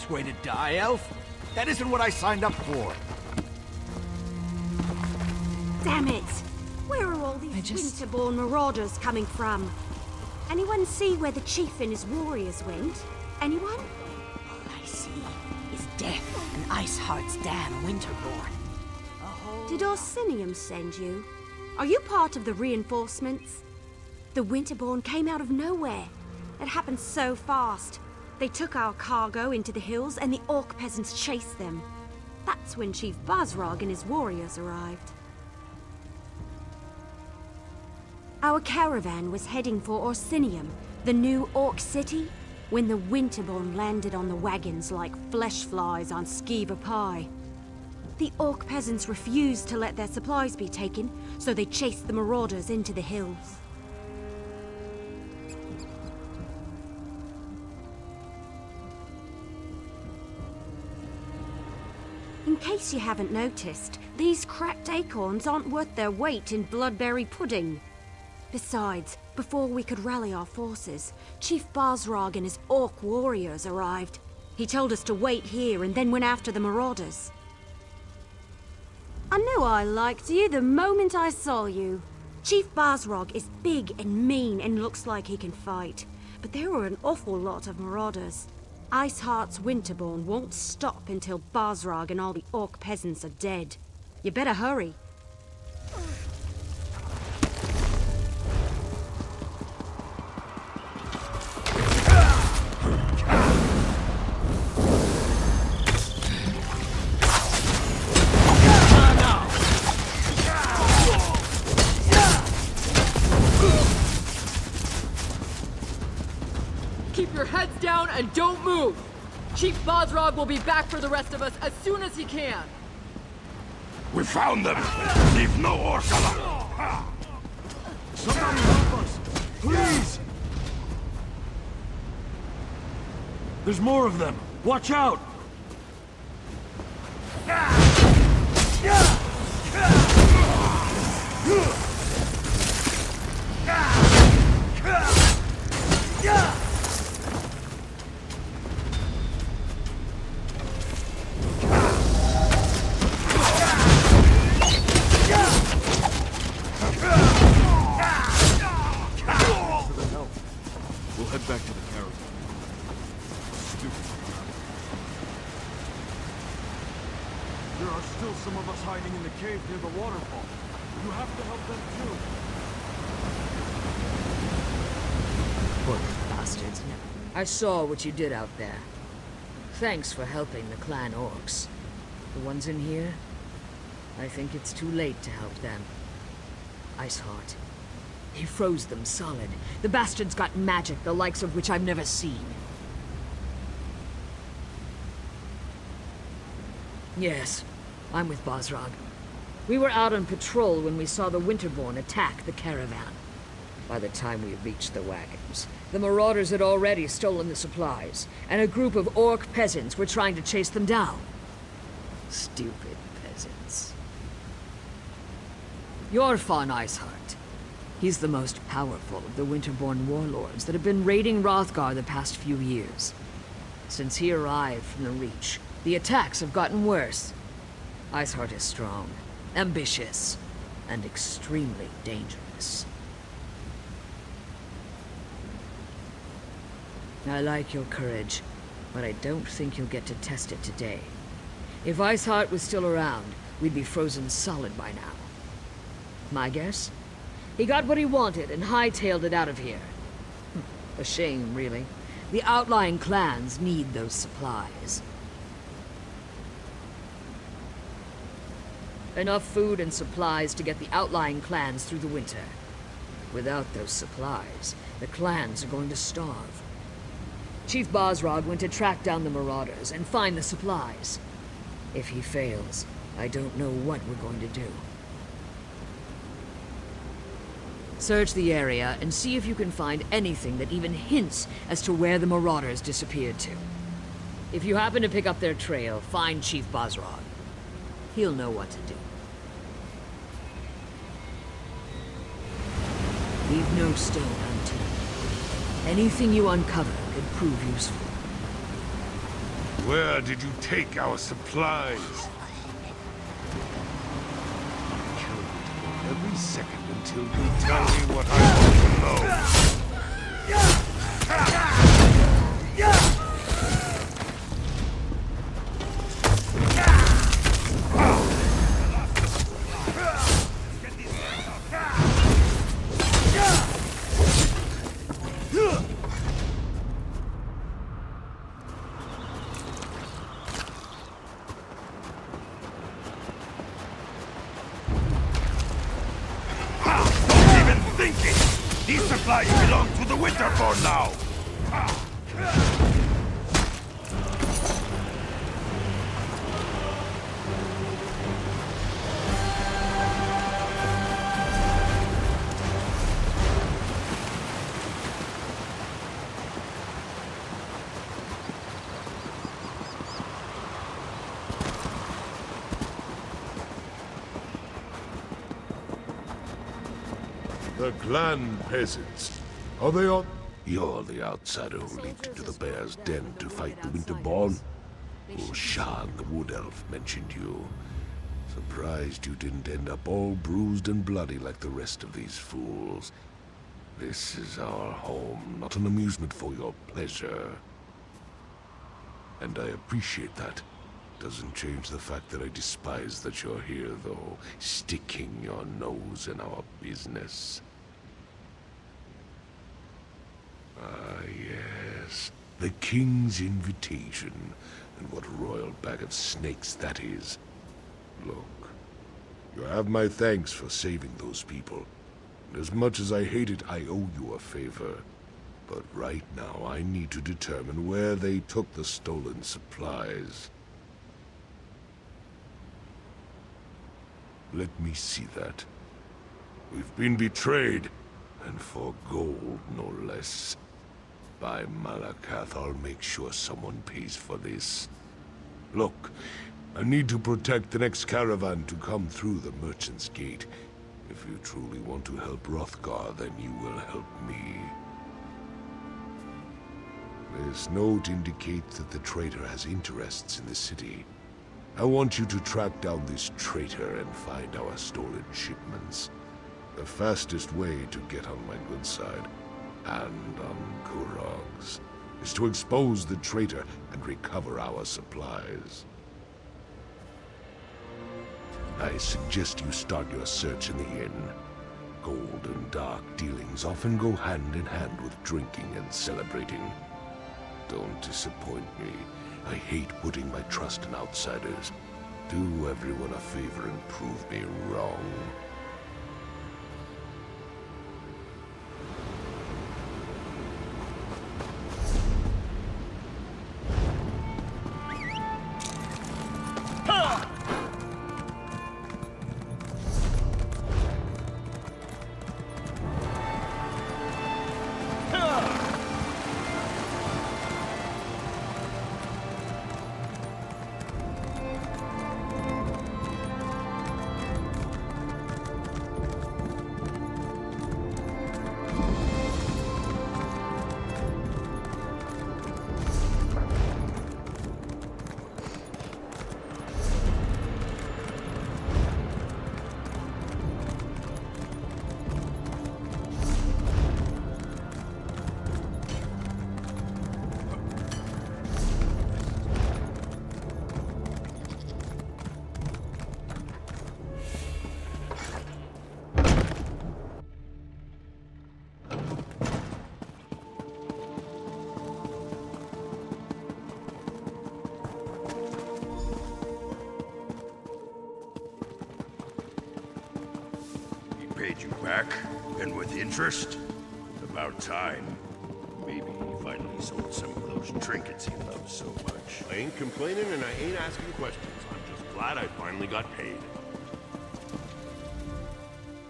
nice way to die, Elf. That isn't what I signed up for. Damn it! Where are all these winterborn marauders coming from? Anyone see where the chief and his warriors went? Anyone? All I see is death and Iceheart's damn winterborn. Did Orsinium send you? Are you part of the reinforcements? The winterborn came out of nowhere. It happened so fast. They took our cargo into the hills and the orc peasants chased them. That's when Chief Basrog and his warriors arrived. Our caravan was heading for Orsinium, the new orc city, when the winterborn landed on the wagons like flesh flies on skeever pie. The orc peasants refused to let their supplies be taken, so they chased the marauders into the hills. In case you haven't noticed, these cracked acorns aren't worth their weight in bloodberry pudding. Besides, before we could rally our forces, Chief Basrog and his orc warriors arrived. He told us to wait here and then went after the marauders. I knew I liked you the moment I saw you. Chief Basrog is big and mean and looks like he can fight, but there were an awful lot of marauders. Iceheart's Winterborn won't stop until Basrog and all the orc peasants are dead. You better hurry. Down and don't move! Chief Basrog will be back for the rest of us as soon as he can! We found them! Leave no orc alive! Somebody help us! Please! There's more of them! Watch out! We'll head back to the caravan. Stupid. There are still some of us hiding in the cave near the waterfall. You have to help them too. Poor bastards. I saw what you did out there. Thanks for helping the clan orcs. The ones in here, I think it's too late to help them. Iceheart. He froze them solid. The bastards got magic, the likes of which I've never seen. Yes, I'm with Basrog. We were out on patrol when we saw the Winterborn attack the caravan. By the time we reached the wagons, the marauders had already stolen the supplies, and a group of orc peasants were trying to chase them down. Stupid peasants. You're Fharun Iceheart. He's the most powerful of the Winterborn warlords that have been raiding Wrothgar the past few years. Since he arrived from the Reach, the attacks have gotten worse. Iceheart is strong, ambitious, and extremely dangerous. I like your courage, but I don't think you'll get to test it today. If Iceheart was still around, we'd be frozen solid by now. My guess? He got what he wanted and hightailed it out of here. A shame, really. The outlying clans need those supplies. Enough food and supplies to get the outlying clans through the winter. Without those supplies, the clans are going to starve. Chief Basrog went to track down the marauders and find the supplies. If he fails, I don't know what we're going to do. Search the area and see if you can find anything that even hints as to where the marauders disappeared to. If you happen to pick up their trail, find Chief Basrog. He'll know what to do. Leave no stone unturned. Anything you uncover could prove useful. Where did you take our supplies? Kill me every second until you tell me what I want to know. These supplies belong to the Winterborn now! The clan peasants. Are they on? You're the outsider who leaped into the bear's den to fight the Winterborn? Shan, the wood elf, mentioned you. Surprised you didn't end up all bruised and bloody like the rest of these fools. This is our home, not an amusement for your pleasure. And I appreciate that. Doesn't change the fact that I despise that you're here, though, sticking your nose in our business. Ah, yes. The King's invitation. And what a royal bag of snakes that is. Look, you have my thanks for saving those people. And as much as I hate it, I owe you a favor. But right now, I need to determine where they took the stolen supplies. Let me see that. We've been betrayed, and for gold, no less. By Malakath, I'll make sure someone pays for this. Look, I need to protect the next caravan to come through the Merchant's Gate. If you truly want to help Wrothgar, then you will help me. This note indicates that the traitor has interests in the city. I want you to track down this traitor and find our stolen shipments. The fastest way to get on my good side, and on Kurog's, is to expose the traitor and recover our supplies. I suggest you start your search in the inn. Gold and dark dealings often go hand in hand with drinking and celebrating. Don't disappoint me. I hate putting my trust in outsiders. Do everyone a favor and prove me wrong. Paid you back, and with interest? About time. Maybe he finally sold some of those trinkets he loves so much. I ain't complaining and I ain't asking questions. I'm just glad I finally got paid.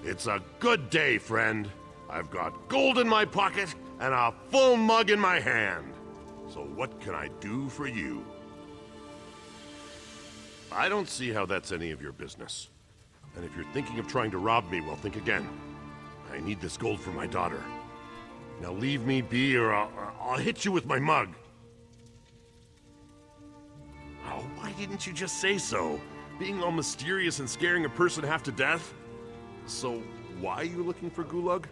It's a good day, friend. I've got gold in my pocket and a full mug in my hand. So what can I do for you? I don't see how that's any of your business. And if you're thinking of trying to rob me, well, think again. I need this gold for my daughter. Now leave me be or I'll hit you with my mug. didn't you just say so? Being all mysterious and scaring a person half to death? So, why are you looking for Gulag?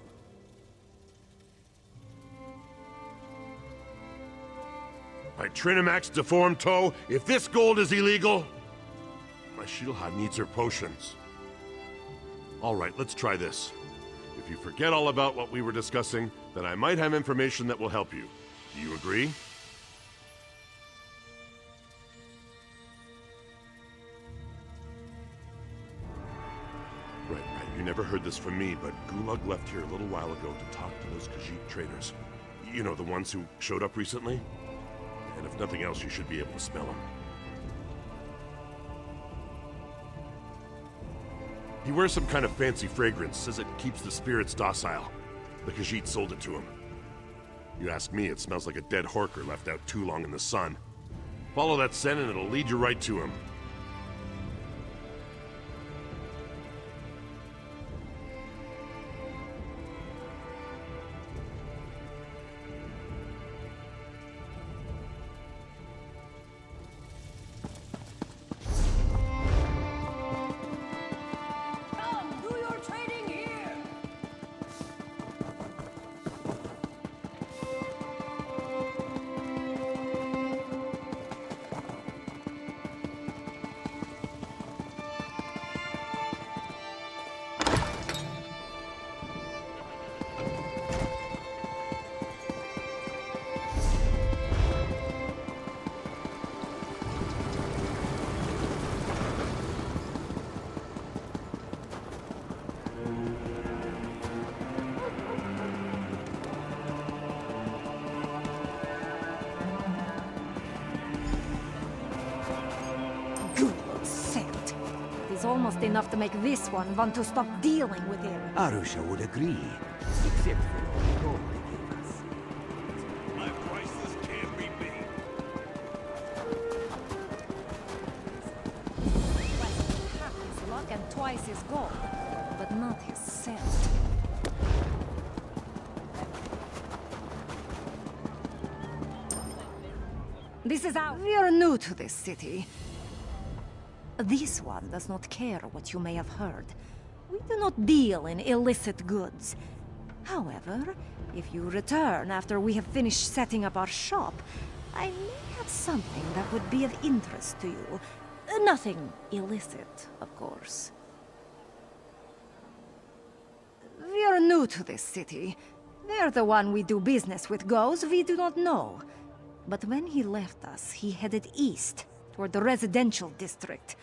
By Trinimax deformed toe, if this gold is illegal, my Shieldhide needs her potions. Alright, let's try this. If you forget all about what we were discussing, then I might have information that will help you. Do you agree? Right. You never heard this from me, but Gulag left here a little while ago to talk to those Khajiit traders. You know, the ones who showed up recently? And if nothing else, you should be able to smell them. He wears some kind of fancy fragrance, says it keeps the spirits docile. The Khajiit sold it to him. You ask me, it smells like a dead Horker left out too long in the sun. Follow that scent and it'll lead you right to him. Almost enough to make this one want to stop dealing with him. Arusha would agree, except for all the gold they gave us. My prices can't be beat. Half his luck and twice his gold, but not his scent. This is our... We are new to this city. This one does not care what you may have heard. We do not deal in illicit goods. However, if you return after we have finished setting up our shop, I may have something that would be of interest to you. Nothing illicit, of course. We are new to this city. Where the one we do business with goes, we do not know. But when he left us, he headed east, toward the residential district.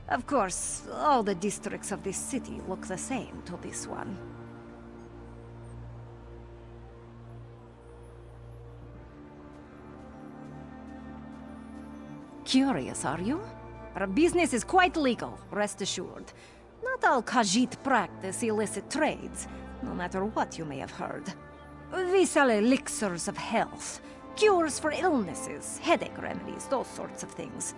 Of course, all the districts of this city look the same to this one. Curious, are you? Our business is quite legal, rest assured. Not all Khajiit practice illicit trades, no matter what you may have heard. We sell elixirs of health, cures for illnesses, headache remedies, those sorts of things.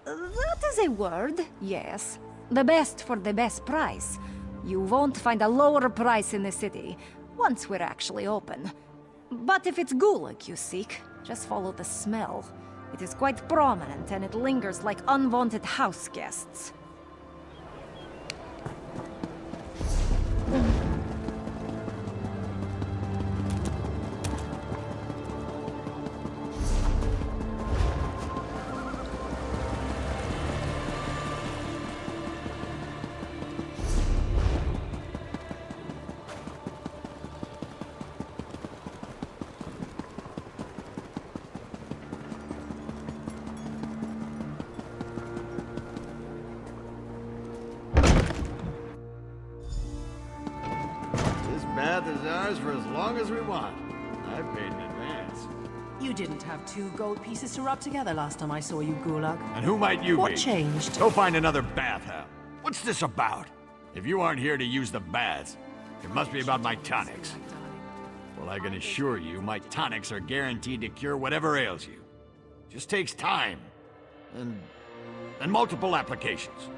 That is a word, yes. The best for the best price. You won't find a lower price in the city, once we're actually open. But if it's Gulag you seek, just follow the smell. It is quite prominent and it lingers like unwanted house guests. Is ours for as long as we want. I've paid in advance. You didn't have 2 gold pieces to rub together last time I saw you, Gulag. And who might you be? What changed? Go find another bathhouse. What's this about? If you aren't here to use the baths, it must be about my tonics. Well, I can assure you, my tonics are guaranteed to cure whatever ails you. Just takes time. And multiple applications.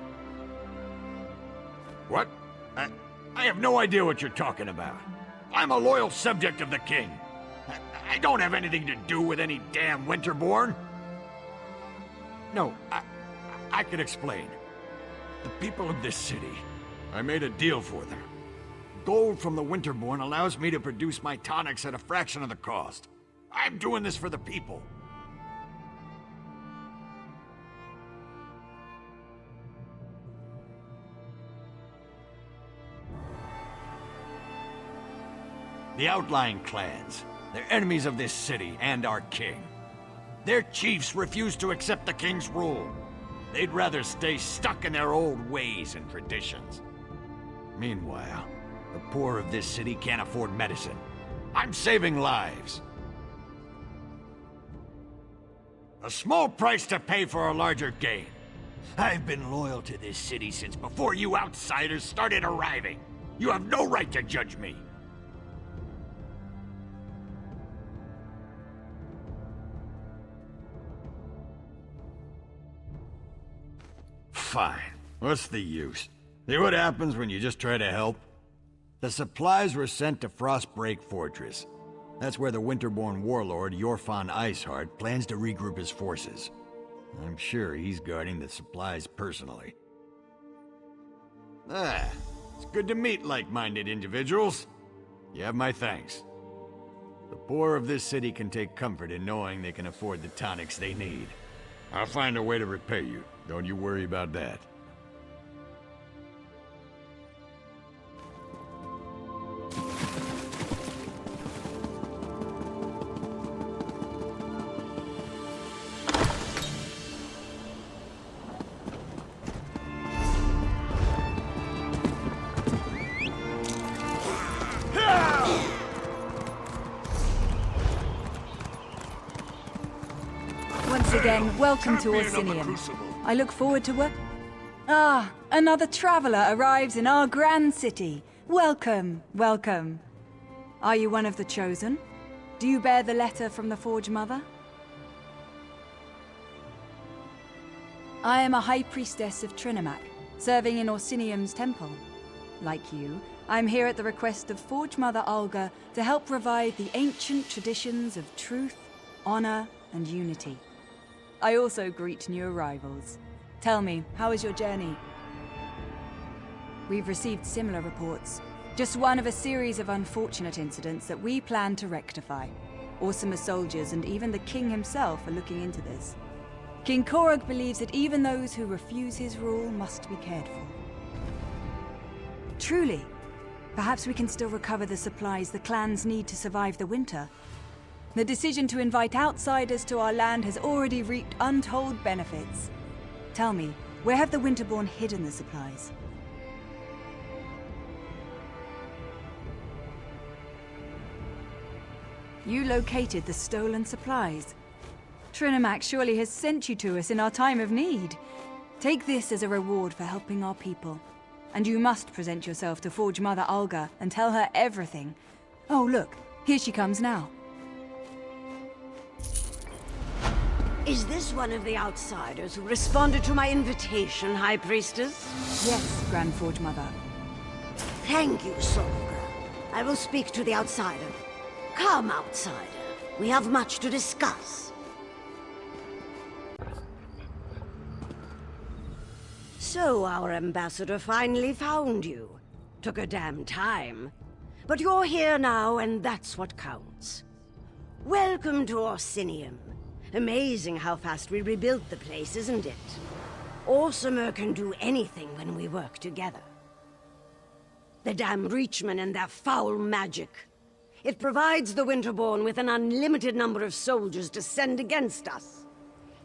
What? I have no idea what you're talking about. I'm a loyal subject of the king. I don't have anything to do with any damn Winterborn. No, I can explain. The people of this city, I made a deal for them. Gold from the Winterborn allows me to produce my tonics at a fraction of the cost. I'm doing this for the people. The outlying clans, they're enemies of this city and our king. Their chiefs refuse to accept the king's rule. They'd rather stay stuck in their old ways and traditions. Meanwhile, the poor of this city can't afford medicine. I'm saving lives. A small price to pay for a larger gain. I've been loyal to this city since before you outsiders started arriving. You have no right to judge me. Fine. What's the use? See what happens when you just try to help? The supplies were sent to Frostbreak Fortress. That's where the Winterborn warlord, Yorfan Iceheart, plans to regroup his forces. I'm sure he's guarding the supplies personally. It's good to meet like-minded individuals. You have my thanks. The poor of this city can take comfort in knowing they can afford the tonics they need. I'll find a way to repay you. Don't you worry about that. Once again, welcome to Orsinium. I look forward to work. Ah, another traveler arrives in our grand city. Welcome, welcome. Are you one of the chosen? Do you bear the letter from the Forge Mother? I am a High Priestess of Trinimac, serving in Orsinium's temple. Like you, I'm here at the request of Forge Mother Alga to help revive the ancient traditions of truth, honor, and unity. I also greet new arrivals. Tell me, how is your journey? We've received similar reports. Just one of a series of unfortunate incidents that we plan to rectify. Orsimer soldiers and even the king himself are looking into this. King Korog believes that even those who refuse his rule must be cared for. Truly, perhaps we can still recover the supplies the clans need to survive the winter. The decision to invite outsiders to our land has already reaped untold benefits. Tell me, where have the Winterborn hidden the supplies? You located the stolen supplies. Trinimac surely has sent you to us in our time of need. Take this as a reward for helping our people. And you must present yourself to Forge Mother Alga and tell her everything. Oh, look, here she comes now. Is this one of the outsiders who responded to my invitation, High Priestess? Yes, Grand Forge Mother. Thank you, Solga. I will speak to the outsider. Come, outsider. We have much to discuss. So our ambassador finally found you. Took a damn time. But you're here now, and that's what counts. Welcome to Orsinium. Amazing how fast we rebuilt the place, isn't it? Orsimer can do anything when we work together. The damn Reachmen and their foul magic. It provides the Winterborn with an unlimited number of soldiers to send against us.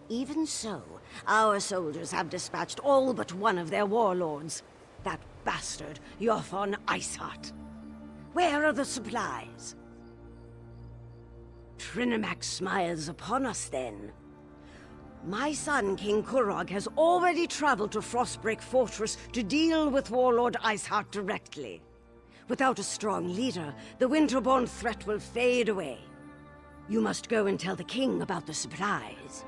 Even so, our soldiers have dispatched all but one of their warlords. That bastard, Yorfan Iceheart. Where are the supplies? Trinimac smiles upon us, then. My son, King Korog, has already traveled to Frostbreak Fortress to deal with Warlord Iceheart directly. Without a strong leader, the Winterborn threat will fade away. You must go and tell the king about the supplies.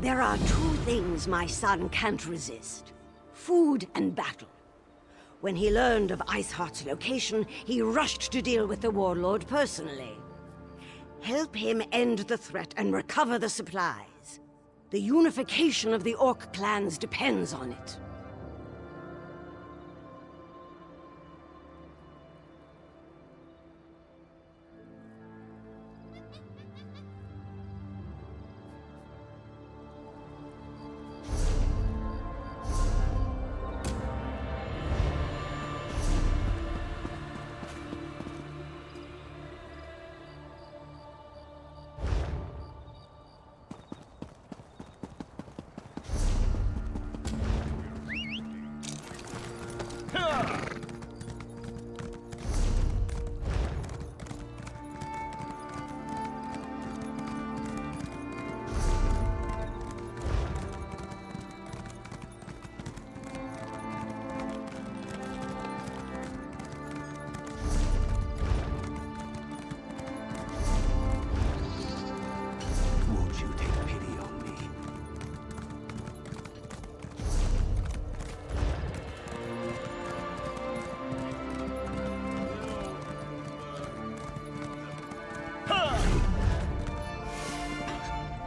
There are two things my son can't resist. Food and battle. When he learned of Iceheart's location, he rushed to deal with the warlord personally. Help him end the threat and recover the supplies. The unification of the Orc clans depends on it.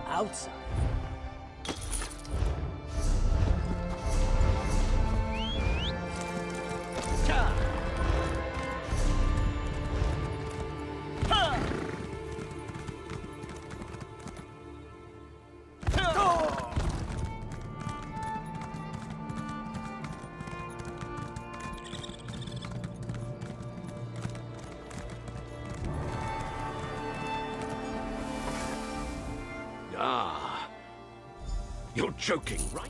Outside. You're joking, right?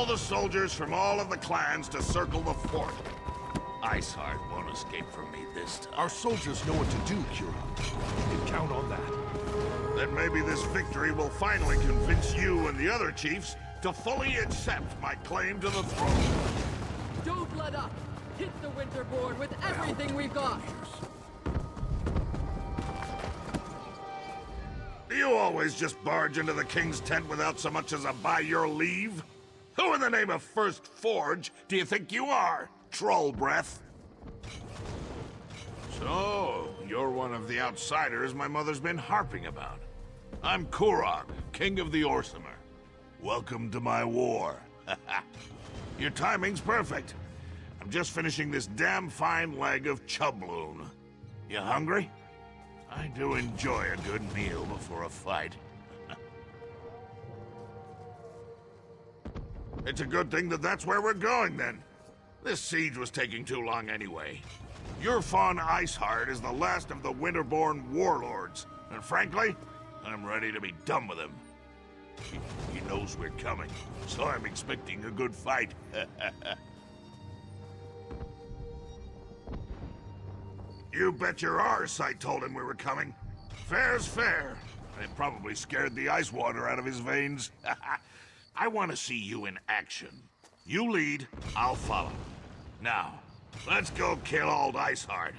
The soldiers from all of the clans to circle the fort. Iceheart won't escape from me this time. Our soldiers know what to do, Kira. You can count on that. Then maybe this victory will finally convince you and the other chiefs to fully accept my claim to the throne. Don't let up! Hit the Winterboard with everything we've got! Do you always just barge into the king's tent without so much as a by your leave? Who in the name of First Forge do you think you are, troll breath? So, you're one of the outsiders my mother's been harping about. I'm Kurog, king of the Orsimer. Welcome to my war. Your timing's perfect. I'm just finishing this damn fine leg of chubloon. You hungry? I do enjoy a good meal before a fight. It's a good thing that that's where we're going, then. This siege was taking too long anyway. Your Fawn Iceheart is the last of the Winterborn warlords, and frankly, I'm ready to be done with him. He knows we're coming, so I'm expecting a good fight. You bet your arse I told him we were coming. Fair's fair. It probably scared the ice water out of his veins. I want to see you in action. You lead, I'll follow. Now, let's go kill old Iceheart.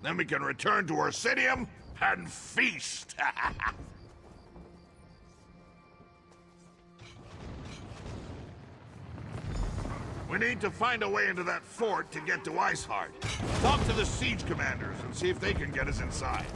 Then we can return to Orsinium and feast. We need to find a way into that fort to get to Iceheart. Talk to the siege commanders and see if they can get us inside.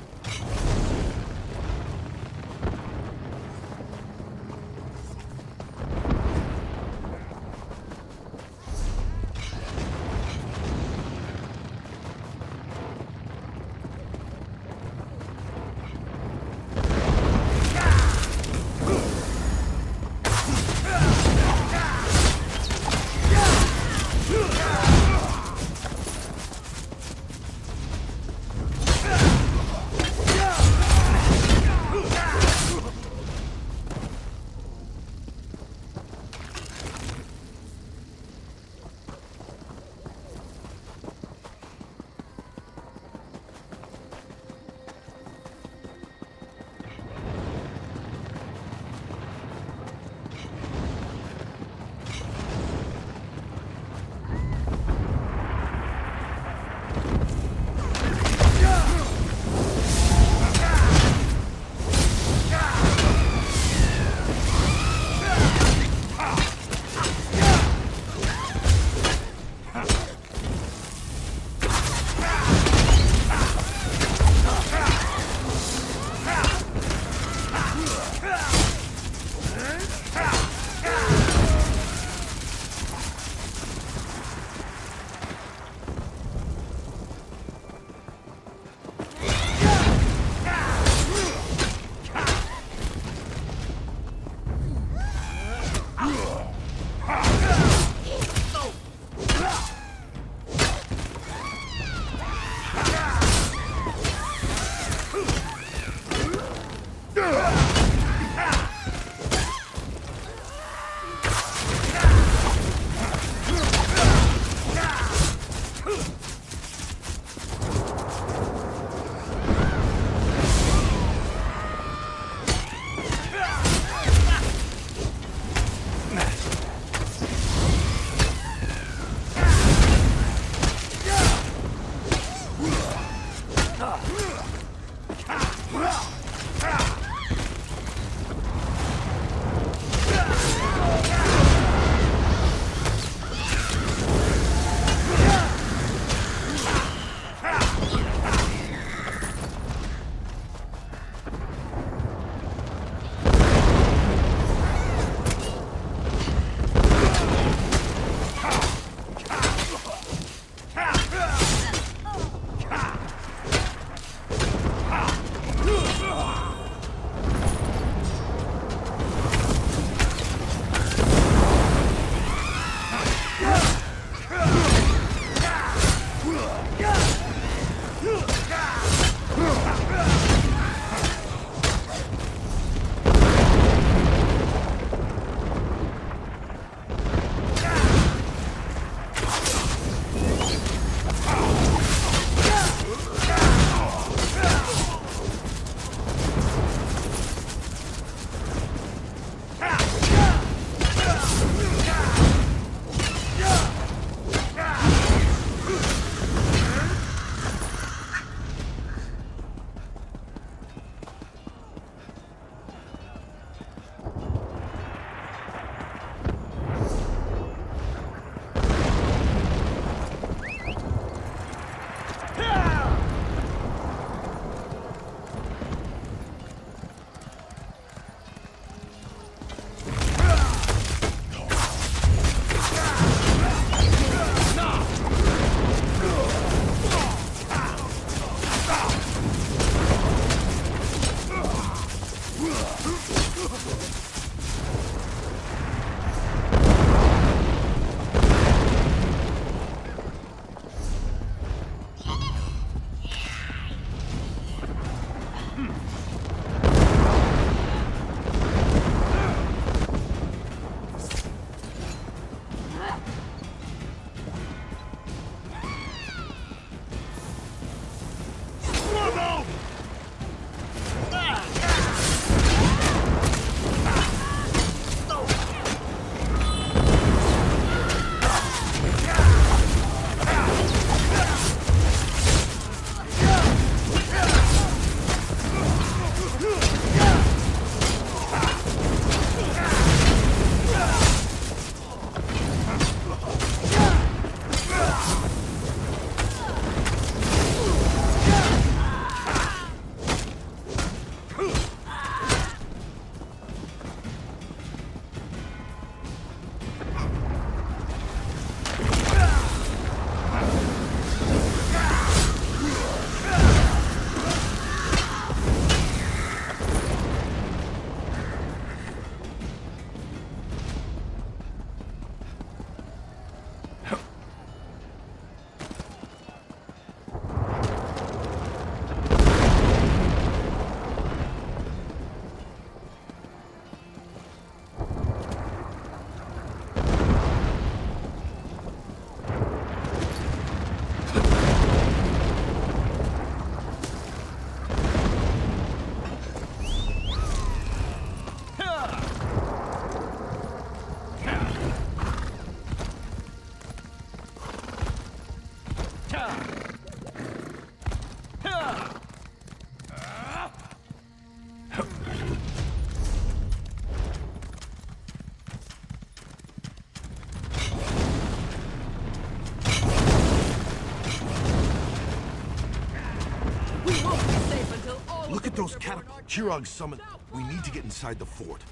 those catapults. Kirog summoned. We need to get inside the fort.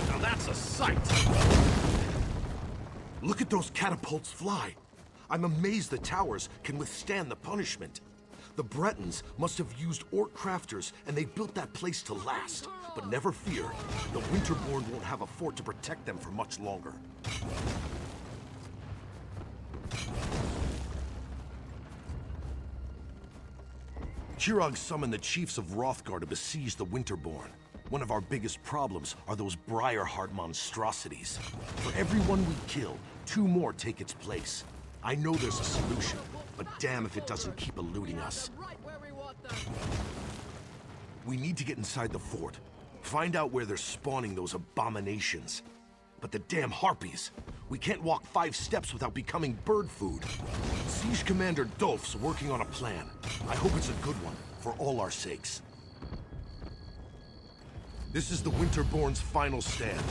Now that's a sight! Look at those catapults fly. I'm amazed the towers can withstand the punishment. The Bretons must have used orc crafters, and they built that place to last. But never fear, the Winterborn won't have a fort to protect them for much longer. Kirog summoned the chiefs of Wrothgar to besiege the Winterborn. One of our biggest problems are those Briarheart monstrosities. For every one we kill, 2 more take its place. I know there's a solution, but damn if it doesn't keep eluding us. We need to get inside the fort. Find out where they're spawning those abominations. But the damn harpies! We can't walk 5 steps without becoming bird food. Siege Commander Dolph's working on a plan. I hope it's a good one, for all our sakes. This is the Winterborn's final stand.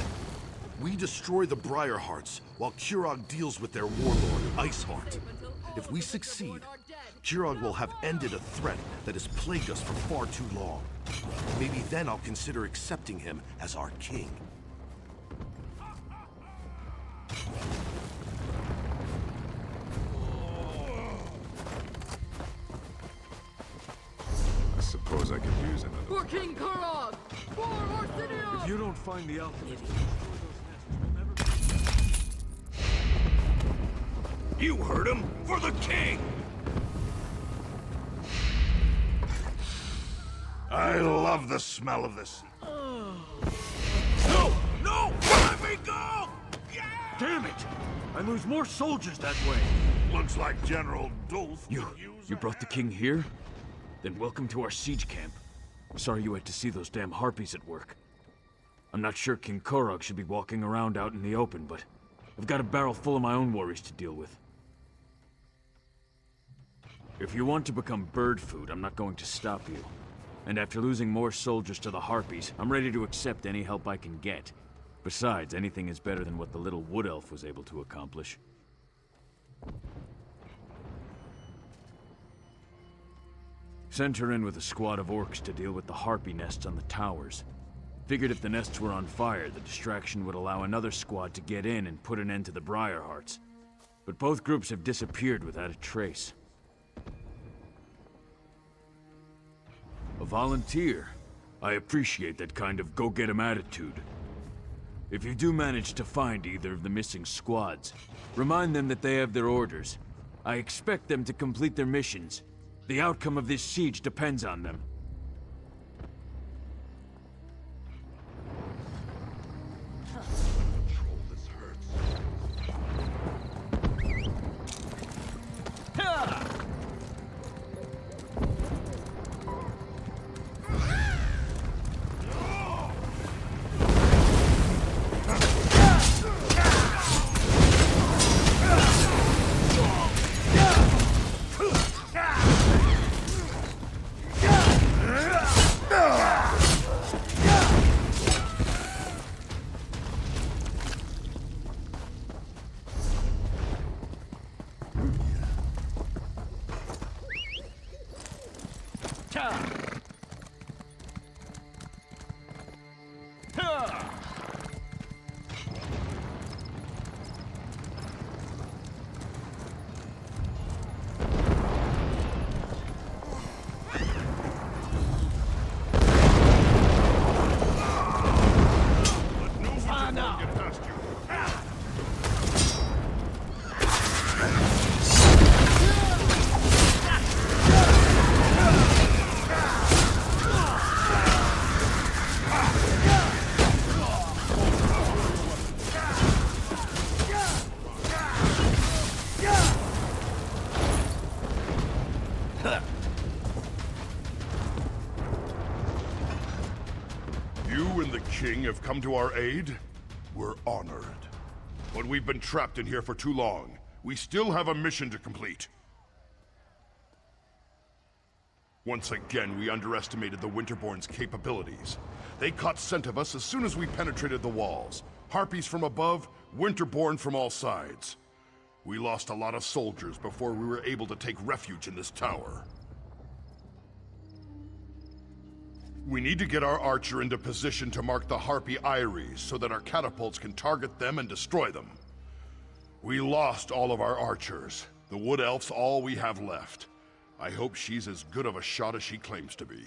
We destroy the Briarhearts, while Kirog deals with their warlord, Iceheart. If we succeed, Kirog will have ended a threat that has plagued us for far too long. Maybe then I'll consider accepting him as our king. I suppose I could use another. For King Kirog! For Orsinium! If you don't find the alchemist, You heard him! For the king! I love the smell of this. No! No! Let me go! Yeah! damn it! I lose more soldiers that way. Looks like General Dolph. You brought the king here? Then welcome to our siege camp. Sorry you had to see those damn harpies at work. I'm not sure King Korog should be walking around out in the open, but I've got a barrel full of my own worries to deal with. If you want to become bird food, I'm not going to stop you. And after losing more soldiers to the harpies, I'm ready to accept any help I can get. Besides, anything is better than what the little wood elf was able to accomplish. Sent her in with a squad of orcs to deal with the harpy nests on the towers. Figured if the nests were on fire, the distraction would allow another squad to get in and put an end to the Briarhearts. But both groups have disappeared without a trace. A volunteer. I appreciate that kind of go-get-'em attitude. If you do manage to find either of the missing squads, remind them that they have their orders. I expect them to complete their missions. The outcome of this siege depends on them. Have come to our aid? We're honored. But we've been trapped in here for too long. We still have a mission to complete. Once again, we underestimated the Winterborn's capabilities. They caught scent of us as soon as we penetrated the walls. Harpies from above, Winterborn from all sides. We lost a lot of soldiers before we were able to take refuge in this tower. We need to get our archer into position to mark the Harpy Eyries so that our catapults can target them and destroy them. We lost all of our archers. The Wood Elf's all we have left. I hope she's as good of a shot as she claims to be.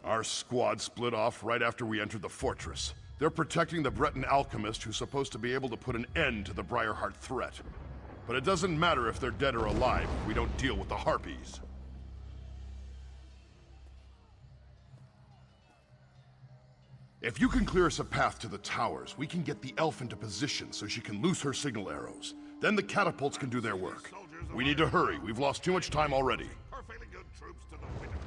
Our squad split off right after we entered the fortress. They're protecting the Breton alchemist who's supposed to be able to put an end to the Briarheart threat. But it doesn't matter if they're dead or alive if we don't deal with the Harpies. If you can clear us a path to the towers, we can get the elf into position so she can loose her signal arrows. Then the catapults can do their work. We need to hurry. We've lost too much time already. Perfectly good troops to the winter.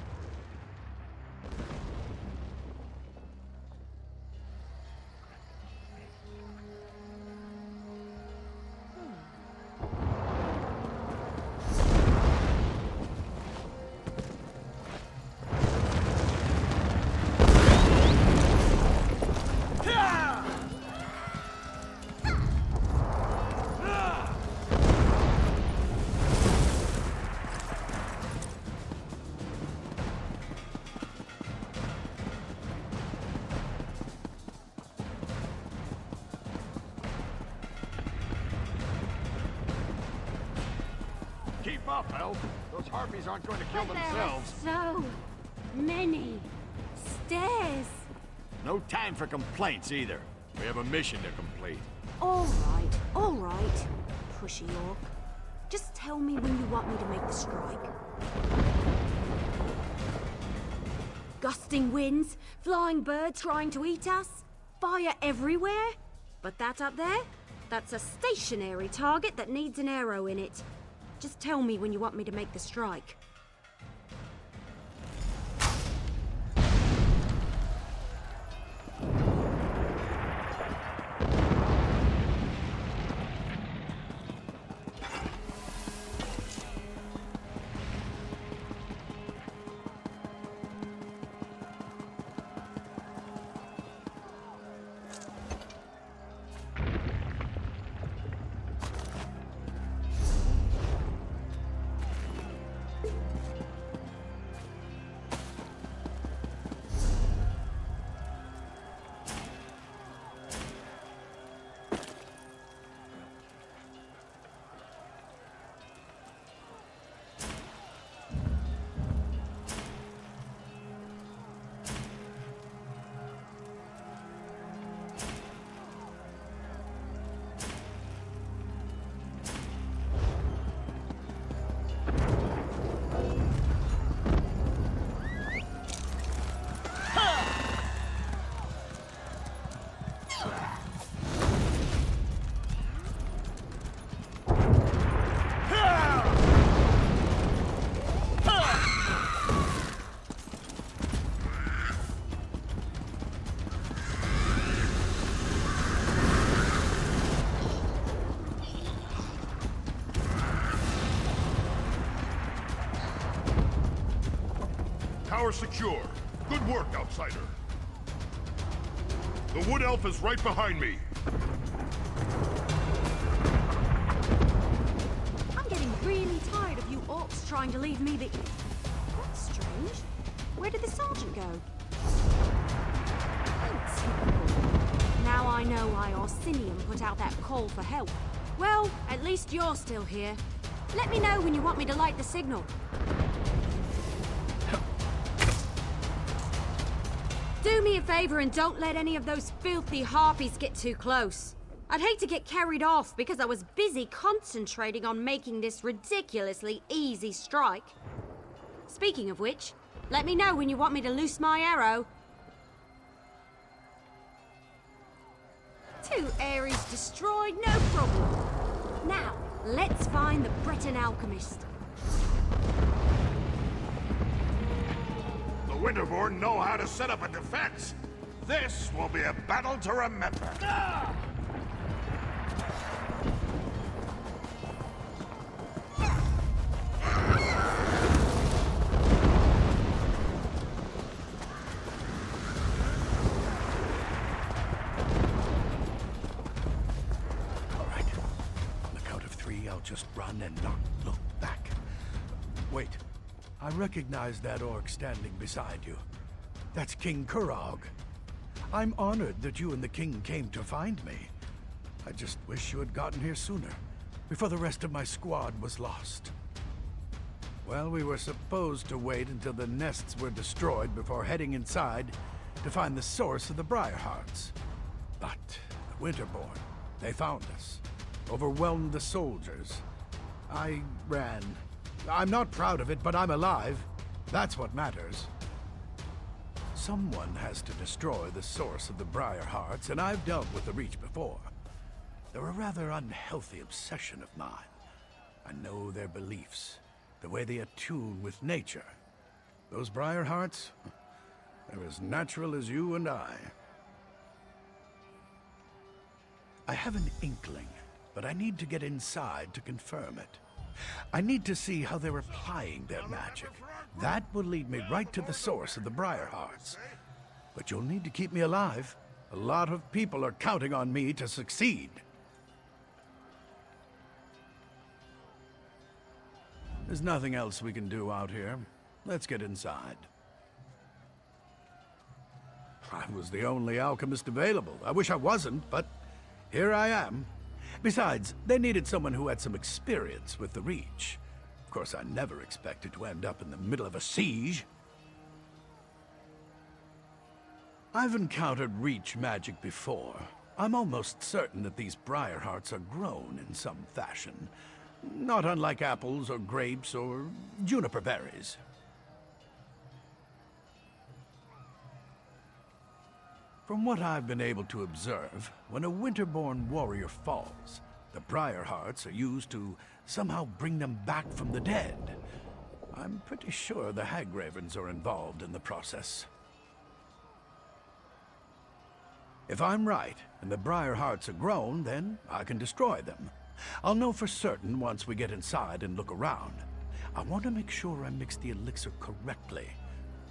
Keep up, Elf. Those harpies aren't going to kill But themselves. there are so many stairs. No time for complaints either. We have a mission to complete. All right, pushy orc. Just tell me when you want me to make the strike. Gusting winds, flying birds trying to eat us, fire everywhere. But that up there, that's a stationary target that needs an arrow in it. Just tell me when you want me to make the strike. Tower secure. Good work, outsider. The Wood Elf is right behind me. I'm getting really tired of you orcs trying to leave me the... That's strange. Where did the sergeant go? Thanks. Now I know why Orsinium put out that call for help. Well, at least you're still here. Let me know when you want me to light the signal. Do me a favor and don't let any of those filthy harpies get too close. I'd hate to get carried off because I was busy concentrating on making this ridiculously easy strike. Speaking of which, let me know when you want me to loose my arrow. 2 Ares destroyed, no problem. Now, let's find the Breton alchemist. The Winterborn know how to set up a defense. This will be a battle to remember. I'll just run and not look back. Wait, I recognize that orc standing beside you. That's King Kurog. I'm honored that you and the king came to find me. I just wish you had gotten here sooner, before the rest of my squad was lost. Well, we were supposed to wait until the nests were destroyed before heading inside to find the source of the Briarhearts. But the Winterborn, they found us, overwhelmed the soldiers. I ran. I'm not proud of it, but I'm alive. That's what matters. Someone has to destroy the source of the Briarhearts, and I've dealt with the Reach before. They're a rather unhealthy obsession of mine. I know their beliefs, the way they attune with nature. Those Briarhearts, they're as natural as you and I. I have an inkling, but I need to get inside to confirm it. I need to see how they're applying their magic. That will lead me right to the source of the Briarhearts. But you'll need to keep me alive. A lot of people are counting on me to succeed. There's nothing else we can do out here. Let's get inside. I was the only alchemist available. I wish I wasn't, but here I am. Besides, they needed someone who had some experience with the Reach. Of course, I never expected to end up in the middle of a siege. I've encountered Reach magic before. I'm almost certain that these Briarhearts are grown in some fashion. Not unlike apples or grapes or juniper berries. From what I've been able to observe, when a Winterborn warrior falls, the Briarhearts are used to somehow bring them back from the dead. I'm pretty sure the Hagravens are involved in the process. If I'm right, and the Briarhearts are grown, then I can destroy them. I'll know for certain once we get inside and look around. I want to make sure I mix the elixir correctly.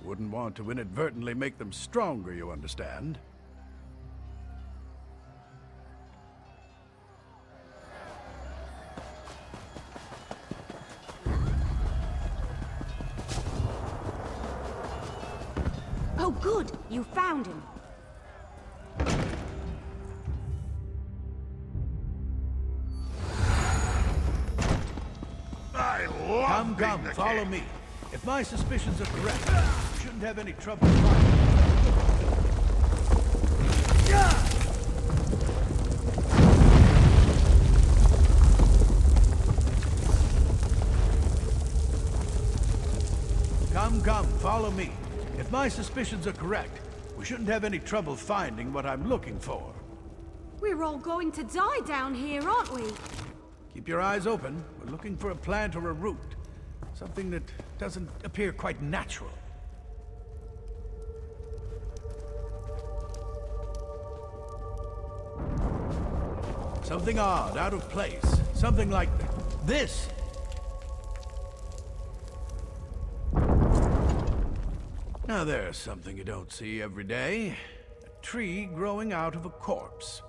Wouldn't want to inadvertently make them stronger, you understand? Oh, good! You found him. Come, follow me. If my suspicions are correct, we shouldn't have any trouble finding. Come, follow me. If my suspicions are correct, we shouldn't have any trouble finding what I'm looking for. We're all going to die down here, aren't we? Keep your eyes open. We're looking for a plant or a root. Something that doesn't appear quite natural. Something odd, out of place. Something like this. Now there's something you don't see every day. A tree growing out of a corpse.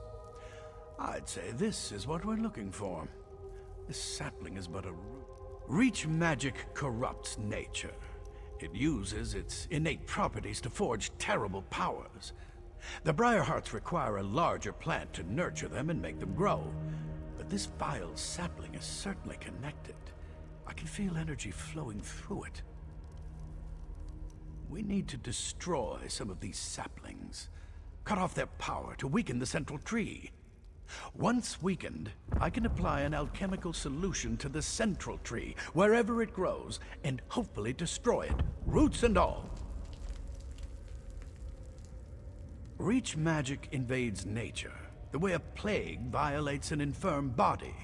I'd say this is what we're looking for. This sapling is but a root. Reach magic corrupts nature. It uses its innate properties to forge terrible powers. The Briarhearts require a larger plant to nurture them and make them grow. But this vile sapling is certainly connected. I can feel energy flowing through it. We need to destroy some of these saplings. Cut off their power to weaken the central tree. Once weakened, I can apply an alchemical solution to the central tree, wherever it grows, and hopefully destroy it, roots and all. Reach magic invades nature, the way a plague violates an infirm body.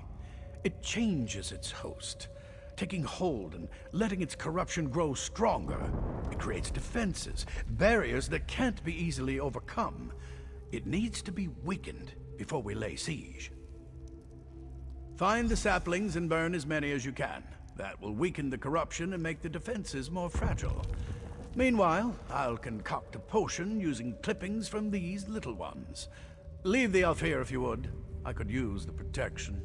It changes its host, taking hold and letting its corruption grow stronger. It creates defenses, barriers that can't be easily overcome. It needs to be weakened before we lay siege. Find the saplings and burn as many as you can. That will weaken the corruption and make the defenses more fragile. Meanwhile, I'll concoct a potion using clippings from these little ones. Leave the elf here if you would. I could use the protection.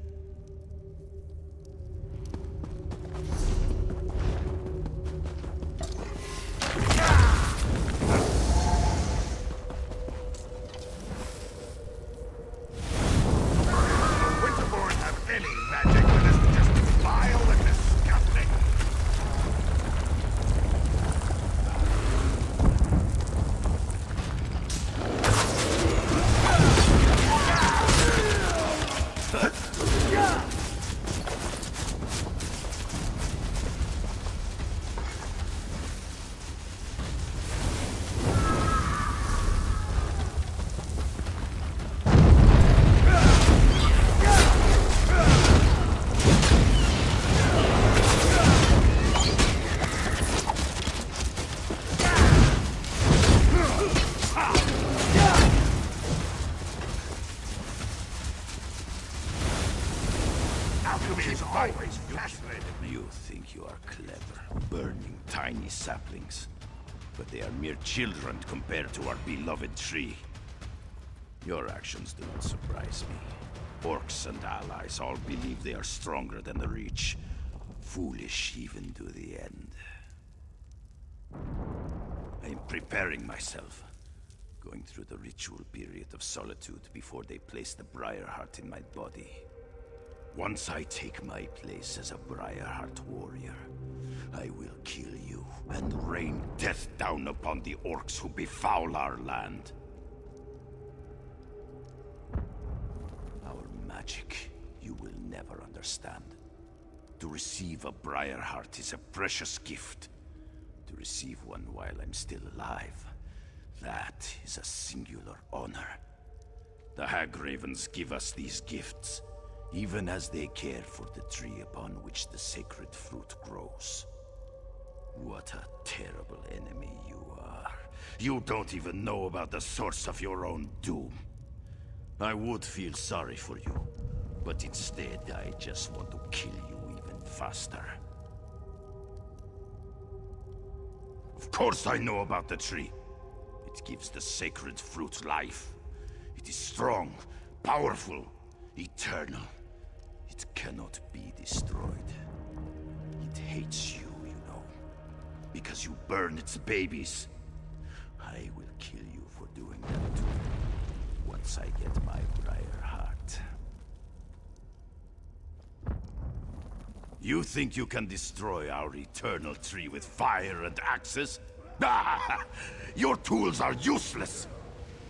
think you are clever, burning tiny saplings. But they are mere children compared to our beloved tree. Your actions do not surprise me. Orcs and allies all believe they are stronger than the Reach. Foolish even to the end. I am preparing myself. Going through the ritual period of solitude before they place the Briarheart in my body. Once I take my place as a Briarheart warrior, I will kill you and rain death down upon the orcs who befoul our land. Our magic you will never understand. To receive a Briarheart is a precious gift. To receive one while I'm still alive, that is a singular honor. The Hag-Ravens give us these gifts, even as they care for the tree upon which the sacred fruit grows. What a terrible enemy you are. You don't even know about the source of your own doom. I would feel sorry for you, but instead I just want to kill you even faster. Of course I know about the tree. It gives the sacred fruit life. It is strong, powerful, eternal. It cannot be destroyed. It hates you, you know, because you burn its babies. I will kill you for doing that too, once I get my Briarheart. You think you can destroy our eternal tree with fire and axes? Ah! Your tools are useless!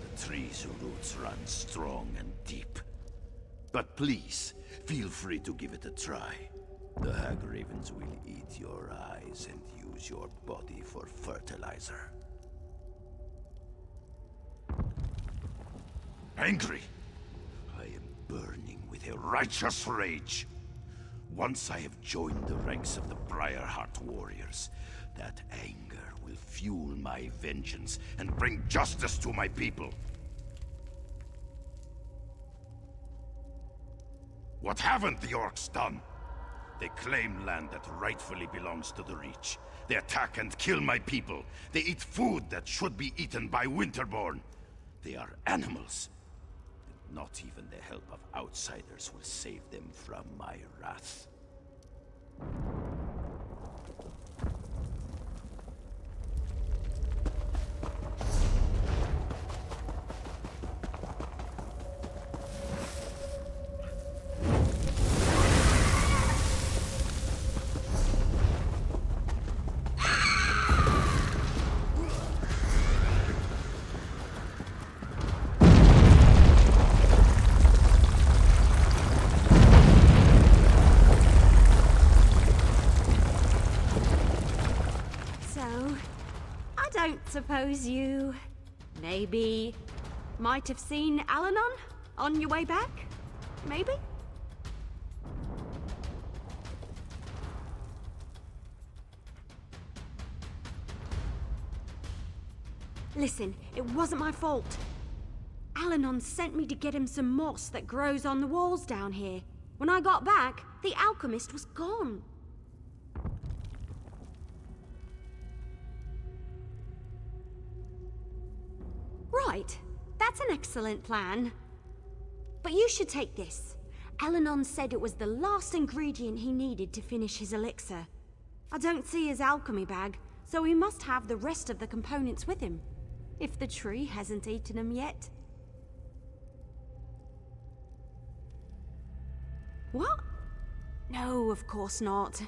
The tree's roots run strong and deep. But please, feel free to give it a try. The Hag-Ravens will eat your eyes and use your body for fertilizer. Angry! I am burning with a righteous rage. Once I have joined the ranks of the Briarheart warriors, that anger will fuel my vengeance and bring justice to my people. What haven't the orcs done? They claim land that rightfully belongs to the Reach. They attack and kill my people. They eat food that should be eaten by Winterborn. They are animals. And not even the help of outsiders will save them from my wrath. Suppose you maybe might have seen Alanon on your way back? Maybe? Listen, it wasn't my fault. Alanon sent me to get him some moss that grows on the walls down here. When I got back, the alchemist was gone. Right, that's an excellent plan. But you should take this. Alanon said it was the last ingredient he needed to finish his elixir. I don't see his alchemy bag, so he must have the rest of the components with him. If the tree hasn't eaten them yet. What? No, of course not.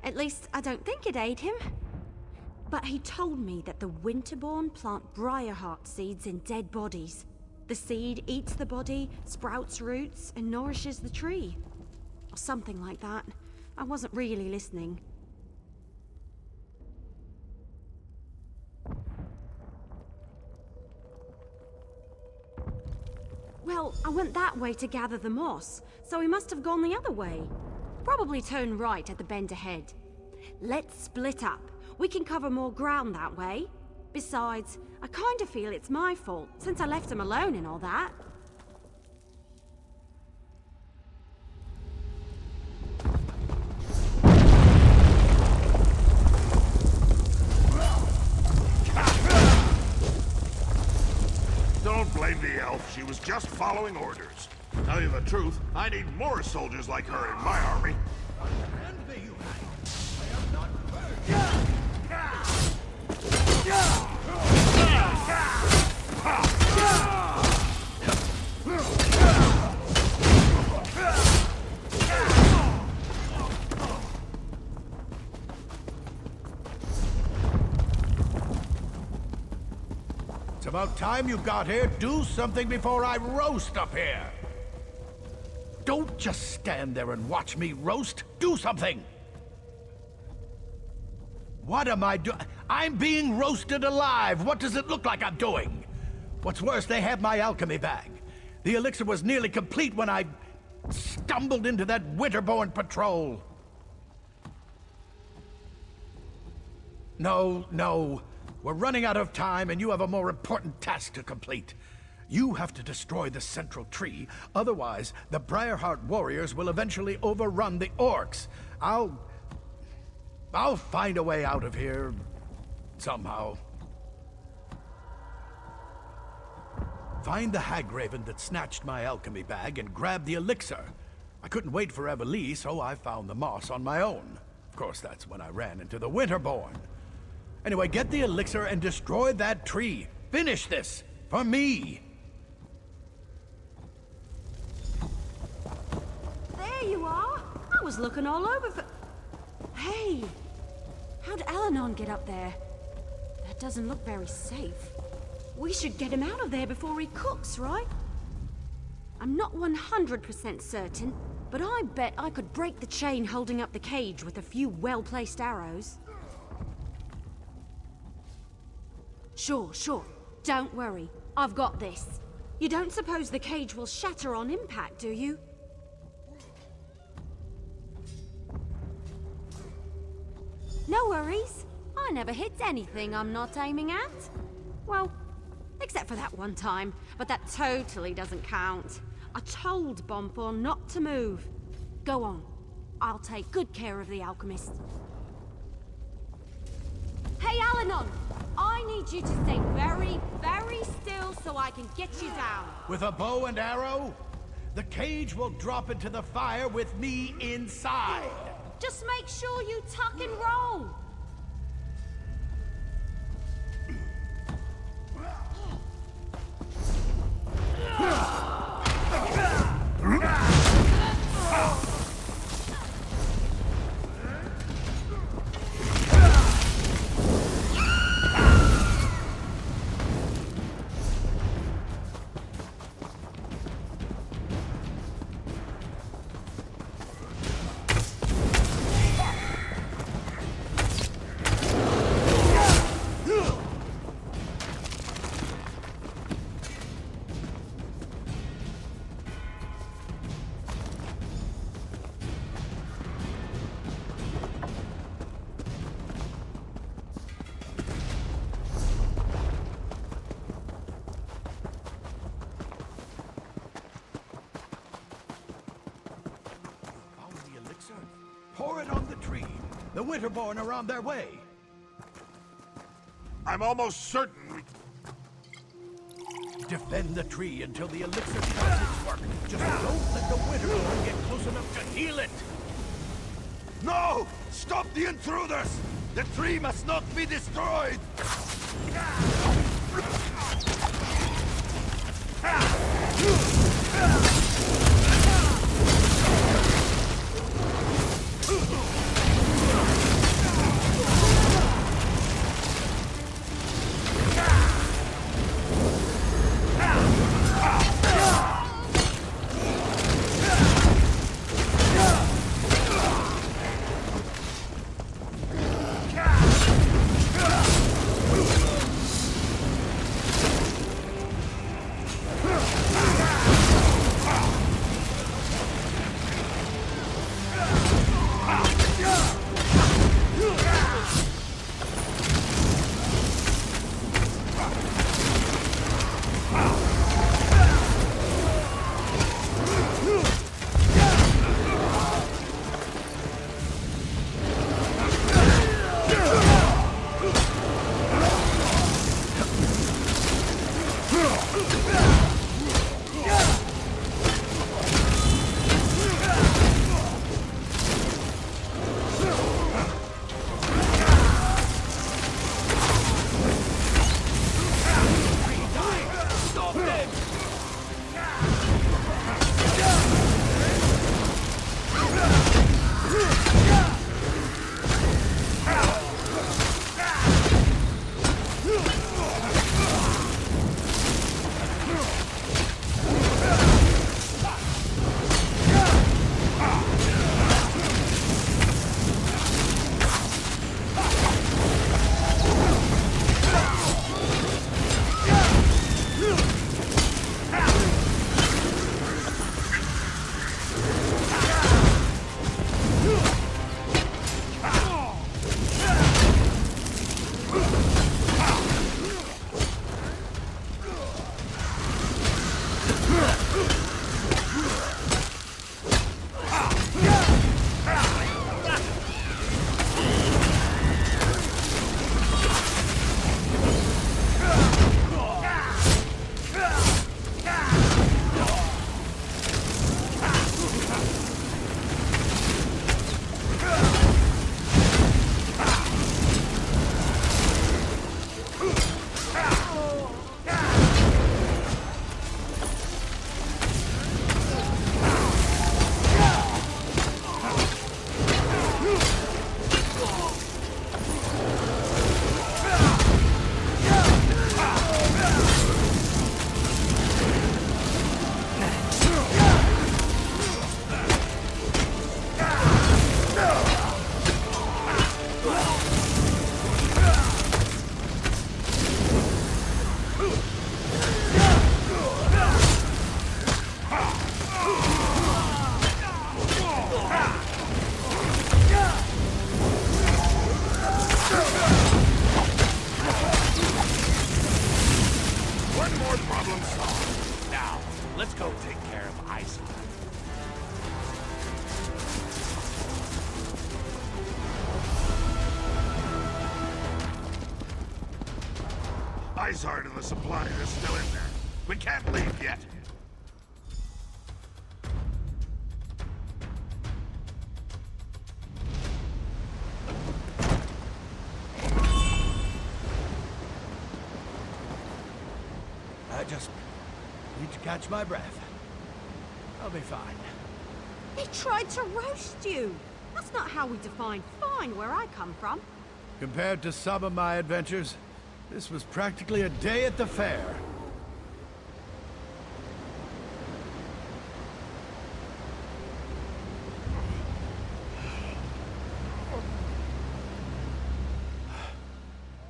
At least, I don't think it ate him. But he told me that the Winterborn plant Briarheart seeds in dead bodies. The seed eats the body, sprouts roots, and nourishes the tree. Or something like that. I wasn't really listening. Well, I went that way to gather the moss, so he must have gone the other way. Probably turn right at the bend ahead. Let's split up. We can cover more ground that way. Besides, I kind of feel it's my fault, since I left him alone and all that. She was just following orders. To tell you the truth, I need more soldiers like her in my army. It's about time you got here. Do something before I roast up here. Don't just stand there and watch me roast. Do something! What am I doing? I'm being roasted alive. What does it look like I'm doing? What's worse, they have my alchemy bag. The elixir was nearly complete when I stumbled into that Winterborn patrol. No. We're running out of time, and you have a more important task to complete. You have to destroy the central tree, otherwise the Briarheart warriors will eventually overrun the orcs. I'll find a way out of here, somehow. Find the Hagraven that snatched my alchemy bag and grab the elixir. I couldn't wait for Evelie, so I found the moss on my own. Of course, that's when I ran into the Winterborn. Anyway, get the elixir and destroy that tree. Finish this, for me. There you are. I was looking all over for... Hey, how'd Alanon get up there? That doesn't look very safe. We should get him out of there before he cooks, right? I'm not 100% certain, but I bet I could break the chain holding up the cage with a few well-placed arrows. Sure. Don't worry. I've got this. You don't suppose the cage will shatter on impact, do you? No worries. I never hit anything I'm not aiming at. Well, except for that one time, but that totally doesn't count. I told Bonfor not to move. Go on. I'll take good care of the alchemist. Hey, Alanon! I need you to stay very, very still so I can get you down. With a bow and arrow? The cage will drop into the fire with me inside. Just make sure you tuck and roll. Pour it on the tree. The Winterborn are on their way. I'm almost certain we... Defend the tree until the elixir does its work. Just don't let the Winterborn get close enough to heal it. No! Stop the intruders! The tree must not be destroyed! Iceheart and the supplies are still in there. We can't leave yet. I just need to catch my breath. I'll be fine. He tried to roast you. That's not how we define fine where I come from. Compared to some of my adventures, this was practically a day at the fair.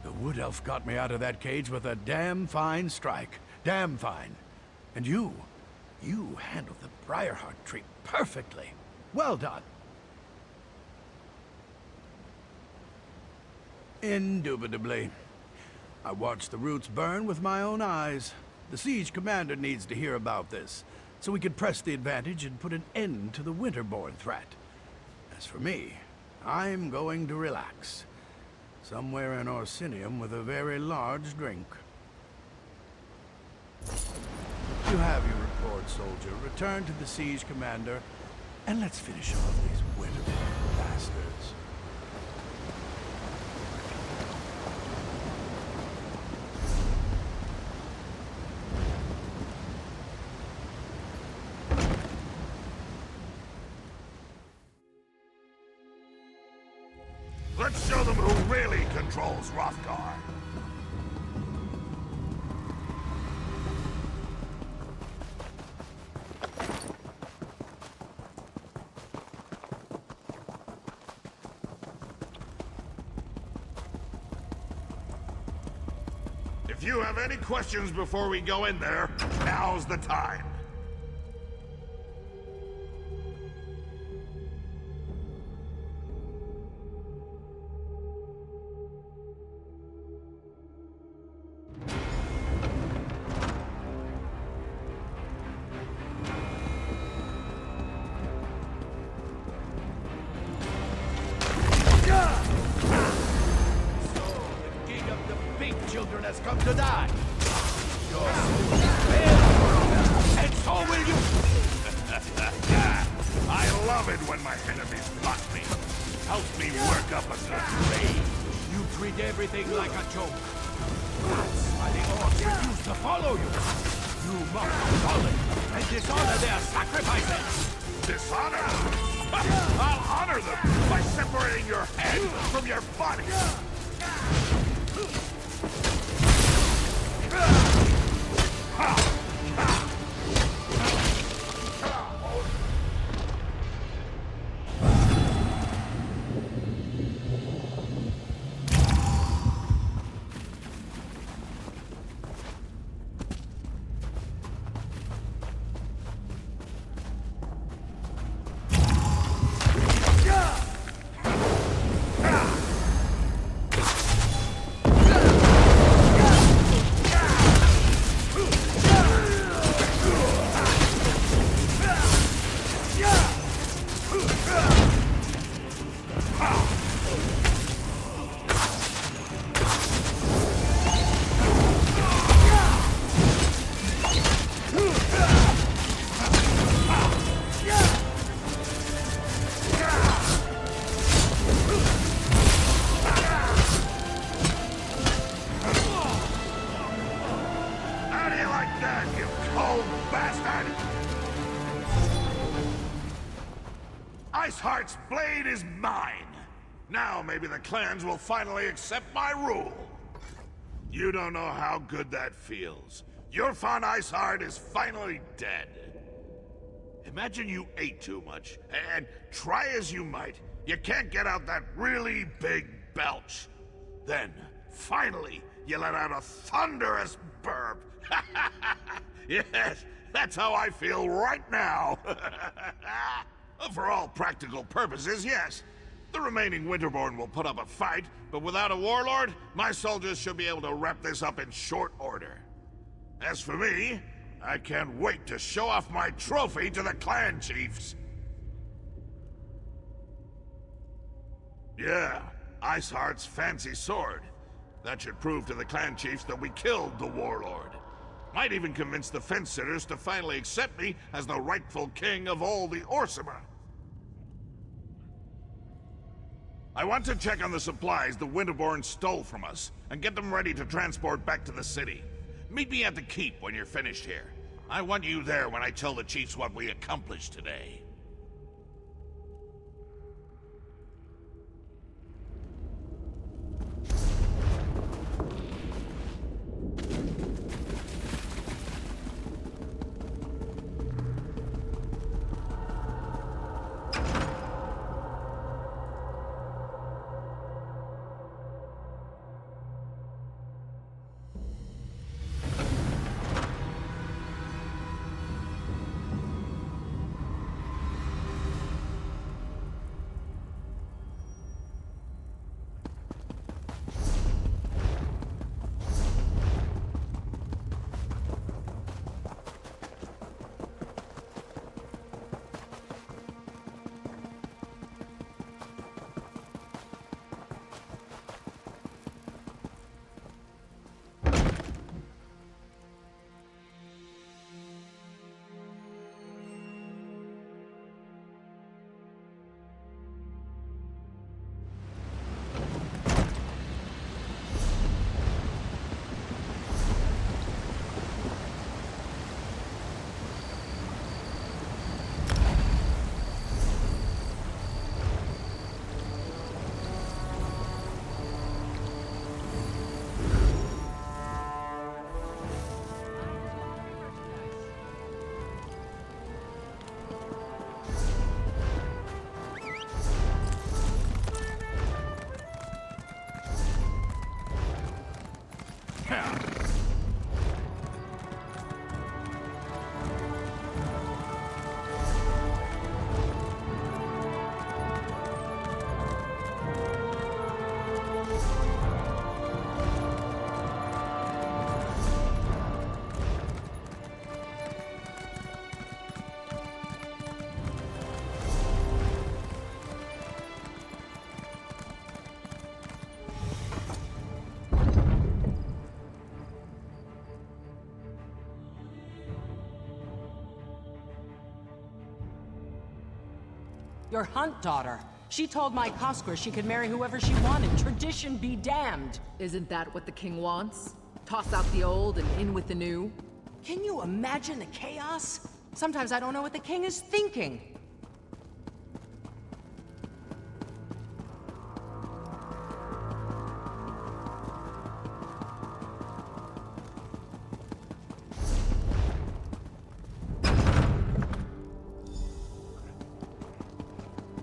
The Wood Elf got me out of that cage with a damn fine strike. Damn fine. And you handled the Briarheart tree perfectly. Well done. Indubitably. I watched the roots burn with my own eyes. The siege commander needs to hear about this, so we can press the advantage and put an end to the Winterborn threat. As for me, I'm going to relax. Somewhere in Orsinium with a very large drink. You have your report, soldier. Return to the siege commander, and let's finish off these Winterborn bastards. Let's show them who really controls Wrothgar. If you have any questions before we go in there, now's the time. Children has come to die. Your soul is fair, and so will you. I love it when my enemies mock me. Helps me work up a good grade. You treat everything like a joke. That's why the orcs refuse to follow you. You mock Dolmen and dishonor their sacrifices. Dishonor? I'll honor them by separating your head from your body. Iceheart's blade is mine. Now maybe the clans will finally accept my rule. You don't know how good that feels. Your fond Iceheart is finally dead. Imagine you ate too much, and try as you might, you can't get out that really big belch. Then, finally, you let out a thunderous burp. Yes, that's how I feel right now. For all practical purposes, yes. The remaining Winterborn will put up a fight, but without a warlord, my soldiers should be able to wrap this up in short order. As for me, I can't wait to show off my trophy to the clan chiefs. Yeah, Iceheart's fancy sword. That should prove to the clan chiefs that we killed the warlord. Might even convince the fence-sitters to finally accept me as the rightful king of all the Orsima. I want to check on the supplies the Winterborn stole from us, and get them ready to transport back to the city. Meet me at the keep when you're finished here. I want you there when I tell the chiefs what we accomplished today. Your hunt daughter. She told my Koskwer she could marry whoever she wanted. Tradition be damned. Isn't that what the king wants? Toss out the old and in with the new? Can you imagine the chaos? Sometimes I don't know what the king is thinking.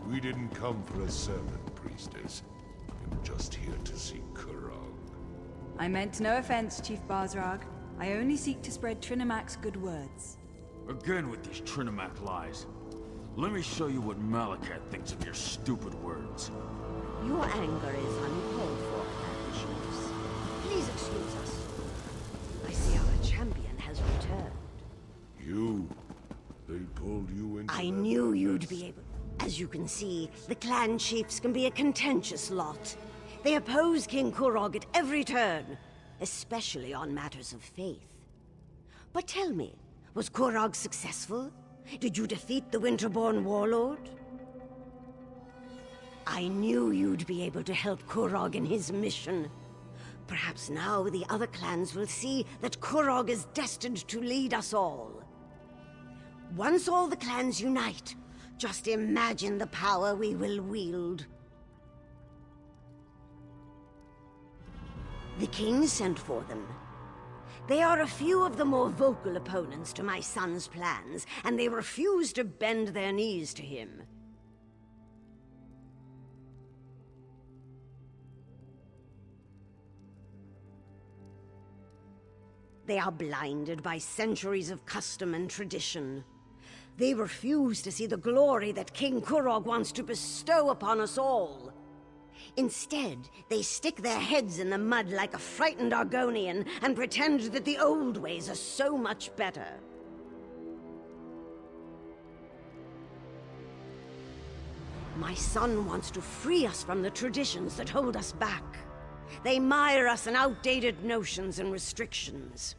We didn't come for a sermon, priestess. I'm just here to see Kurog. I meant no offense, Chief Bazrag. I only seek to spread Trinamac's good words. Again with these Trinimac lies. Let me show you what Malakat thinks of your stupid words. Your anger is uncalled for, Clan Chiefs. Please excuse us. I see our champion has returned. You? They pulled you into I knew you'd be able... As you can see, the clan chiefs can be a contentious lot. They oppose King Kurog at every turn, especially on matters of faith. But tell me, was Kurog successful? Did you defeat the Winterborn warlord? I knew you'd be able to help Kurog in his mission. Perhaps now the other clans will see that Kurog is destined to lead us all. Once all the clans unite, just imagine the power we will wield. The king sent for them. They are a few of the more vocal opponents to my son's plans, and they refuse to bend their knees to him. They are blinded by centuries of custom and tradition. They refuse to see the glory that King Kurog wants to bestow upon us all. Instead, they stick their heads in the mud like a frightened Argonian and pretend that the old ways are so much better. My son wants to free us from the traditions that hold us back. They mire us in outdated notions and restrictions.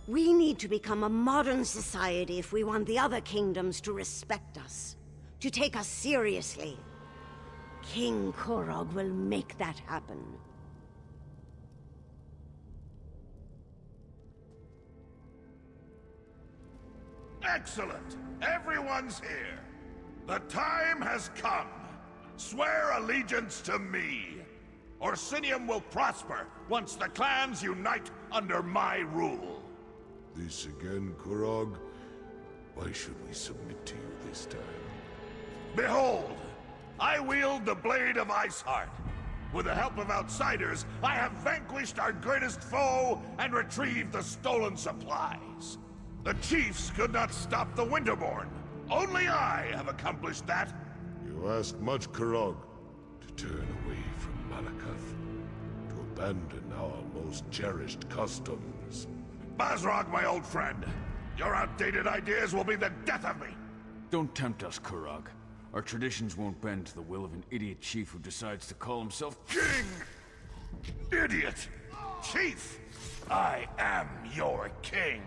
We need to become a modern society if we want the other kingdoms to respect us, to take us seriously. King Kurog will make that happen. Excellent! Everyone's here. The time has come. Swear allegiance to me. Orsinium will prosper once the clans unite under my rule. This again, Kurog? Why should we submit to you this time? Behold! I wield the Blade of Iceheart. With the help of outsiders, I have vanquished our greatest foe and retrieved the stolen supplies. The chiefs could not stop the Winterborn. Only I have accomplished that. You ask much, Kurog, to turn away from Malakath, to abandon our most cherished customs. Basrog, my old friend, your outdated ideas will be the death of me. Don't tempt us, Kurog. Our traditions won't bend to the will of an idiot chief who decides to call himself King! Idiot! Chief! I am your king.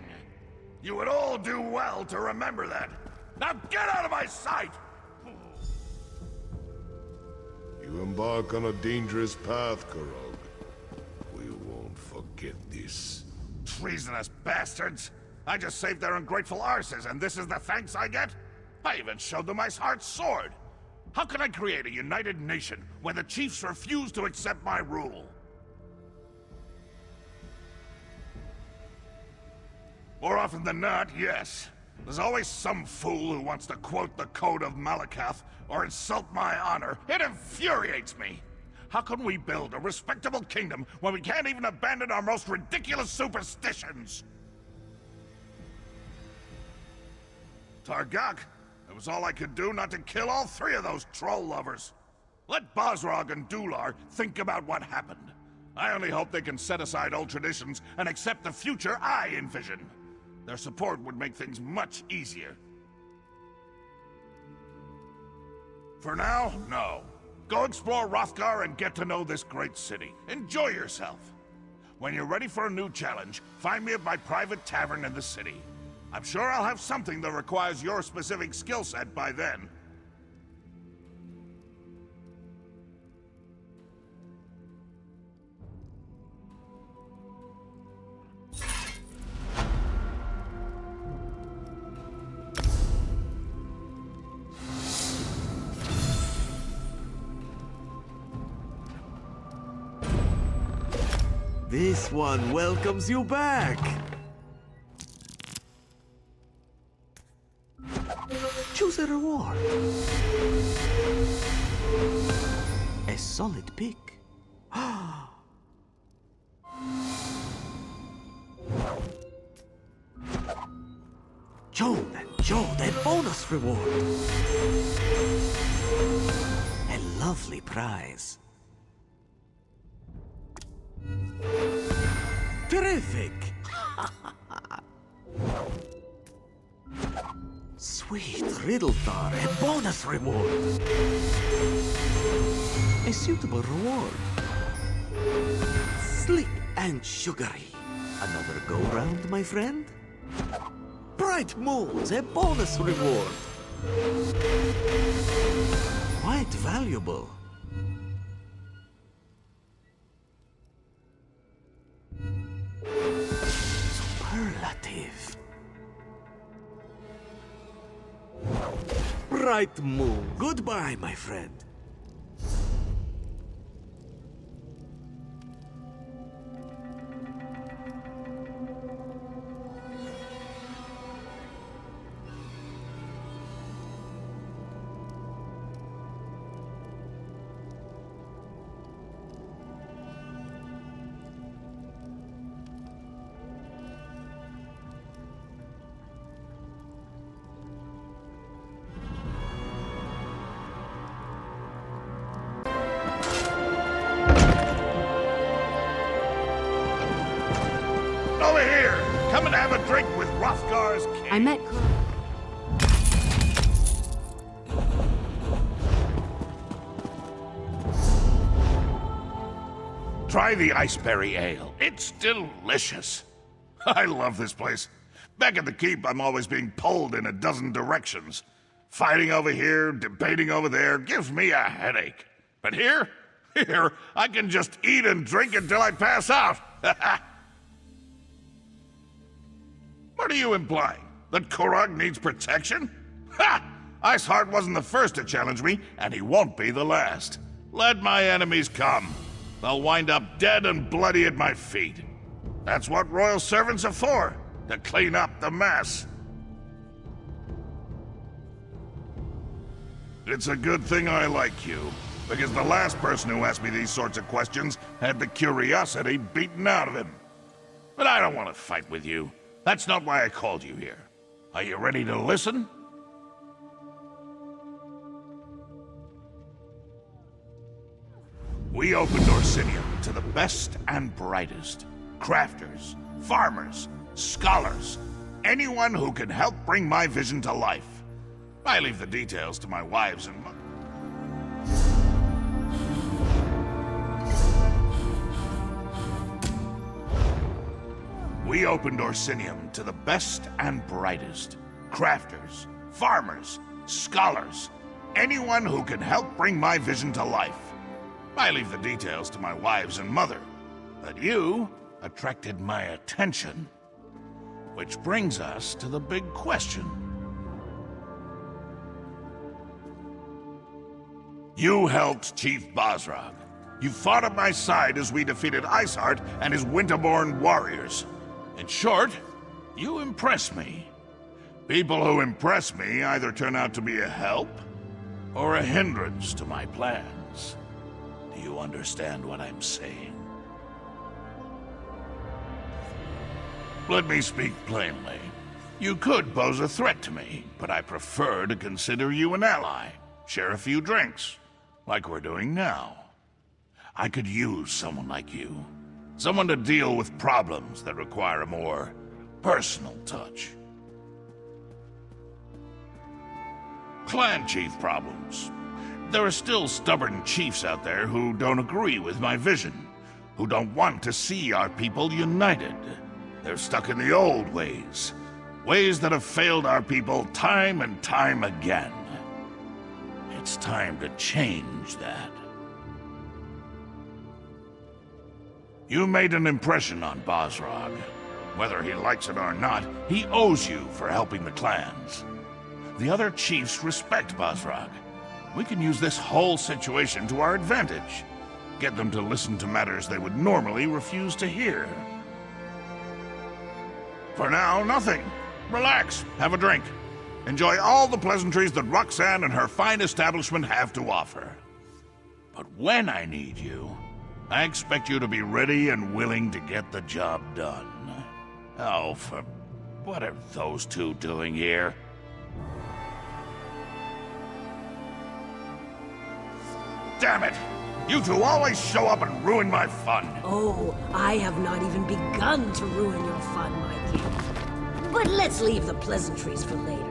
You would all do well to remember that. Now get out of my sight! You embark on a dangerous path, Kurog. We won't forget this. Treasonous bastards! I just saved their ungrateful arses, and this is the thanks I get? I even showed them Iceheart's sword! How can I create a united nation when the chiefs refuse to accept my rule? More often than not, yes. There's always some fool who wants to quote the Code of Malakath or insult my honor. It infuriates me! How can we build a respectable kingdom when we can't even abandon our most ridiculous superstitions? Targak, it was all I could do not to kill all three of those troll lovers. Let Basrog and Dular think about what happened. I only hope they can set aside old traditions and accept the future I envision. Their support would make things much easier. For now, no. Go explore Wrothgar and get to know this great city. Enjoy yourself. When you're ready for a new challenge, find me at my private tavern in the city. I'm sure I'll have something that requires your specific skill set by then. This one welcomes you back! Choose a reward. A solid pick. Jode and Jode, a bonus reward. A lovely prize. Terrific! Sweet Riddletar, a bonus reward. A suitable reward. Sleek and sugary. Another go-round, my friend? Bright Moons, a bonus reward. Quite valuable. Superlative. Bright Moon, goodbye, my friend. Over here! Come and have a drink with Wrothgar's king. I met Try the Iceberry Ale. It's delicious. I love this place. Back at the keep, I'm always being pulled in a dozen directions. Fighting over here, debating over there, gives me a headache. But here, I can just eat and drink until I pass out. What are you implying? That Qhorak needs protection? Ha! Iceheart wasn't the first to challenge me, and he won't be the last. Let my enemies come. They'll wind up dead and bloody at my feet. That's what royal servants are for, to clean up the mess. It's a good thing I like you, because the last person who asked me these sorts of questions had the curiosity beaten out of him. But I don't want to fight with you. That's not why I called you here. Are you ready to listen? We opened Orsinium to the best and brightest. Crafters, farmers, scholars, anyone who can help bring my vision to life. I leave the details to my wives and... We opened Orsinium to the best and brightest. Crafters, farmers, scholars, anyone who can help bring my vision to life. I leave the details to my wives and mother. But you attracted my attention. Which brings us to the big question. You helped Chief Bosrog. You fought at my side as we defeated Iceheart and his Winterborn warriors. In short, you impress me. People who impress me either turn out to be a help or a hindrance to my plans. Do you understand what I'm saying? Let me speak plainly. You could pose a threat to me, but I prefer to consider you an ally. Share a few drinks, like we're doing now. I could use someone like you. Someone to deal with problems that require a more personal touch. Clan chief problems. There are still stubborn chiefs out there who don't agree with my vision, who don't want to see our people united. They're stuck in the old ways, ways that have failed our people time and time again. It's time to change that. You made an impression on Bosrog. Whether he likes it or not, he owes you for helping the clans. The other chiefs respect Bosrog. We can use this whole situation to our advantage. Get them to listen to matters they would normally refuse to hear. For now, nothing. Relax, have a drink. Enjoy all the pleasantries that Roxanne and her fine establishment have to offer. But when I need you, I expect you to be ready and willing to get the job done. Oh, what are those two doing here? Damn it! You two always show up and ruin my fun. Oh, I have not even begun to ruin your fun, my king. But let's leave the pleasantries for later.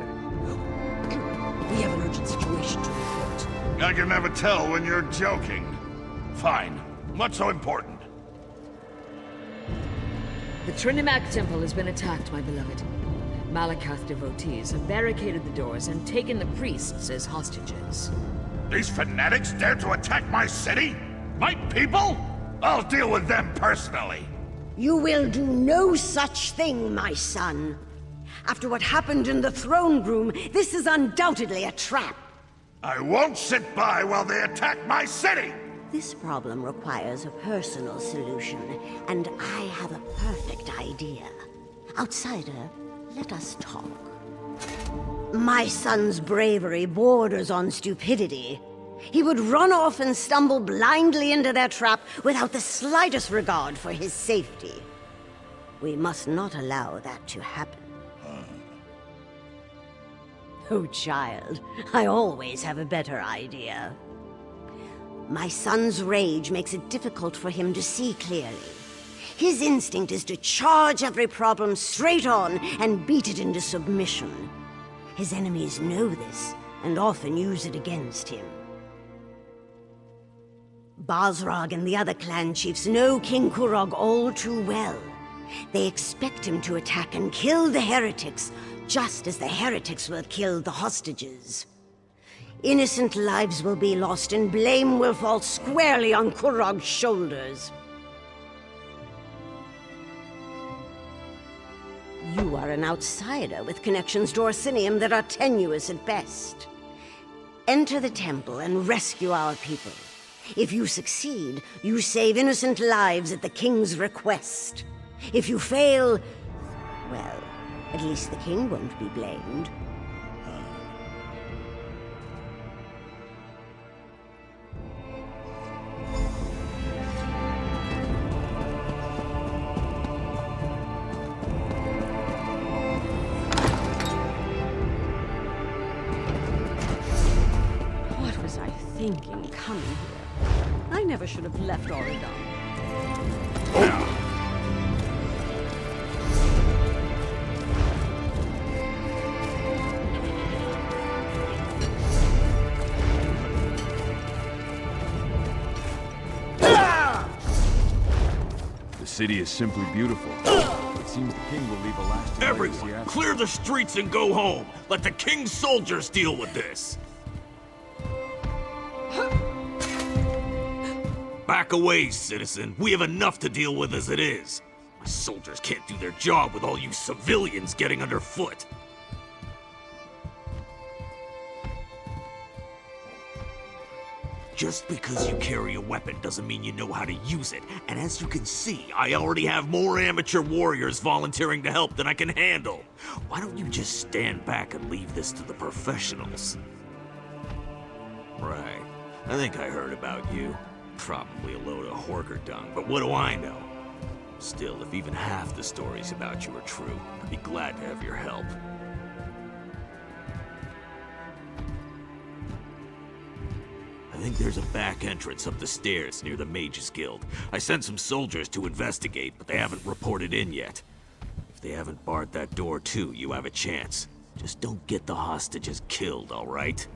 We have an urgent situation to report. I can never tell when you're joking. Fine. What's so important? The Trinimac Temple has been attacked, my beloved. Malakath devotees have barricaded the doors and taken the priests as hostages. These fanatics dare to attack my city? My people? I'll deal with them personally. You will do no such thing, my son. After what happened in the throne room, this is undoubtedly a trap. I won't sit by while they attack my city! This problem requires a personal solution, and I have a perfect idea. Outsider, let us talk. My son's bravery borders on stupidity. He would run off and stumble blindly into their trap without the slightest regard for his safety. We must not allow that to happen. Oh, child, I always have a better idea. My son's rage makes it difficult for him to see clearly. His instinct is to charge every problem straight on and beat it into submission. His enemies know this and often use it against him. Basrog and the other clan chiefs know King Kurog all too well. They expect him to attack and kill the heretics, just as the heretics will kill the hostages. Innocent lives will be lost and blame will fall squarely on Kurog's shoulders. You are an outsider with connections to Orsinium that are tenuous at best. Enter the temple and rescue our people. If you succeed, you save innocent lives at the king's request. If you fail, well, at least the king won't be blamed. What was I thinking coming here? I never should have left Oregon. The city is simply beautiful. It seems the king will leave a lasting legacy Everyone, after. clear the streets and go home. Let the king's soldiers deal with this. Back away, citizen. We have enough to deal with as it is. My soldiers can't do their job with all you civilians getting underfoot. Just because you carry a weapon doesn't mean you know how to use it. And as you can see, I already have more amateur warriors volunteering to help than I can handle. Why don't you just stand back and leave this to the professionals? Right. I think I heard about you. Probably a load of horker dung, but what do I know? Still, if even half the stories about you are true, I'd be glad to have your help. I think there's a back entrance up the stairs near the Mages Guild. I sent some soldiers to investigate, but they haven't reported in yet. If they haven't barred that door too, you have a chance. Just don't get the hostages killed, all right?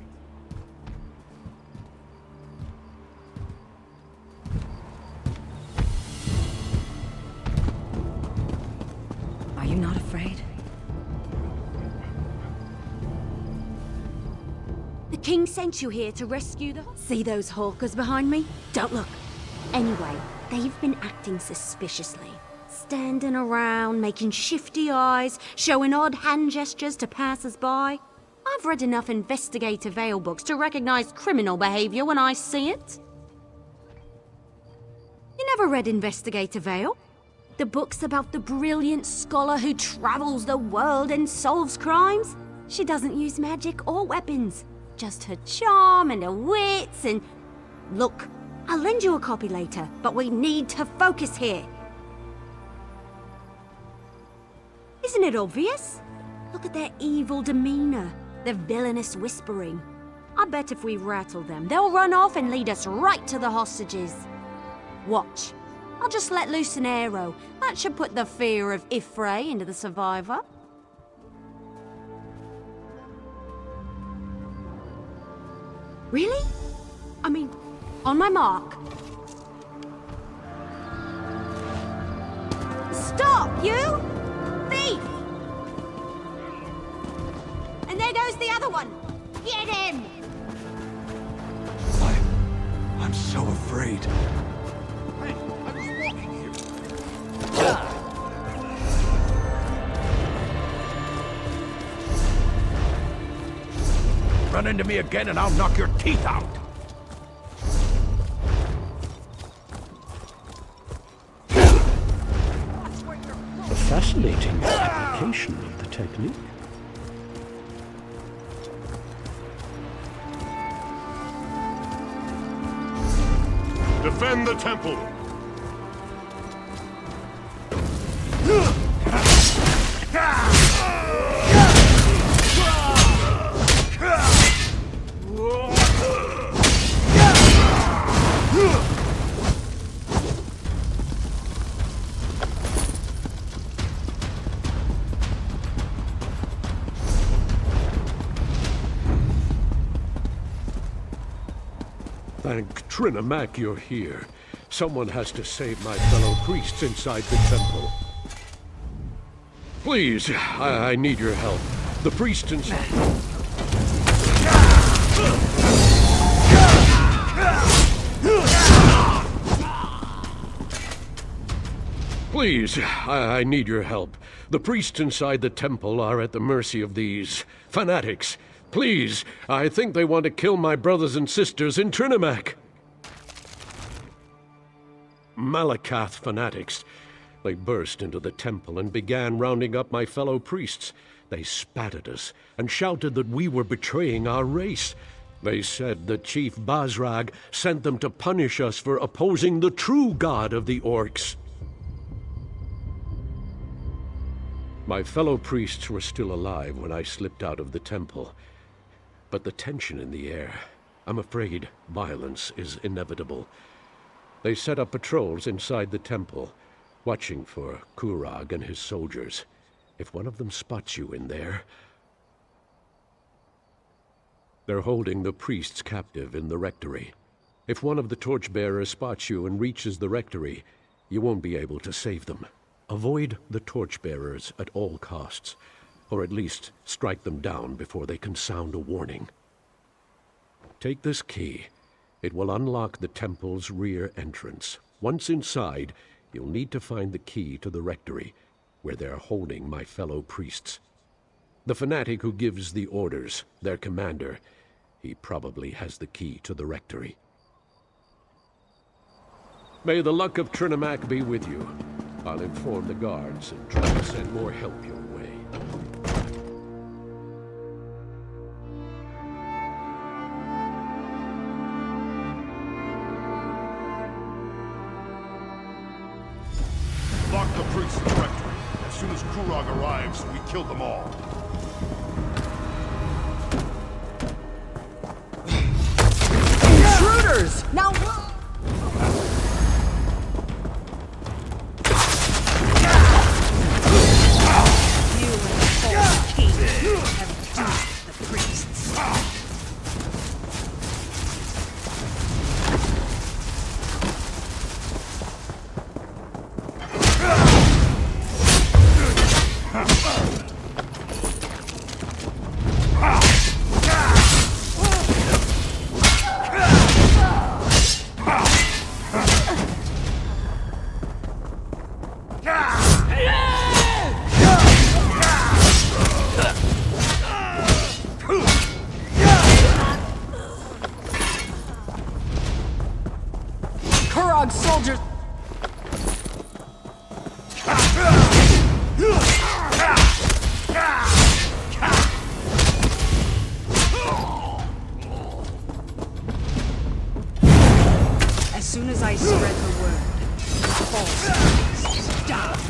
Are you not afraid? The king sent you here to rescue the... See those hawkers behind me? Don't look. Anyway, they've been acting suspiciously. Standing around, making shifty eyes, showing odd hand gestures to passers-by. I've read enough investigator Vale books to recognize criminal behavior when I see it. You never read Investigator Vale? The book's about the brilliant scholar who travels the world and solves crimes. She doesn't use magic or weapons. Just her charm and her wits and... Look, I'll lend you a copy later, but we need to focus here. Isn't it obvious? Look at their evil demeanor, their villainous whispering. I bet if we rattle them, they'll run off and lead us right to the hostages. Watch. I'll just let loose an arrow. That should put the fear of Ifray into the survivor. Really? I mean, on my mark. Stop, you! Thief! And there goes the other one! Get him! I'm so afraid. Hey, I was walking here. Run into me again and I'll knock your teeth out. A fascinating application of the technique. Defend the temple! Thank Trinimac, you're here. Someone has to save my fellow priests inside the temple. Please, I need your help. The priests inside... Please, I need your help. The priests inside the temple are at the mercy of these fanatics. Please, I think they want to kill my brothers and sisters in Trinimac. Malakath fanatics. They burst into the temple and began rounding up my fellow priests. They spat at us and shouted that we were betraying our race. They said that Chief Bazrag sent them to punish us for opposing the true god of the orcs. My fellow priests were still alive when I slipped out of the temple. But the tension in the air, I'm afraid violence is inevitable. They set up patrols inside the temple, watching for Qurag and his soldiers. If one of them spots you in there... They're holding the priests captive in the rectory. If one of the torchbearers spots you and reaches the rectory, you won't be able to save them. Avoid the torchbearers at all costs, or at least strike them down before they can sound a warning. Take this key. It will unlock the temple's rear entrance. Once inside, you'll need to find the key to the rectory, where they're holding my fellow priests. The fanatic who gives the orders, their commander, he probably has the key to the rectory. May the luck of Trinimac be with you. I'll inform the guards and try to send more help your way. Lock the priests in the rectory. As soon as Qurag arrives, we kill them all. Intruders! Now... soldiers! As soon as I spread the word, false die.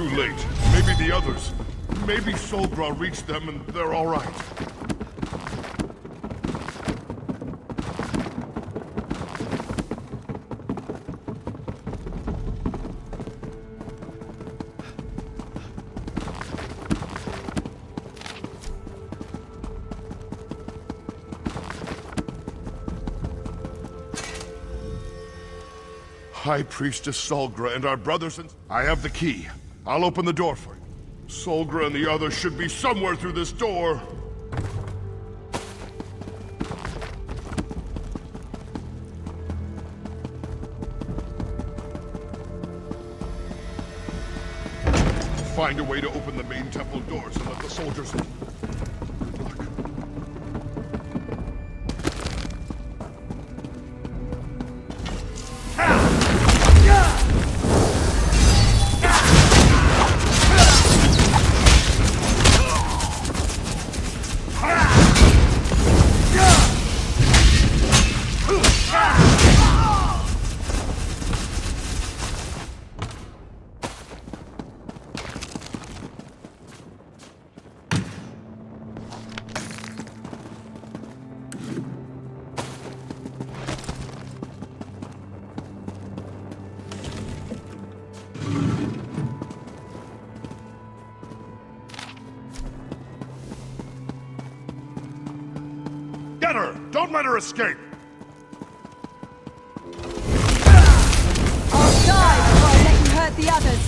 too late. Maybe the others. Maybe Solgra reached them and they're all right. High Priestess Solgra and our brothers and... I have the key. I'll open the door for you. Solgra and the others should be somewhere through this door. Find a way to open the main temple doors and let the soldiers in. Get her! Don't let her escape! I'll die before I let you hurt the others!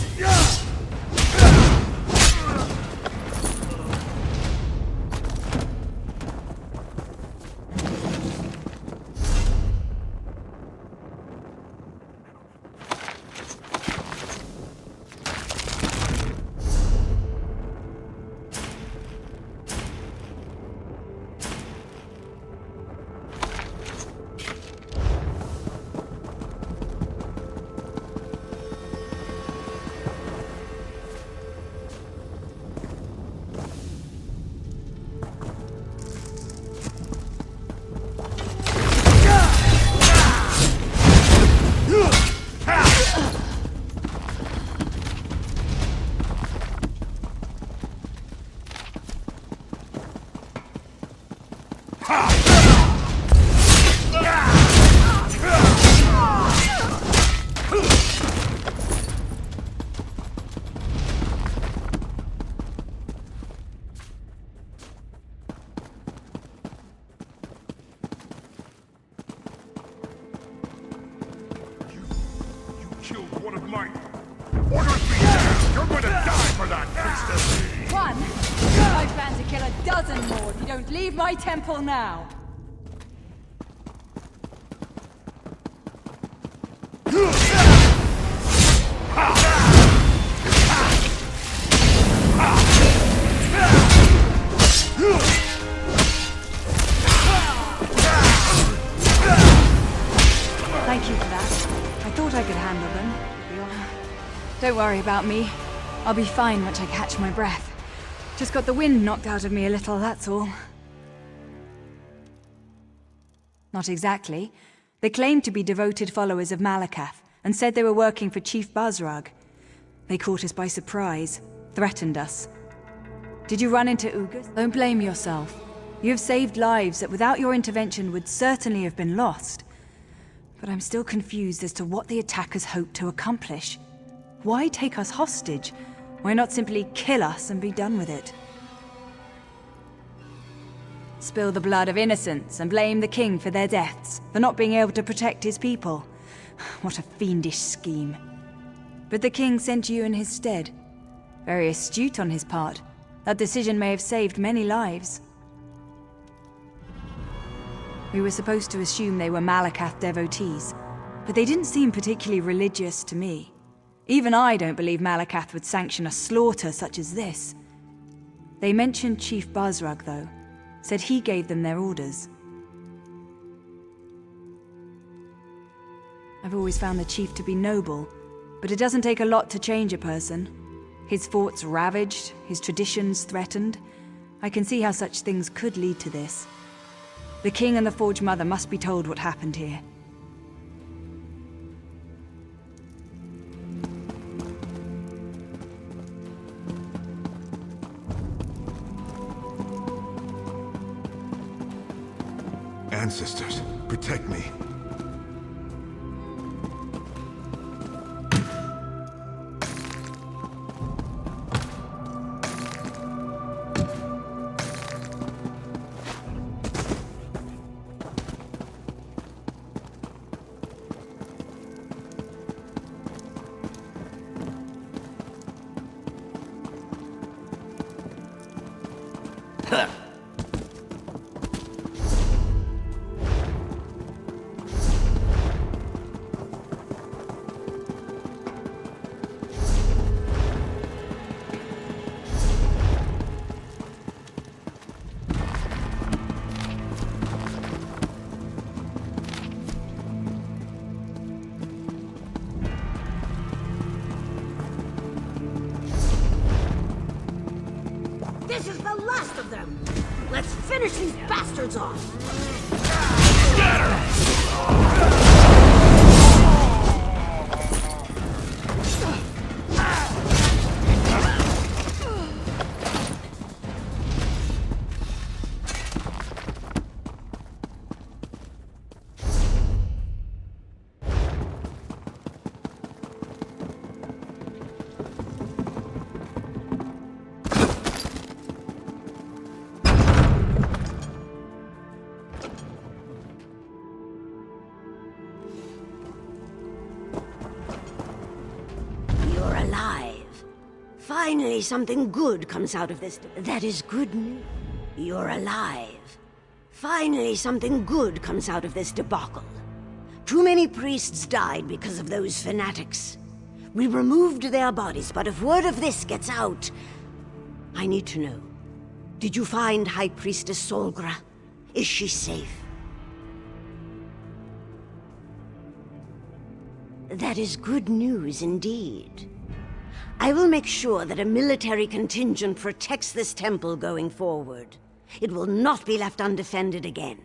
Leave my temple now! Thank you for that. I thought I could handle them. Don't worry about me. I'll be fine once I catch my breath. Just got the wind knocked out of me a little, that's all. Not exactly. They claimed to be devoted followers of Malakath, and said they were working for Chief Bazrag. They caught us by surprise, threatened us. Did you run into Ugas? Don't blame yourself. You have saved lives that without your intervention would certainly have been lost. But I'm still confused as to what the attackers hoped to accomplish. Why take us hostage? Why not simply kill us and be done with it? Spill the blood of innocents and blame the king for their deaths, for not being able to protect his people. What a fiendish scheme. But the king sent you in his stead. Very astute on his part. That decision may have saved many lives. We were supposed to assume they were Malakath devotees, but they didn't seem particularly religious to me. Even I don't believe Malakath would sanction a slaughter such as this. They mentioned Chief Bazrag, though. Said he gave them their orders. I've always found the chief to be noble, but it doesn't take a lot to change a person. His forts ravaged, his traditions threatened. I can see how such things could lead to this. The king and the Forge Mother must be told what happened here. Ancestors, protect me. This is the last of them! Let's finish these bastards off! Finally, something good comes out of this. That is good news. You're alive. Finally, something good comes out of this debacle. Too many priests died because of those fanatics. We removed their bodies, but if word of this gets out... I need to know. Did you find High Priestess Solgra? Is she safe? That is good news indeed. I will make sure that a military contingent protects this temple going forward. It will not be left undefended again.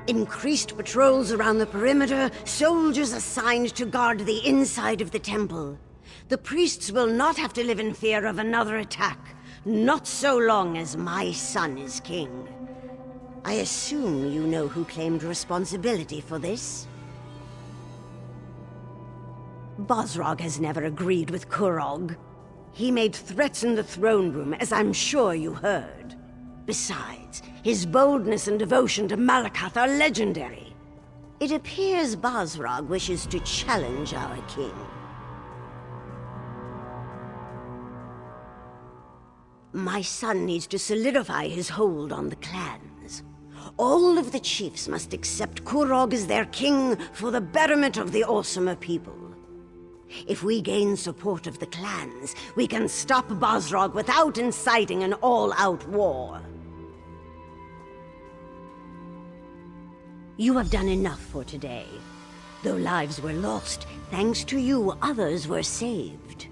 Increased patrols around the perimeter, soldiers assigned to guard the inside of the temple. The priests will not have to live in fear of another attack, not so long as my son is king. I assume you know who claimed responsibility for this? Bosrog has never agreed with Kurog. He made threats in the throne room, as I'm sure you heard. Besides, his boldness and devotion to Malakath are legendary. It appears Bosrog wishes to challenge our king. My son needs to solidify his hold on the clans. All of the chiefs must accept Kurog as their king for the betterment of the Orsimer people. If we gain support of the clans, we can stop Bosrog without inciting an all-out war. You have done enough for today. Though lives were lost, thanks to you, others were saved.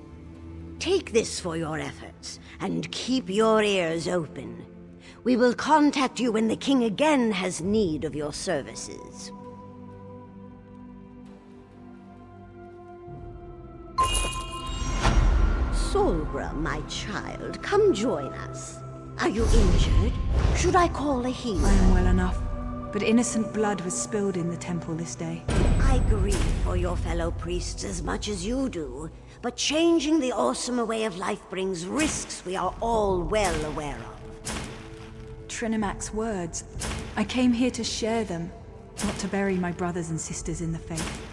Take this for your efforts, and keep your ears open. We will contact you when the king again has need of your services. Solgra, my child, come join us. Are you injured? Should I call a healer? I am well enough, but innocent blood was spilled in the temple this day. I grieve for your fellow priests as much as you do, but changing the Orsimer way of life brings risks we are all well aware of. Trinimac's words. I came here to share them, not to bury my brothers and sisters in the faith.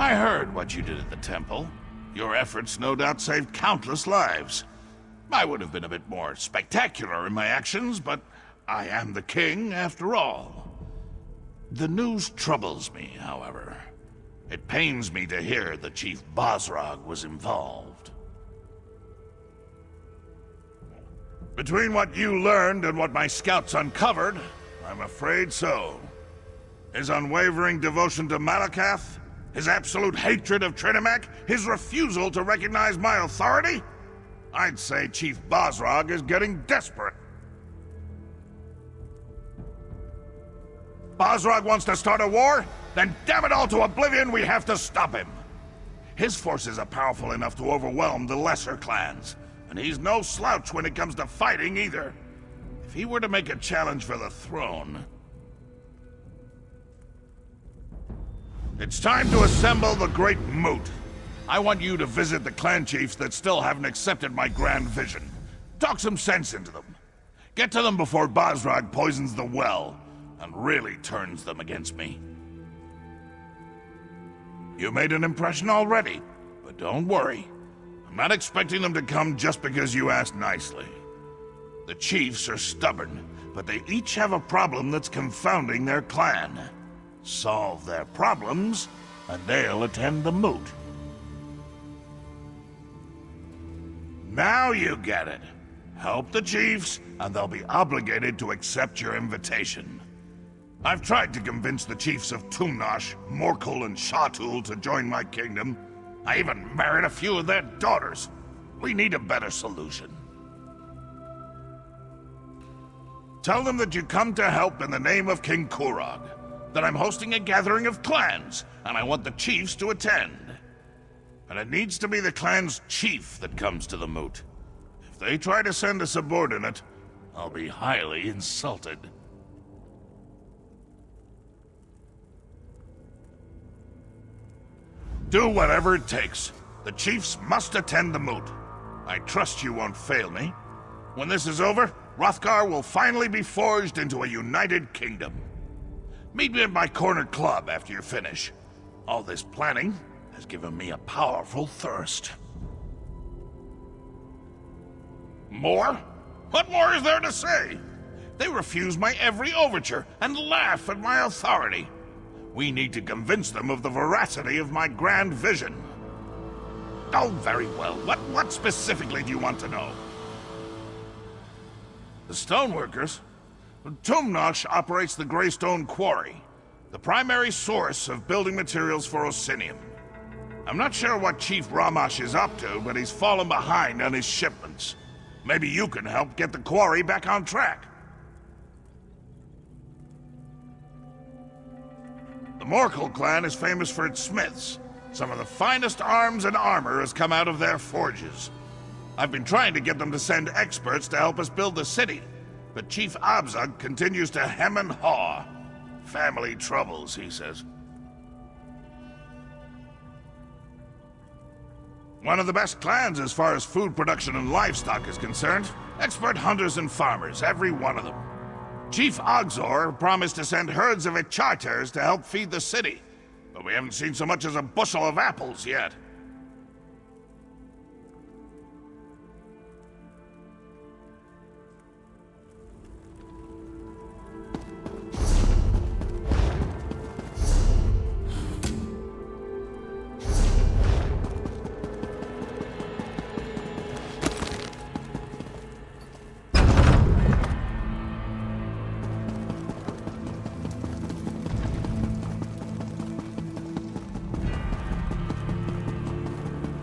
I heard what you did at the temple. Your efforts no doubt saved countless lives. I would have been a bit more spectacular in my actions, but I am the king after all. The news troubles me, however. It pains me to hear that Chief Bonerock was involved. Between what you learned and what my scouts uncovered, I'm afraid so. His unwavering devotion to Malakath, his absolute hatred of Trinimec, his refusal to recognize my authority? I'd say Chief Bonerock is getting desperate. Bonerock wants to start a war? Then damn it all to oblivion, we have to stop him. His forces are powerful enough to overwhelm the lesser clans, and he's no slouch when it comes to fighting either. If he were to make a challenge for the throne... It's time to assemble the Great Moot. I want you to visit the clan chiefs that still haven't accepted my grand vision. Talk some sense into them. Get to them before Bonerock poisons the well, and really turns them against me. You made an impression already, but don't worry. I'm not expecting them to come just because you asked nicely. The chiefs are stubborn, but they each have a problem that's confounding their clan. Solve their problems, and they'll attend the moot. Now you get it. Help the chiefs, and they'll be obligated to accept your invitation. I've tried to convince the chiefs of Tumnash, Morkul, and Shatul to join my kingdom. I even married a few of their daughters. We need a better solution. Tell them that you come to help in the name of King Kurog, that I'm hosting a gathering of clans, and I want the chiefs to attend. And it needs to be the clan's chief that comes to the moot. If they try to send a subordinate, I'll be highly insulted. Do whatever it takes. The chiefs must attend the moot. I trust you won't fail me. When this is over, Wrothgar will finally be forged into a united kingdom. Meet me at my corner club after you finish. All this planning has given me a powerful thirst. More? What more is there to say? They refuse my every overture and laugh at my authority. We need to convince them of the veracity of my grand vision. Oh, very well. What specifically do you want to know? The stoneworkers? Tumnash operates the Greystone Quarry, the primary source of building materials for Orsinium. I'm not sure what Chief Ramash is up to, but he's fallen behind on his shipments. Maybe you can help get the quarry back on track. The Morkul clan is famous for its smiths. Some of the finest arms and armor has come out of their forges. I've been trying to get them to send experts to help us build the city, but Chief Abzug continues to hem and haw. Family troubles, he says. One of the best clans as far as food production and livestock is concerned. Expert hunters and farmers, every one of them. Chief Ogzor promised to send herds of Icharters to help feed the city, but we haven't seen so much as a bushel of apples yet.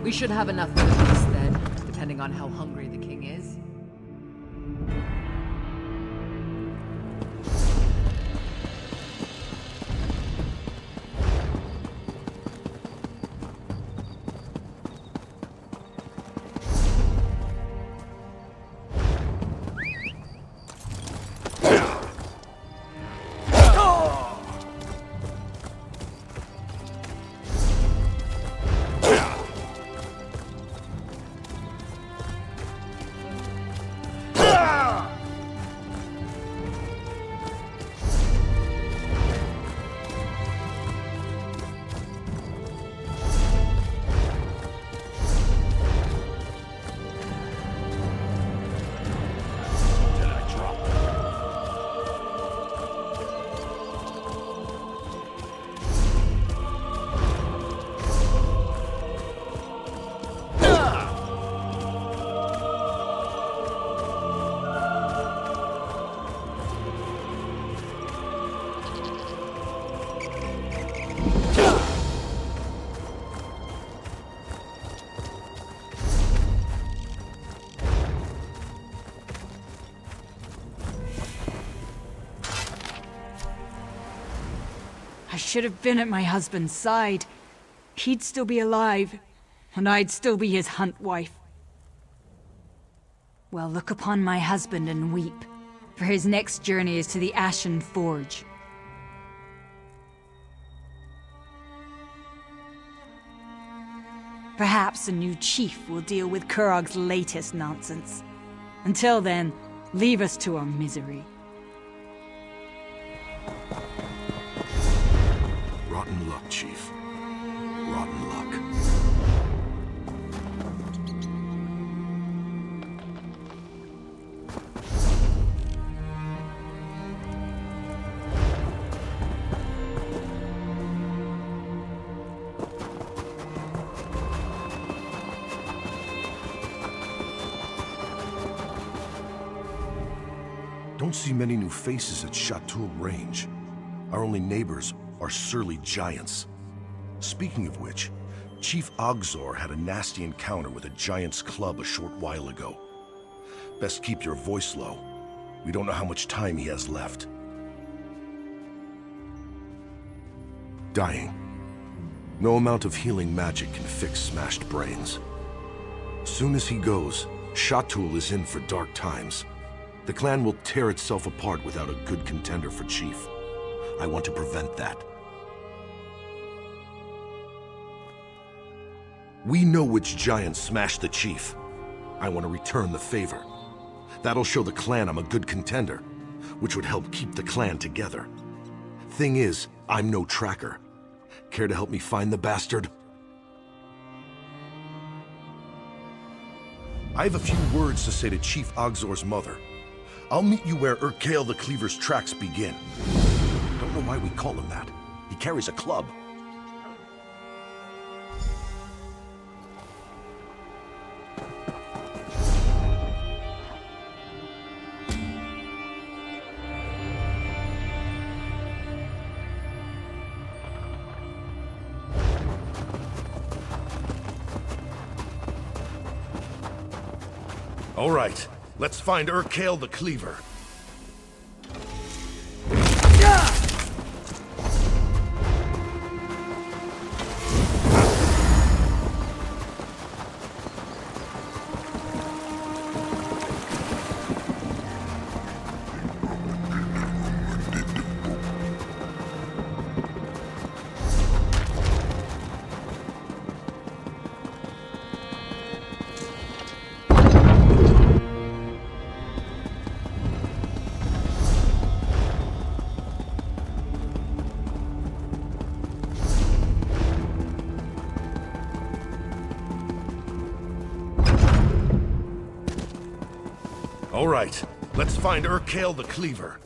We should have enough for the feast then, depending on how hungry the king is. should have been at my husband's side. He'd still be alive, and I'd still be his hunt wife. Well, look upon my husband and weep, for his next journey is to the Ashen Forge. Perhaps a new chief will deal with Kurog's latest nonsense. Until then, leave us to our misery. Rotten luck, Chief. Rotten luck. Don't see many new faces at Shatul Range. Our only neighbors are surly giants. Speaking of which, Chief Ogzor had a nasty encounter with a giant's club a short while ago. Best keep your voice low. We don't know how much time he has left. Dying. No amount of healing magic can fix smashed brains. Soon as he goes, Shatul is in for dark times. The clan will tear itself apart without a good contender for chief. I want to prevent that. We know which giant smashed the chief. I want to return the favor. That'll show the clan I'm a good contender, which would help keep the clan together. Thing is, I'm no tracker. Care to help me find the bastard? I have a few words to say to Chief Ogzor's mother. I'll meet you where Urkael the Cleaver's tracks begin. Don't know why we call him that. He carries a club. All right. Let's find Urkael the Cleaver. All right, let's find Urkael the Cleaver.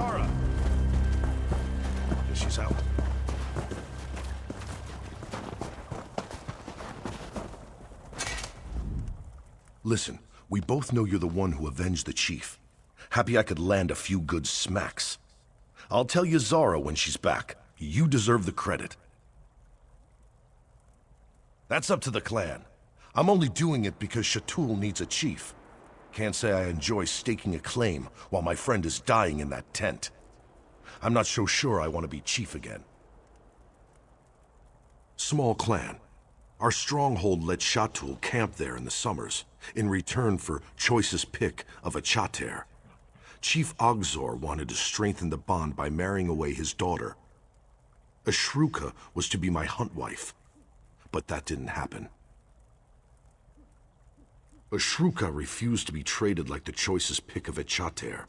Zara! Guess she's out. Listen, we both know you're the one who avenged the chief. Happy I could land a few good smacks. I'll tell you Zara when she's back. You deserve the credit. That's up to the clan. I'm only doing it because Shatul needs a chief. Can't say I enjoy staking a claim while my friend is dying in that tent. I'm not so sure I want to be chief again. Small clan. Our stronghold let Shatul camp there in the summers, in return for choicest pick of a chater. Chief Ogzor wanted to strengthen the bond by marrying away his daughter. Ashruka was to be my hunt wife, but that didn't happen. Ashruka refused to be traded like the choicest pick of a chater.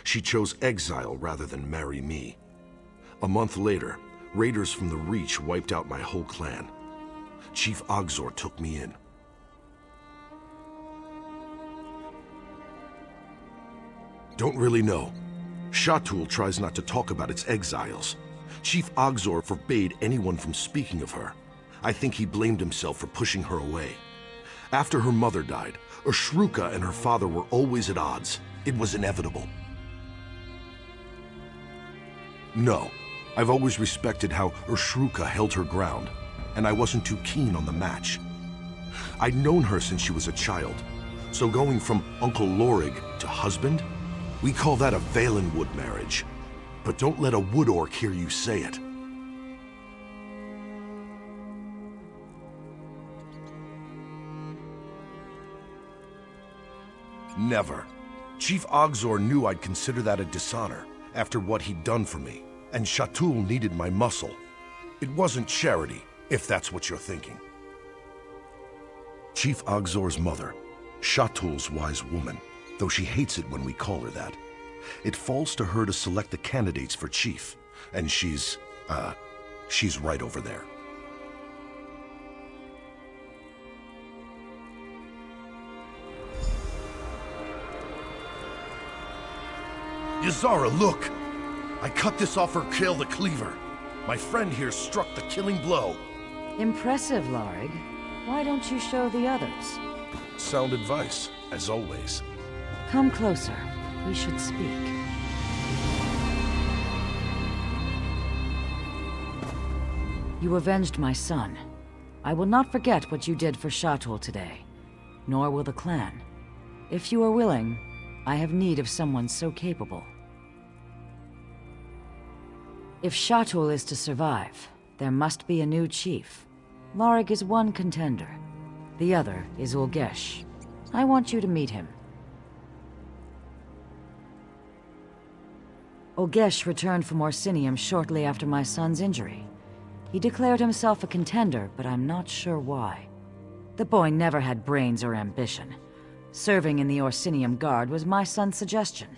She chose exile rather than marry me. A month later, raiders from the Reach wiped out my whole clan. Chief Ogzor took me in. Don't really know. Shatul tries not to talk about its exiles. Chief Ogzor forbade anyone from speaking of her. I think he blamed himself for pushing her away. After her mother died, Ashruka and her father were always at odds. It was inevitable. No, I've always respected how Ashruka held her ground, and I wasn't too keen on the match. I'd known her since she was a child, so going from Uncle Lorig to husband, we call that a Valenwood marriage. But don't let a wood orc hear you say it. Never. Chief Ogzor knew I'd consider that a dishonor after what he'd done for me, and Shatul needed my muscle. It wasn't charity, if that's what you're thinking. Chief Ogzor's mother, Shatul's wise woman, though she hates it when we call her that. It falls to her to select the candidates for chief, and she's right over there. Yazara, look! I cut this off her Kill the Cleaver. My friend here struck the killing blow. Impressive, Lorig. Why don't you show the others? Sound advice, as always. Come closer. We should speak. You avenged my son. I will not forget what you did for Shatul today, nor will the clan. If you are willing, I have need of someone so capable. If Shatul is to survive, there must be a new chief. Lorig is one contender. The other is Ulgesh. I want you to meet him. Ulgesh returned from Orsinium shortly after my son's injury. He declared himself a contender, but I'm not sure why. The boy never had brains or ambition. Serving in the Orsinium Guard was my son's suggestion.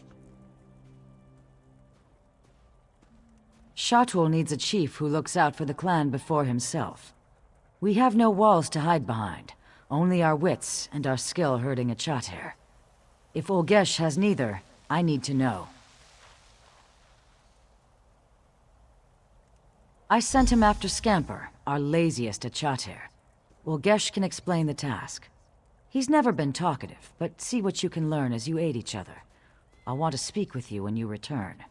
Shatul needs a chief who looks out for the clan before himself. We have no walls to hide behind, only our wits and our skill herding a chater. If Ulgesh has neither, I need to know. I sent him after Scamper, our laziest at chater. Ulgesh can explain the task. He's never been talkative, but see what you can learn as you aid each other. I'll want to speak with you when you return.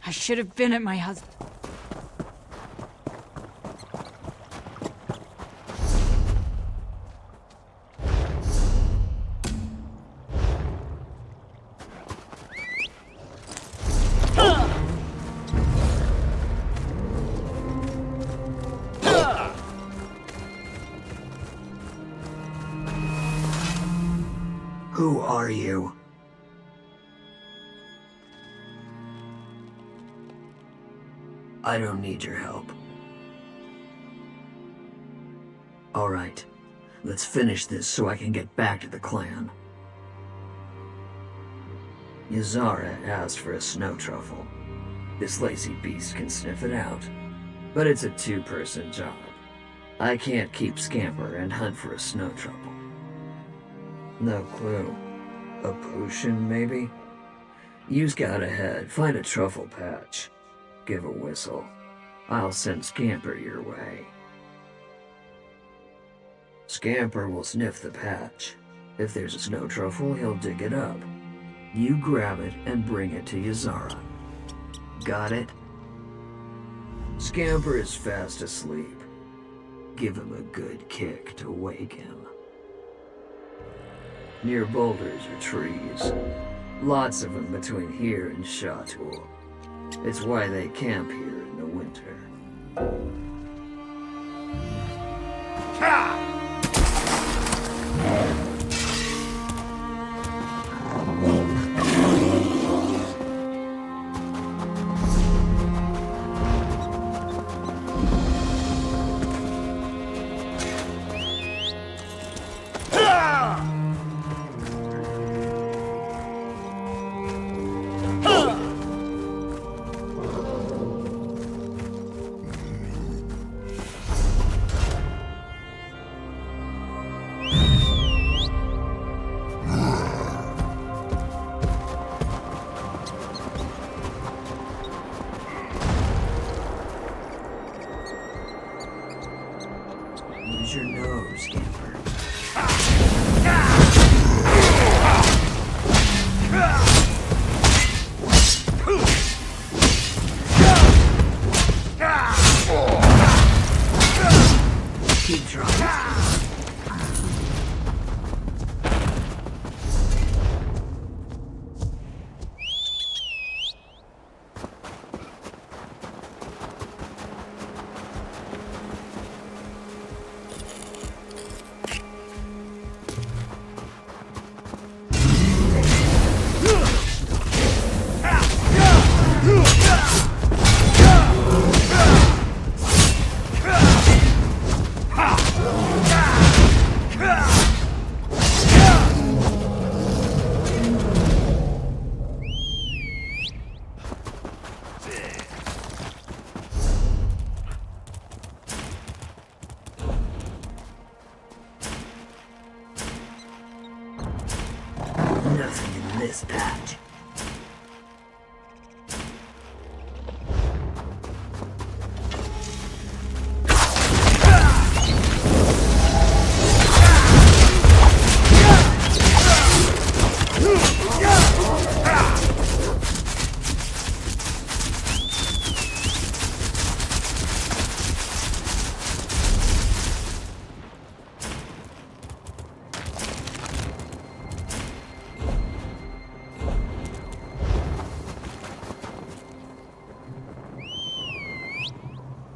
I should have been at my husband. Who are you? I don't need your help. All right, let's finish this so I can get back to the clan. Yazara asked for a snow truffle. This lazy beast can sniff it out. But it's a two-person job. I can't keep Scamper and hunt for a snow truffle. No clue. A potion, maybe? You scout ahead, find a truffle patch. Give a whistle. I'll send Scamper your way. Scamper will sniff the patch. If there's a snow truffle, he'll dig it up. You grab it and bring it to Ysara. Got it? Scamper is fast asleep. Give him a good kick to wake him. Near boulders or trees. Lots of them between here and Shatul. It's why they camp here in the winter. Use your nose, Scamper. Keep trying. Nothing in this patch.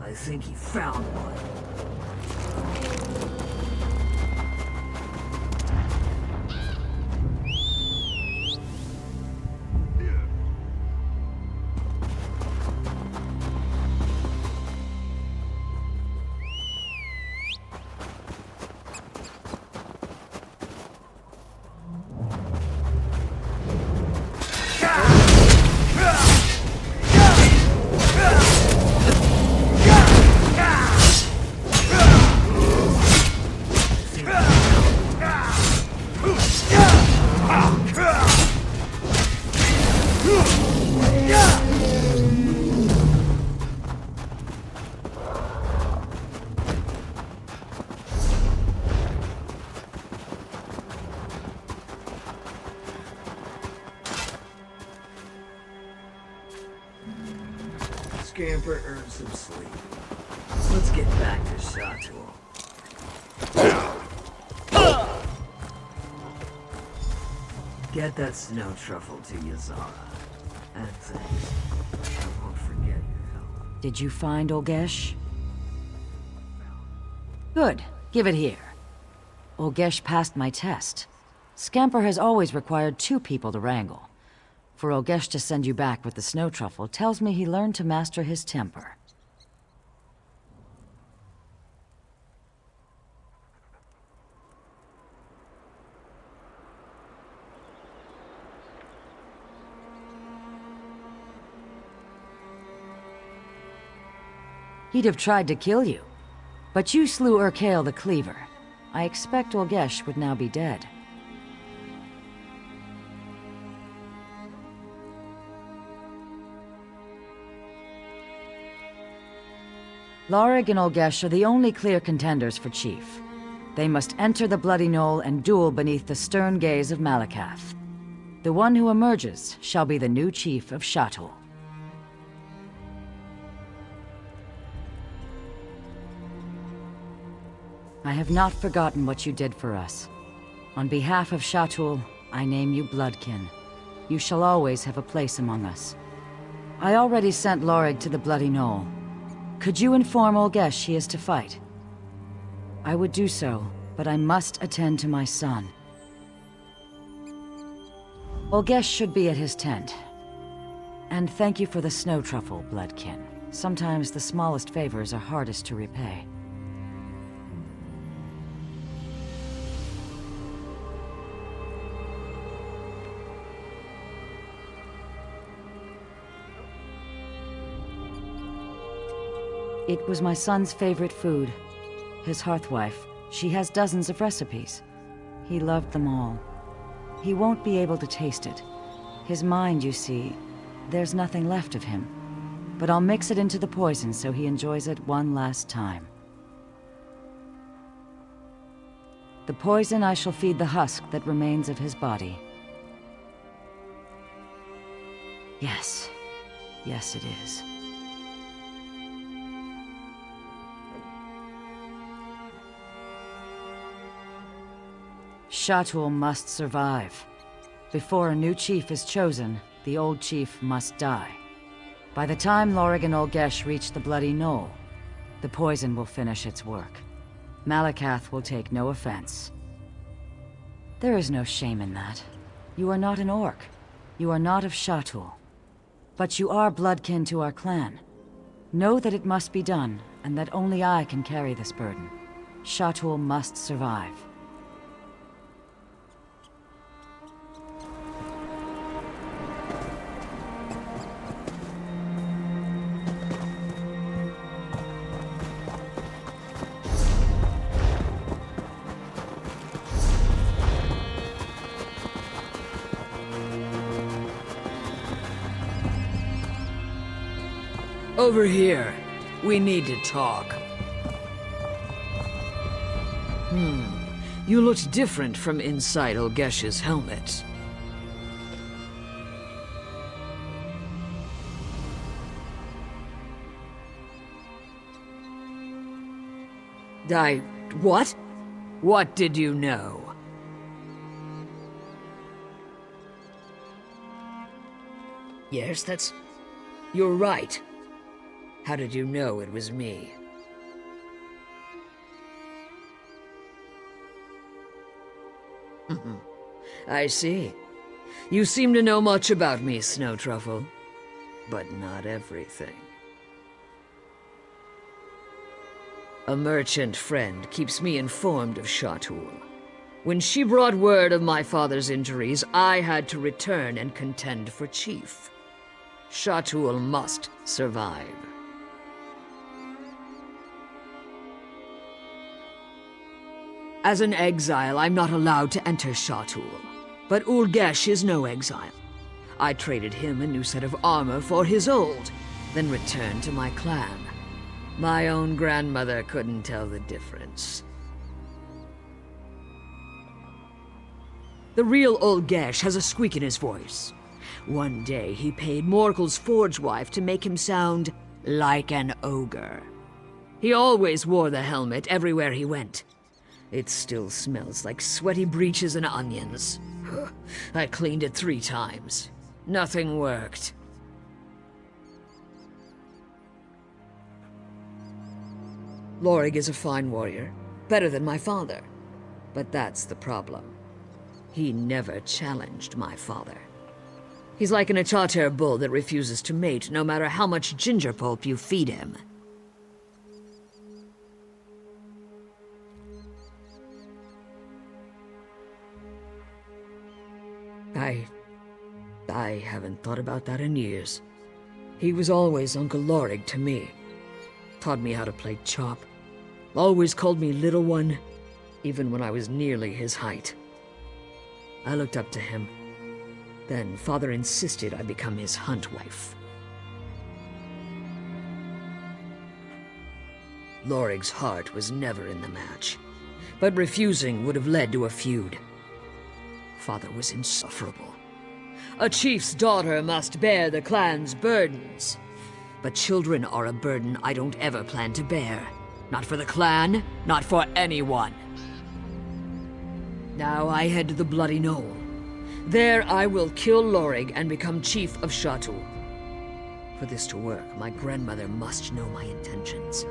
I think he found one. Scamper earned some sleep. Let's get back to Shatul. Get that snow truffle to Ysara. And thanks. I won't forget your help. Did you find Olgesh? Good. Give it here. Olgesh passed my test. Scamper has always required 2 people to wrangle. For Olgesh to send you back with the snow truffle tells me he learned to master his temper. He'd have tried to kill you. But you slew Urkael the Cleaver. I expect Olgesh would now be dead. Lorig and Olgesh are the only clear contenders for chief. They must enter the Bloody Knoll and duel beneath the stern gaze of Malakath. The one who emerges shall be the new chief of Shatul. I have not forgotten what you did for us. On behalf of Shatul, I name you Bloodkin. You shall always have a place among us. I already sent Lorig to the Bloody Knoll. Could you inform Olgesh he is to fight? I would do so, but I must attend to my son. Olgesh should be at his tent. And thank you for the snow truffle, Bloodkin. Sometimes the smallest favors are hardest to repay. It was my son's favorite food. His hearthwife. She has dozens of recipes. He loved them all. He won't be able to taste it. His mind, you see, there's nothing left of him. But I'll mix it into the poison so he enjoys it one last time. The poison I shall feed the husk that remains of his body. Yes. Yes, it is. Shatul must survive. Before a new chief is chosen, the old chief must die. By the time Lorig and Olgesh reach the Bloody Knoll, the poison will finish its work. Malakath will take no offense. There is no shame in that. You are not an orc. You are not of Shatul. But you are bloodkin to our clan. Know that it must be done, and that only I can carry this burden. Shatul must survive. Over here. We need to talk. You looked different from inside Olgesh's helmet. What? What did you know? Yes, you're right. How did you know it was me? I see. You seem to know much about me, Snow Truffle. But not everything. A merchant friend keeps me informed of Shatul. When she brought word of my father's injuries, I had to return and contend for chief. Shatul must survive. As an exile, I'm not allowed to enter Shatul. But Olgesh is no exile. I traded him a new set of armor for his old, then returned to my clan. My own grandmother couldn't tell the difference. The real Olgesh has a squeak in his voice. One day he paid Morkul's forge wife to make him sound like an ogre. He always wore the helmet everywhere he went. It still smells like sweaty breeches and onions. I cleaned it 3 times. Nothing worked. Lorig is a fine warrior, better than my father. But that's the problem. He never challenged my father. He's like an Achater bull that refuses to mate no matter how much ginger pulp you feed him. I haven't thought about that in years. He was always Uncle Lorig to me. Taught me how to play chop. Always called me Little One, even when I was nearly his height. I looked up to him. Then Father insisted I become his hunt wife. Lorig's heart was never in the match, but refusing would have led to a feud. Father was insufferable. A chief's daughter must bear the clan's burdens. But children are a burden I don't ever plan to bear. Not for the clan, not for anyone. Now I head to the Bloody Knoll. There I will kill Lorig and become chief of Shatul. For this to work, my grandmother must know my intentions.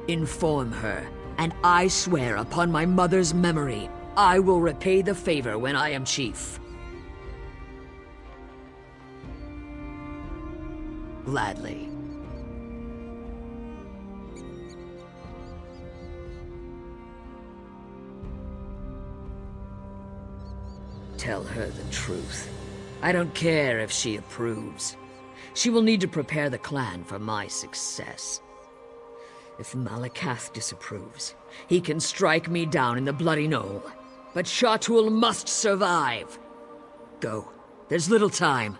Inform her, and I swear upon my mother's memory, I will repay the favor when I am chief. Gladly. Tell her the truth. I don't care if she approves. She will need to prepare the clan for my success. If Malakath disapproves, he can strike me down in the Bloody Knoll. But Shatul must survive. Go. There's little time.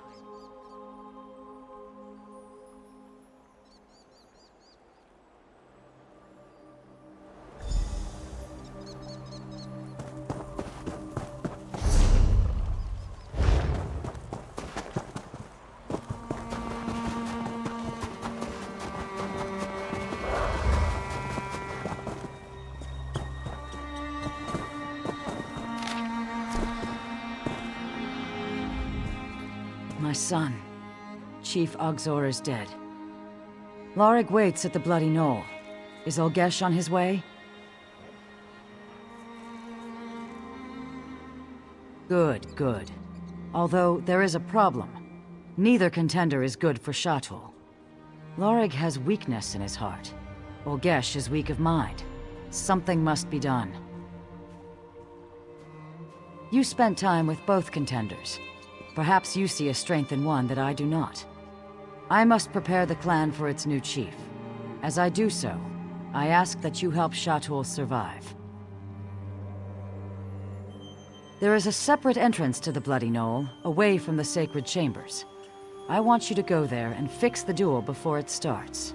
My son, Chief Ogzor is dead. Lorig waits at the Bloody Knoll. Is Olgesh on his way? Good, good. Although there is a problem. Neither contender is good for Shatul. Lorig has weakness in his heart. Olgesh is weak of mind. Something must be done. You spent time with both contenders. Perhaps you see a strength in one that I do not. I must prepare the clan for its new chief. As I do so, I ask that you help Shatul survive. There is a separate entrance to the Bloody Knoll, away from the sacred chambers. I want you to go there and fix the duel before it starts.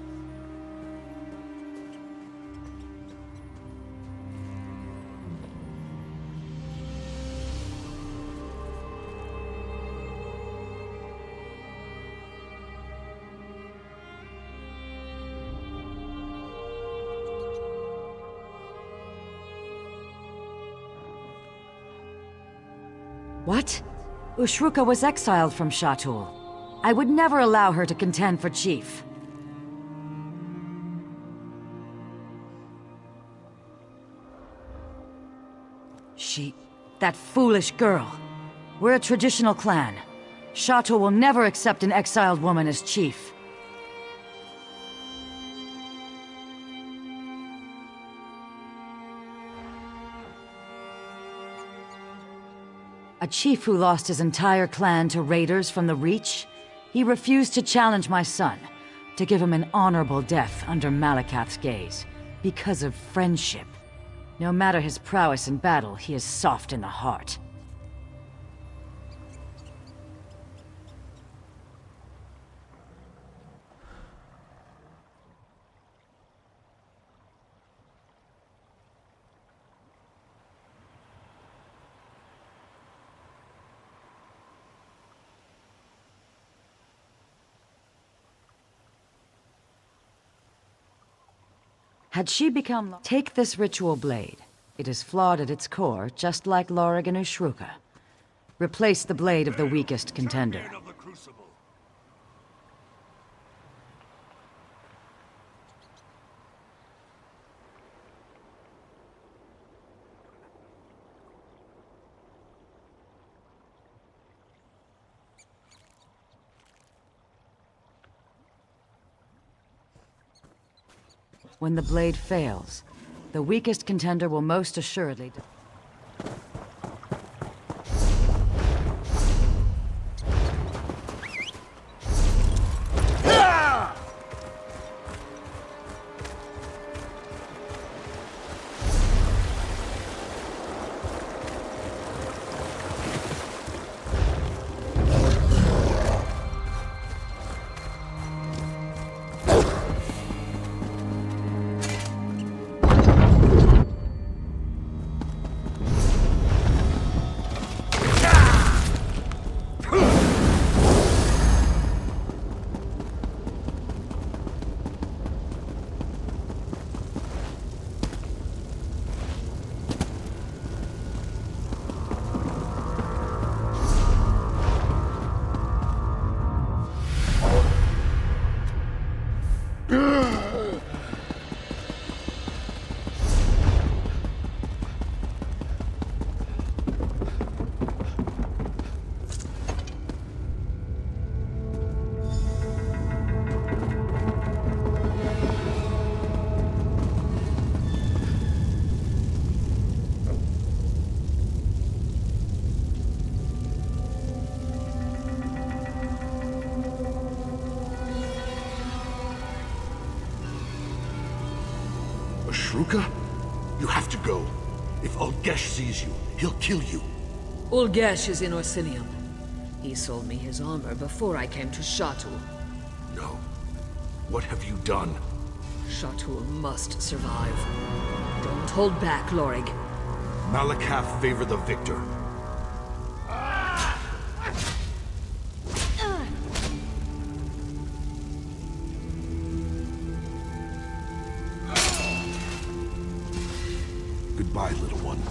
What? Ushruka was exiled from Shatul. I would never allow her to contend for chief. That foolish girl. We're a traditional clan. Shatul will never accept an exiled woman as chief. A chief who lost his entire clan to raiders from the Reach? He refused to challenge my son, to give him an honorable death under Malakath's gaze, because of friendship. No matter his prowess in battle, he is soft in the heart. Had she become... Take this ritual blade. It is flawed at its core, just like Lorig and Ushruka. Replace the blade of the weakest contender. When the blade fails, the weakest contender will most assuredly... Ashruka? You have to go. If Ulgesh sees you, he'll kill you. Ulgesh is in Orsinium. He sold me his armor before I came to Shatul. No. What have you done? Shatul must survive. Don't hold back, Lorig. Malakath favor the victor. Goodbye, little one.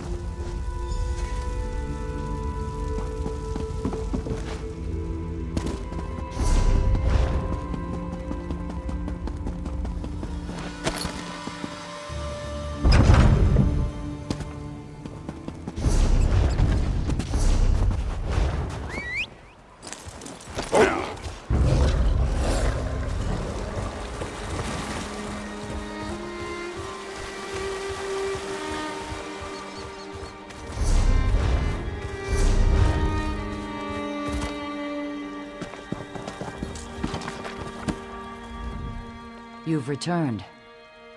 You've returned.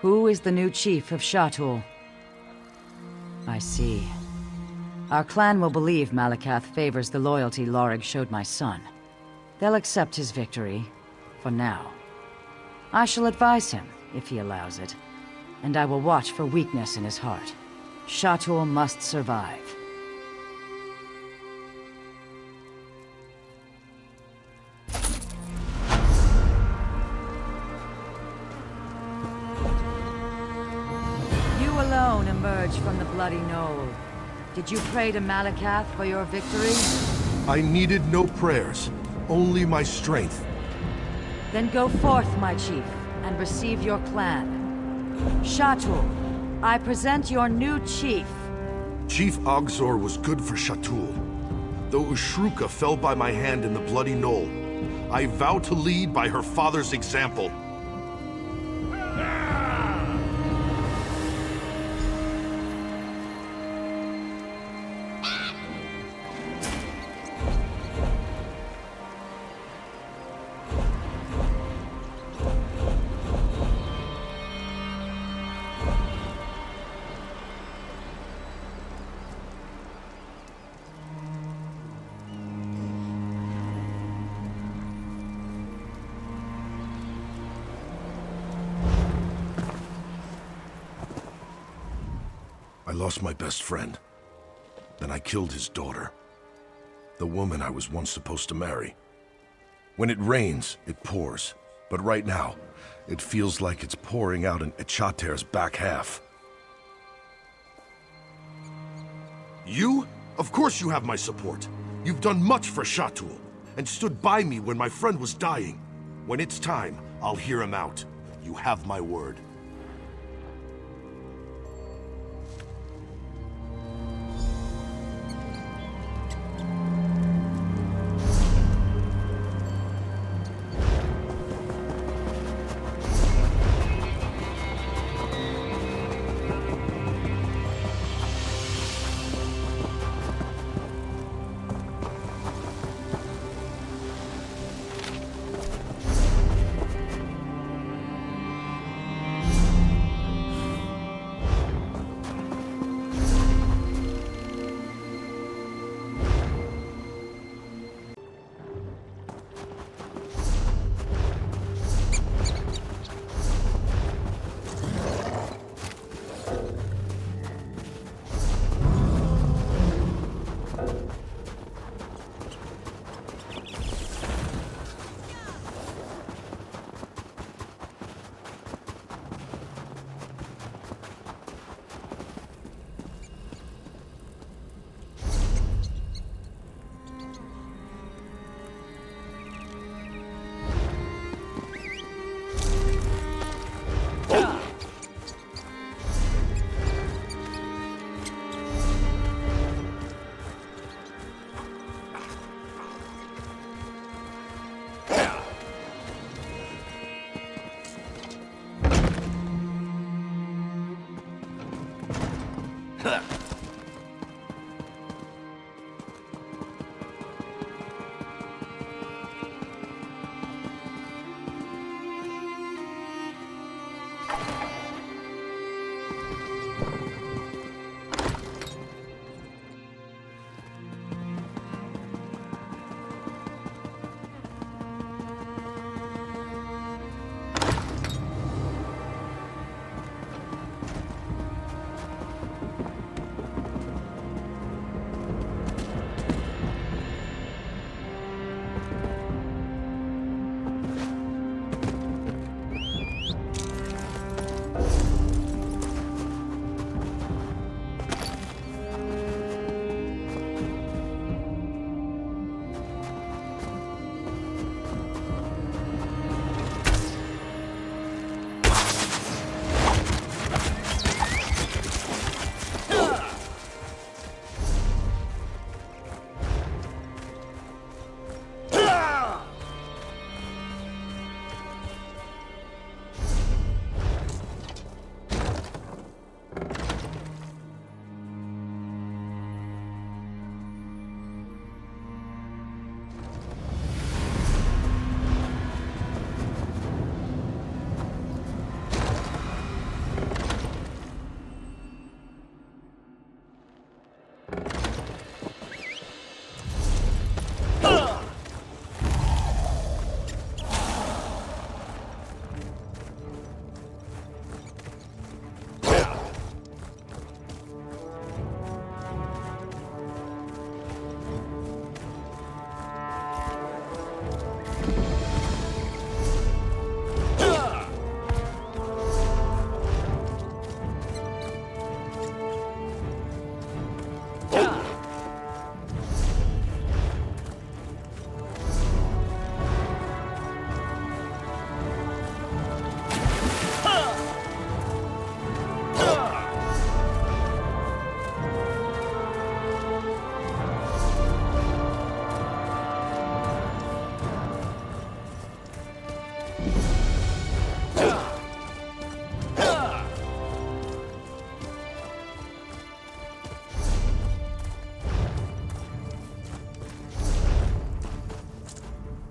Who is the new chief of Shatul? I see. Our clan will believe Malakath favors the loyalty Lorig showed my son. They'll accept his victory, for now. I shall advise him, if he allows it, and I will watch for weakness in his heart. Shatul must survive. Emerged from the bloody knoll. Did you pray to Malakath for your victory? I needed no prayers, only my strength. Then go forth, my chief, and receive your clan. Shatul, I present your new chief. Chief Ogzor was good for Shatul. Though Ashruka fell by my hand in the bloody knoll, I vow to lead by her father's example. I lost my best friend. Then I killed his daughter. The woman I was once supposed to marry. When it rains, it pours. But right now, it feels like it's pouring out in Echater's back half. You? Of course you have my support. You've done much for Shatul, and stood by me when my friend was dying. When it's time, I'll hear him out. You have my word.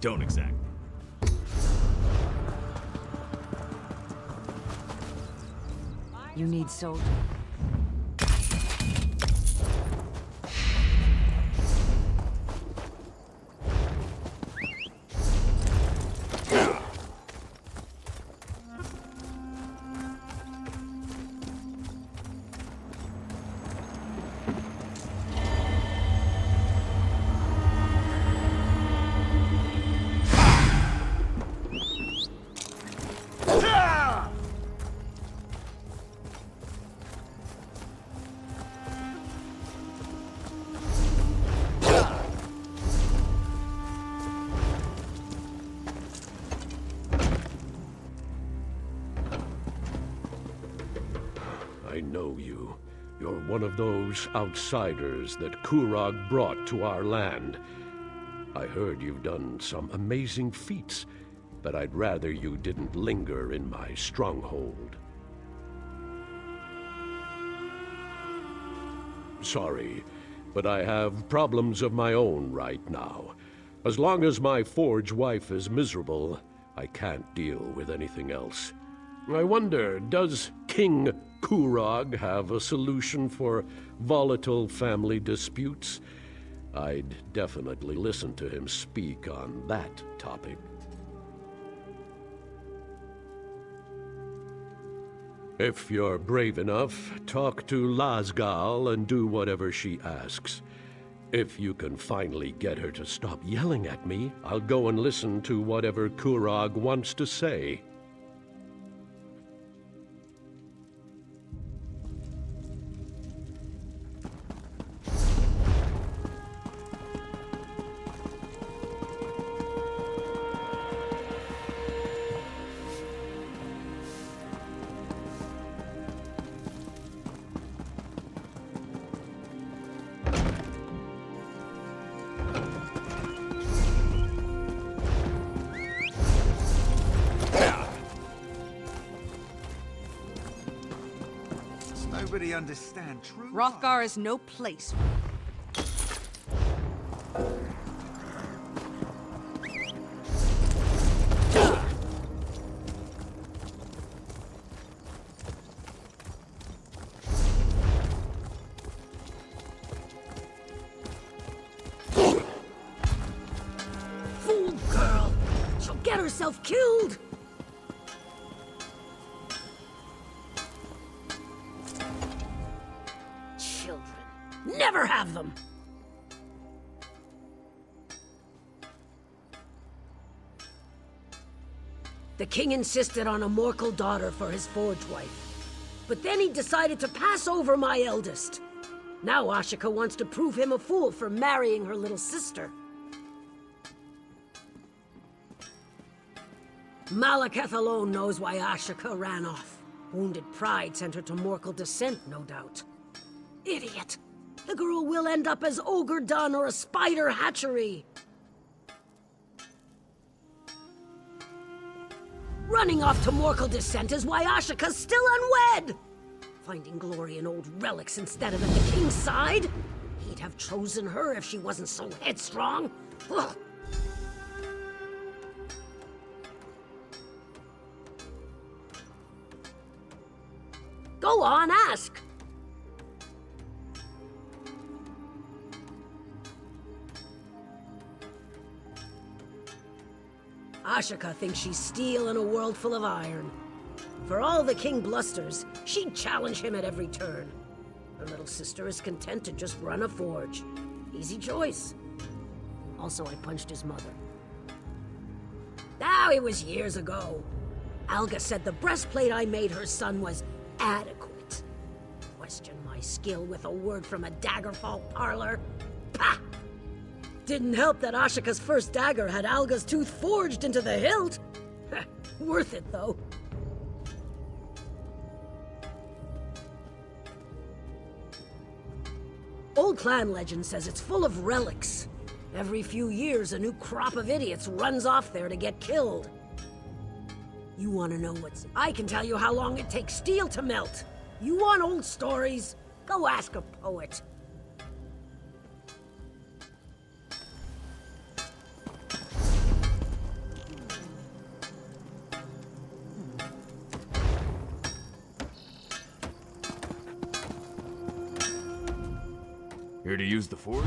don't exactly. You need soldiers. I know you. You're one of those outsiders that Kurog brought to our land. I heard you've done some amazing feats, but I'd rather you didn't linger in my stronghold. Sorry, but I have problems of my own right now. As long as my forge wife is miserable, I can't deal with anything else. I wonder, does King Kurog have a solution for volatile family disputes? I'd definitely listen to him speak on that topic. If you're brave enough, talk to Lasgal and do whatever she asks. If you can finally get her to stop yelling at me, I'll go and listen to whatever Kurog wants to say. Nobody understand true. Wrothgar is no place. Fool girl! She'll get herself killed! Never have them! The king insisted on a Morkul daughter for his forge wife. But then he decided to pass over my eldest. Now Ashika wants to prove him a fool for marrying her little sister. Malekith alone knows why Ashika ran off. Wounded pride sent her to Morkul descent, no doubt. Idiot! The girl will end up as Ogre Dun or a spider hatchery. Running off to Morkul descent is why Ashika's still unwed! Finding glory in old relics instead of at the king's side? He'd have chosen her if she wasn't so headstrong. Ugh. Go on, ask! Ashika thinks she's steel in a world full of iron. For all the king blusters, she'd challenge him at every turn. Her little sister is content to just run a forge. Easy choice. Also, I punched his mother. Now, it was years ago. Alga said the breastplate I made her son was adequate. Question my skill with a word from a Daggerfall parlor? Pah! Didn't help that Ashika's first dagger had Alga's tooth forged into the hilt. Worth it, though. Old clan legend says it's full of relics. Every few years, a new crop of idiots runs off there to get killed. You want to know what's... I can tell you how long it takes steel to melt. You want old stories? Go ask a poet. Here to use the ford?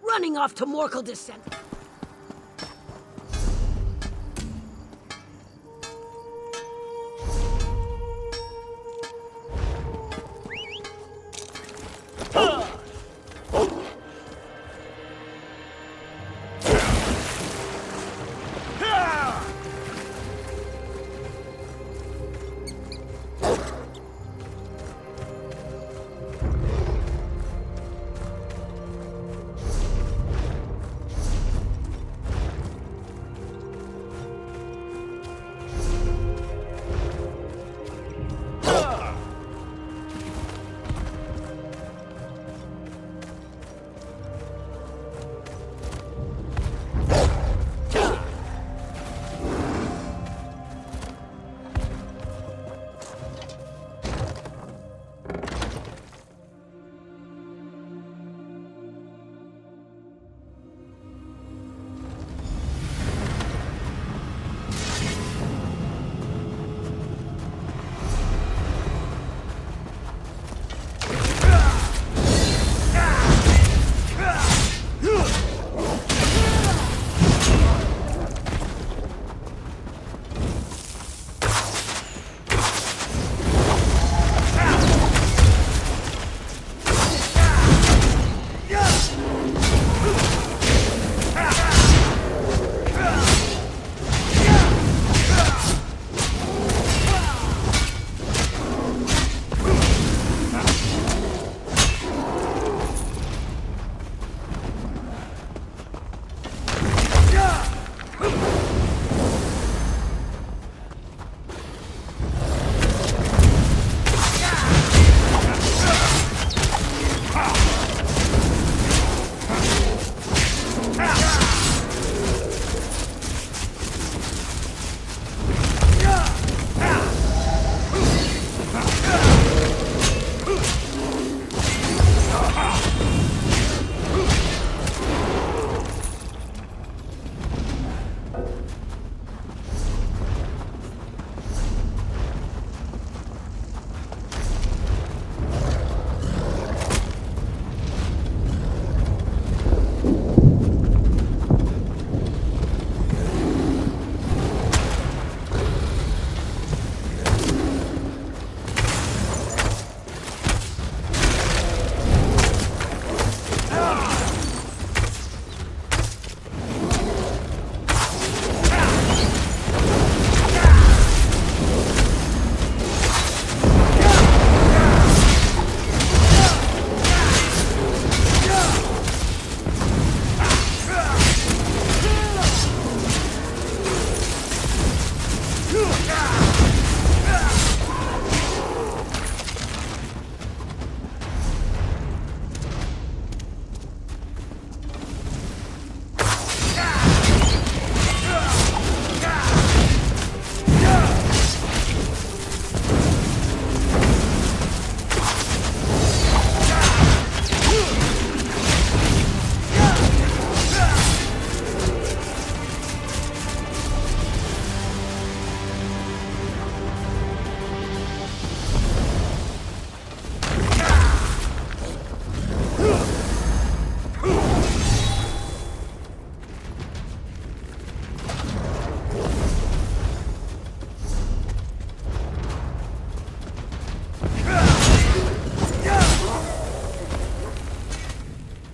Running off to Morkul descent.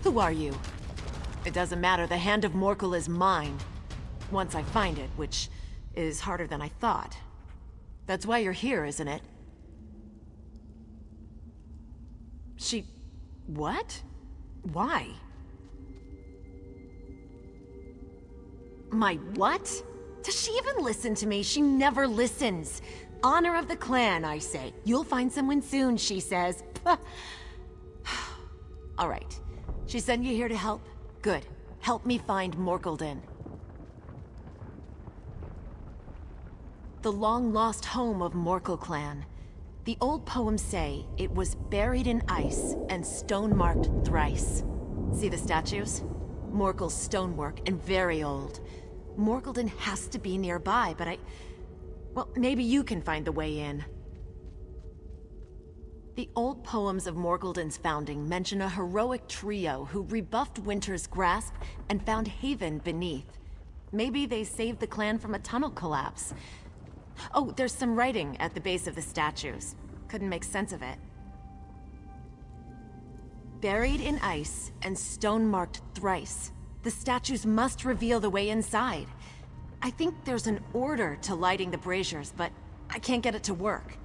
Who are you? It doesn't matter, the Hand of Morkul is mine. Once I find it, which is harder than I thought. That's why you're here, isn't it? What? Why? My what? Does she even listen to me? She never listens. Honor of the clan, I say. You'll find someone soon, she says. All right. She sent you here to help? Good. Help me find Morkul. the long-lost home of Morkul clan. The old poems say it was buried in ice and stone-marked thrice. See the statues? Morkul's stonework and very old. Morkulden has to be nearby, but well, maybe you can find the way in. The old poems of Morkulden's founding mention a heroic trio who rebuffed Winter's grasp and found haven beneath. Maybe they saved the clan from a tunnel collapse. Oh, there's some writing at the base of the statues. Couldn't make sense of it. Buried in ice and stone-marked thrice, the statues must reveal the way inside. I think there's an order to lighting the braziers, but I can't get it to work.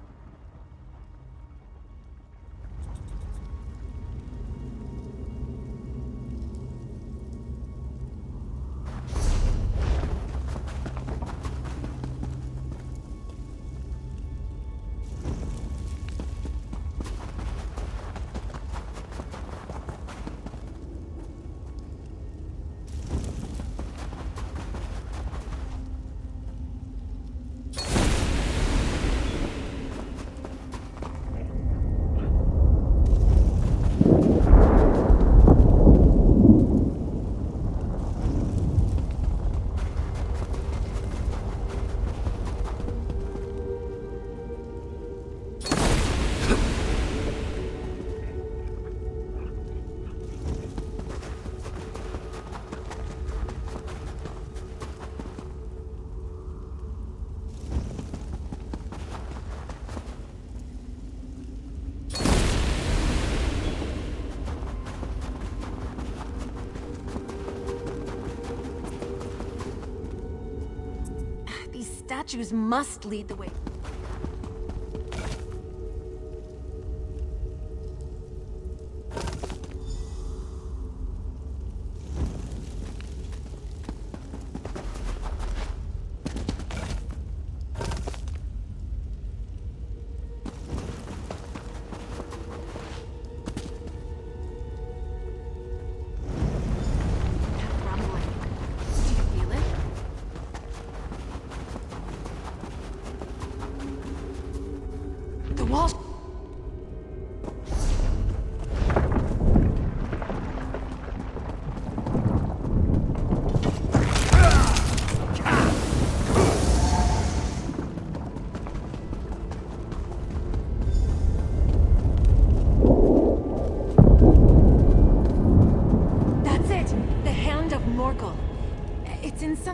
Statues must lead the way.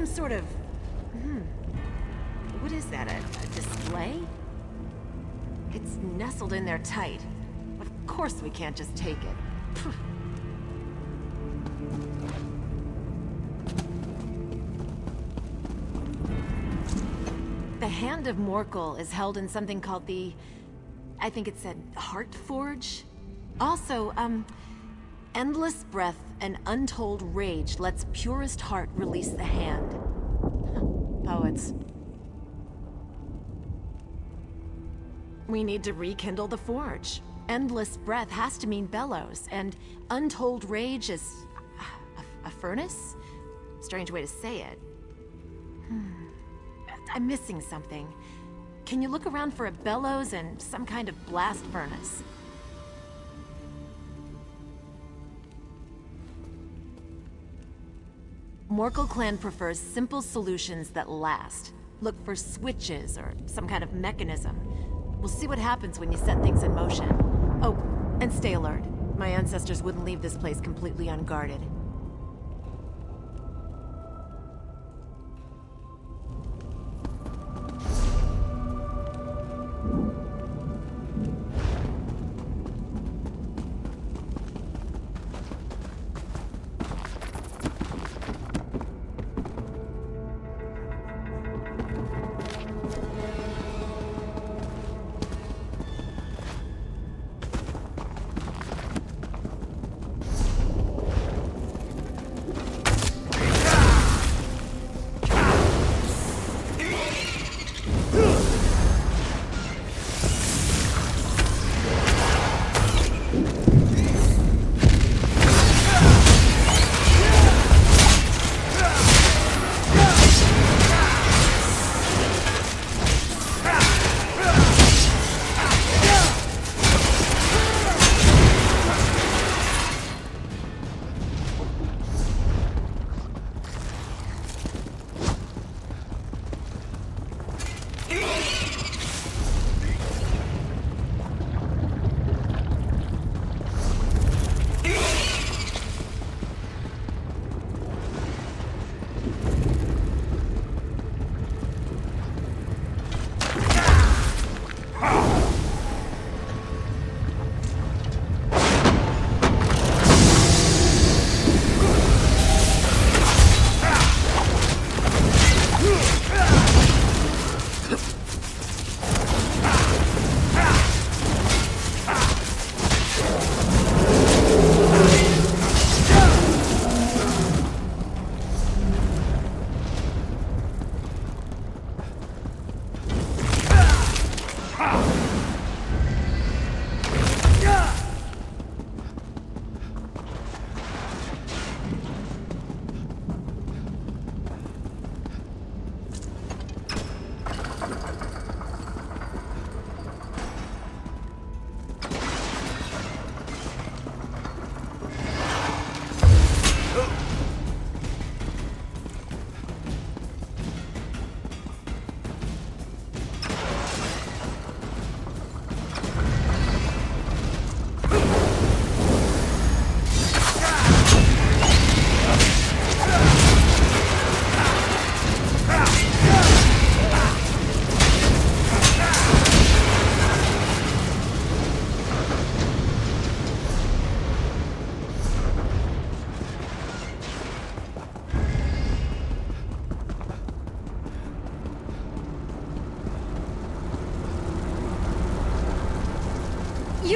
Sort of... What is that, a display? It's nestled in there tight. Of course we can't just take it. The Hand of Morkul is held in something called the... I think it said Heart Forge? Also, endless breath and untold rage lets purest heart release the hand. Poets. We need to rekindle the forge. Endless breath has to mean bellows, and untold rage is... a furnace? Strange way to say it. I'm missing something. Can you look around for a bellows and some kind of blast furnace? Morkul clan prefers simple solutions that last. Look for switches or some kind of mechanism. We'll see what happens when you set things in motion. Oh, and stay alert. My ancestors wouldn't leave this place completely unguarded.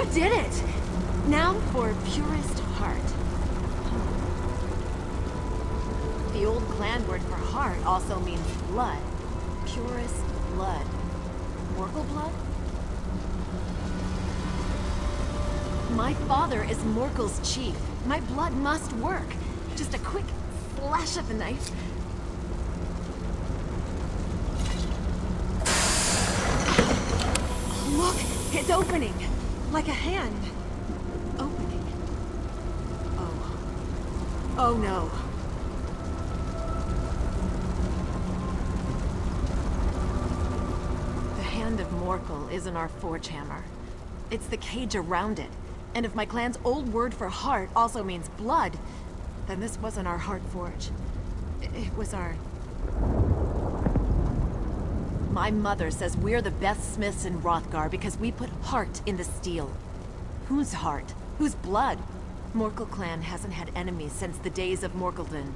You did it! Now for purest heart. The old clan word for heart also means blood. Purest blood. Morkul blood? My father is Morkul's chief. My blood must work. Just a quick flash of the knife. Look! It's opening! Like a hand. Opening. Oh. Oh no. The hand of Morkul isn't our forge hammer. It's the cage around it. And if my clan's old word for heart also means blood, then this wasn't our heart forge. It was our... My mother says we're the best smiths in Wrothgar because we put heart in the steel. Whose heart? Whose blood? Morkul clan hasn't had enemies since the days of Morkuldin.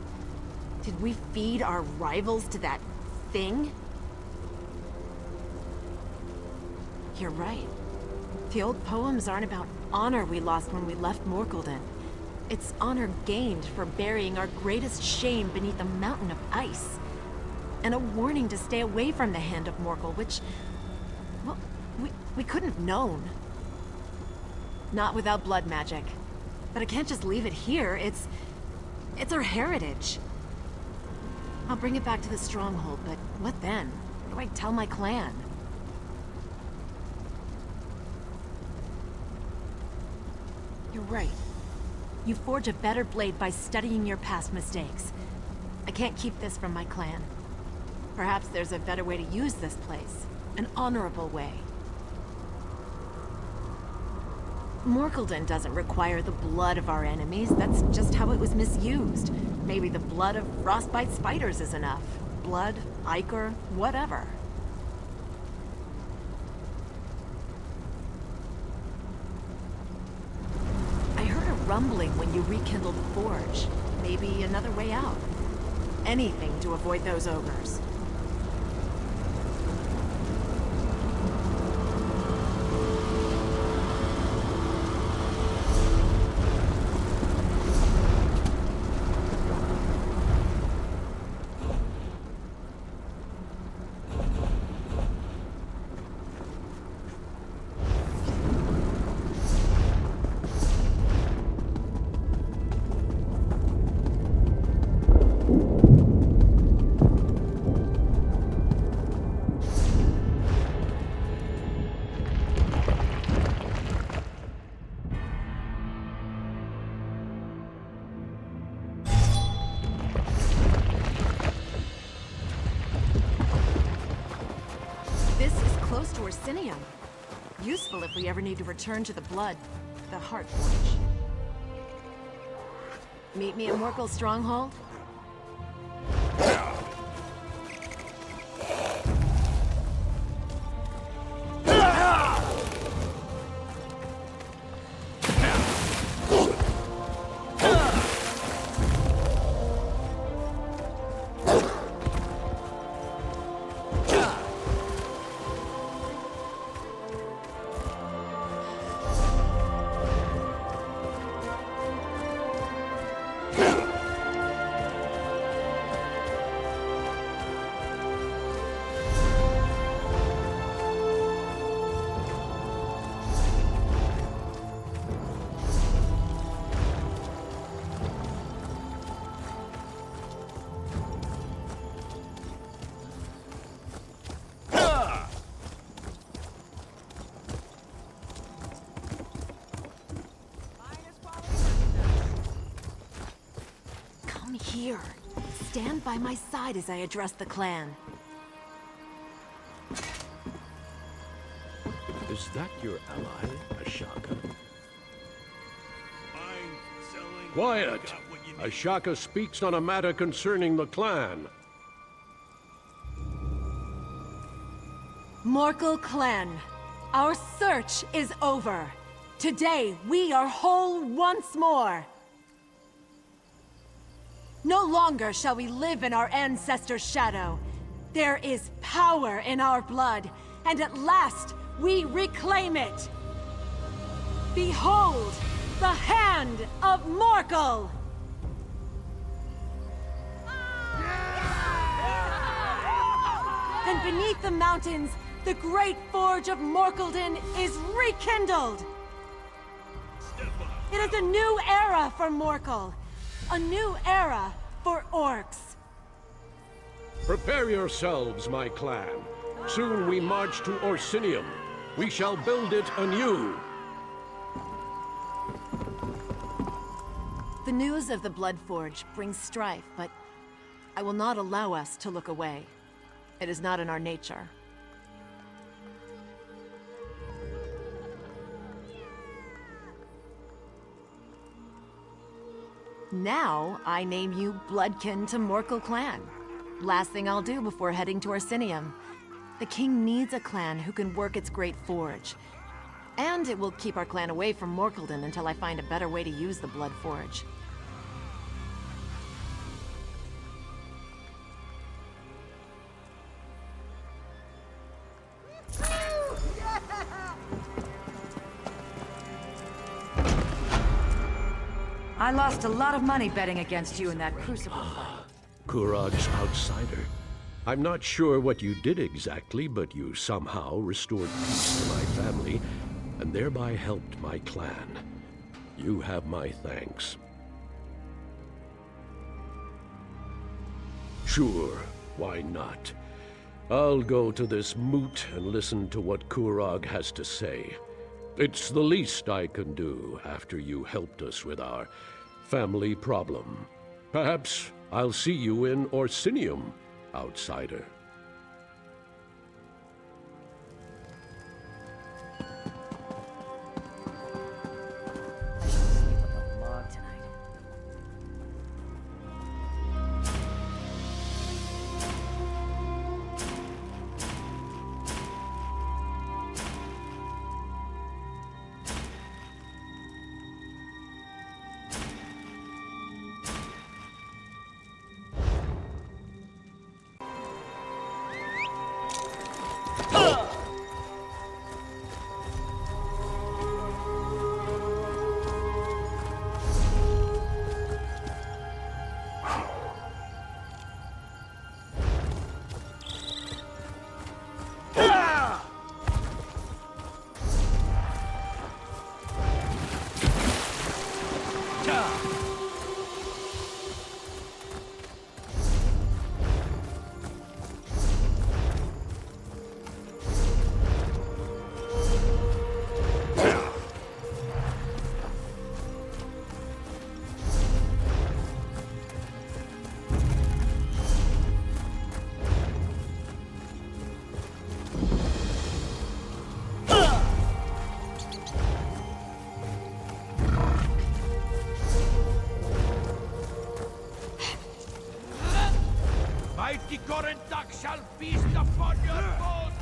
Did we feed our rivals to that thing? You're right. The old poems aren't about honor we lost when we left Morkuldin. It's honor gained for burying our greatest shame beneath a mountain of ice. And a warning to stay away from the hand of Morkul, which... well, we couldn't have known. Not without blood magic. But I can't just leave it here. It's our heritage. I'll bring it back to the Stronghold, but what then? What do I tell my clan? You're right. You forge a better blade by studying your past mistakes. I can't keep this from my clan. Perhaps there's a better way to use this place. An honorable way. Morkuldin doesn't require the blood of our enemies. That's just how it was misused. Maybe the blood of frostbite spiders is enough. Blood, ichor, whatever. I heard a rumbling when you rekindled the forge. Maybe another way out. Anything to avoid those ogres. To Orsinium. Useful if we ever need to return to the blood, the heart forge. Meet me at Morkul Stronghold? Here. Stand by my side as I address the clan. Is that your ally, Ashaka? Quiet! Ashaka speaks on a matter concerning the clan. Morkul clan, our search is over. Today, we are whole once more. No longer shall we live in our ancestors' shadow. There is power in our blood, and at last, we reclaim it! Behold, the hand of Morkul! And beneath the mountains, the great forge of Morkuldin is rekindled! It is a new era for Morkul. A new era for orcs. Prepare yourselves, my clan. Soon we march to Orsinium. We shall build it anew. The news of the Blood Forge brings strife, but I will not allow us to look away. It is not in our nature. Now, I name you Bloodkin to Morkul clan. Last thing I'll do before heading to Orsinium. The king needs a clan who can work its great forge. And it will keep our clan away from Morkuldin until I find a better way to use the Blood Forge. I lost a lot of money betting against you in that Crucible fight. Qurog's outsider. I'm not sure what you did exactly, but you somehow restored peace to my family, and thereby helped my clan. You have my thanks. Sure, why not? I'll go to this moot and listen to what Qurog has to say. It's the least I can do after you helped us with our family problem. Perhaps I'll see you in Orsinium, outsider. Mighty Gorendak shall feast upon your bones!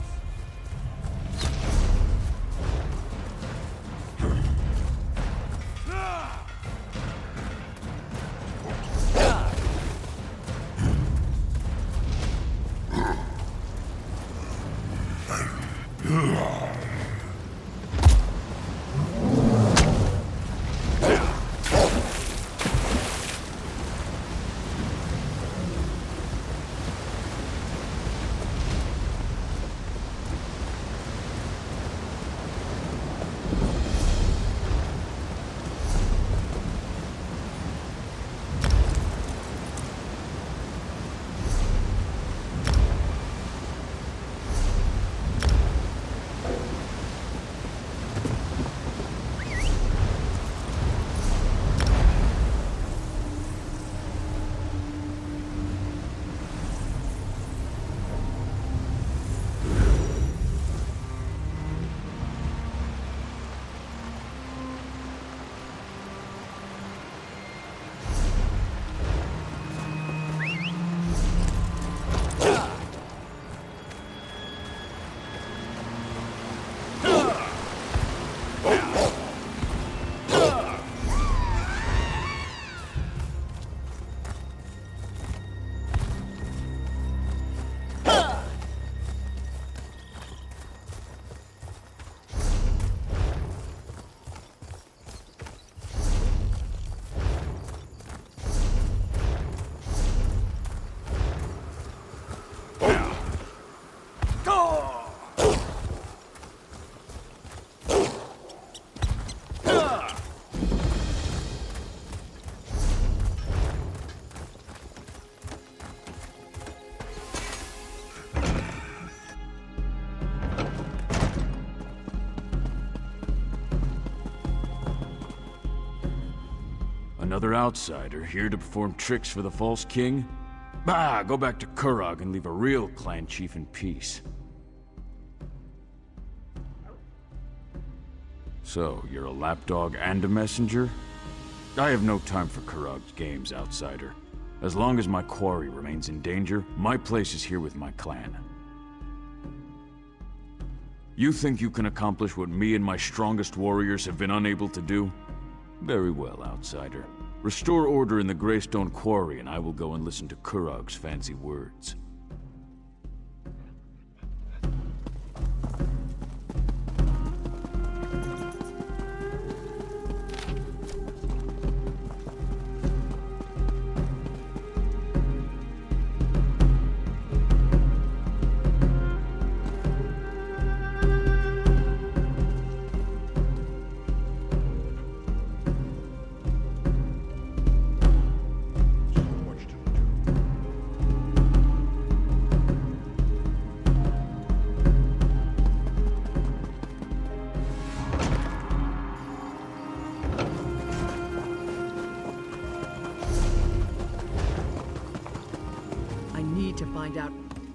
Another outsider here to perform tricks for the false king? Bah, go back to Qurog and leave a real clan chief in peace. So, you're a lapdog and a messenger? I have no time for Qurog's games, outsider. As long as my quarry remains in danger, my place is here with my clan. You think you can accomplish what me and my strongest warriors have been unable to do? Very well, outsider. Restore order in the Greystone Quarry and I will go and listen to Qurog's fancy words.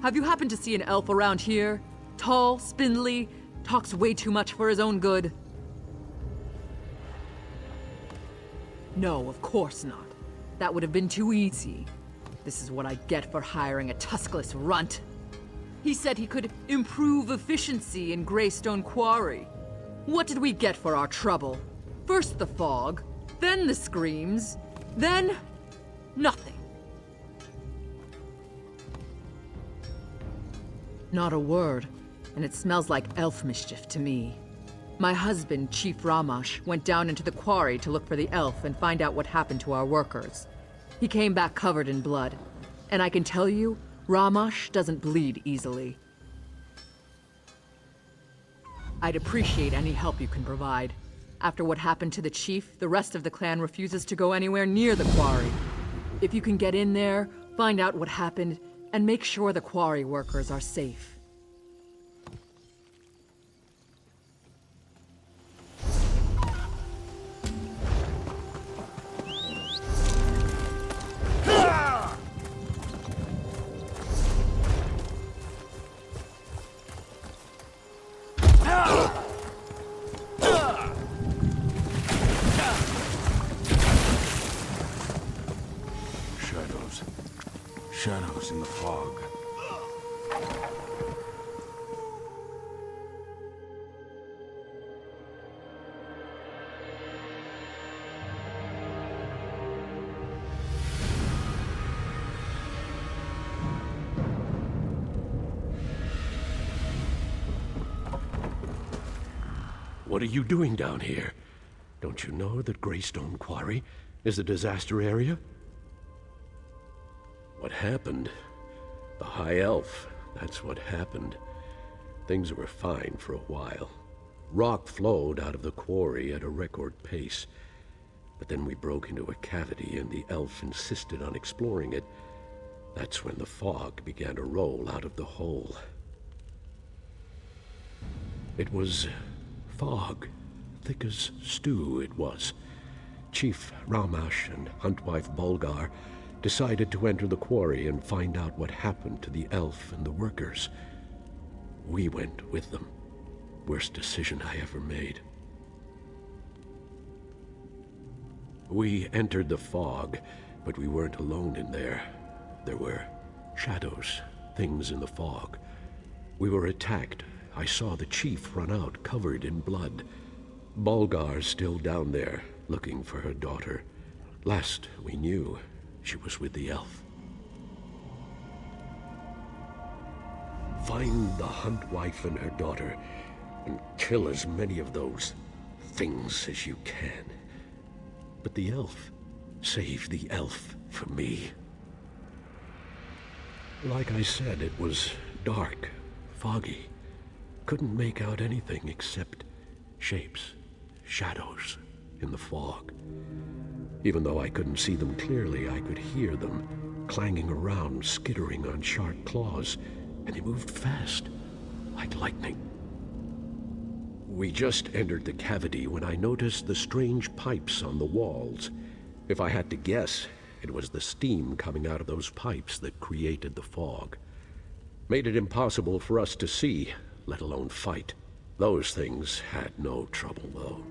Have you happened to see an elf around here? Tall, spindly, talks way too much for his own good. No, of course not. That would have been too easy. This is what I get for hiring a tuskless runt. He said he could improve efficiency in Greystone Quarry. What did we get for our trouble? First the fog, then the screams, then nothing. Not a word, and it smells like elf mischief to me. My husband, Chief Ramash, went down into the quarry to look for the elf and find out what happened to our workers. He came back covered in blood, and I can tell you, Ramash doesn't bleed easily. I'd appreciate any help you can provide. After what happened to the chief, the rest of the clan refuses to go anywhere near the quarry. If you can get in there, find out what happened, and make sure the quarry workers are safe. Shadows in the fog. What are you doing down here? Don't you know that Greystone Quarry is a disaster area? What happened? The High Elf, that's what happened. Things were fine for a while. Rock flowed out of the quarry at a record pace. But then we broke into a cavity and the elf insisted on exploring it. That's when the fog began to roll out of the hole. It was fog, thick as stew it was. Chief Ramash and Huntwife Bulgar decided to enter the quarry and find out what happened to the elf and the workers. We went with them. Worst decision I ever made. We entered the fog, but we weren't alone in there. There were shadows, things in the fog. We were attacked. I saw the chief run out, covered in blood. Bulgar's still down there, looking for her daughter. Last we knew, she was with the elf. Find the Huntwife and her daughter, and kill as many of those things as you can. But the elf, save the elf for me. Like I said, it was dark, foggy. Couldn't make out anything except shapes, shadows in the fog. Even though I couldn't see them clearly, I could hear them clanging around, skittering on sharp claws, and they moved fast, like lightning. We just entered the cavity when I noticed the strange pipes on the walls. If I had to guess, it was the steam coming out of those pipes that created the fog. Made it impossible for us to see, let alone fight. Those things had no trouble, though.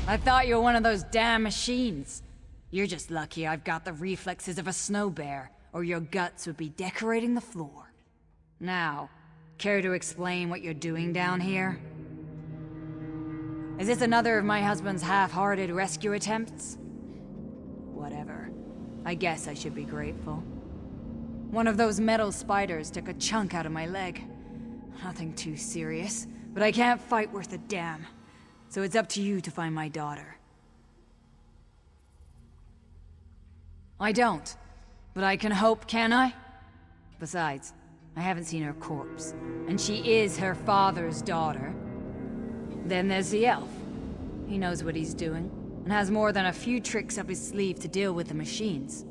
I thought you were one of those damn machines. You're just lucky I've got the reflexes of a snow bear, or your guts would be decorating the floor. Now, care to explain what you're doing down here? Is this another of my husband's half-hearted rescue attempts? Whatever. I guess I should be grateful. One of those metal spiders took a chunk out of my leg. Nothing too serious, but I can't fight worth a damn. So it's up to you to find my daughter. I don't, but I can hope, can I? Besides, I haven't seen her corpse, and she is her father's daughter. Then there's the elf. He knows what he's doing, and has more than a few tricks up his sleeve to deal with the machines.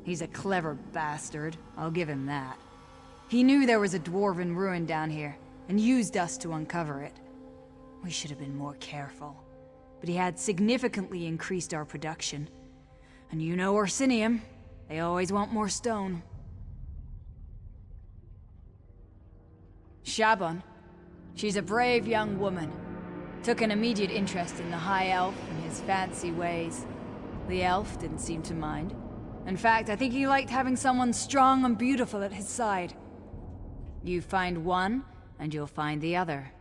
He's a clever bastard, I'll give him that. He knew there was a dwarven ruin down here, and used us to uncover it. We should have been more careful, but he had significantly increased our production. And you know Orsinium, they always want more stone. Shaban, she's a brave young woman. Took an immediate interest in the High Elf and his fancy ways. The elf didn't seem to mind. In fact, I think he liked having someone strong and beautiful at his side. You find one, and you'll find the other.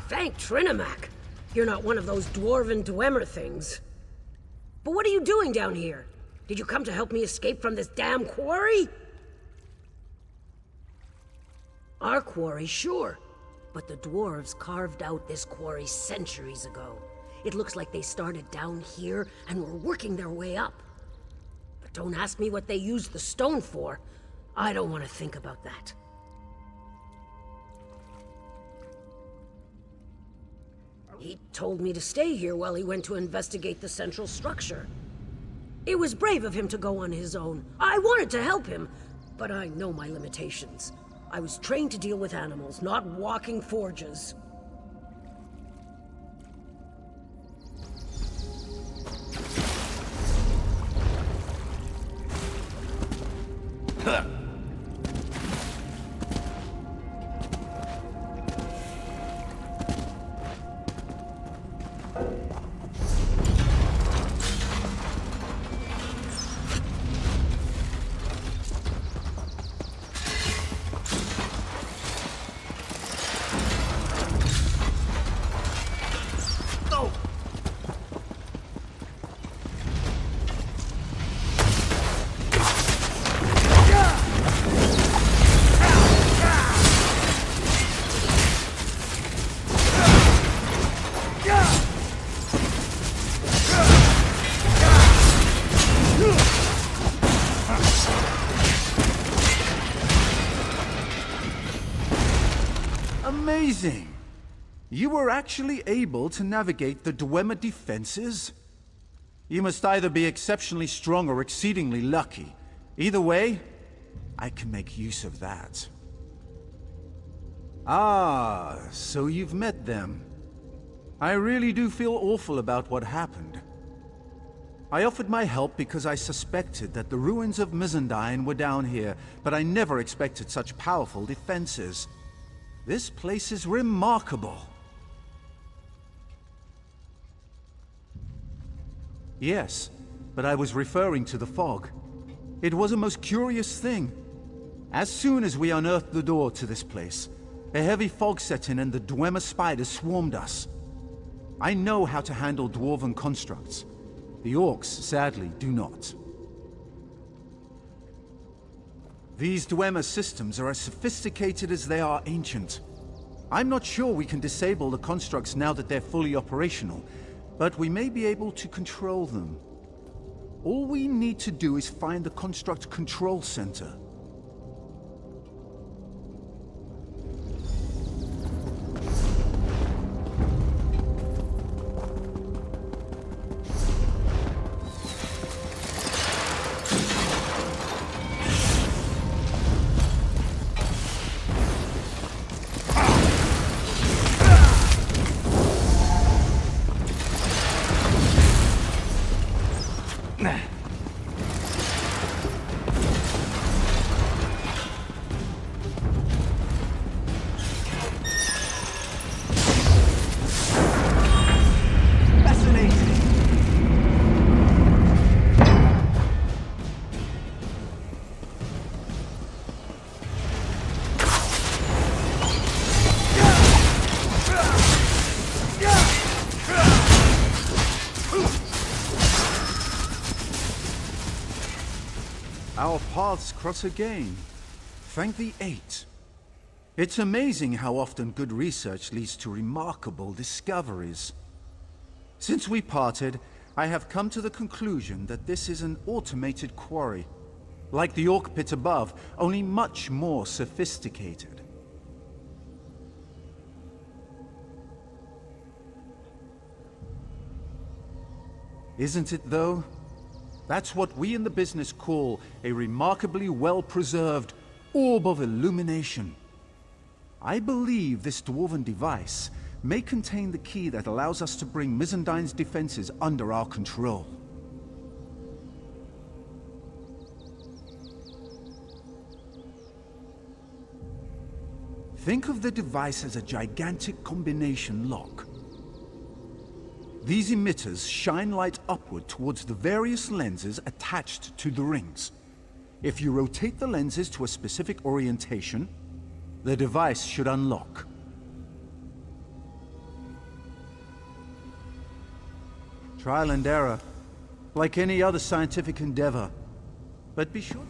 Thank Trinimac. You're not one of those dwarven Dwemer things. But what are you doing down here? Did you come to help me escape from this damn quarry? Our quarry, sure. But the dwarves carved out this quarry centuries ago. It looks like they started down here and were working their way up. But don't ask me what they used the stone for. I don't want to think about that. He told me to stay here while he went to investigate the central structure. It was brave of him to go on his own. I wanted to help him, but I know my limitations. I was trained to deal with animals, not walking forges. Huh. Amazing! You were actually able to navigate the Dwemer defenses? You must either be exceptionally strong or exceedingly lucky. Either way, I can make use of that. Ah, so you've met them. I really do feel awful about what happened. I offered my help because I suspected that the ruins of Mizandine were down here, but I never expected such powerful defenses. This place is remarkable. Yes, but I was referring to the fog. It was a most curious thing. As soon as we unearthed the door to this place, a heavy fog set in and the Dwemer spiders swarmed us. I know how to handle dwarven constructs. The orcs, sadly, do not. These Dwemer systems are as sophisticated as they are ancient. I'm not sure we can disable the constructs now that they're fully operational, but we may be able to control them. All we need to do is find the construct control center. Our paths cross again. Thank the Eight. It's amazing how often good research leads to remarkable discoveries. Since we parted, I have come to the conclusion that this is an automated quarry. Like the Orc Pit above, only much more sophisticated. Isn't it, though? That's what we in the business call a remarkably well-preserved orb of illumination. I believe this dwarven device may contain the key that allows us to bring Mizandine's defenses under our control. Think of the device as a gigantic combination lock. These emitters shine light upward towards the various lenses attached to the rings. If you rotate the lenses to a specific orientation, the device should unlock. Trial and error, like any other scientific endeavor. But be sure...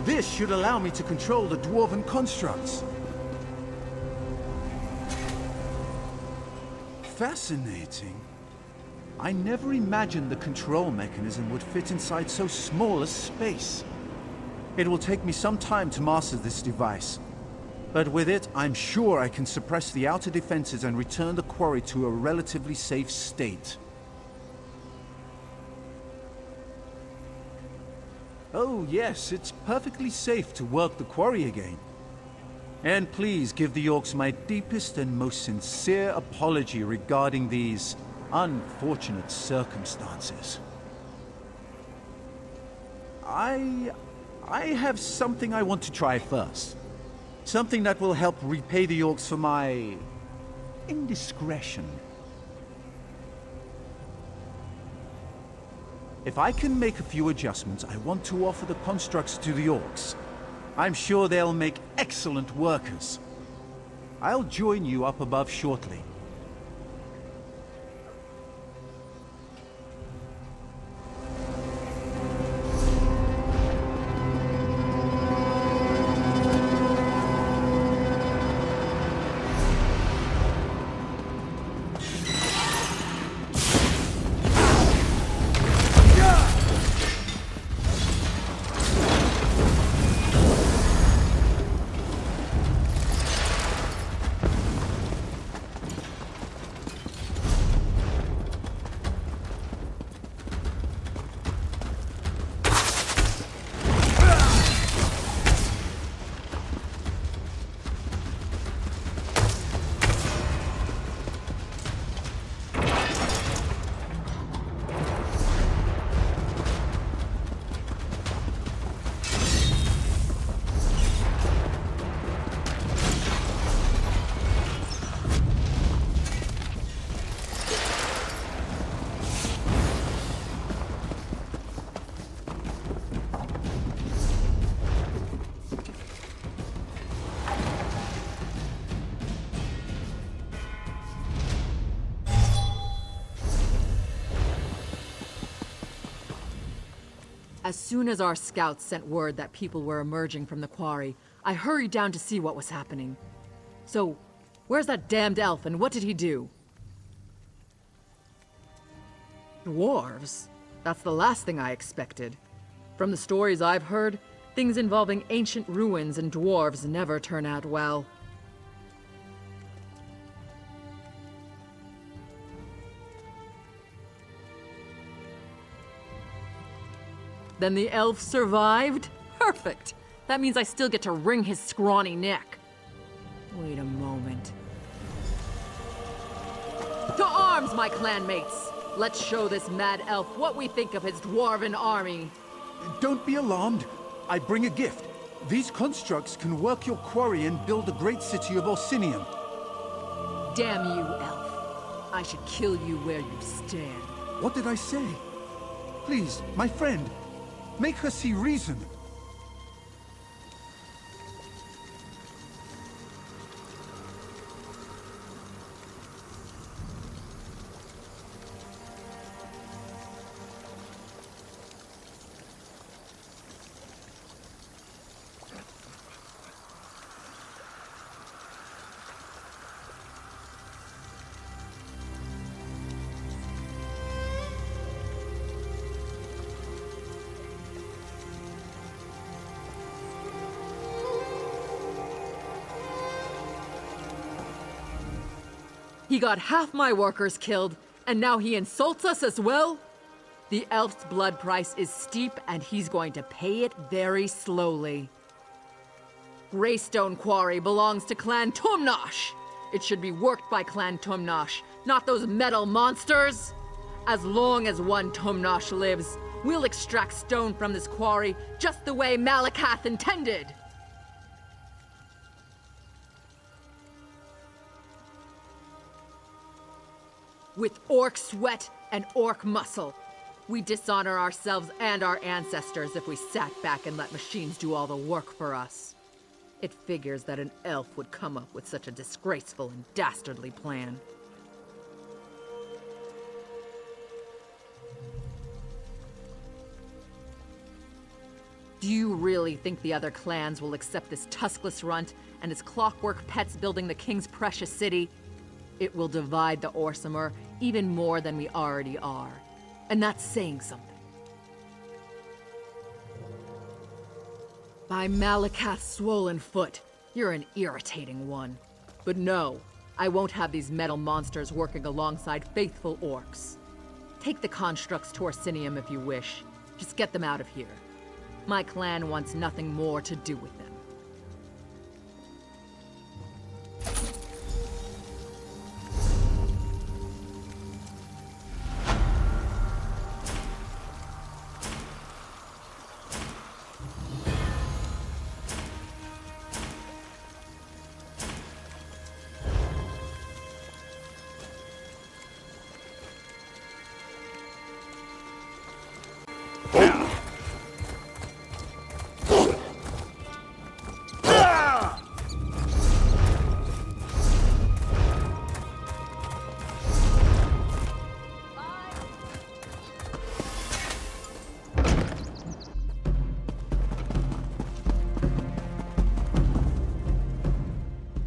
This should allow me to control the dwarven constructs. Fascinating. I never imagined the control mechanism would fit inside so small a space. It will take me some time to master this device. But with it, I'm sure I can suppress the outer defenses and return the quarry to a relatively safe state. Oh yes, it's perfectly safe to work the quarry again. And please give the orcs my deepest and most sincere apology regarding these unfortunate circumstances. I have something I want to try first. Something that will help repay the orcs for my indiscretion. If I can make a few adjustments, I want to offer the constructs to the orcs. I'm sure they'll make excellent workers. I'll join you up above shortly. As soon as our scouts sent word that people were emerging from the quarry, I hurried down to see what was happening. So, where's that damned elf and what did he do? Dwarves? That's the last thing I expected. From the stories I've heard, things involving ancient ruins and dwarves never turn out well. Then the elf survived? Perfect! That means I still get to wring his scrawny neck. Wait a moment. To arms, my clanmates! Let's show this mad elf what we think of his dwarven army. Don't be alarmed. I bring a gift. These constructs can work your quarry and build a great city of Orsinium. Damn you, elf. I should kill you where you stand. What did I say? Please, my friend, make her see reason. He got half my workers killed, and now he insults us as well? The elf's blood price is steep, and he's going to pay it very slowly. Greystone Quarry belongs to Clan Tumnosh. It should be worked by Clan Tumnosh, not those metal monsters. As long as one Tumnosh lives, we'll extract stone from this quarry just the way Malakath intended. With orc sweat and orc muscle. We dishonor ourselves and our ancestors if we sat back and let machines do all the work for us. It figures that an elf would come up with such a disgraceful and dastardly plan. Do you really think the other clans will accept this tuskless runt and his clockwork pets building the king's precious city? It will divide the Orsimer even more than we already are. And that's saying something. By Malakath's swollen foot, you're an irritating one. But no, I won't have these metal monsters working alongside faithful orcs. Take the constructs to Orsinium if you wish. Just get them out of here. My clan wants nothing more to do with them.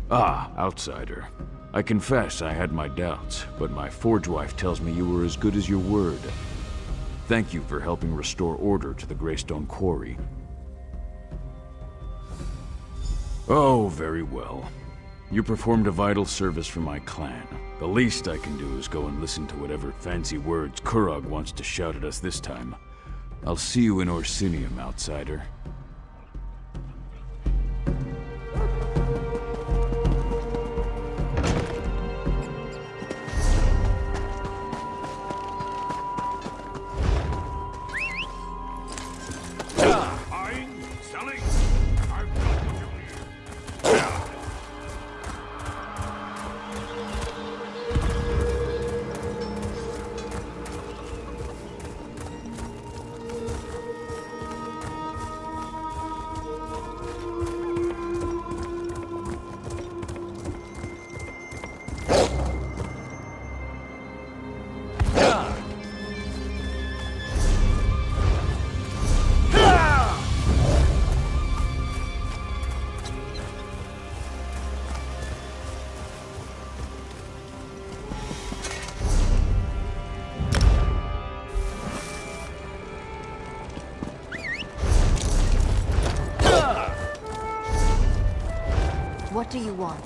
Ah, outsider. I confess I had my doubts, but my forge wife tells me you were as good as your word. Thank you for helping restore order to the Greystone Quarry. Oh, very well. You performed a vital service for my clan. The least I can do is go and listen to whatever fancy words Kurog wants to shout at us this time. I'll see you in Orsinium, outsider. What do you want?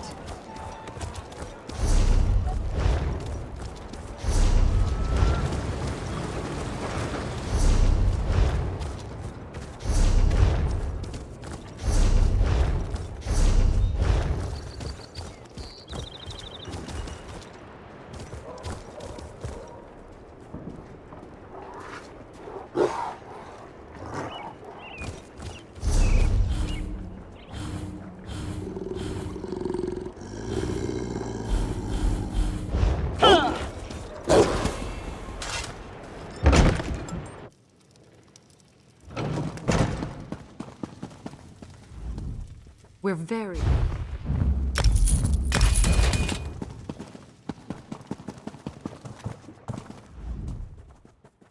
We're very...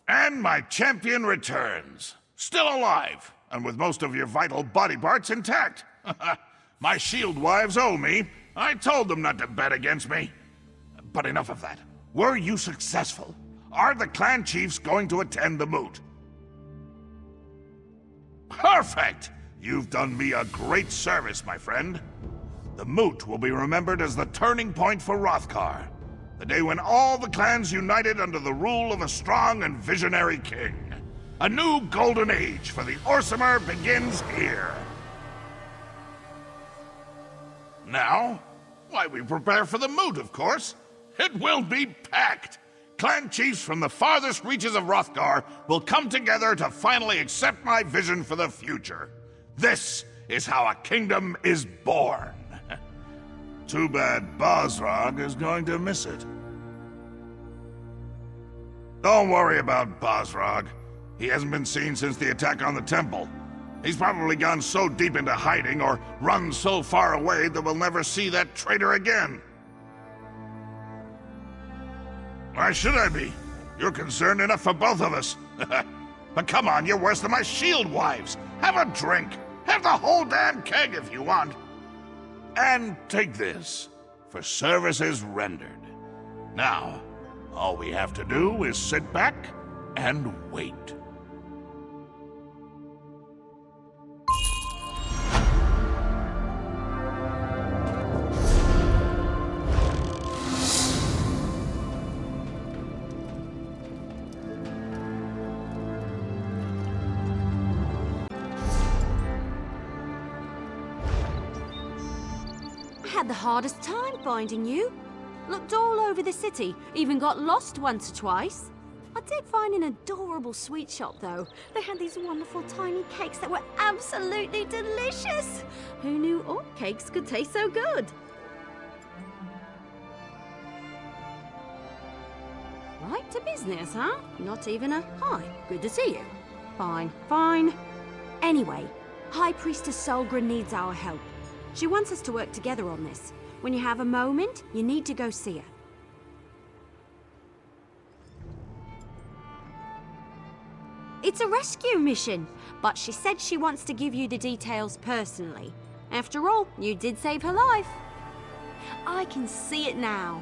And my champion returns. Still alive, and with most of your vital body parts intact. My shield wives owe me. I told them not to bet against me. But enough of that. Were you successful? Are the clan chiefs going to attend the moot? Perfect! You've done me a great service, my friend. The moot will be remembered as the turning point for Wrothgar. The day when all the clans united under the rule of a strong and visionary king. A new golden age for the Orsimer begins here. Now, why, we prepare for the moot, of course. It will be packed. Clan chiefs from the farthest reaches of Wrothgar will come together to finally accept my vision for the future. This is how a kingdom is born. Too bad Bosrog is going to miss it. Don't worry about Bosrog. He hasn't been seen since the attack on the temple. He's probably gone so deep into hiding or run so far away that we'll never see that traitor again. Why should I be? You're concerned enough for both of us. But come on, you're worse than my shield wives. Have a drink. Have the whole damn keg if you want. And take this for services rendered. Now, all we have to do is sit back and wait. Had the hardest time finding you. Looked all over the city, even got lost once or twice. I did find an adorable sweet shop though. They had these wonderful tiny cakes that were absolutely delicious. Who knew all cakes could taste so good? Right to business, huh? Not even a hi, good to see you. Fine, fine. Anyway, High Priestess Solgra needs our help. She wants us to work together on this. When you have a moment, you need to go see her. It's a rescue mission, but she said she wants to give you the details personally. After all, you did save her life. I can see it now.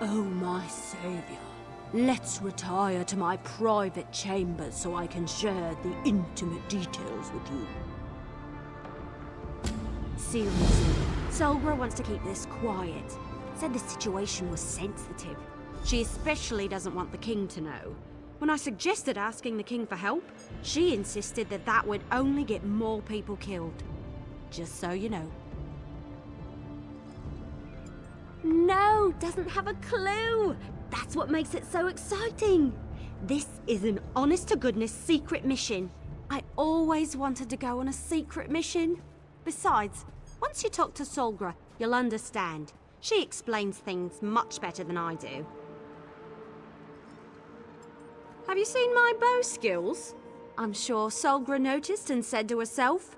Oh, my savior. Let's retire to my private chambers so I can share the intimate details with you. Seriously, Solgra wants to keep this quiet. Said the situation was sensitive. She especially doesn't want the king to know. When I suggested asking the king for help, she insisted that that would only get more people killed. Just so you know. No, doesn't have a clue. That's what makes it so exciting. This is an honest-to-goodness secret mission. I always wanted to go on a secret mission. Besides, once you talk to Solgra, you'll understand. She explains things much better than I do. Have you seen my bow skills? I'm sure Solgra noticed and said to herself,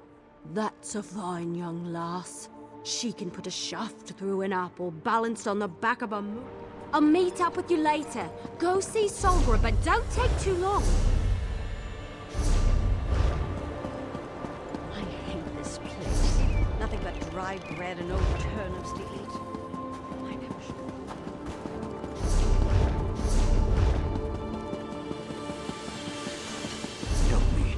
"That's a fine young lass. She can put a shaft through an apple balanced on the back of a moon." I'll meet up with you later. Go see Solgra, but don't take too long. I hate this place. Nothing but dry bread and old turnips to eat. I never should. Help me.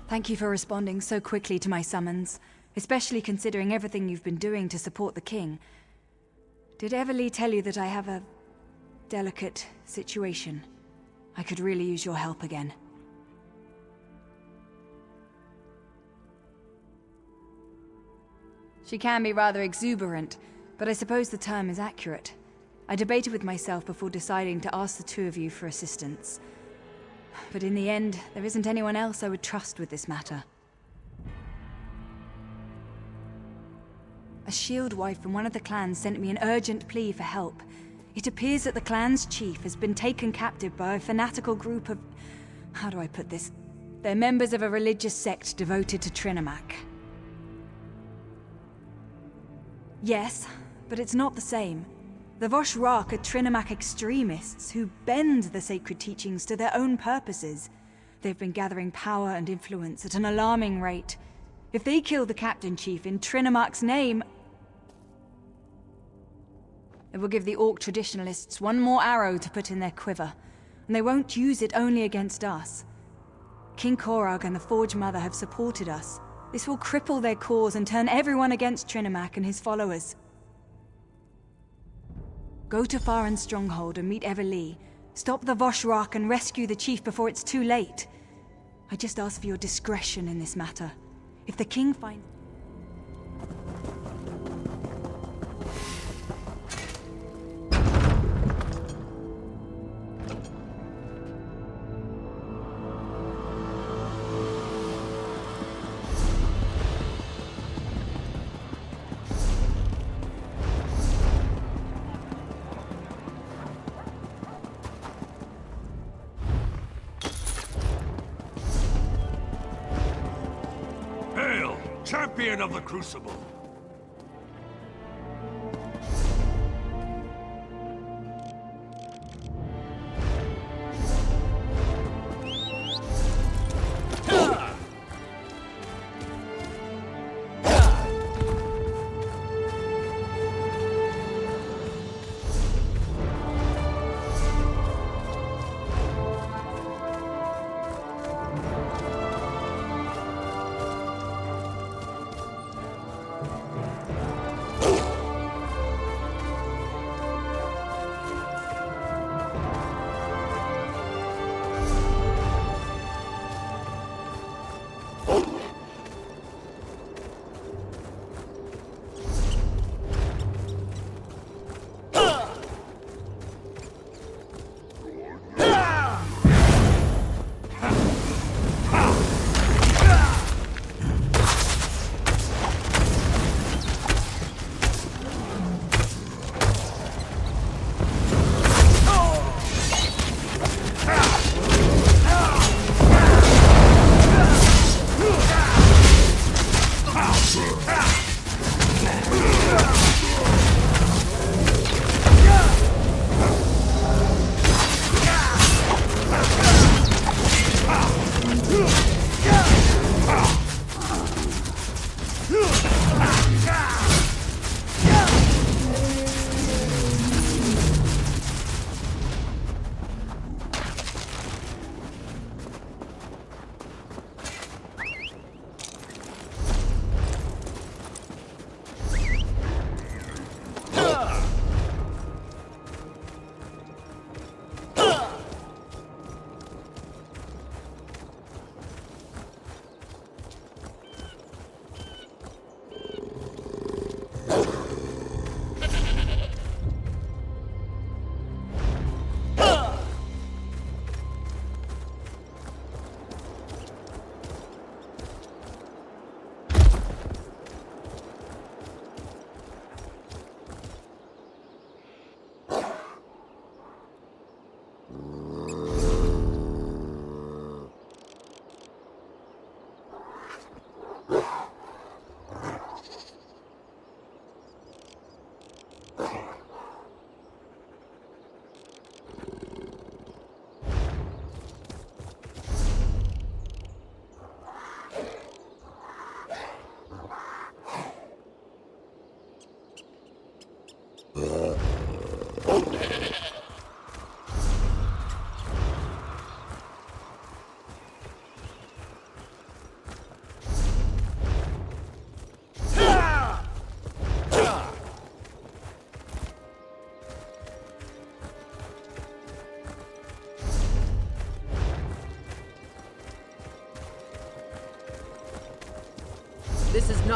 Thank you for responding so quickly to my summons, especially considering everything you've been doing to support the king. Did Everly tell you that I have a delicate situation? I could really use your help again. She can be rather exuberant, but I suppose the term is accurate. I debated with myself before deciding to ask the two of you for assistance. But in the end, there isn't anyone else I would trust with this matter. A shield wife from one of the clans sent me an urgent plea for help. It appears that the clan's chief has been taken captive by a fanatical group of... how do I put this? They're members of a religious sect devoted to Trinimac. Yes, but it's not the same. The Voshrak are Trinimac extremists who bend the sacred teachings to their own purposes. They've been gathering power and influence at an alarming rate. If they kill the Captain Chief in Trinimac's name, it will give the Orc traditionalists one more arrow to put in their quiver, and they won't use it only against us. King Korag and the Forge Mother have supported us. This will cripple their cause and turn everyone against Trinimac and his followers. Go to Fharun Stronghold and meet Everly. Stop the Voshrak and rescue the chief before it's too late. I just ask for your discretion in this matter. If the king finds... Champion of the Crucible!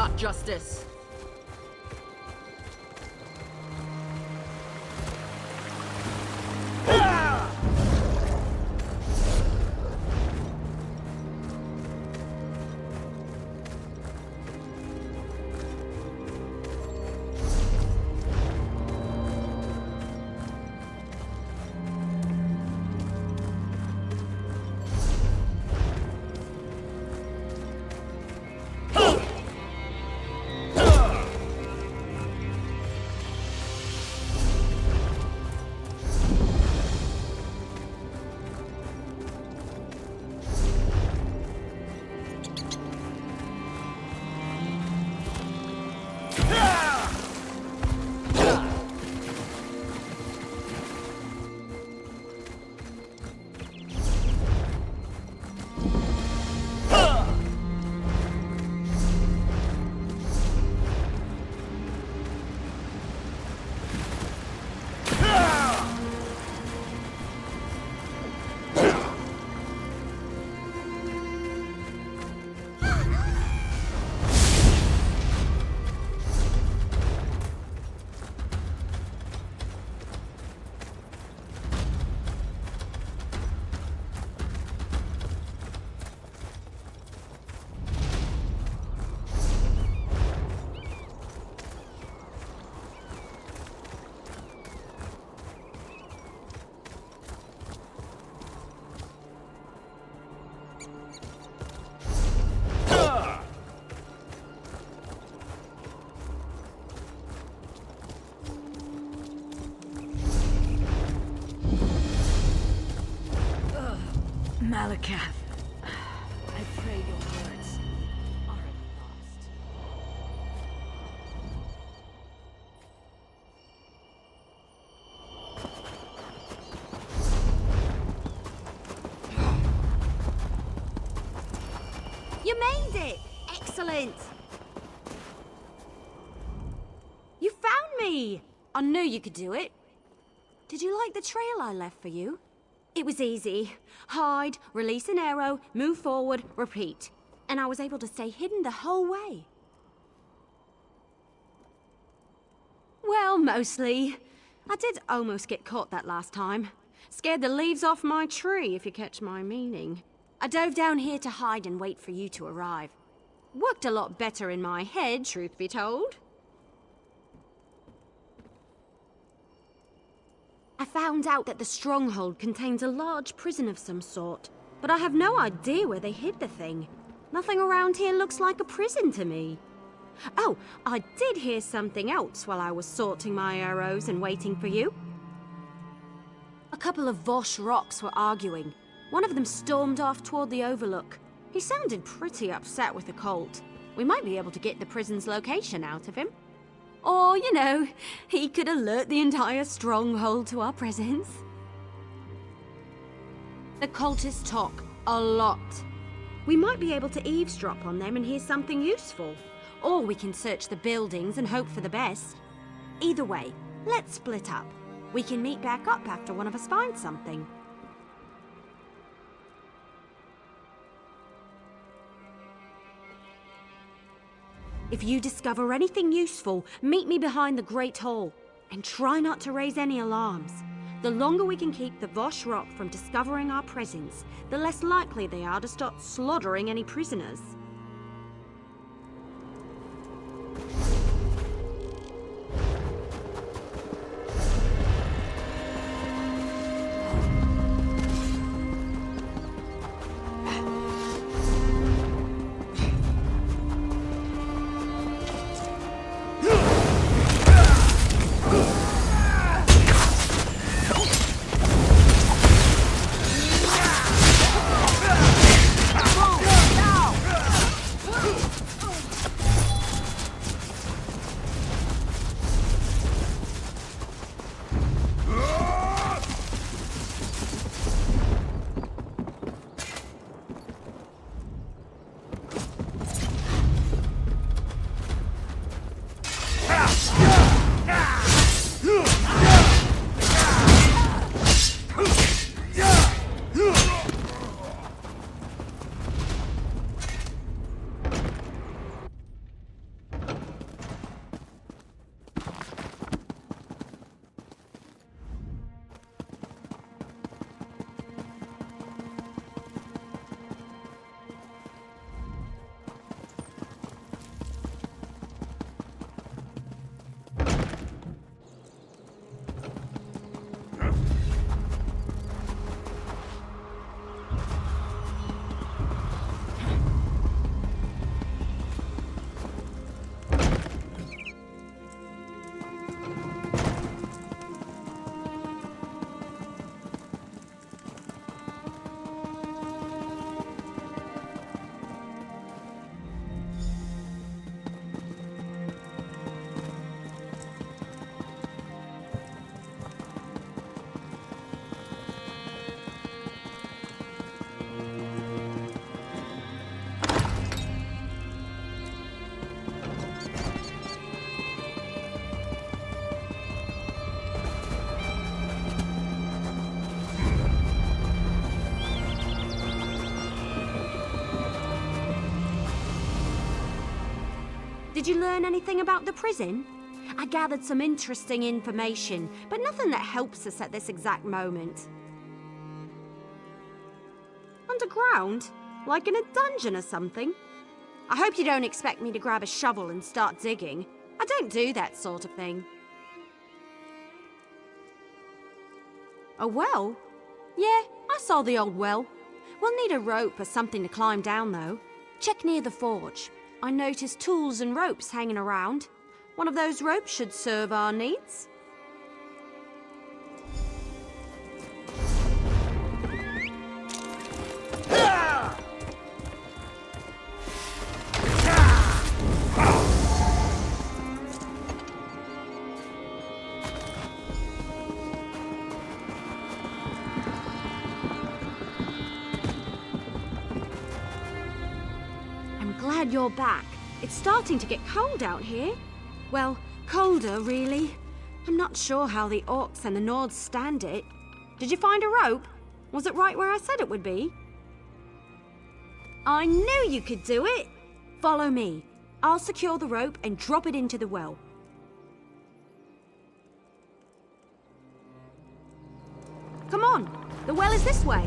not justice. Malakath, I pray your words aren't lost. You made it! Excellent! You found me! I knew you could do it. Did you like the trail I left for you? It was easy. Hide, release an arrow, move forward, repeat. And I was able to stay hidden the whole way. Well, mostly. I did almost get caught that last time. Scared the leaves off my tree, if you catch my meaning. I dove down here to hide and wait for you to arrive. Worked a lot better in my head, truth be told. I found out that the stronghold contains a large prison of some sort, but I have no idea where they hid the thing. Nothing around here looks like a prison to me. Oh, I did hear something else while I was sorting my arrows and waiting for you. A couple of Vosh rocks were arguing. One of them stormed off toward the overlook. He sounded pretty upset with the cult. We might be able to get the prison's location out of him. Or, you know, he could alert the entire stronghold to our presence. The cultists talk a lot. We might be able to eavesdrop on them and hear something useful. Or we can search the buildings and hope for the best. Either way, let's split up. We can meet back up after one of us finds something. If you discover anything useful, meet me behind the Great Hall. And try not to raise any alarms. The longer we can keep the Vosh Rock from discovering our presence, the less likely they are to start slaughtering any prisoners. Did you learn anything about the prison? I gathered some interesting information, but nothing that helps us at this exact moment. Underground? Like in a dungeon or something? I hope you don't expect me to grab a shovel and start digging. I don't do that sort of thing. A well? Yeah, I saw the old well. We'll need a rope or something to climb down, though. Check near the forge. I noticed tools and ropes hanging around. One of those ropes should serve our needs. Glad you're back. It's starting to get cold out here. Well, colder, really. I'm not sure how the orcs and the Nords stand it. Did you find a rope? Was it right where I said it would be? I knew you could do it! Follow me. I'll secure the rope and drop it into the well. Come on! The well is this way!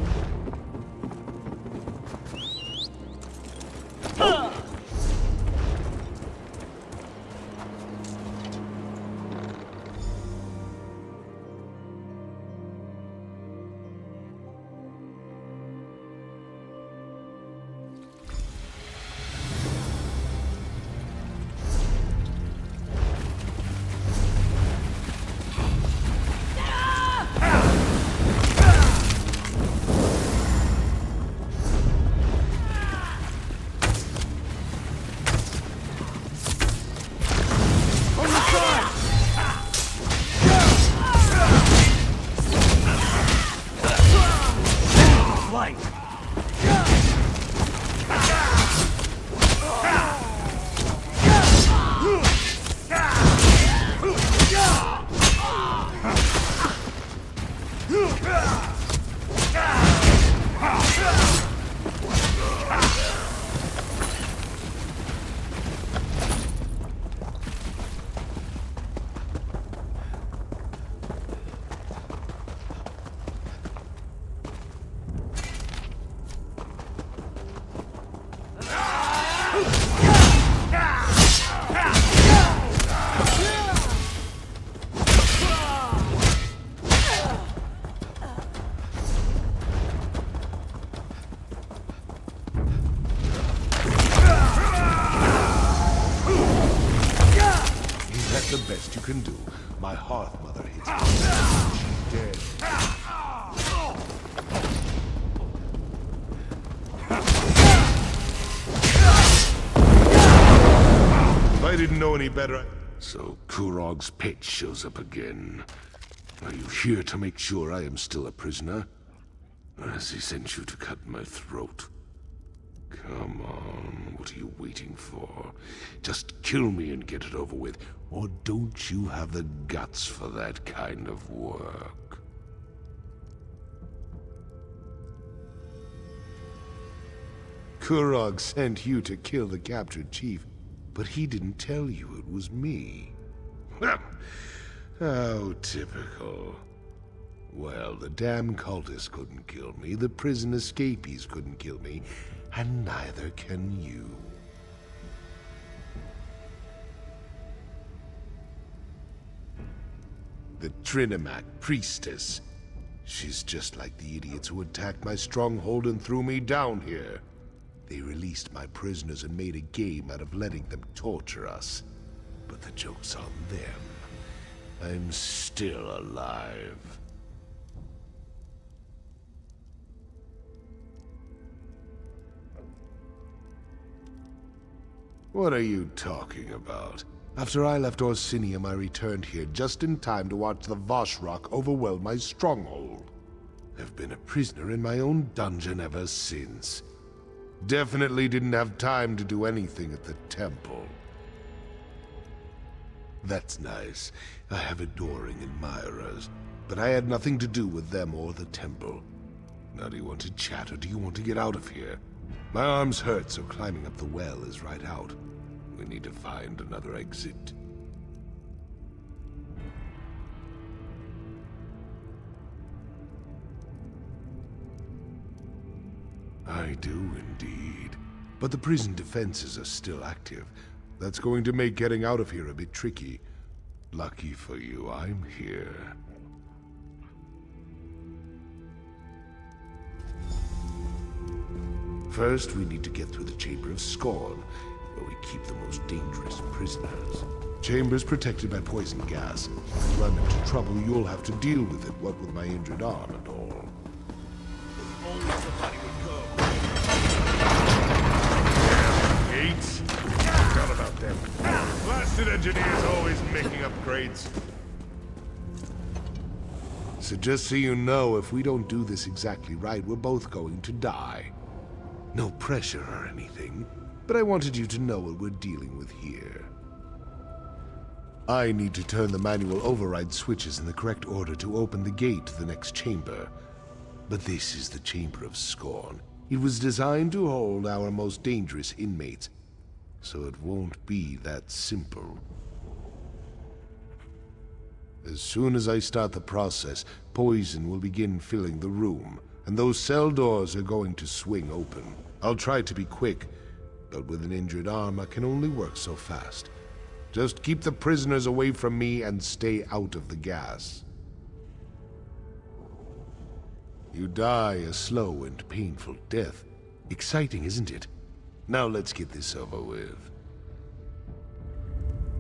The best you can do. My hearth mother hits me. She's dead. If I didn't know any better... So Kurog's pet shows up again. Are you here to make sure I am still a prisoner? Or has he sent you to cut my throat? Come on, what are you waiting for? Just kill me and get it over with. Or don't you have the guts for that kind of work? Kurog sent you to kill the captured chief, but he didn't tell you it was me. How typical. Well, the damn cultists couldn't kill me, the prison escapees couldn't kill me, and neither can you. The Trinimac priestess. She's just like the idiots who attacked my stronghold and threw me down here. They released my prisoners and made a game out of letting them torture us. But the joke's on them. I'm still alive. What are you talking about? After I left Orsinium, I returned here just in time to watch the Voshrock overwhelm my stronghold. I've been a prisoner in my own dungeon ever since. Definitely didn't have time to do anything at the temple. That's nice. I have adoring admirers, but I had nothing to do with them or the temple. Now do you want to chat or do you want to get out of here? My arms hurt, so climbing up the well is right out. We need to find another exit. I do indeed. But the prison defenses are still active. That's going to make getting out of here a bit tricky. Lucky for you, I'm here. First, we need to get through the Chamber of Scorn, where we keep the most dangerous prisoners. Chamber's protected by poison gas. If you run into trouble, you'll have to deal with it, what with my injured arm and all. Only somebody would go. Gates? Forgot about them. Blasted engineers always making upgrades. So just so you know, if we don't do this exactly right, we're both going to die. No pressure or anything, but I wanted you to know what we're dealing with here. I need to turn the manual override switches in the correct order to open the gate to the next chamber. But this is the Chamber of Scorn. It was designed to hold our most dangerous inmates, so it won't be that simple. As soon as I start the process, poison will begin filling the room, and those cell doors are going to swing open. I'll try to be quick, but with an injured arm, I can only work so fast. Just keep the prisoners away from me and stay out of the gas. You die a slow and painful death. Exciting, isn't it? Now let's get this over with.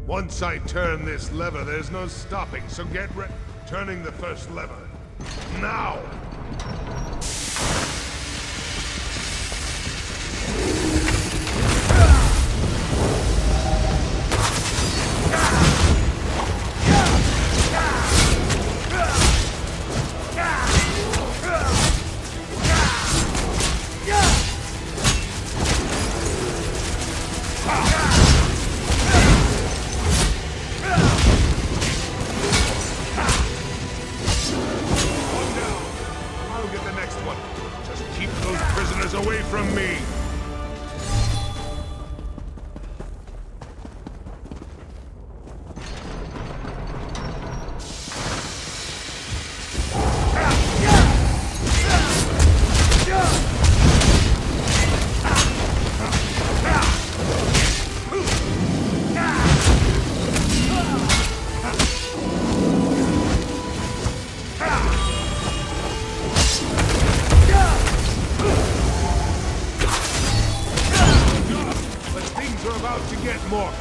Once I turn this lever, there's no stopping, so get ready. Turning the first lever. Now!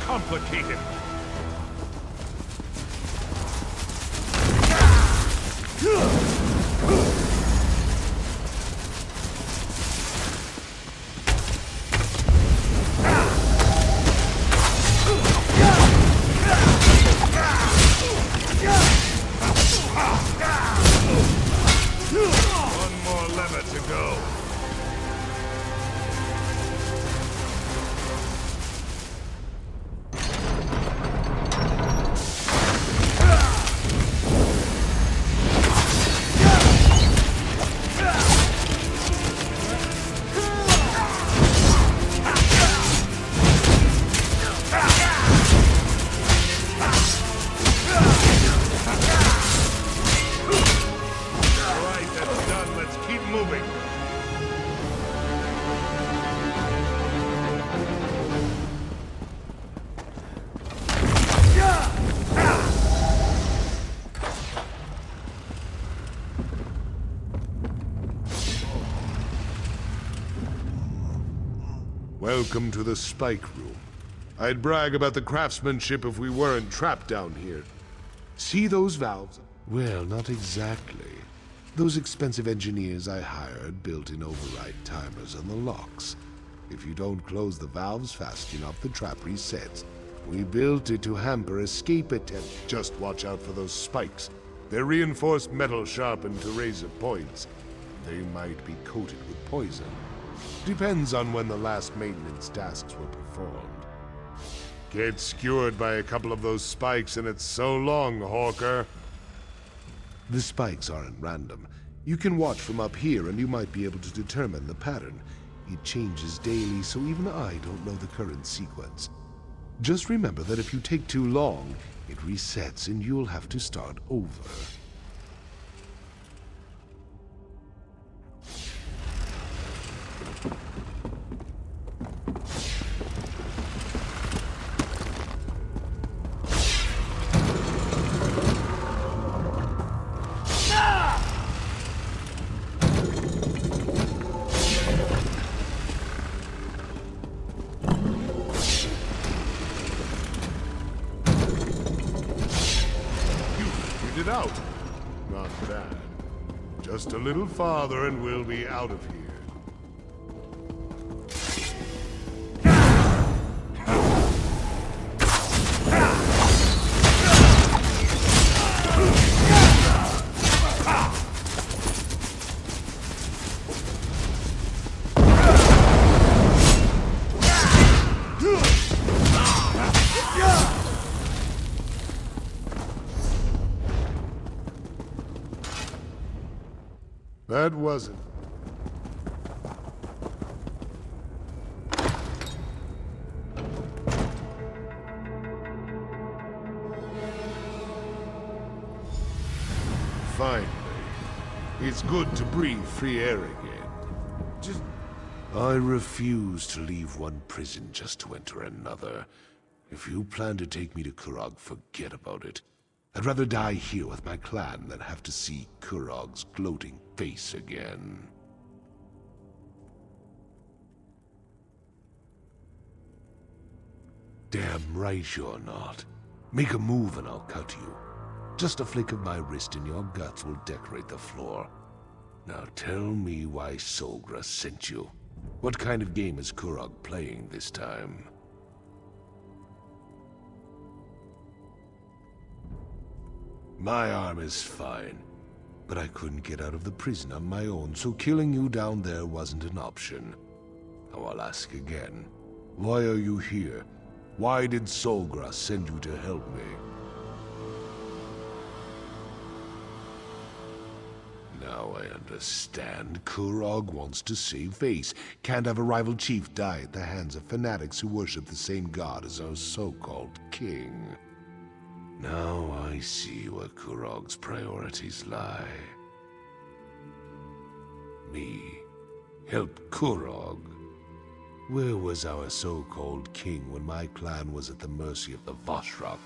Complicated. One more lever to go. Welcome to the Spike Room. I'd brag about the craftsmanship if we weren't trapped down here. See those valves? Well, not exactly. Those expensive engineers I hired built in override timers on the locks. If you don't close the valves fast enough, the trap resets. We built it to hamper escape attempts. Just watch out for those spikes. They're reinforced metal sharpened to razor points. They might be coated with poison. Depends on when the last maintenance tasks were performed. Get skewered by a couple of those spikes and it's so long, Hawker. The spikes aren't random. You can watch from up here and you might be able to determine the pattern. It changes daily, so even I don't know the current sequence. Just remember that if you take too long, it resets and you'll have to start over. Out. Not bad. Just a little farther and we'll be out of here. That wasn't. Finally. It's good to breathe free air again. I refuse to leave one prison just to enter another. If you plan to take me to Kurog, forget about it. I'd rather die here with my clan than have to see Kurog's gloating face again. Damn right you're not. Make a move and I'll cut you. Just a flick of my wrist and your guts will decorate the floor. Now tell me why Solgra sent you. What kind of game is Kurog playing this time? My arm is fine, but I couldn't get out of the prison on my own, so killing you down there wasn't an option. Now I'll ask again. Why are you here? Why did Solgra send you to help me? Now I understand. Kurog wants to save face. Can't have a rival chief die at the hands of fanatics who worship the same god as our so-called king. Now I see where Kurog's priorities lie. Me. Help Kurog. Where was our so-called king when my clan was at the mercy of the Voshrak?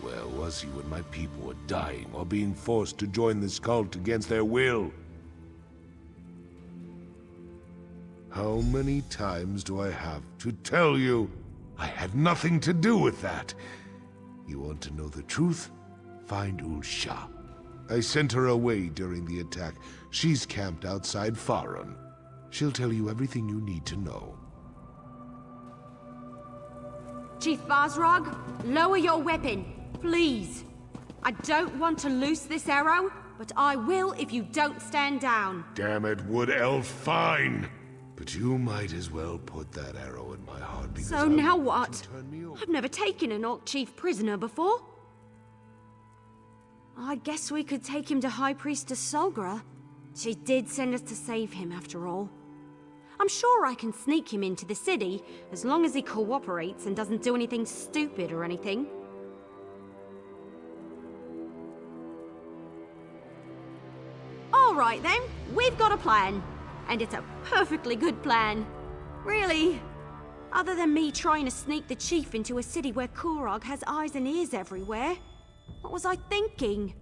Where was he when my people were dying or being forced to join this cult against their will? How many times do I have to tell you? I had nothing to do with that. You want to know the truth? Find Ulsha. I sent her away during the attack. She's camped outside Fharun. She'll tell you everything you need to know. Chief Bazrog, lower your weapon, please. I don't want to loose this arrow, but I will if you don't stand down. Damn it, Wood Elf, fine! But you might as well put that arrow in my heart because So now what? I've never taken an Orc Chief prisoner before. I guess we could take him to High Priestess Solgra. She did send us to save him after all. I'm sure I can sneak him into the city, as long as he cooperates and doesn't do anything stupid or anything. All right then, we've got a plan. And it's a perfectly good plan. Really. Other than me trying to sneak the chief into a city where Kurog has eyes and ears everywhere. What was I thinking?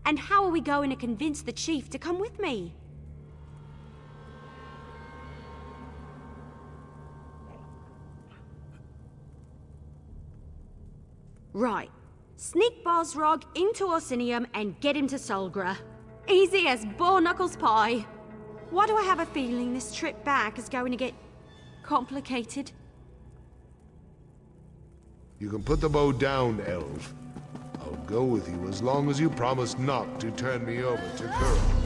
And how are we going to convince the chief to come with me? Right. Sneak Bazrog into Orsinium and get him to Solgra. Easy as Boreknuckles pie. Why do I have a feeling this trip back is going to get complicated? You can put the bow down, Elf. I'll go with you as long as you promise not to turn me over to Kurog.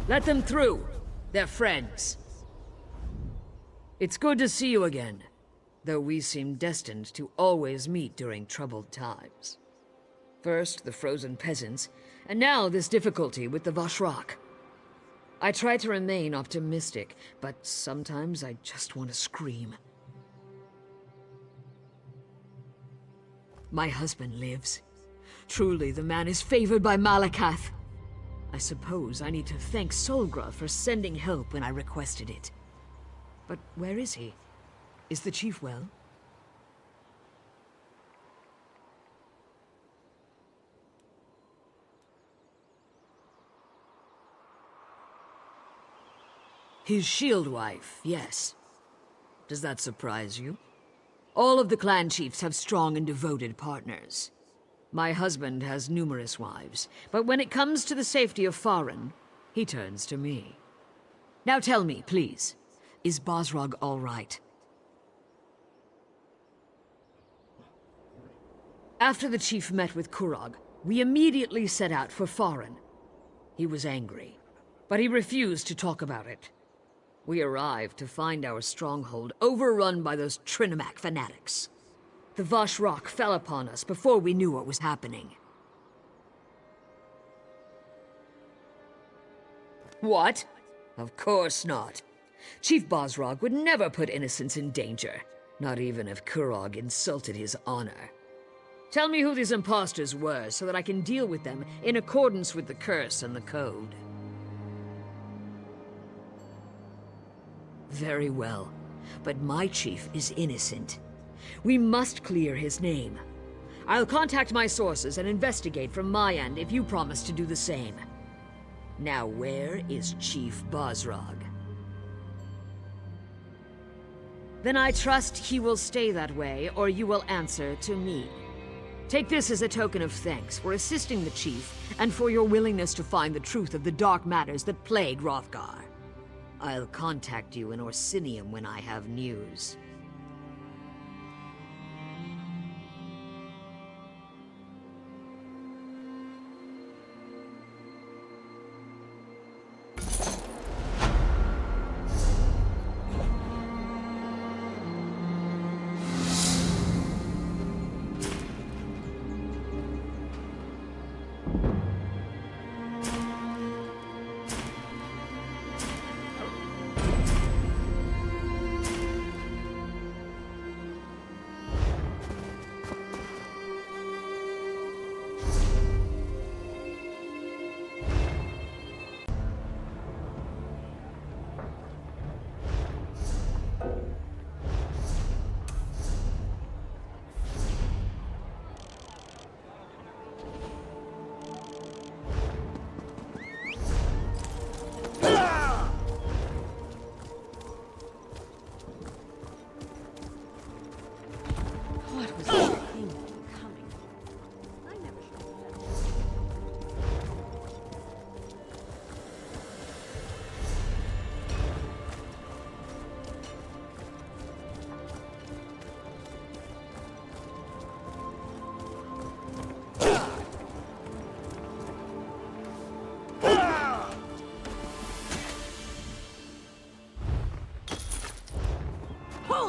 Let them through. They're friends. It's good to see you again, though we seem destined to always meet during troubled times. First, the frozen peasants, and now this difficulty with the Vashrak. I try to remain optimistic, but sometimes I just want to scream. My husband lives. Truly, the man is favored by Malakath. I suppose I need to thank Solgra for sending help when I requested it. But where is he? Is the chief well? His shield wife, yes. Does that surprise you? All of the clan chiefs have strong and devoted partners. My husband has numerous wives, but when it comes to the safety of Fharun, he turns to me. Now tell me, please, is Bosrog all right? After the chief met with Kurog, we immediately set out for Fharun. He was angry, but he refused to talk about it. We arrived to find our stronghold overrun by those Trinimac fanatics. The Vashrak fell upon us before we knew what was happening. What? Of course not. Chief Bosrog would never put innocents in danger, not even if Kurog insulted his honor. Tell me who these imposters were so that I can deal with them in accordance with the curse and the code. Very well, but my chief is innocent. We must clear his name. I'll contact my sources and investigate from my end if you promise to do the same. Now where is Chief Bosrog? Then I trust he will stay that way, or you will answer to me. Take this as a token of thanks for assisting the chief and for your willingness to find the truth of the dark matters that plague Wrothgar. I'll contact you in Orsinium when I have news.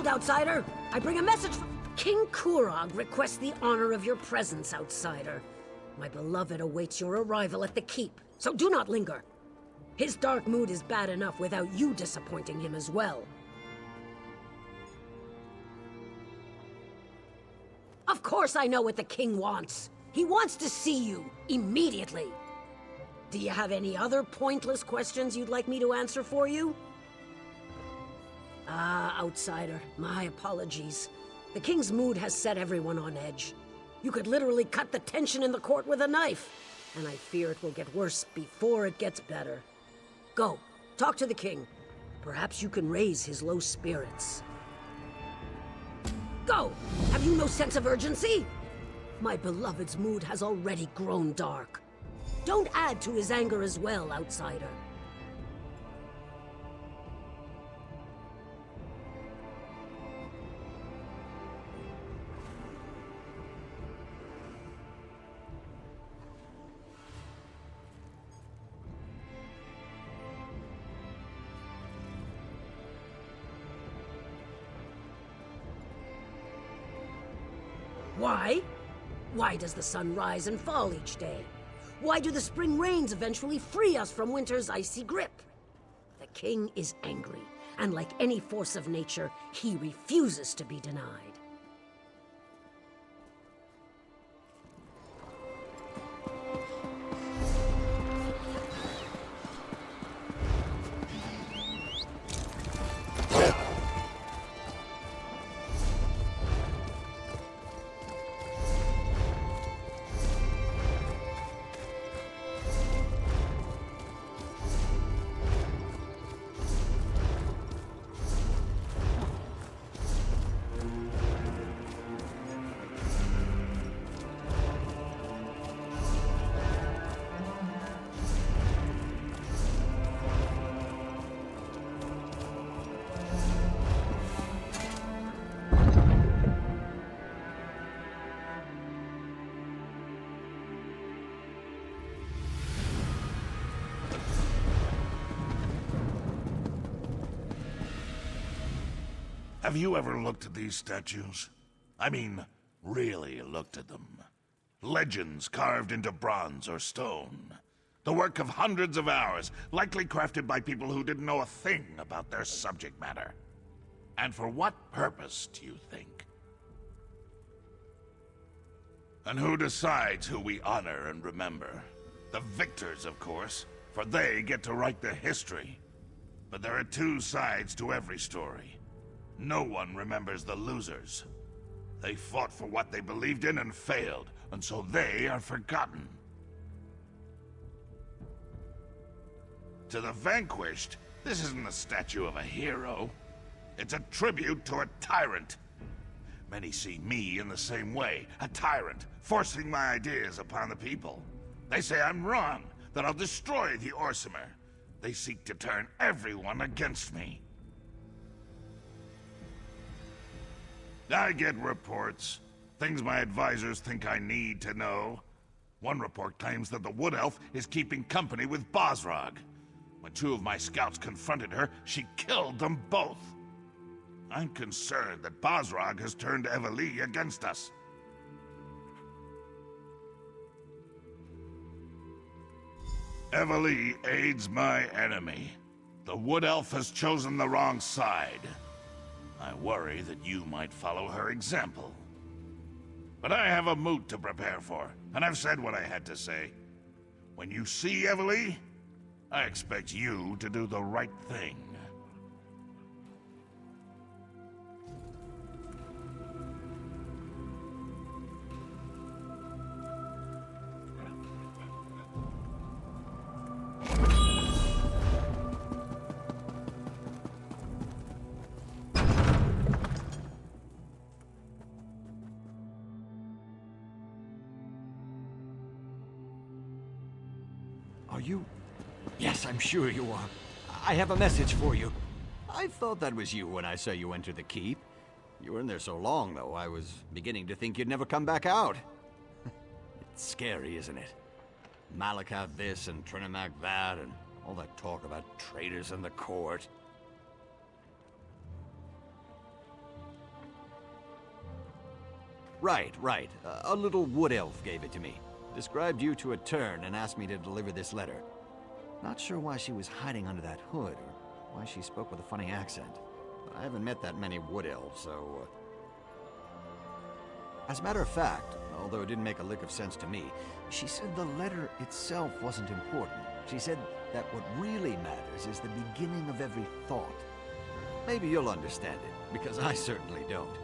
Outsider! I bring a message from... King Kurog requests the honor of your presence, outsider. My beloved awaits your arrival at the keep, so do not linger. His dark mood is bad enough without you disappointing him as well. Of course I know what the king wants. He wants to see you, immediately. Do you have any other pointless questions you'd like me to answer for you? Ah, outsider, my apologies. The king's mood has set everyone on edge. You could literally cut the tension in the court with a knife, and I fear it will get worse before it gets better. Go, talk to the king. Perhaps you can raise his low spirits. Go! Have you no sense of urgency? My beloved's mood has already grown dark. Don't add to his anger as well, outsider. Why? Why does the sun rise and fall each day? Why do the spring rains eventually free us from winter's icy grip? The king is angry, and like any force of nature, he refuses to be denied. Have you ever looked at these statues? I mean, really looked at them. Legends carved into bronze or stone. The work of hundreds of hours, likely crafted by people who didn't know a thing about their subject matter. And for what purpose, do you think? And who decides who we honor and remember? The victors, of course, for they get to write the history. But there are two sides to every story. No one remembers the losers. They fought for what they believed in and failed, and so they are forgotten. To the vanquished, this isn't a statue of a hero. It's a tribute to a tyrant. Many see me in the same way, a tyrant, forcing my ideas upon the people. They say I'm wrong, that I'll destroy the Orsimer. They seek to turn everyone against me. I get reports. Things my advisors think I need to know. One report claims that the Wood Elf is keeping company with Bosrog. When two of my scouts confronted her, she killed them both. I'm concerned that Bosrog has turned Eveli against us. Eveli aids my enemy. The Wood Elf has chosen the wrong side. I worry that you might follow her example. But I have a moot to prepare for, and I've said what I had to say. When you see Eveli, I expect you to do the right thing. Are you? Yes, I'm sure you are. I have a message for you. I thought that was you when I saw you enter the keep. You were in there so long, though, I was beginning to think you'd never come back out. It's scary, isn't it? Malakath this and Trinimac that, and all that talk about traitors in the court. Right. A little wood elf gave it to me. Described you to a turn and asked me to deliver this letter. Not sure why she was hiding under that hood, or why she spoke with a funny accent. But I haven't met that many wood elves, so... As a matter of fact, although it didn't make a lick of sense to me, she said the letter itself wasn't important. She said that what really matters is the beginning of every thought. Maybe you'll understand it, because I certainly don't.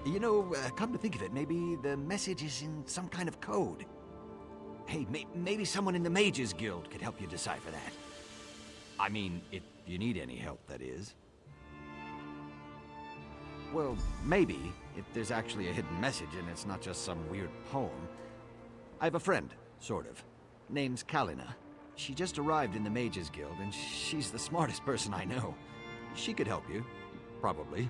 You know, come to think of it, maybe the message is in some kind of code. Hey, maybe someone in the Mages Guild could help you decipher that. I mean, if you need any help, that is. Well, maybe, if there's actually a hidden message and it's not just some weird poem. I have a friend, sort of. Name's Kalina. She just arrived in the Mages Guild, and she's the smartest person I know. She could help you. Probably.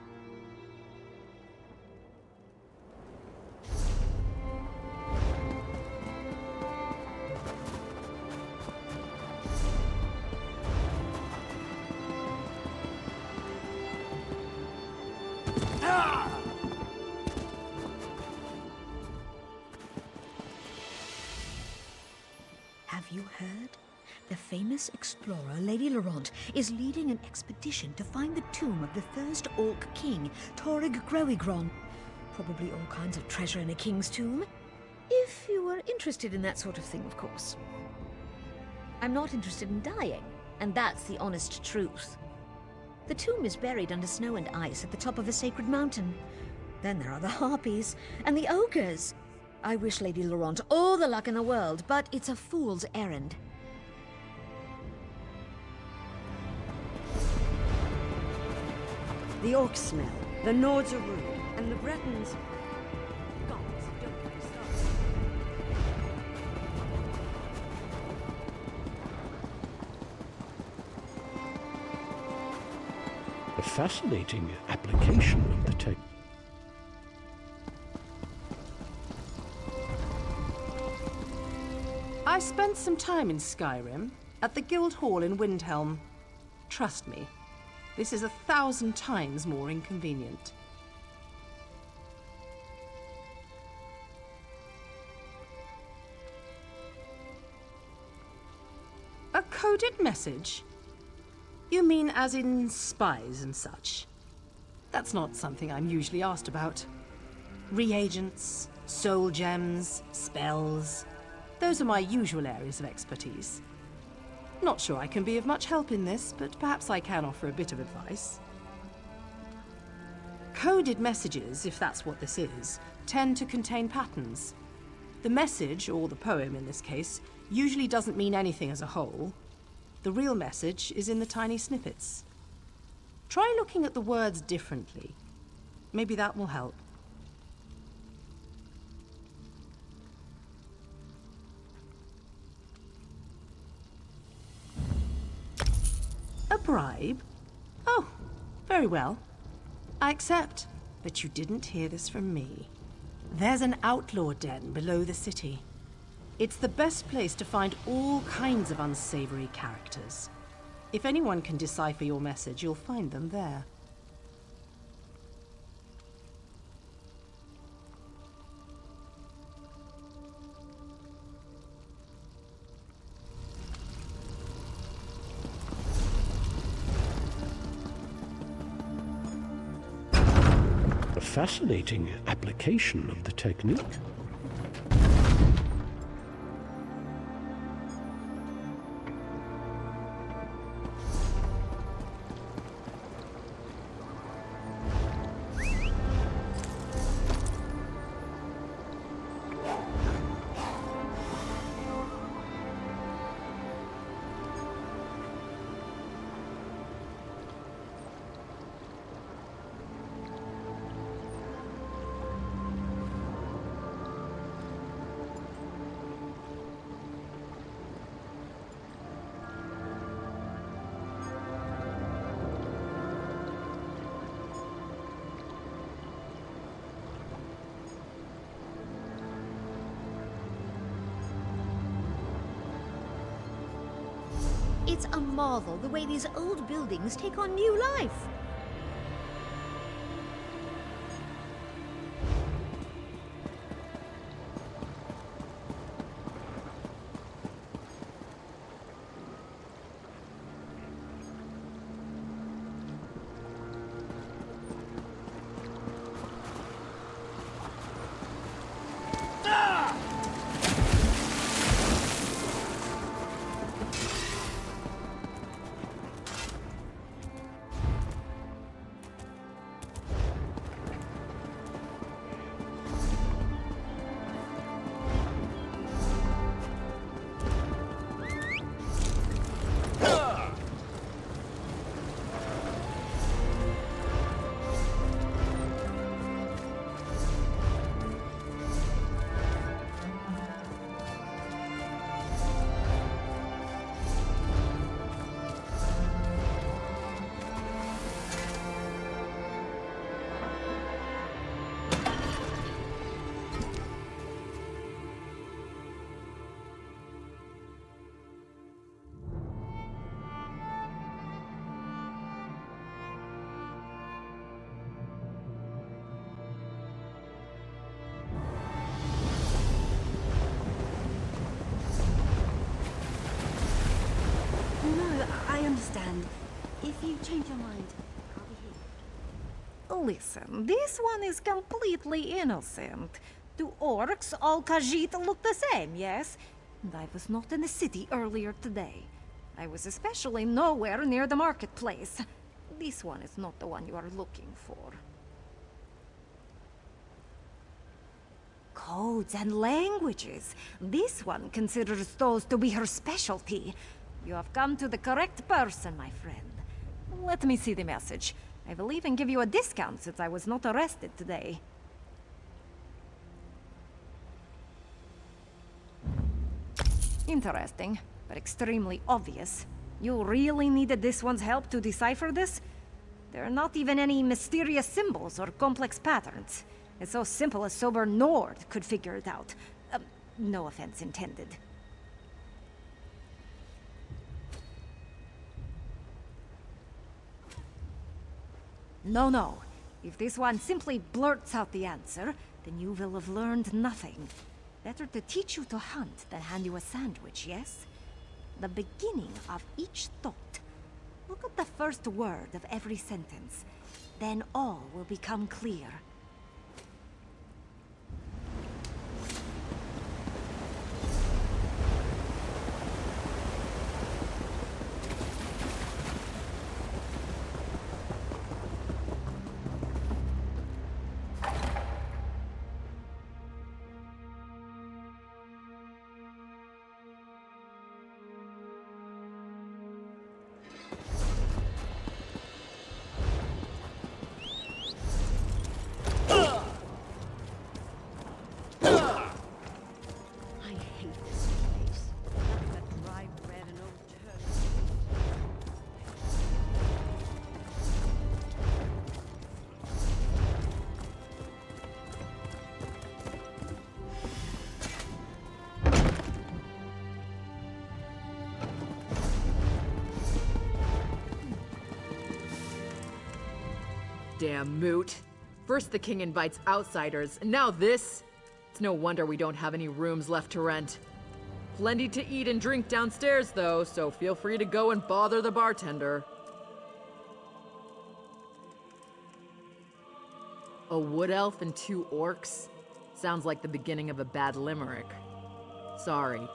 Have you heard? The famous explorer Lady Laurent is leading an expedition to find the tomb of the first Orc king, Torrig Groigron. Probably all kinds of treasure in a king's tomb. If you were interested in that sort of thing, of course. I'm not interested in dying, and that's the honest truth. The tomb is buried under snow and ice at the top of a sacred mountain. Then there are the harpies and the ogres. I wish Lady Laurent all the luck in the world, but it's a fool's errand. The Orcs smell, the Nords are rude, and the Bretons... Gods, don't get me started. A fascinating application of the tech. I spent some time in Skyrim, at the Guild Hall in Windhelm. Trust me, this is 1,000 times more inconvenient. A coded message? You mean as in spies and such? That's not something I'm usually asked about. Reagents, soul gems, spells... Those are my usual areas of expertise. Not sure I can be of much help in this, but perhaps I can offer a bit of advice. Coded messages, if that's what this is, tend to contain patterns. The message, or the poem in this case, usually doesn't mean anything as a whole. The real message is in the tiny snippets. Try looking at the words differently. Maybe that will help. A bribe? Oh, very well. I accept, but you didn't hear this from me. There's an outlaw den below the city. It's the best place to find all kinds of unsavory characters. If anyone can decipher your message, you'll find them there. A fascinating application of the technique. It's a marvel the way these old buildings take on new life. If you change your mind, I'll be here. Listen, this one is completely innocent. To orcs, all Khajiit look the same, yes? And I was not in the city earlier today. I was especially nowhere near the marketplace. This one is not the one you are looking for. Codes and languages. This one considers those to be her specialty. You have come to the correct person, my friend. Let me see the message. I will even give you a discount since I was not arrested today. Interesting, but extremely obvious. You really needed this one's help to decipher this? There are not even any mysterious symbols or complex patterns. It's so simple a sober Nord could figure it out. No offense intended. No. If this one simply blurts out the answer, then you will have learned nothing. Better to teach you to hunt than hand you a sandwich, yes? The beginning of each thought. Look at the first word of every sentence. Then all will become clear. Damn moot. First the king invites outsiders, and now this? It's no wonder we don't have any rooms left to rent. Plenty to eat and drink downstairs, though, so feel free to go and bother the bartender. A wood elf and 2 orcs? Sounds like the beginning of a bad limerick. Sorry,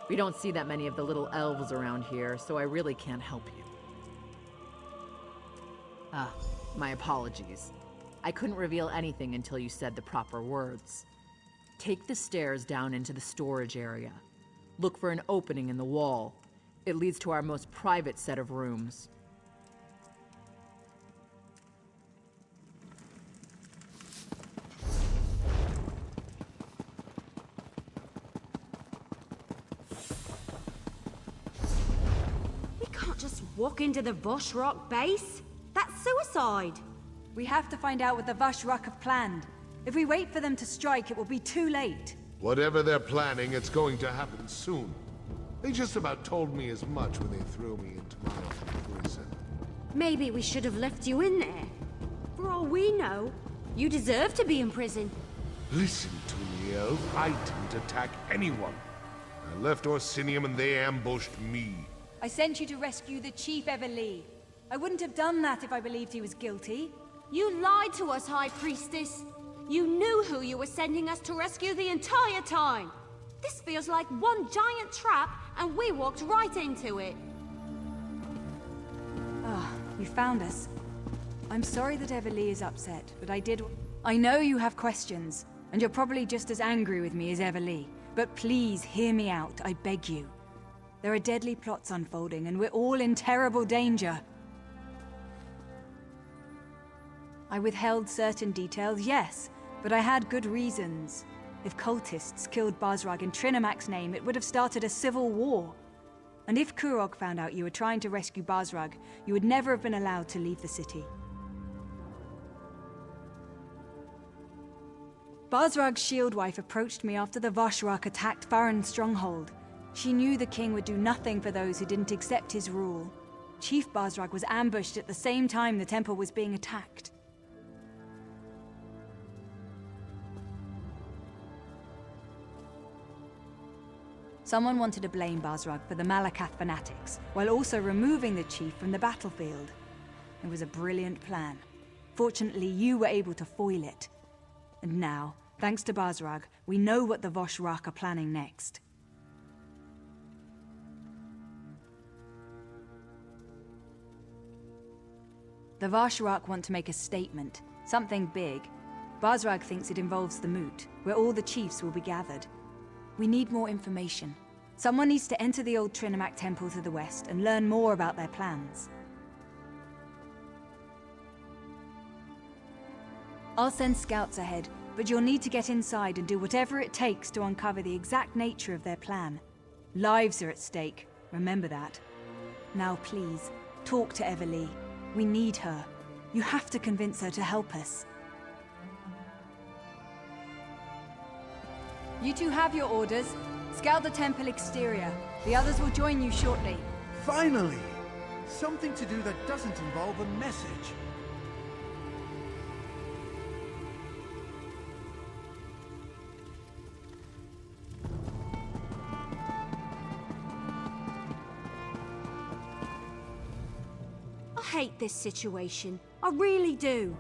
we don't see that many of the little elves around here, so I really can't help you. My apologies. I couldn't reveal anything until you said the proper words. Take the stairs down into the storage area. Look for an opening in the wall. It leads to our most private set of rooms. We can't just walk into the Bonerock base. That's suicide! We have to find out what the Vashrak have planned. If we wait for them to strike, it will be too late. Whatever they're planning, it's going to happen soon. They just about told me as much when they threw me into my prison. Maybe we should have left you in there. For all we know, you deserve to be in prison. Listen to me, Elf. I didn't attack anyone. I left Orsinium and they ambushed me. I sent you to rescue the Chief Everlee. I wouldn't have done that if I believed he was guilty. You lied to us, High Priestess. You knew who you were sending us to rescue the entire time. This feels like one giant trap, and we walked right into it. You found us. I'm sorry that Everlee is upset, but I know you have questions, and you're probably just as angry with me as Everlee. But please hear me out, I beg you. There are deadly plots unfolding, and we're all in terrible danger. I withheld certain details, yes, but I had good reasons. If cultists killed Basrag in Trinamac's name, it would have started a civil war. And if Kurog found out you were trying to rescue Basrag, you would never have been allowed to leave the city. Basrag's shield wife approached me after the Vashrak attacked Fharun Stronghold. She knew the king would do nothing for those who didn't accept his rule. Chief Basrag was ambushed at the same time the temple was being attacked. Someone wanted to blame Basrag for the Malakath fanatics, while also removing the chief from the battlefield. It was a brilliant plan. Fortunately, you were able to foil it. And now, thanks to Bazrag, we know what the Voshrak are planning next. The Voshrak want to make a statement, something big. Bazrag thinks it involves the Moot, where all the chiefs will be gathered. We need more information. Someone needs to enter the old Trinimac temple to the west and learn more about their plans. I'll send scouts ahead, but you'll need to get inside and do whatever it takes to uncover the exact nature of their plan. Lives are at stake, remember that. Now please, talk to Everlee. We need her. You have to convince her to help us. You two have your orders. Scout the temple exterior. The others will join you shortly. Finally! Something to do that doesn't involve a message. I hate this situation. I really do.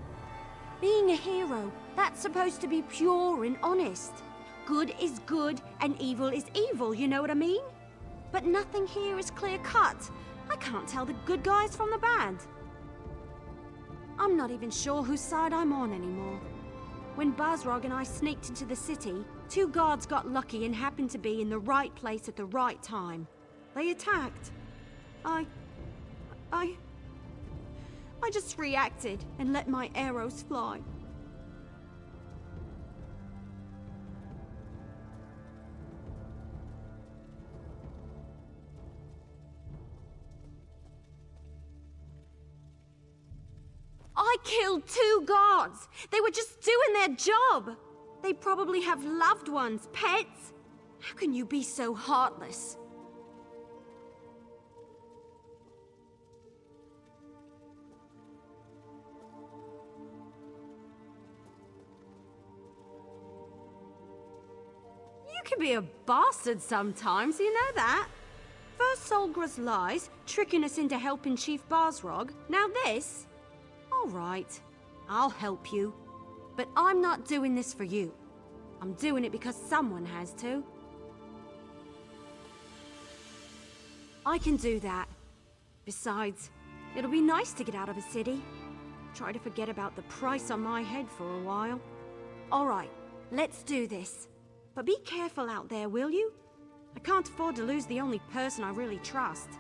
Being a hero, that's supposed to be pure and honest. Good is good and evil is evil, you know what I mean? But nothing here is clear-cut. I can't tell the good guys from the bad. I'm not even sure whose side I'm on anymore. When Bazrog and I sneaked into the city, 2 guards got lucky and happened to be in the right place at the right time. They attacked. I just reacted and let my arrows fly. I killed 2 guards! They were just doing their job! They probably have loved ones, pets! How can you be so heartless? You can be a bastard sometimes, you know that? First Solgra's lies, tricking us into helping Chief Bazrog. Now this? All right, I'll help you. But I'm not doing this for you. I'm doing it because someone has to. I can do that. Besides, it'll be nice to get out of a city. Try to forget about the price on my head for a while. All right, let's do this. But be careful out there, will you? I can't afford to lose the only person I really trust.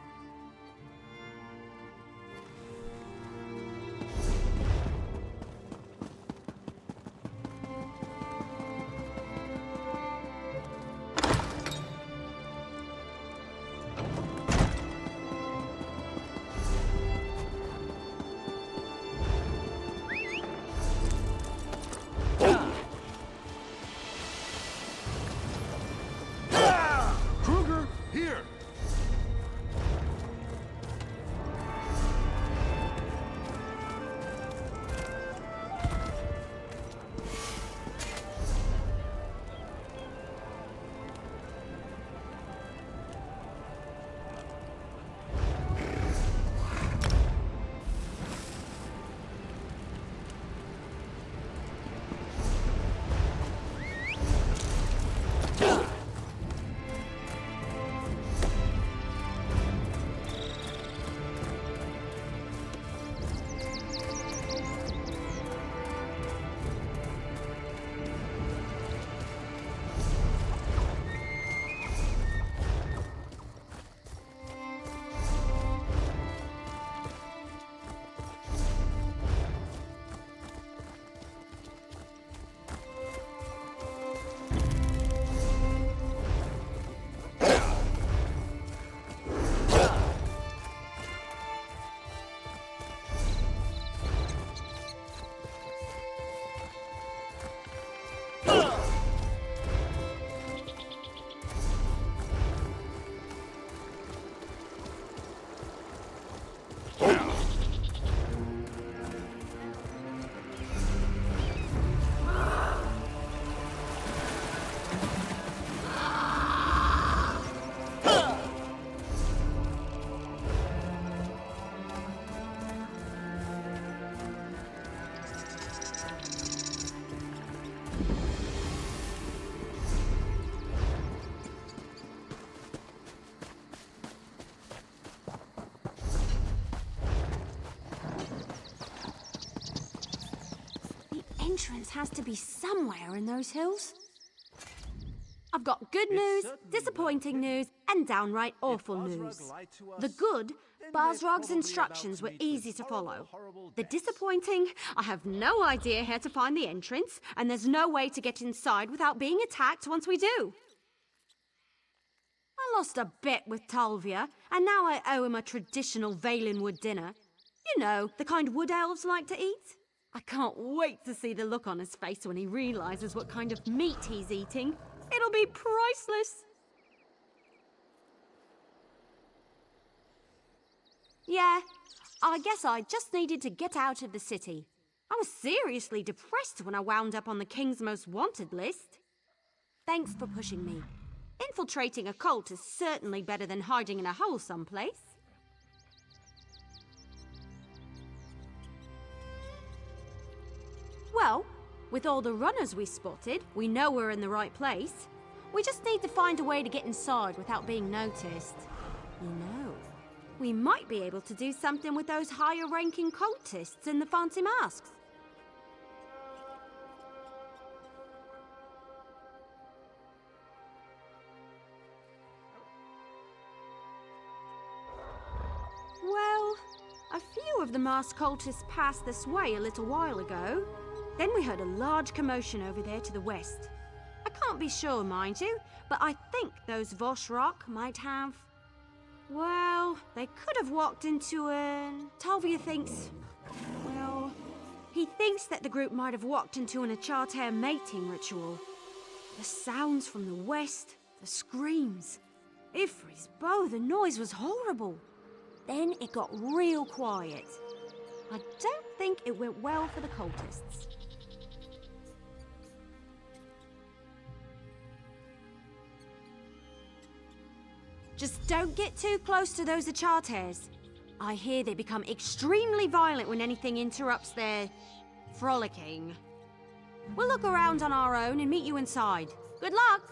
entrance has to be somewhere in those hills. I've got good news, disappointing news, and downright awful news. The good, Basrog's instructions were easy to follow. The disappointing, I have no idea how to find the entrance, and there's no way to get inside without being attacked once we do. I lost a bet with Talvia, and now I owe him a traditional Valenwood dinner. You know, the kind wood elves like to eat. I can't wait to see the look on his face when he realizes what kind of meat he's eating. It'll be priceless. Yeah, I guess I just needed to get out of the city. I was seriously depressed when I wound up on the King's Most Wanted list. Thanks for pushing me. Infiltrating a cult is certainly better than hiding in a hole someplace. Well, with all the runners we spotted, we know we're in the right place. We just need to find a way to get inside without being noticed. You know, we might be able to do something with those higher-ranking cultists in the fancy masks. Well, a few of the masked cultists passed this way a little while ago. Then we heard a large commotion over there to the west. I can't be sure, mind you, but I think those Voshrock might have... Well, they could have walked into Talvia thinks... Well, he thinks that the group might have walked into an Achartair mating ritual. The sounds from the west, the screams. Ifri's bow, the noise was horrible. Then it got real quiet. I don't think it went well for the cultists. Just don't get too close to those Achartairs. I hear they become extremely violent when anything interrupts their frolicking. We'll look around on our own and meet you inside. Good luck!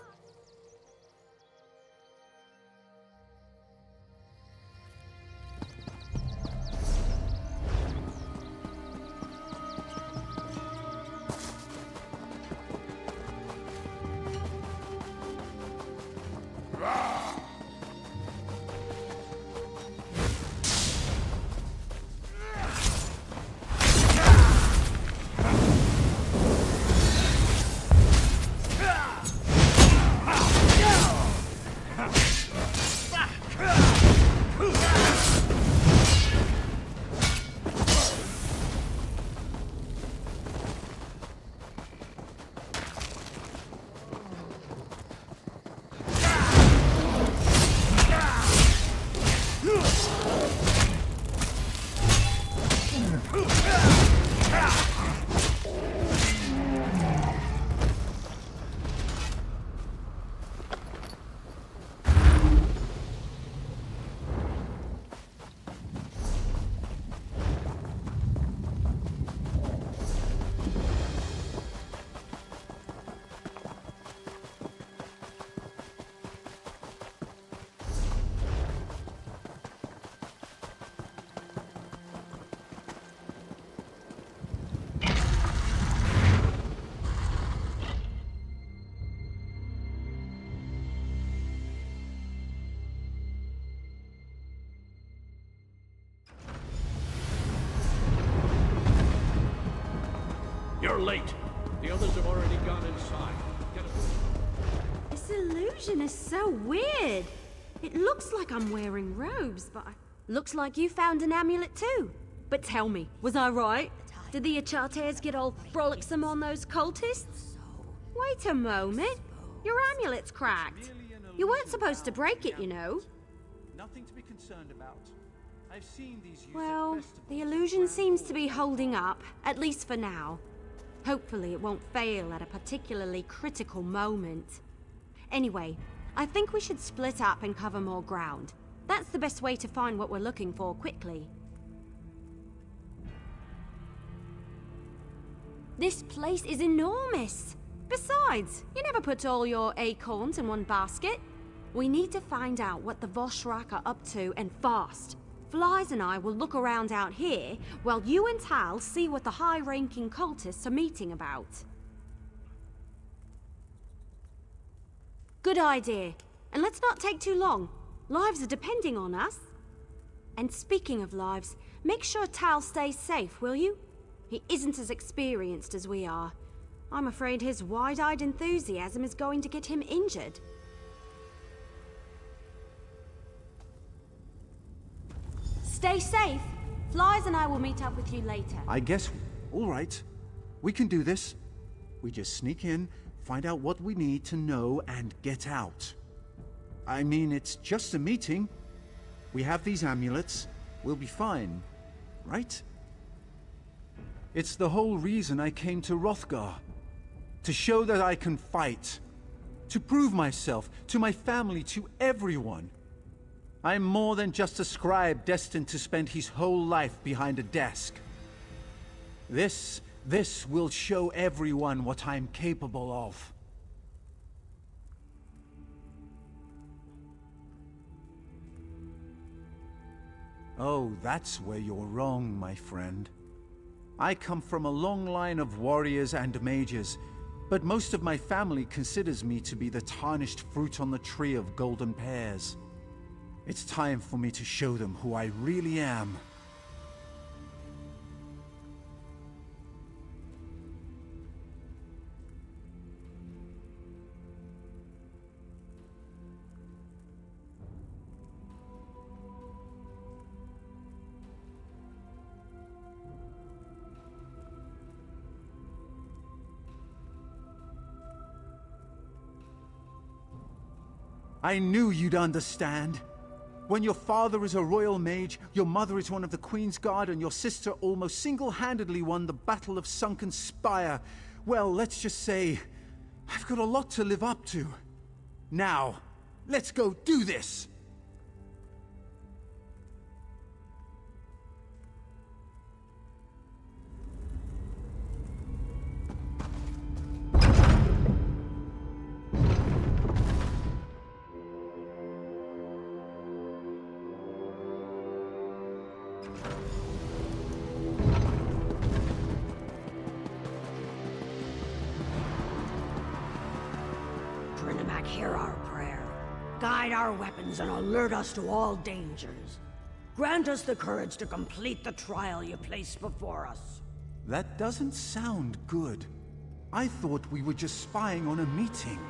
You're late. The others have already gone inside. Get it. This illusion is so weird. It looks like I'm wearing robes, but looks like you found an amulet too. But tell me, was I right? Did the Achartairs get all frolicsome on those cultists? Wait a moment. Your amulet's cracked. You weren't supposed to break it, you know. Nothing to be concerned about. I've seen these used Well, at festivals. the illusion seems to be holding up, at least for now. Hopefully it won't fail at a particularly critical moment. Anyway, I think we should split up and cover more ground. That's the best way to find what we're looking for quickly. This place is enormous! Besides, you never put all your acorns in one basket. We need to find out what the Voshrak are up to, and fast. Flies and I will look around out here, while you and Tal see what the high-ranking cultists are meeting about. Good idea. And let's not take too long. Lives are depending on us. And speaking of lives, make sure Tal stays safe, will you? He isn't as experienced as we are. I'm afraid his wide-eyed enthusiasm is going to get him injured. Stay safe. Flies and I will meet up with you later. I guess... all right. We can do this. We just sneak in, find out what we need to know, and get out. I mean, it's just a meeting. We have these amulets. We'll be fine, right? It's the whole reason I came to Wrothgar. To show that I can fight. To prove myself, to my family, to everyone. I'm more than just a scribe destined to spend his whole life behind a desk. This will show everyone what I'm capable of. Oh, that's where you're wrong, my friend. I come from a long line of warriors and mages, but most of my family considers me to be the tarnished fruit on the tree of golden pears. It's time for me to show them who I really am. I knew you'd understand. When your father is a royal mage, your mother is one of the Queen's Guard, and your sister almost single-handedly won the Battle of Sunken Spire, well, let's just say, I've got a lot to live up to. Now, let's go do this! Hear our prayer. Guide our weapons and alert us to all dangers. Grant us the courage to complete the trial you place before us. That doesn't sound good. I thought we were just spying on a meeting.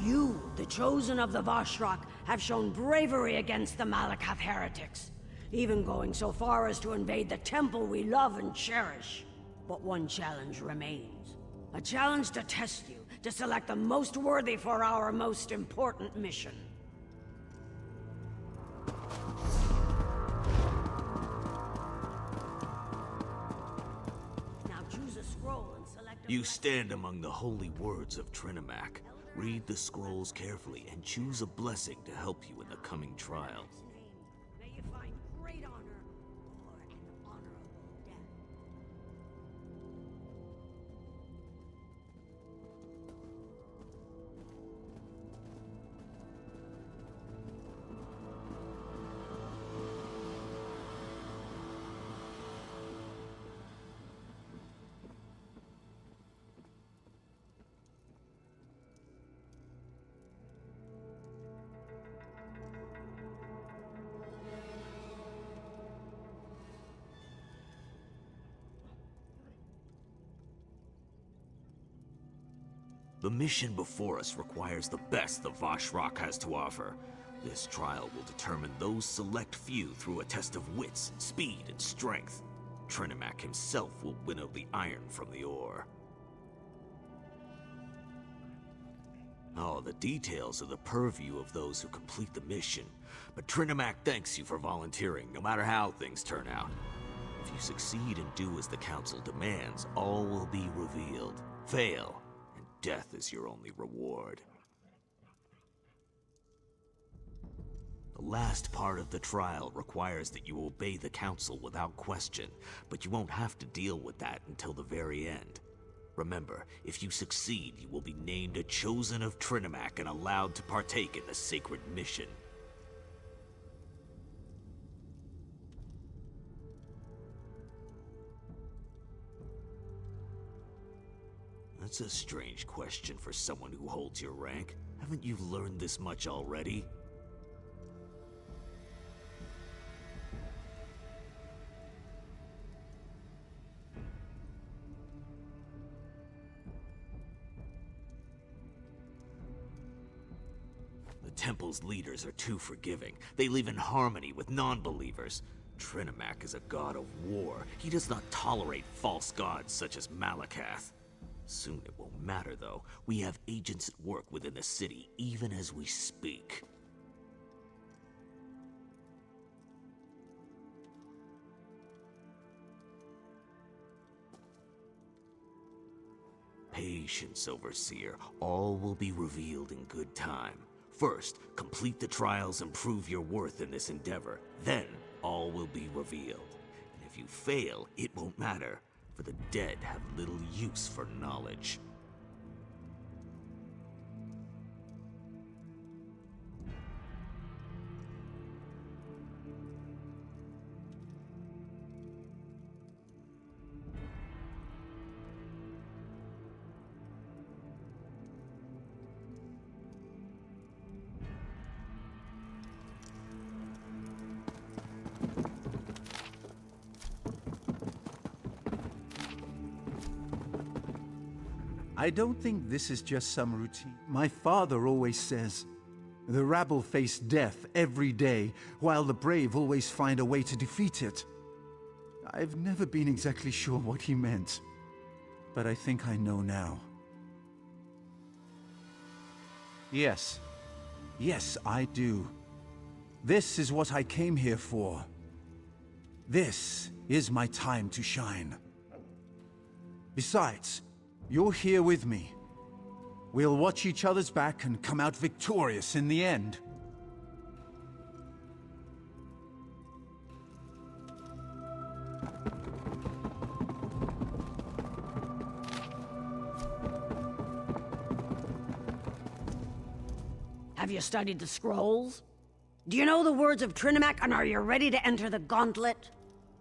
You, the chosen of the Vashrak, have shown bravery against the Malakath heretics, even going so far as to invade the temple we love and cherish. But one challenge remains. A challenge to test you, to select the most worthy for our most important mission. Now choose a scroll and select a... You stand among the holy words of Trinimac. Read the scrolls carefully and choose a blessing to help you in the coming trial. May you find great honor or an honorable death. The mission before us requires the best the Vashrak has to offer. This trial will determine those select few through a test of wits, speed, and strength. Trinimac himself will winnow the iron from the ore. Oh, the details are the purview of those who complete the mission. But Trinimac thanks you for volunteering, no matter how things turn out. If you succeed and do as the Council demands, all will be revealed. Fail, and death is your only reward. The last part of the trial requires that you obey the Council without question, but you won't have to deal with that until the very end. Remember, if you succeed, you will be named a Chosen of Trinimac and allowed to partake in the sacred mission. That's a strange question for someone who holds your rank. Haven't you learned this much already? The temple's leaders are too forgiving. They live in harmony with non-believers. Trinimac is a god of war. He does not tolerate false gods such as Malakath. Soon it won't matter, though. We have agents at work within the city, even as we speak. Patience, Overseer. All will be revealed in good time. First, complete the trials and prove your worth in this endeavor. Then, all will be revealed. And if you fail, it won't matter, for the dead have little use for knowledge. I don't think this is just some routine. My father always says, the rabble face death every day, while the brave always find a way to defeat it. I've never been exactly sure what he meant, but I think I know now. Yes. Yes, I do. This is what I came here for. This is my time to shine. Besides, you're here with me. We'll watch each other's back and come out victorious in the end. Have you studied the scrolls? Do you know the words of Trinimac, and are you ready to enter the gauntlet?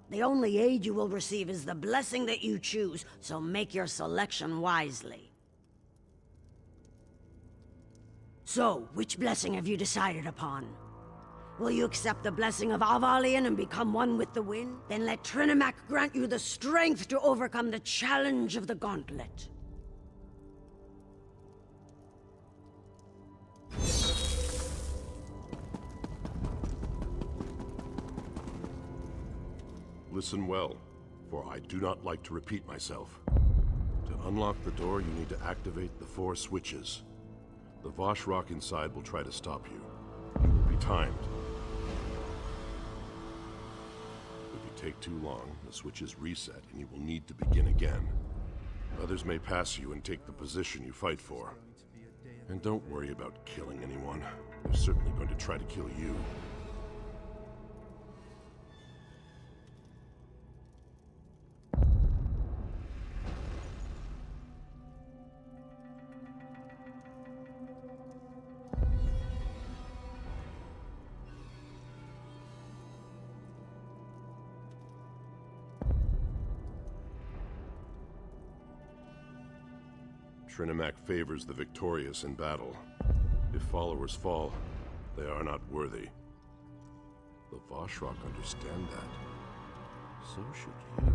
The only aid you will receive is the blessing that you choose, so make your selection wisely. So, which blessing have you decided upon? Will you accept the blessing of Avalion and become one with the wind? Then let Trinimac grant you the strength to overcome the challenge of the gauntlet. Listen well, for I do not like to repeat myself. To unlock the door, you need to activate the 4 switches. The Vosh rock inside will try to stop you. You will be timed. If you take too long, the switches reset and you will need to begin again. Others may pass you and take the position you fight for. And don't worry about killing anyone. They're certainly going to try to kill you. Trinimac favors the victorious in battle. If followers fall, they are not worthy. The Voshrock understand that. So should you.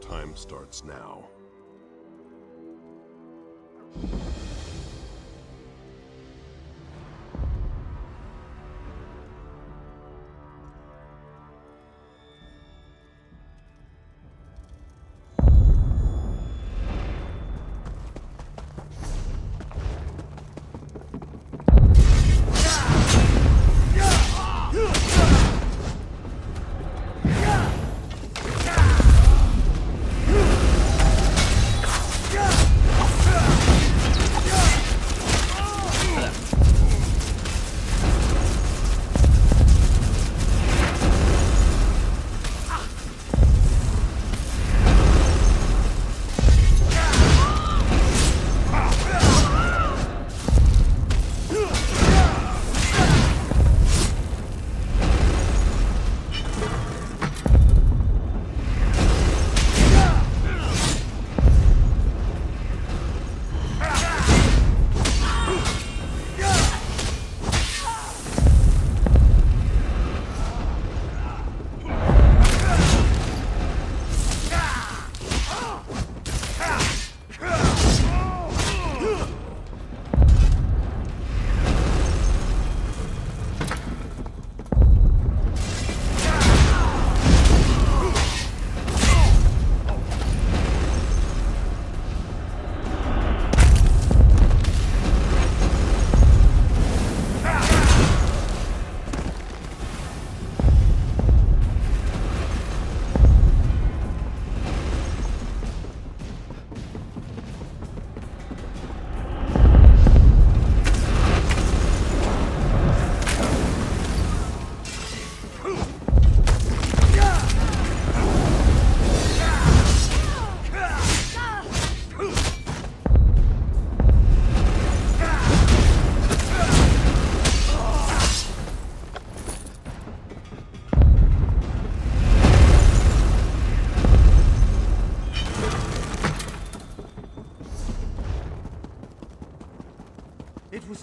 Time starts now.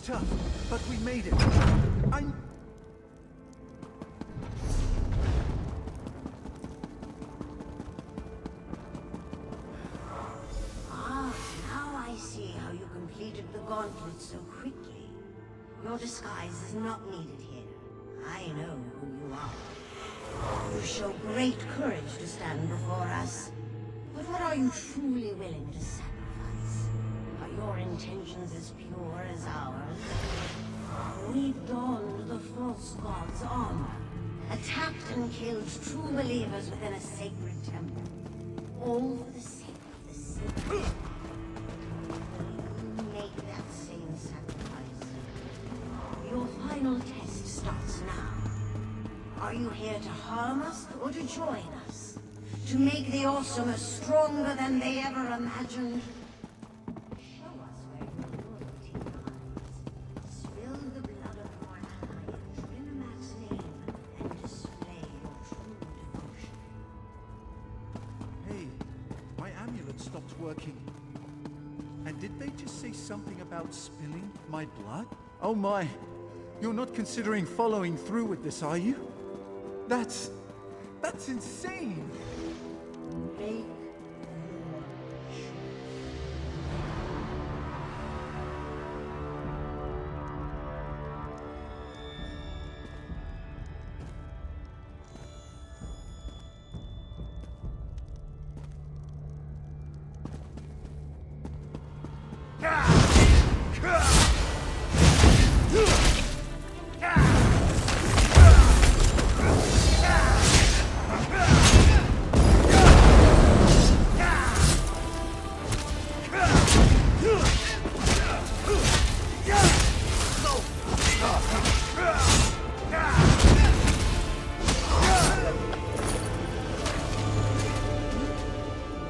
tough, but we made it. Now I see how you completed the gauntlet so quickly. Your disguise is not needed here. I know who you are. You show great courage to stand before us. But what are you truly willing to sacrifice? Are your intentions as pure as ours? We donned the false god's armor, attacked and killed true believers within a sacred temple. All for the sake of the sacred. Will you make that same sacrifice? Your final test starts now. Are you here to harm us or to join us? To make the Awesomers stronger than they ever imagined? Show us where your loyalty lies. Spill the blood of Morkul in Trinamac's name and display your true devotion. Hey, my amulet stopped working. And did they just say something about spilling my blood? Oh my, you're not considering following through with this, are you? That's insane! Make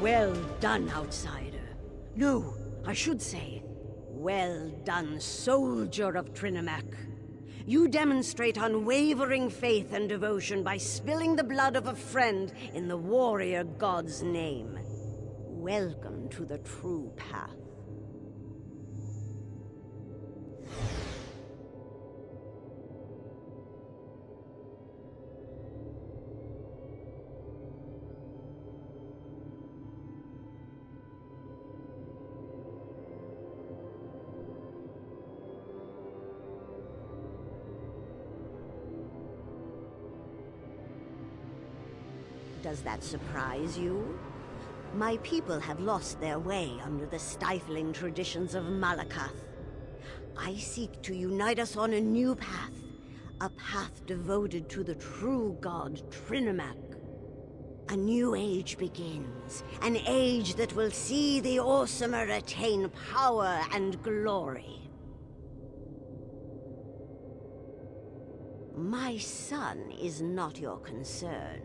Well done, outsider. No, I should say, well done, soldier of Trinamac. You demonstrate unwavering faith and devotion by spilling the blood of a friend in the warrior god's name. Welcome to the true path. Does that surprise you? My people have lost their way under the stifling traditions of Malakath. I seek to unite us on a new path, a path devoted to the true god Trinamac. A new age begins, an age that will see the Awesomer attain power and glory. My son is not your concern.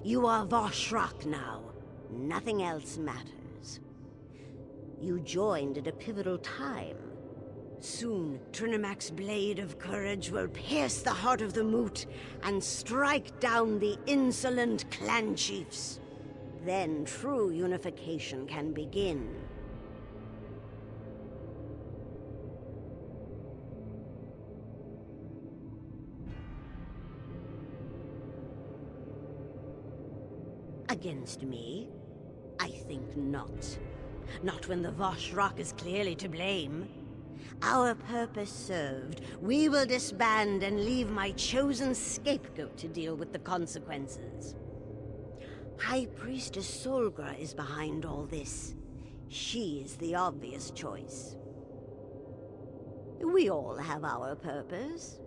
You are Voshrak now. Nothing else matters. You joined at a pivotal time. Soon, Trinamac's blade of courage will pierce the heart of the Moot and strike down the insolent clan chiefs. Then true unification can begin. Against me? I think not. Not when the Voshrak is clearly to blame. Our purpose served. We will disband and leave my chosen scapegoat to deal with the consequences. High Priestess Solgra is behind all this. She is the obvious choice. We all have our purpose.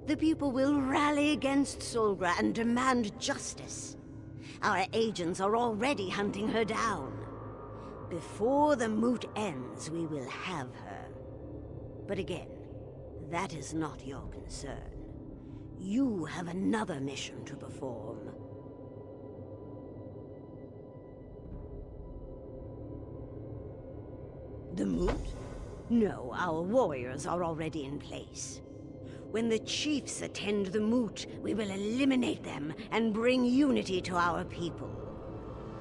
The people will rally against Solgra and demand justice. Our agents are already hunting her down. Before the moot ends, we will have her. But again, that is not your concern. You have another mission to perform. The moot? No, our warriors are already in place. When the chiefs attend the moot, we will eliminate them and bring unity to our people.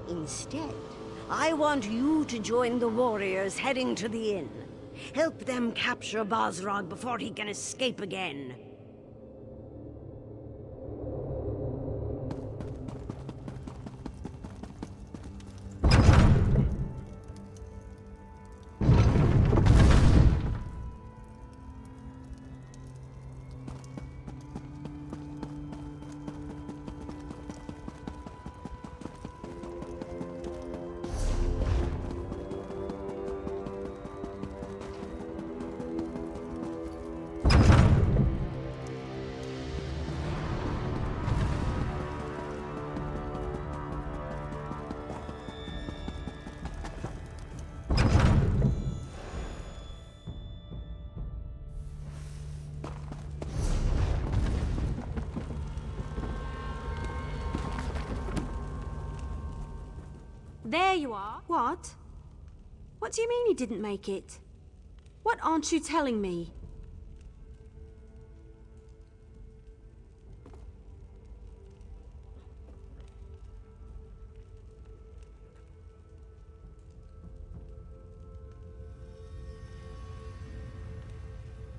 Instead, I want you to join the warriors heading to the inn. Help them capture Bosrog before he can escape again. There you are. What? What do you mean he didn't make it? What aren't you telling me?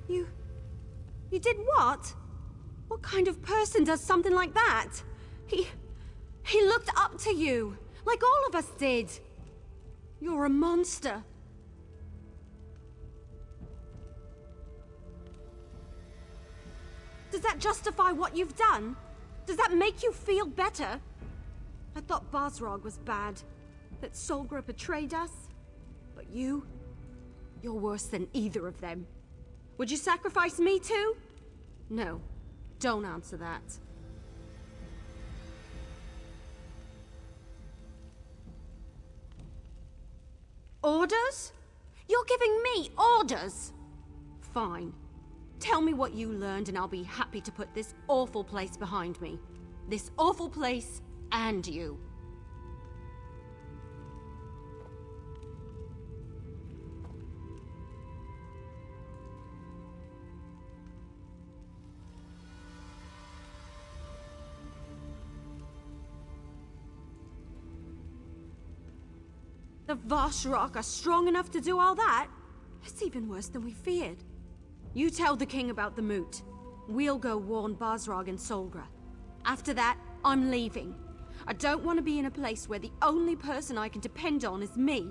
You did what? What kind of person does something like that? He looked up to you. Like all of us did. You're a monster. Does that justify what you've done? Does that make you feel better? I thought Bosrog was bad. That Solgra betrayed us. But you're worse than either of them. Would you sacrifice me too? No. Don't answer that. Orders? You're giving me orders? Fine. Tell me what you learned and I'll be happy to put this awful place behind me. This awful place and you. The Vash'Rok are strong enough to do all that? It's even worse than we feared. You tell the king about the moot. We'll go warn Bosrog and Solgra. After that, I'm leaving. I don't want to be in a place where the only person I can depend on is me.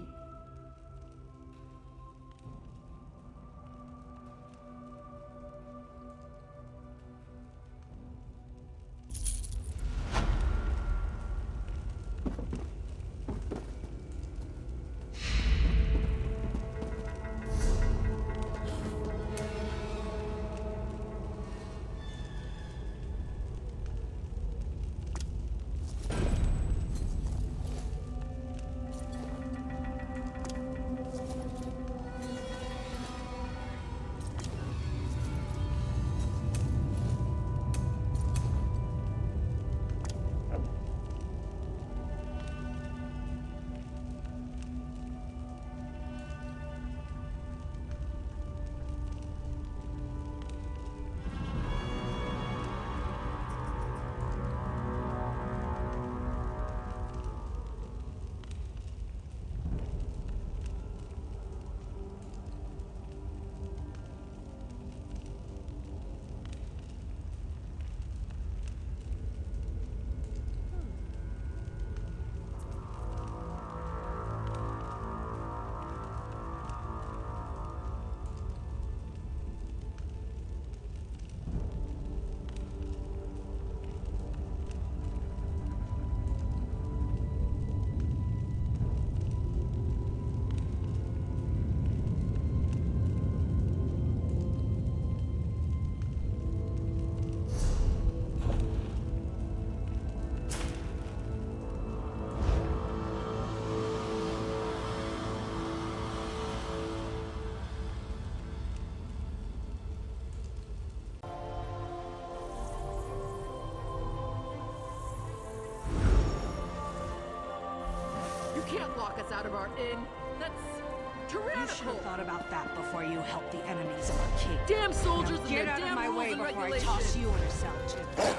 Can't lock us out of our inn. That's tyrannical. You should have thought about that before you helped the enemies of our king. Damn soldiers and Get their out of damn my rules way and before I regulations. toss you in a cell, Jim.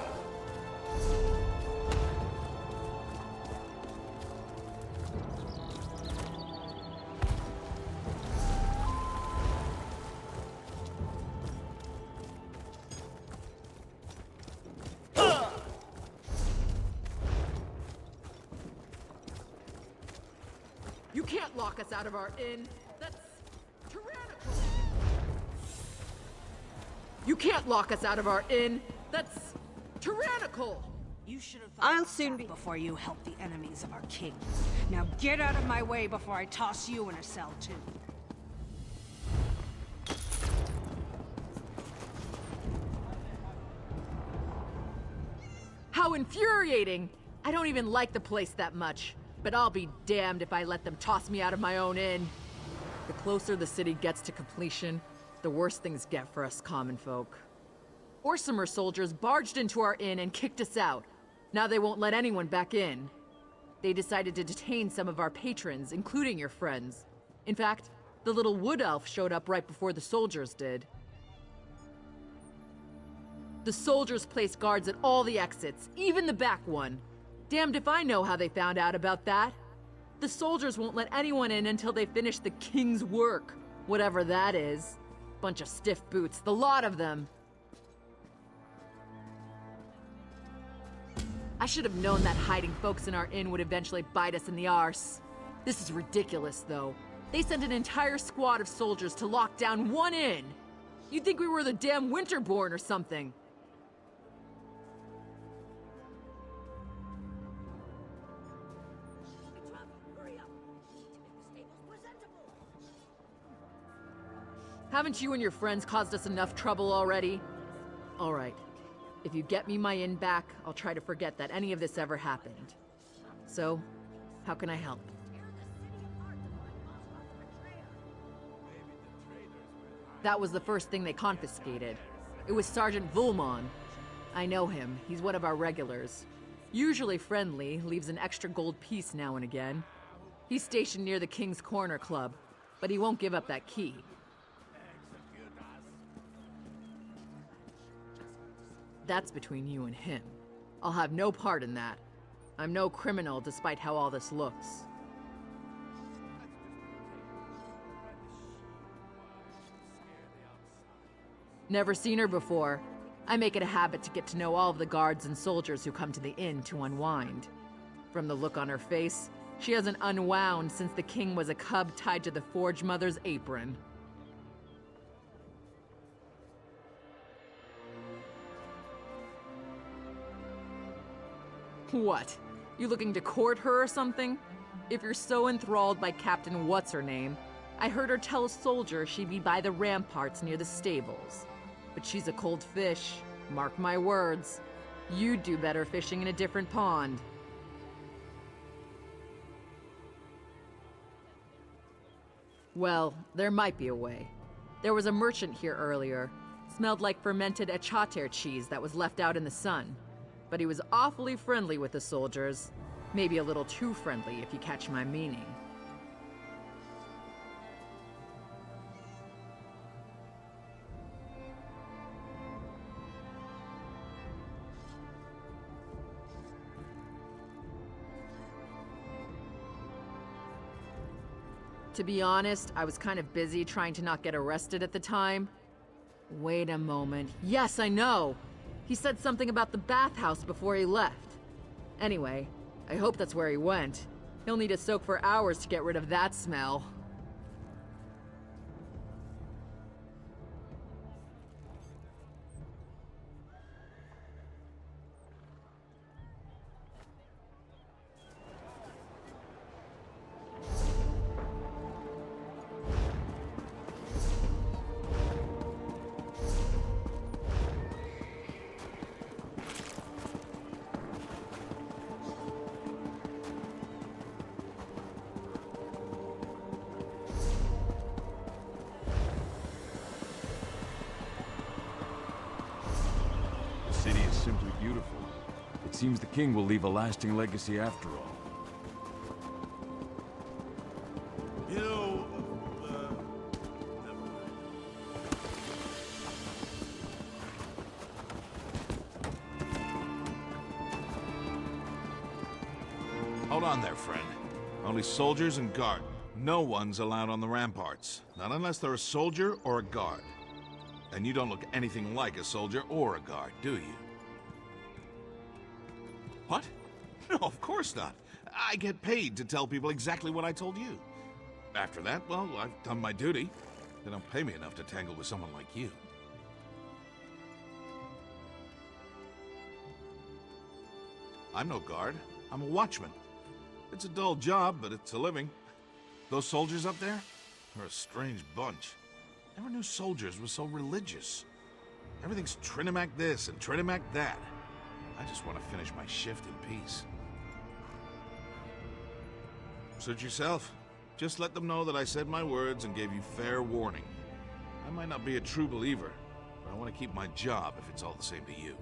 You can't lock us out of our inn. That's tyrannical. You can't lock us out of our inn. That's tyrannical. You should have I'll soon be before you help the enemies of our king. Now get out of my way before I toss you in a cell too. How infuriating! I don't even like the place that much, but I'll be damned if I let them toss me out of my own inn. The closer the city gets to completion, the worse things get for us common folk. Orsimer soldiers barged into our inn and kicked us out. Now they won't let anyone back in. They decided to detain some of our patrons, including your friends. In fact, the little wood elf showed up right before the soldiers did. The soldiers placed guards at all the exits, even the back one. Damned if I know how they found out about that. The soldiers won't let anyone in until they finish the king's work, whatever that is. Bunch of stiff boots, the lot of them. I should have known that hiding folks in our inn would eventually bite us in the arse. This is ridiculous, though. They sent an entire squad of soldiers to lock down one inn. You'd think we were the damn Winterborn or something. Haven't you and your friends caused us enough trouble already? All right. If you get me my inn back, I'll try to forget that any of this ever happened. So, how can I help? That was the first thing they confiscated. It was Sergeant Vulmon. I know him. He's one of our regulars. Usually friendly, leaves an extra gold piece now and again. He's stationed near the King's Corner Club, but he won't give up that key. That's between you and him. I'll have no part in that. I'm no criminal despite how all this looks. Never seen her before. I make it a habit to get to know all of the guards and soldiers who come to the inn to unwind. From the look on her face, she hasn't unwound since the king was a cub tied to the Forge Mother's apron. What? You looking to court her or something? If you're so enthralled by Captain What's-Her-Name, I heard her tell a soldier she'd be by the ramparts near the stables. But she's a cold fish, mark my words. You'd do better fishing in a different pond. Well, there might be a way. There was a merchant here earlier. Smelled like fermented achater cheese that was left out in the sun. But he was awfully friendly with the soldiers. Maybe a little too friendly, if you catch my meaning. To be honest, I was kind of busy trying to not get arrested at the time. Wait a moment. Yes, I know! He said something about the bathhouse before he left. Anyway, I hope that's where he went. He'll need to soak for hours to get rid of that smell. Simply beautiful. It seems the king will leave a lasting legacy after all. You know, hold on there, friend. Only soldiers and guard. No one's allowed on the ramparts. Not unless they're a soldier or a guard. And you don't look anything like a soldier or a guard, do you? What? No, of course not. I get paid to tell people exactly what I told you. After that, well, I've done my duty. They don't pay me enough to tangle with someone like you. I'm no guard. I'm a watchman. It's a dull job, but it's a living. Those soldiers up there are a strange bunch. Never knew soldiers were so religious. Everything's Trinimac this and Trinimac that. I just want to finish my shift in peace. Suit yourself. Just let them know that I said my words and gave you fair warning. I might not be a true believer, but I want to keep my job if it's all the same to you.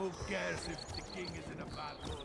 Who cares if the king is in a bad mood?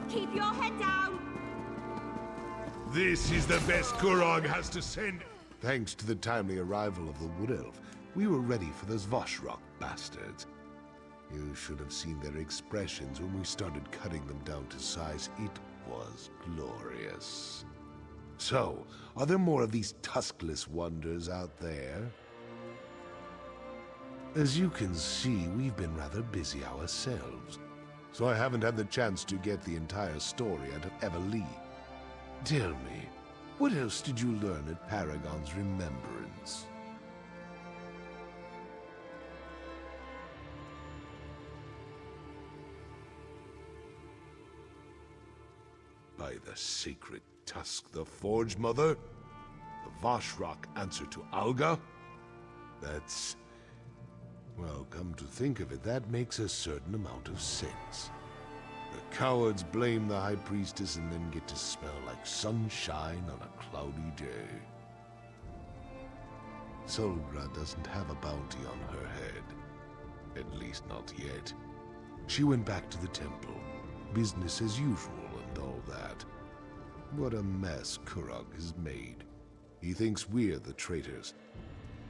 Keep your head down! This is the best Kurog has to send. Thanks to the timely arrival of the Wood Elf, we were ready for those Voshrock bastards. You should have seen their expressions when we started cutting them down to size. It was glorious. So, are there more of these tuskless wonders out there? As you can see, we've been rather busy ourselves, so I haven't had the chance to get the entire story out of Everlee. Tell me, what else did you learn at Paragon's Remembrance? By the sacred tusk, the Forge Mother? The Voshrock answer to Alga? That's... well, come to think of it, that makes a certain amount of sense. The cowards blame the High Priestess and then get to smell like sunshine on a cloudy day. Solgra doesn't have a bounty on her head. At least not yet. She went back to the temple. Business as usual and all that. What a mess Kurog has made. He thinks we're the traitors,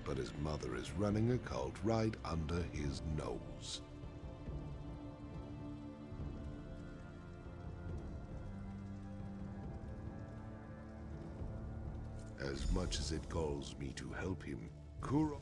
but his mother is running a cult right under his nose. As much as it galls me to help him, Kurog...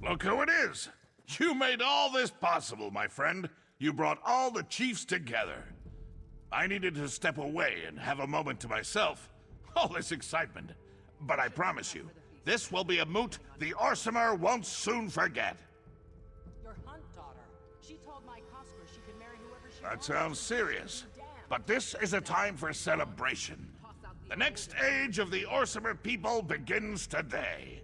Look who it is! You made all this possible, my friend. You brought all the chiefs together. I needed to step away and have a moment to myself. All this excitement. But I promise you, this will be a moot the Orsimer won't soon forget. Your hunt daughter. She told my Kosker she could marry whoever she That sounds serious. But this is a time for celebration. The next age of the Orsimer people begins today.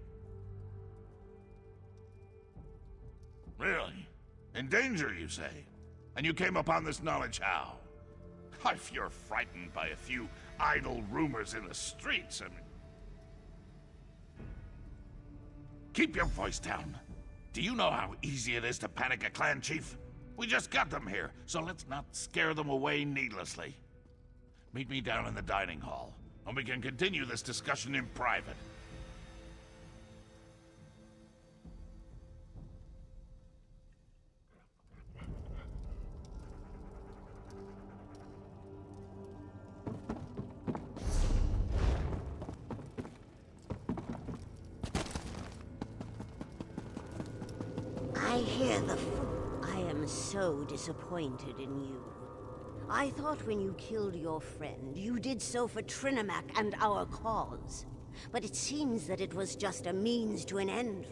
Really? In danger, you say? And you came upon this knowledge how? If you're frightened by a few idle rumors in the streets, and... Keep your voice down. Do you know how easy it is to panic a clan chief? We just got them here, so let's not scare them away needlessly. Meet me down in the dining hall, and we can continue this discussion in private. I hear the I am so disappointed in you. I thought when you killed your friend, you did so for Trinimac and our cause. But it seems that it was just a means to an end.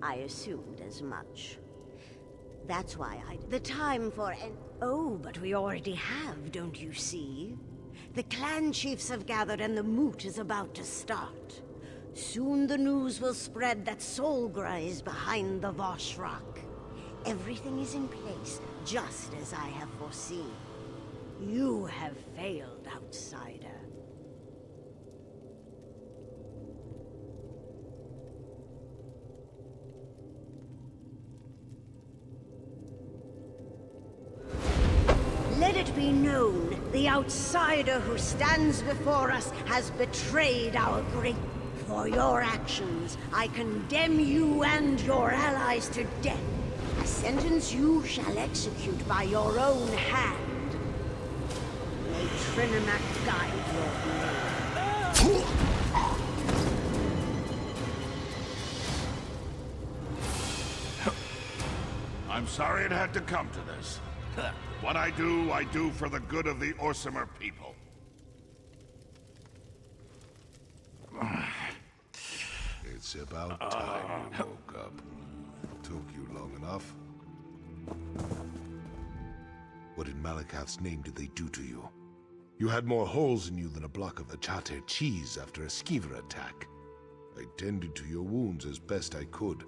I assumed as much. That's why the time for Oh, but we already have, don't you see? The clan chiefs have gathered and the moot is about to start. Soon the news will spread that Solgra is behind the Vosh Rock. Everything is in place, just as I have foreseen. You have failed, outsider. Let it be known, the outsider who stands before us has betrayed our great... For your actions, I condemn you and your allies to death. A sentence you shall execute by your own hand. May Trinimac guide your blade. I'm sorry it had to come to this. What I do for the good of the Orsimer people. It's about time you woke up. Took you long enough. What in Malakath's name did they do to you? You had more holes in you than a block of Achate cheese after a skeever attack. I tended to your wounds as best I could,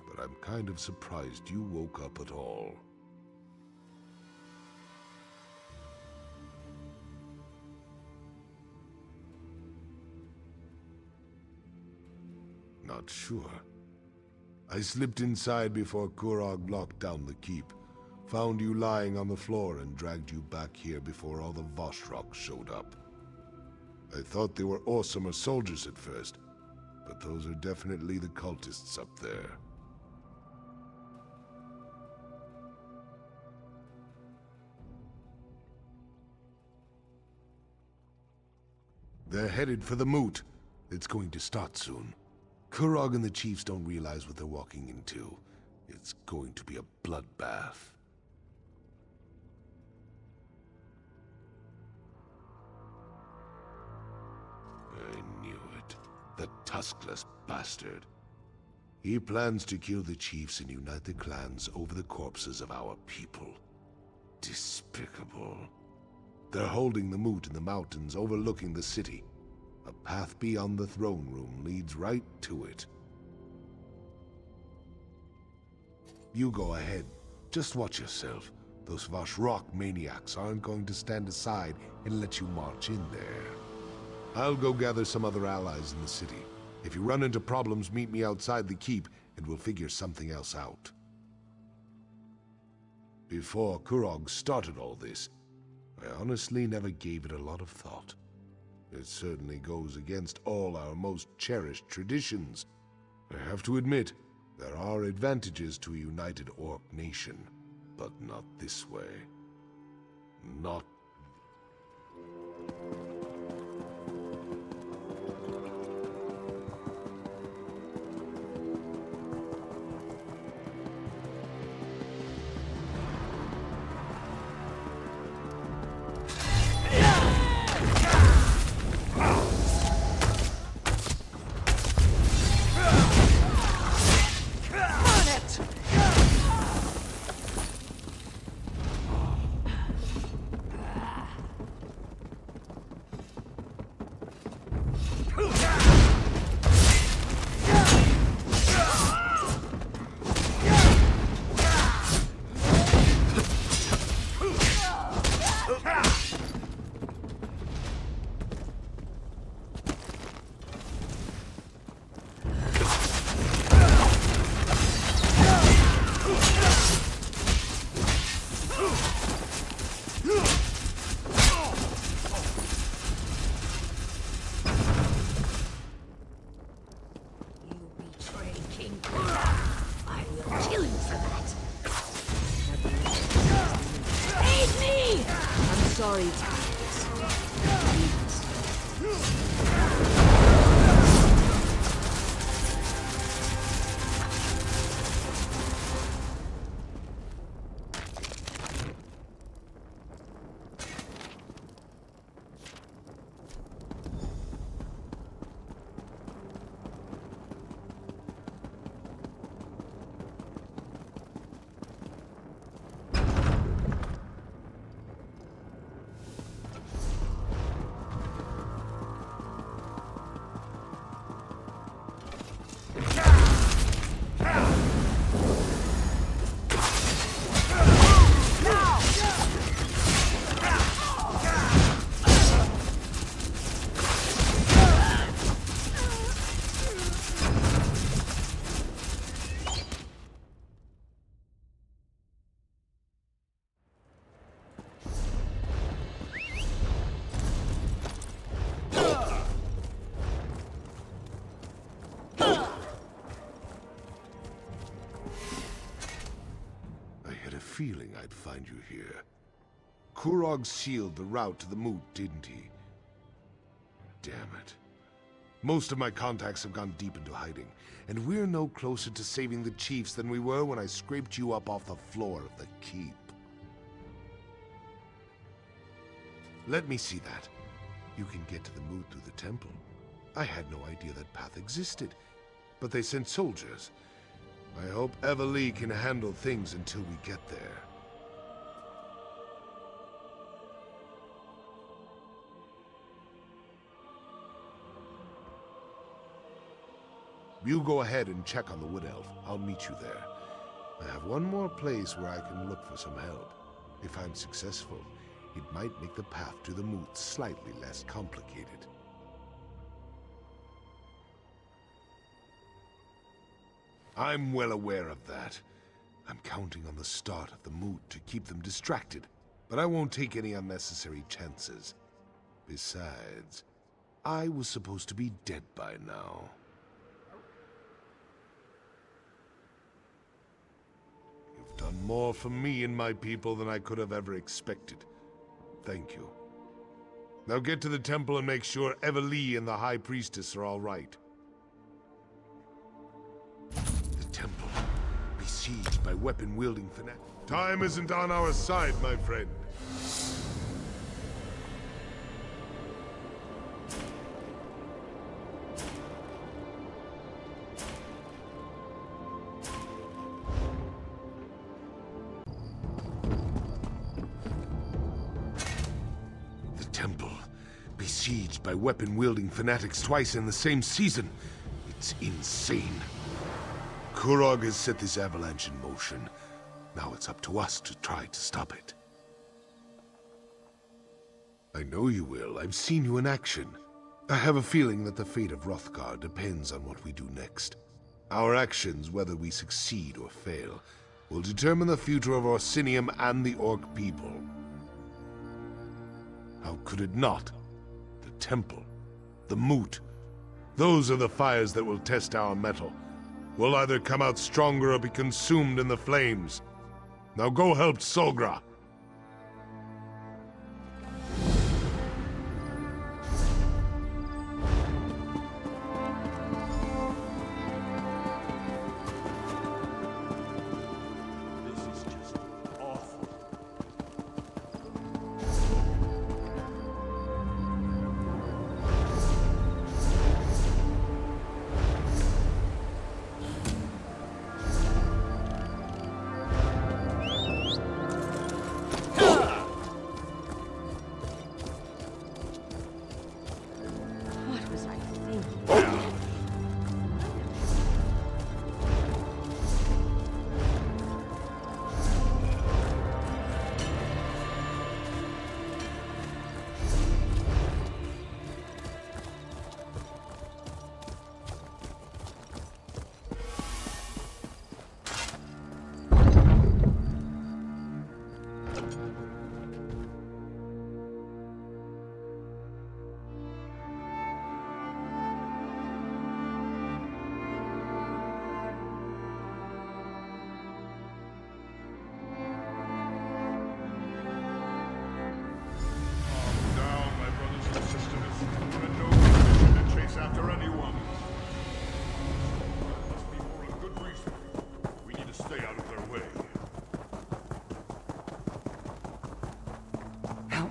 but I'm kind of surprised you woke up at all. Not sure. I slipped inside before Kurog locked down the keep, found you lying on the floor and dragged you back here before all the Voshrock showed up. I thought they were Orsimer soldiers at first, but those are definitely the cultists up there. They're headed for the moot. It's going to start soon. Kurog and the chiefs don't realize what they're walking into. It's going to be a bloodbath. I knew it. The tuskless bastard. He plans to kill the chiefs and unite the clans over the corpses of our people. Despicable. They're holding the moot in the mountains overlooking the city. A path beyond the throne room leads right to it. You go ahead. Just watch yourself. Those Vashrock maniacs aren't going to stand aside and let you march in there. I'll go gather some other allies in the city. If you run into problems, meet me outside the keep, and we'll figure something else out. Before Qurog started all this, I honestly never gave it a lot of thought. It certainly goes against all our most cherished traditions. I have to admit, there are advantages to a united Orc nation, but not this way. Not... feeling I'd find you here. Qurog sealed the route to the moot, didn't he? Damn it. Most of my contacts have gone deep into hiding, and we're no closer to saving the chiefs than we were when I scraped you up off the floor of the keep. Let me see that. You can get to the moot through the temple. I had no idea that path existed, but they sent soldiers. I hope Everlee can handle things until we get there. You go ahead and check on the Wood Elf. I'll meet you there. I have one more place where I can look for some help. If I'm successful, it might make the path to the moot slightly less complicated. I'm well aware of that. I'm counting on the start of the moot to keep them distracted, but I won't take any unnecessary chances. Besides, I was supposed to be dead by now. You've done more for me and my people than I could have ever expected. Thank you. Now get to the temple and make sure Everlee and the High Priestess are all right. Temple, besieged by weapon-wielding fanatics. Time isn't on our side, my friend. besieged by weapon-wielding fanatics twice in the same season. It's insane. Qurog has set this avalanche in motion. Now it's up to us to try to stop it. I know you will. I've seen you in action. I have a feeling that the fate of Wrothgar depends on what we do next. Our actions, whether we succeed or fail, will determine the future of Orsinium and the Orc people. How could it not? The Temple, the Moot, those are the fires that will test our mettle. We'll either come out stronger or be consumed in the flames. Now go help Solgra.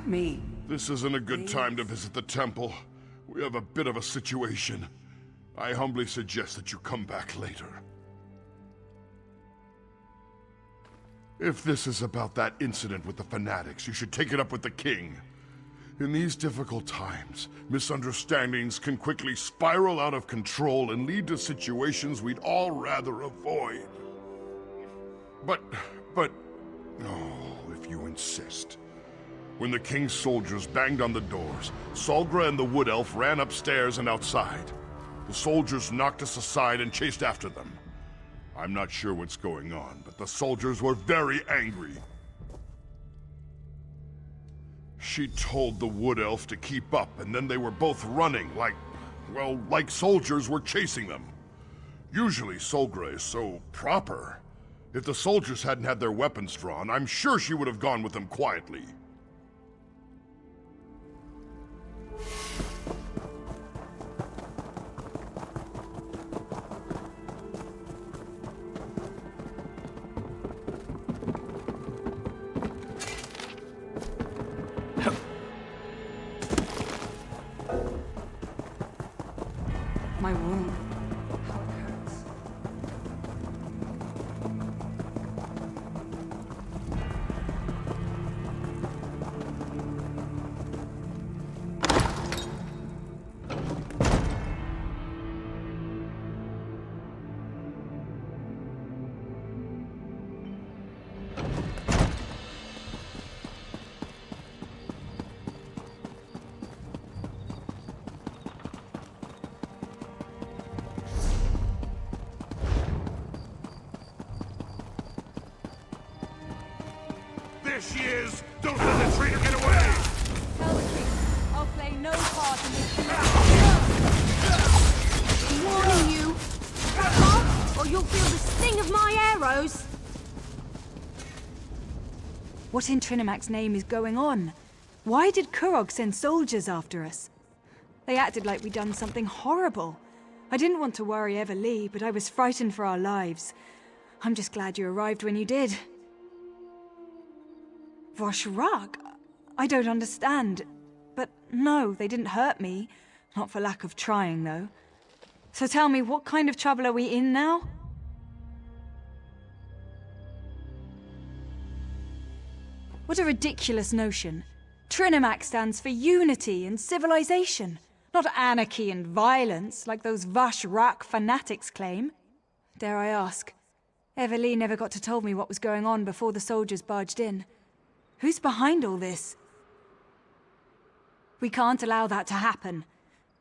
Me. This isn't a good time to visit the temple. We have a bit of a situation. I humbly suggest that you come back later. If this is about that incident with the fanatics, you should take it up with the king. In these difficult times, misunderstandings can quickly spiral out of control and lead to situations we'd all rather avoid. But, if you insist. When the king's soldiers banged on the doors, Solgra and the Wood Elf ran upstairs and outside. The soldiers knocked us aside and chased after them. I'm not sure what's going on, but the soldiers were very angry. She told the Wood Elf to keep up, and then they were both running like soldiers were chasing them. Usually Solgra is so proper. If the soldiers hadn't had their weapons drawn, I'm sure she would have gone with them quietly. My wound. How it hurts. There she is! Don't let the traitor get away! Tell the king, I'll play no part in this. I'm warning you. Back off, or you'll feel the sting of my arrows. What in Trinimac's name is going on? Why did Qurog send soldiers after us? They acted like we'd done something horrible. I didn't want to worry Everlee, but I was frightened for our lives. I'm just glad you arrived when you did. Vosh'Rag? I don't understand. But no, they didn't hurt me. Not for lack of trying, though. So tell me, what kind of trouble are we in now? What a ridiculous notion. Trinimac stands for unity and civilization, not anarchy and violence like those Vashrak fanatics claim. Dare I ask, Everly never got to tell me what was going on before the soldiers barged in. Who's behind all this? We can't allow that to happen.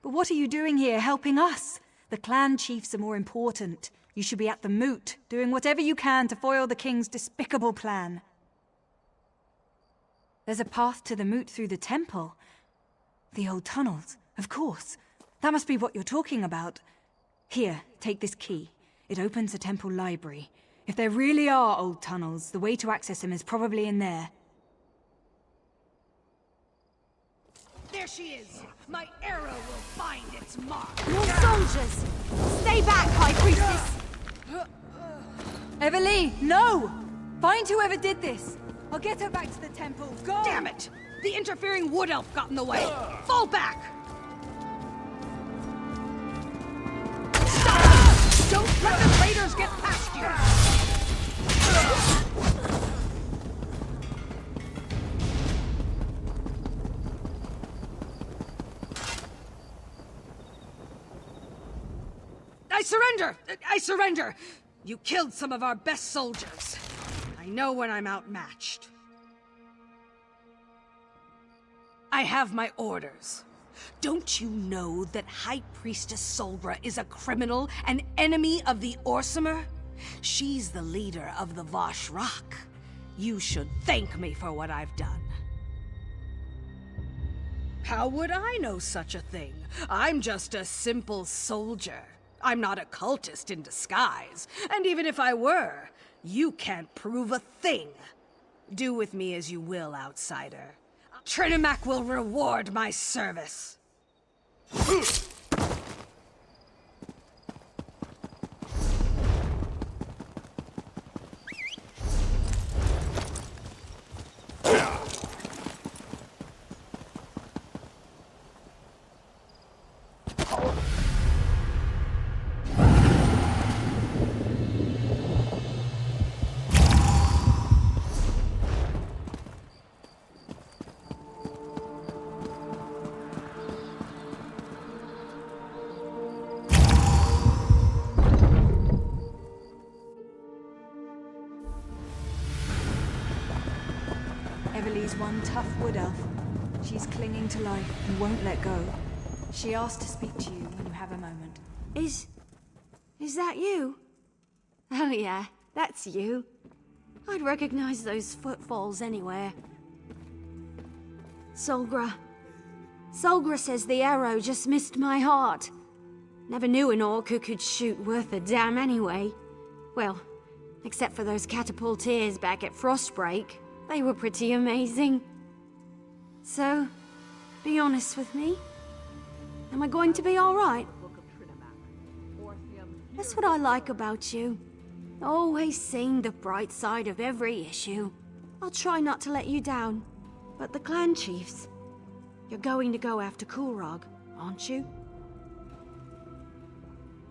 But what are you doing here, helping us? The clan chiefs are more important. You should be at the moot, doing whatever you can to foil the king's despicable plan. There's a path to the moot through the temple. The old tunnels, of course. That must be what you're talking about. Here, take this key. It opens the temple library. If there really are old tunnels, the way to access them is probably in there. There she is! My arrow will find its mark! More soldiers! Stay back, High Priestess! Everly, no! Find whoever did this! I'll get her back to the temple. Go! Damn it! The interfering wood elf got in the way! Fall back! Stop! Don't let the raiders get past you! I surrender! I surrender! You killed some of our best soldiers. I know when I'm outmatched. I have my orders. Don't you know that High Priestess Solgra is a criminal, an enemy of the Orsimer? She's the leader of the Vashrak. You should thank me for what I've done. How would I know such a thing? I'm just a simple soldier. I'm not a cultist in disguise, and even if I were, you can't prove a thing. Do with me as you will, outsider. Trinimac will reward my service. Everly's one tough wood elf. She's clinging to life and won't let go. She asked to speak to you when you have a moment. Is that you? Oh yeah, that's you. I'd recognize those footfalls anywhere. Solgra. Solgra says the arrow just missed my heart. Never knew an orc who could shoot worth a damn anyway. Well, except for those catapulteers back at Frostbreak. They were pretty amazing. So, be honest with me. Am I going to be alright? That's what I like about you. Always seeing the bright side of every issue. I'll try not to let you down. But the clan chiefs, you're going to go after Kulrog, aren't you?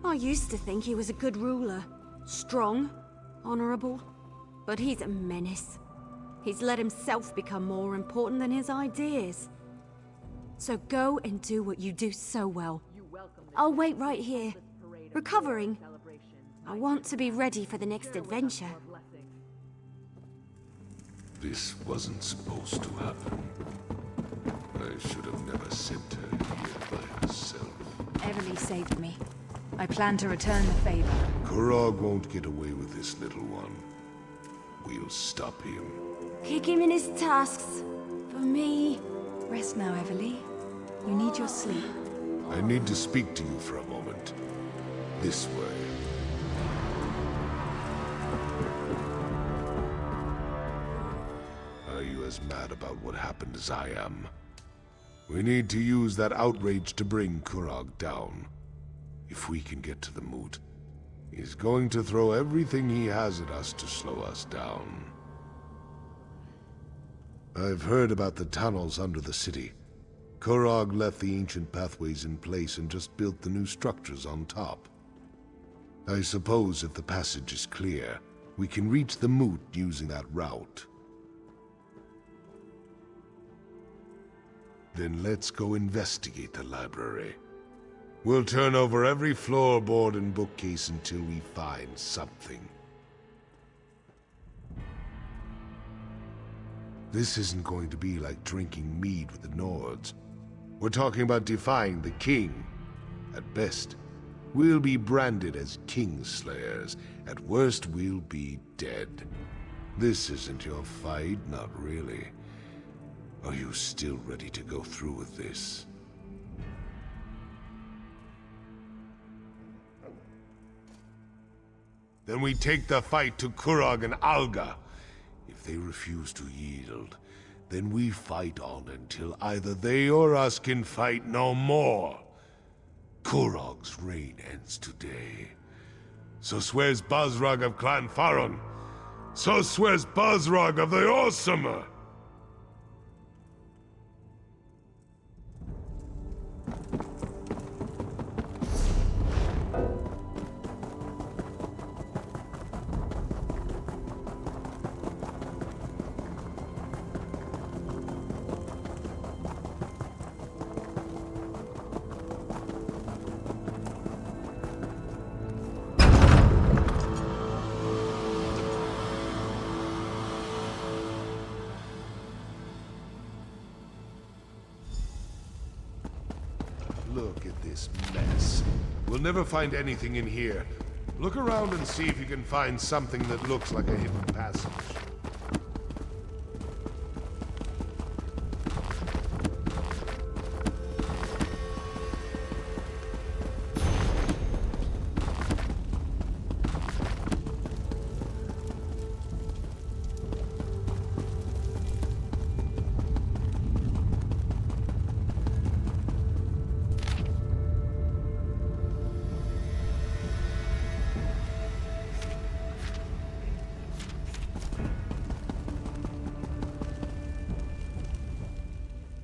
I used to think he was a good ruler. Strong, honorable. But he's a menace. He's let himself become more important than his ideas. So go and do what you do so well. I'll wait right here, recovering. I want to be ready for the next adventure. This wasn't supposed to happen. I should have never sent her here by herself. Everly saved me. I plan to return the favor. Kulrog won't get away with this, little one. We'll stop him. Kick him in his tusks. For me. Rest now, Everly. You need your sleep. I need to speak to you for a moment. This way. Are you as mad about what happened as I am? We need to use that outrage to bring Kulrog down. If we can get to the moot, he's going to throw everything he has at us to slow us down. I've heard about the tunnels under the city. Kulrog left the ancient pathways in place and just built the new structures on top. I suppose if the passage is clear, we can reach the moot using that route. Then let's go investigate the library. We'll turn over every floorboard and bookcase until we find something. This isn't going to be like drinking mead with the Nords. We're talking about defying the king. At best, we'll be branded as Kingslayers. At worst, we'll be dead. This isn't your fight, not really. Are you still ready to go through with this? Then we take the fight to Qurog and Alga. If they refuse to yield, then we fight on until either they or us can fight no more. Qurog's reign ends today. So swears Bazrog of Clan Fharun. So swears Bazrog of the Orsimer. Look at this mess. We'll never find anything in here. Look around and see if you can find something that looks like a hidden passage.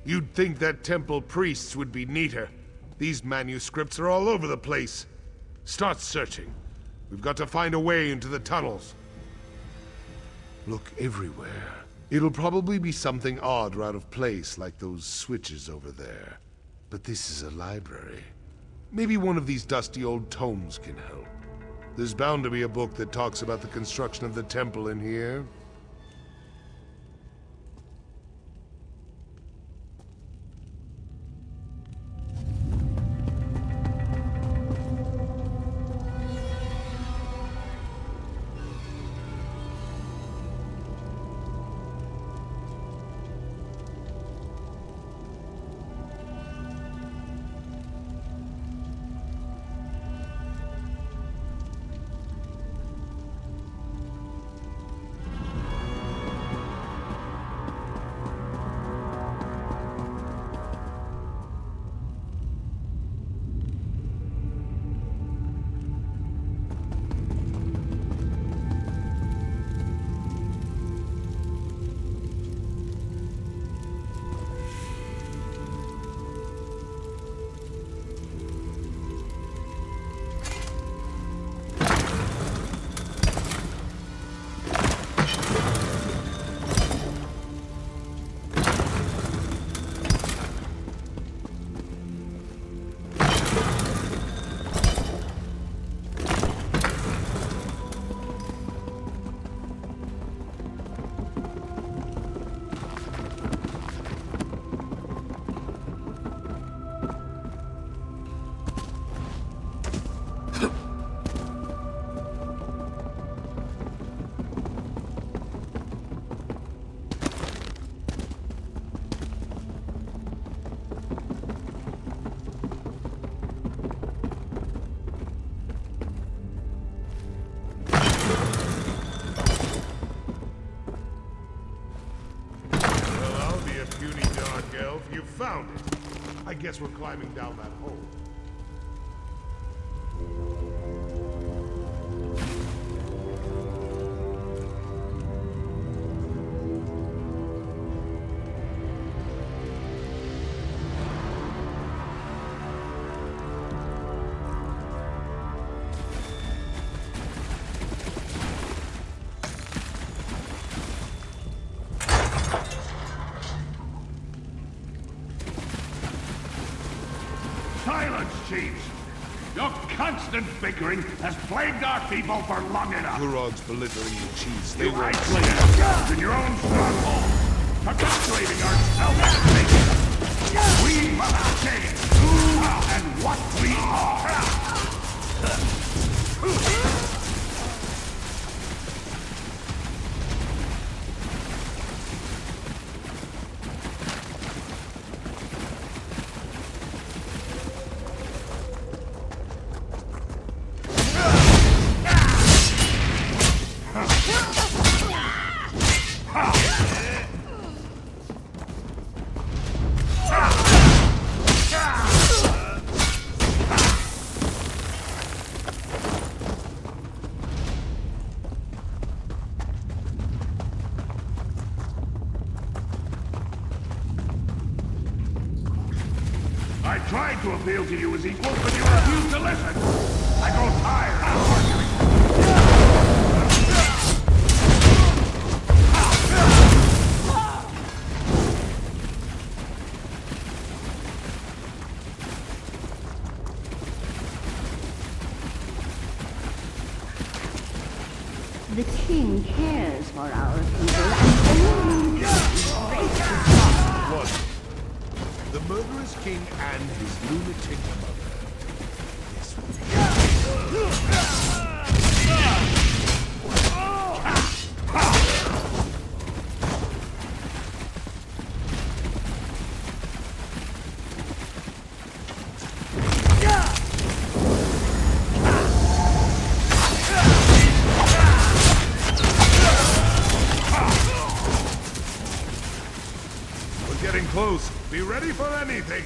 You'd think that temple priests would be neater. These manuscripts are all over the place. Start searching. We've got to find a way into the tunnels. Look everywhere. It'll probably be something odd or out of place, like those switches over there. But this is a library. Maybe one of these dusty old tomes can help. There's bound to be a book that talks about the construction of the temple in here. You found it. I guess we're climbing down that hole. chiefs. Your constant bickering has plagued our people for long enough. Kurog's belittling the chiefs. They You won't isolated in your own stronghold, perpetuating our self-isolation. We must change who and what we are. I tried to appeal to you as equals, but you refused to listen. I grow tired of arguing. The king cares for our people and only breaks his heart. One. The murderous king and his lunatic mother. This We're getting close. Be ready for anything.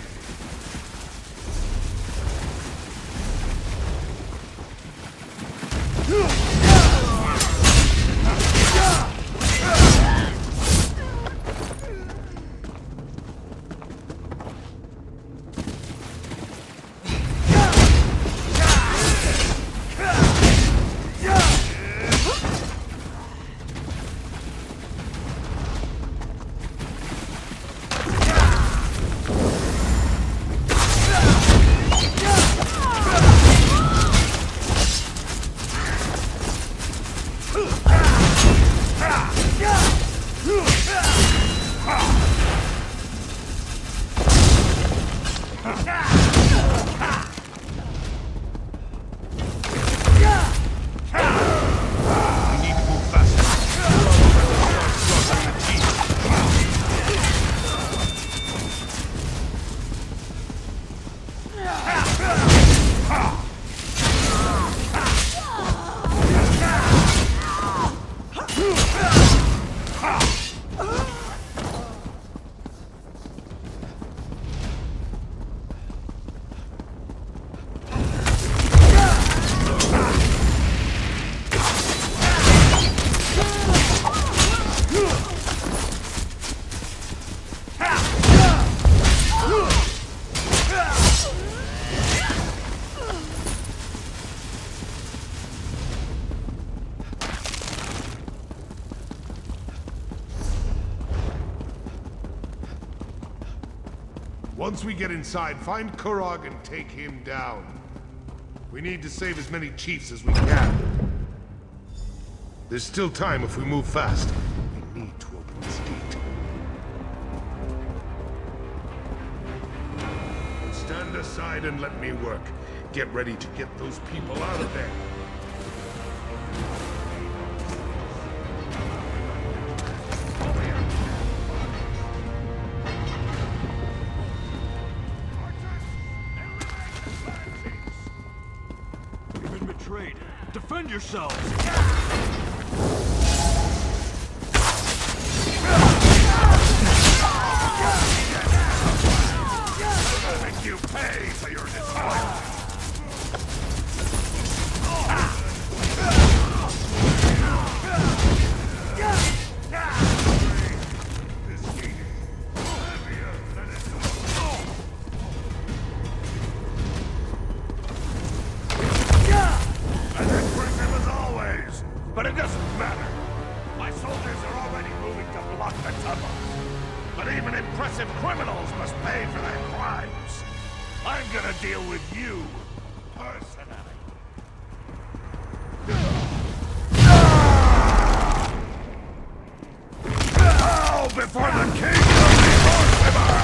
Once we get inside, find Kurog and take him down. We need to save as many chiefs as we can. There's still time if we move fast. We need to open this gate. Stand aside and let me work. Get ready to get those people out of there. Defend yourselves! Make you pay for your disappointment. But it doesn't matter. My soldiers are already moving to block the tunnels. But even impressive criminals must pay for their crimes. I'm gonna deal with you personally. Bow before the king of the Orsinium!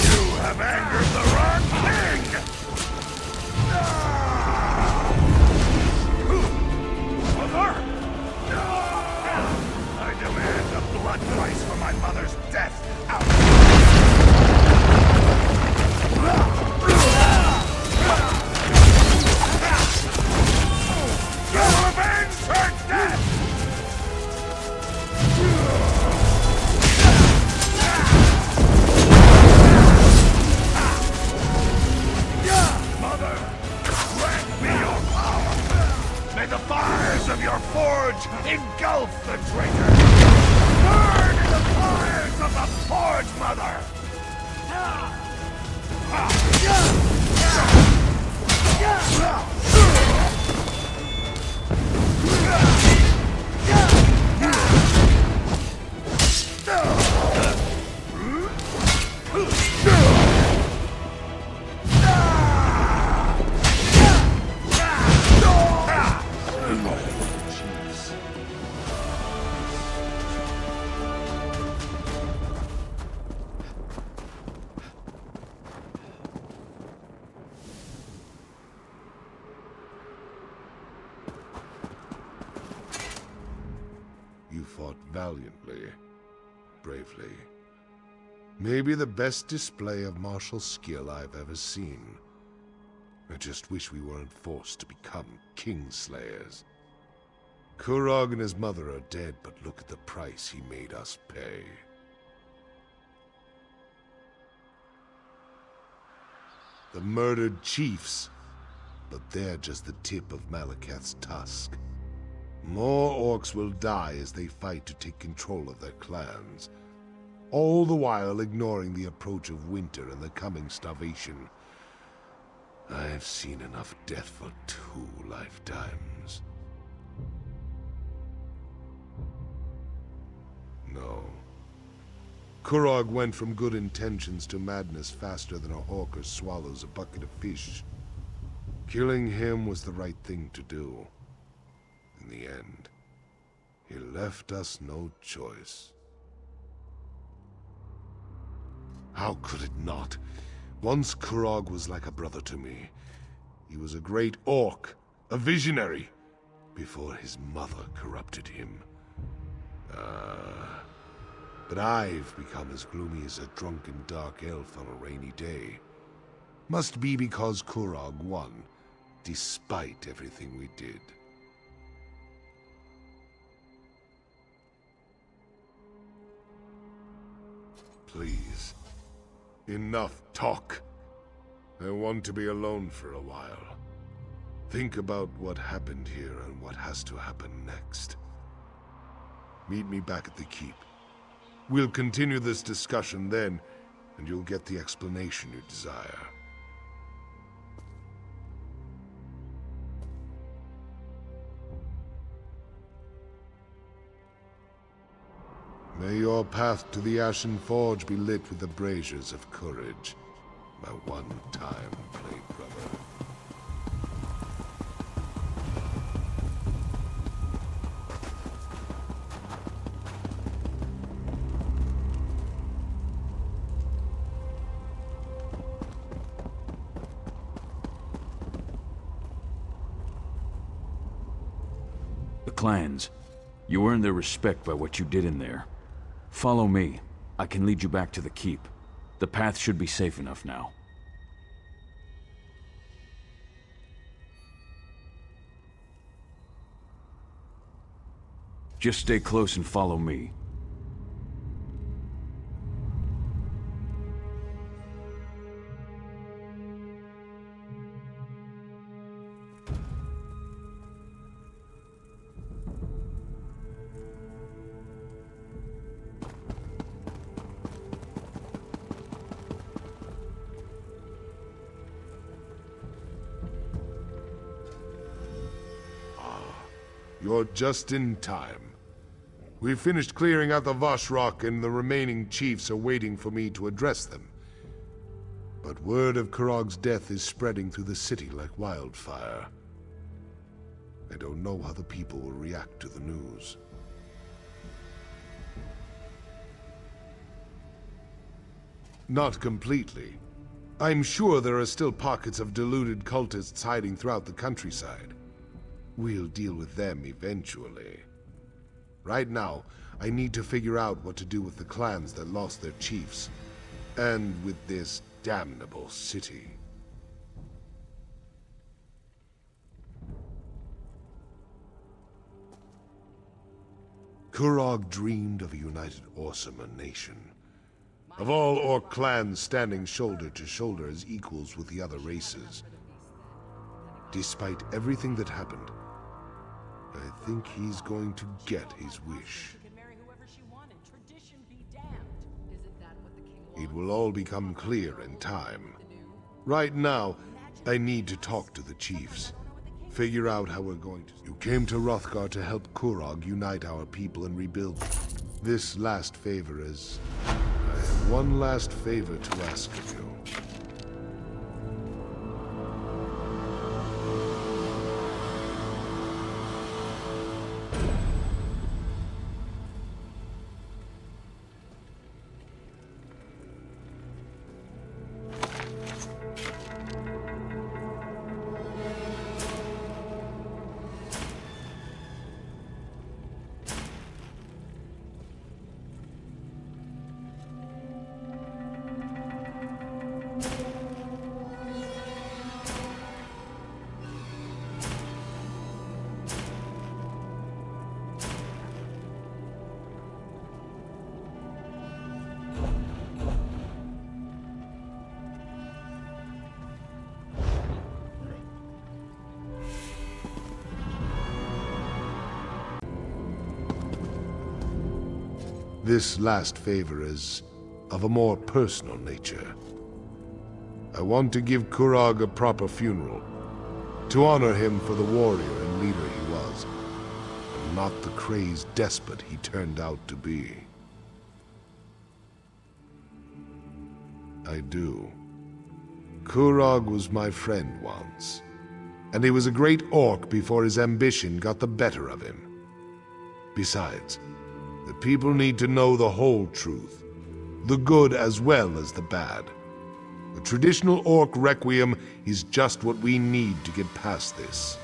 You have angered the wrong king! Mother! I demand a blood price for my mother's death! You'll avenge her death! Mother, grant me your power! May the fires of your forge engulf the traitor! Burn in the fires of the forge, Mother! You fought valiantly, bravely. Maybe the best display of martial skill I've ever seen. I just wish we weren't forced to become kingslayers. Kurog and his mother are dead, but look at the price he made us pay. The murdered chiefs, but they're just the tip of Malekith's tusk. More orcs will die as they fight to take control of their clans, all the while ignoring the approach of winter and the coming starvation. I've seen enough death for 2 lifetimes. No. Kurog went from good intentions to madness faster than a hawker swallows a bucket of fish. Killing him was the right thing to do. In the end, he left us no choice. How could it not? Once Kurog was like a brother to me. He was a great orc, a visionary, before his mother corrupted him. But I've become as gloomy as a drunken dark elf on a rainy day. Must be because Kurog won, despite everything we did. Please. Enough talk. I want to be alone for a while. Think about what happened here and what has to happen next. Meet me back at the keep. We'll continue this discussion then, and you'll get the explanation you desire. May your path to the Ashen Forge be lit with the braziers of courage, my one-time blade brother. The clans. You earned their respect by what you did in there. Follow me. I can lead you back to the keep. The path should be safe enough now. Just stay close and follow me. You're just in time. We finished clearing out the Vashrock and the remaining chiefs are waiting for me to address them. But word of Kurog's death is spreading through the city like wildfire. I don't know how the people will react to the news. Not completely. I'm sure there are still pockets of deluded cultists hiding throughout the countryside. We'll deal with them eventually. Right now, I need to figure out what to do with the clans that lost their chiefs, and with this damnable city. Kurog dreamed of a united Orsimer nation. Of all Orc clans standing shoulder to shoulder as equals with the other races. Despite everything that happened, I think he's going to get his wish. It will all become clear in time. Right now, I need to talk to the chiefs. Figure out how we're going to... You came to Wrothgar to help Kurog unite our people and rebuild. This last favor is... I have one last favor to ask of you. This last favor is of a more personal nature. I want to give Kurog a proper funeral, to honor him for the warrior and leader he was, and not the crazed despot he turned out to be. I do. Kurog was my friend once, and he was a great orc before his ambition got the better of him. Besides, the people need to know the whole truth, the good as well as the bad. A traditional orc requiem is just what we need to get past this.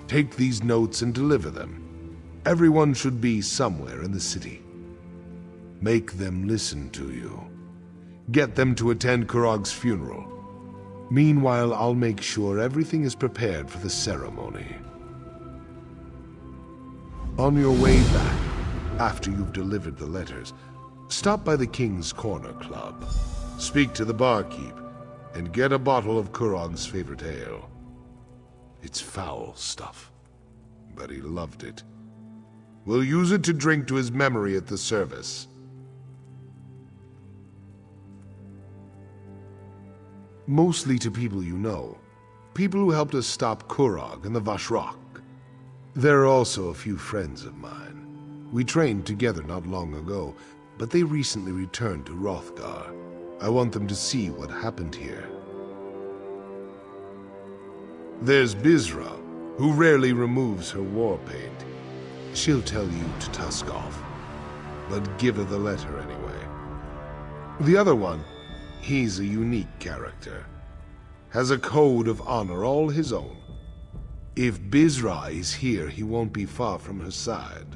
Take these notes and deliver them. Everyone should be somewhere in the city. Make them listen to you. Get them to attend Kurog's funeral. Meanwhile, I'll make sure everything is prepared for the ceremony. On your way back, after you've delivered the letters, stop by the King's Corner Club. Speak to the barkeep, and get a bottle of Kurog's favorite ale. It's foul stuff, but he loved it. We'll use it to drink to his memory at the service. Mostly to people you know. People who helped us stop Kurog and the Vashrock. There are also a few friends of mine. We trained together not long ago, but they recently returned to Wrothgar. I want them to see what happened here. There's Bizra, who rarely removes her war paint. She'll tell you to tusk off, but give her the letter anyway. The other one, he's a unique character. Has a code of honor all his own. If Bizra is here, he won't be far from her side.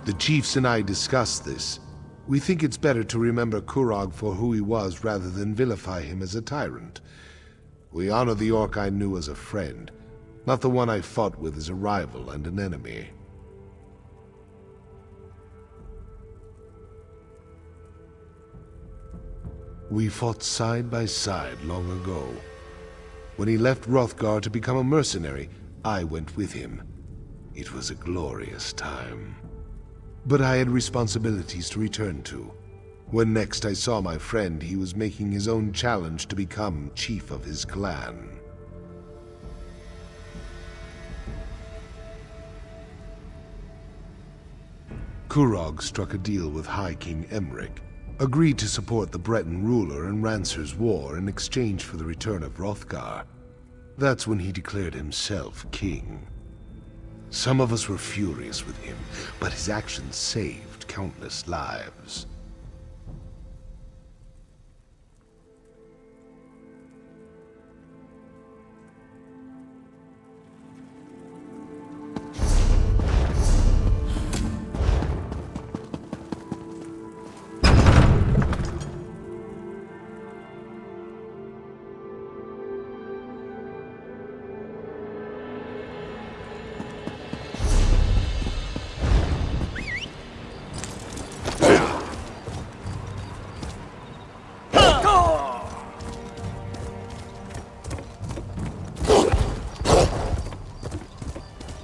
The chiefs and I discussed this. We think it's better to remember Kurog for who he was rather than vilify him as a tyrant. We honor the orc I knew as a friend, not the one I fought with as a rival and an enemy. We fought side by side long ago. When he left Wrothgar to become a mercenary, I went with him. It was a glorious time. But I had responsibilities to return to. When next I saw my friend, he was making his own challenge to become chief of his clan. Kurog struck a deal with High King Emmerich, agreed to support the Breton ruler in Rancer's war in exchange for the return of Wrothgar. That's when he declared himself king. Some of us were furious with him, but his actions saved countless lives.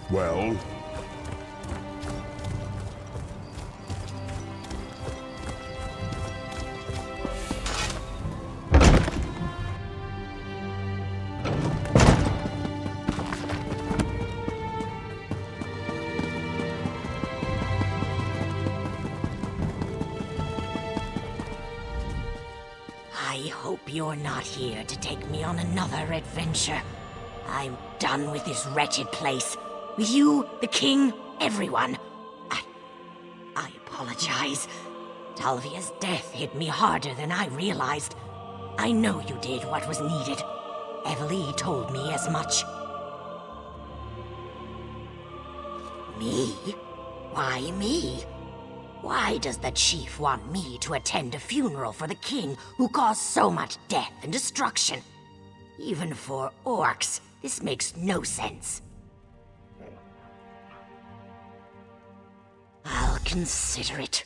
Well? I hope you're not here to take me on another adventure. I'm done with this wretched place. With you, the king, everyone. I apologize. Talvia's death hit me harder than I realized. I know you did what was needed. Evelie told me as much. Me? Why me? Why does the chief want me to attend a funeral for the king who caused so much death and destruction? Even for orcs, this makes no sense. I'll consider it.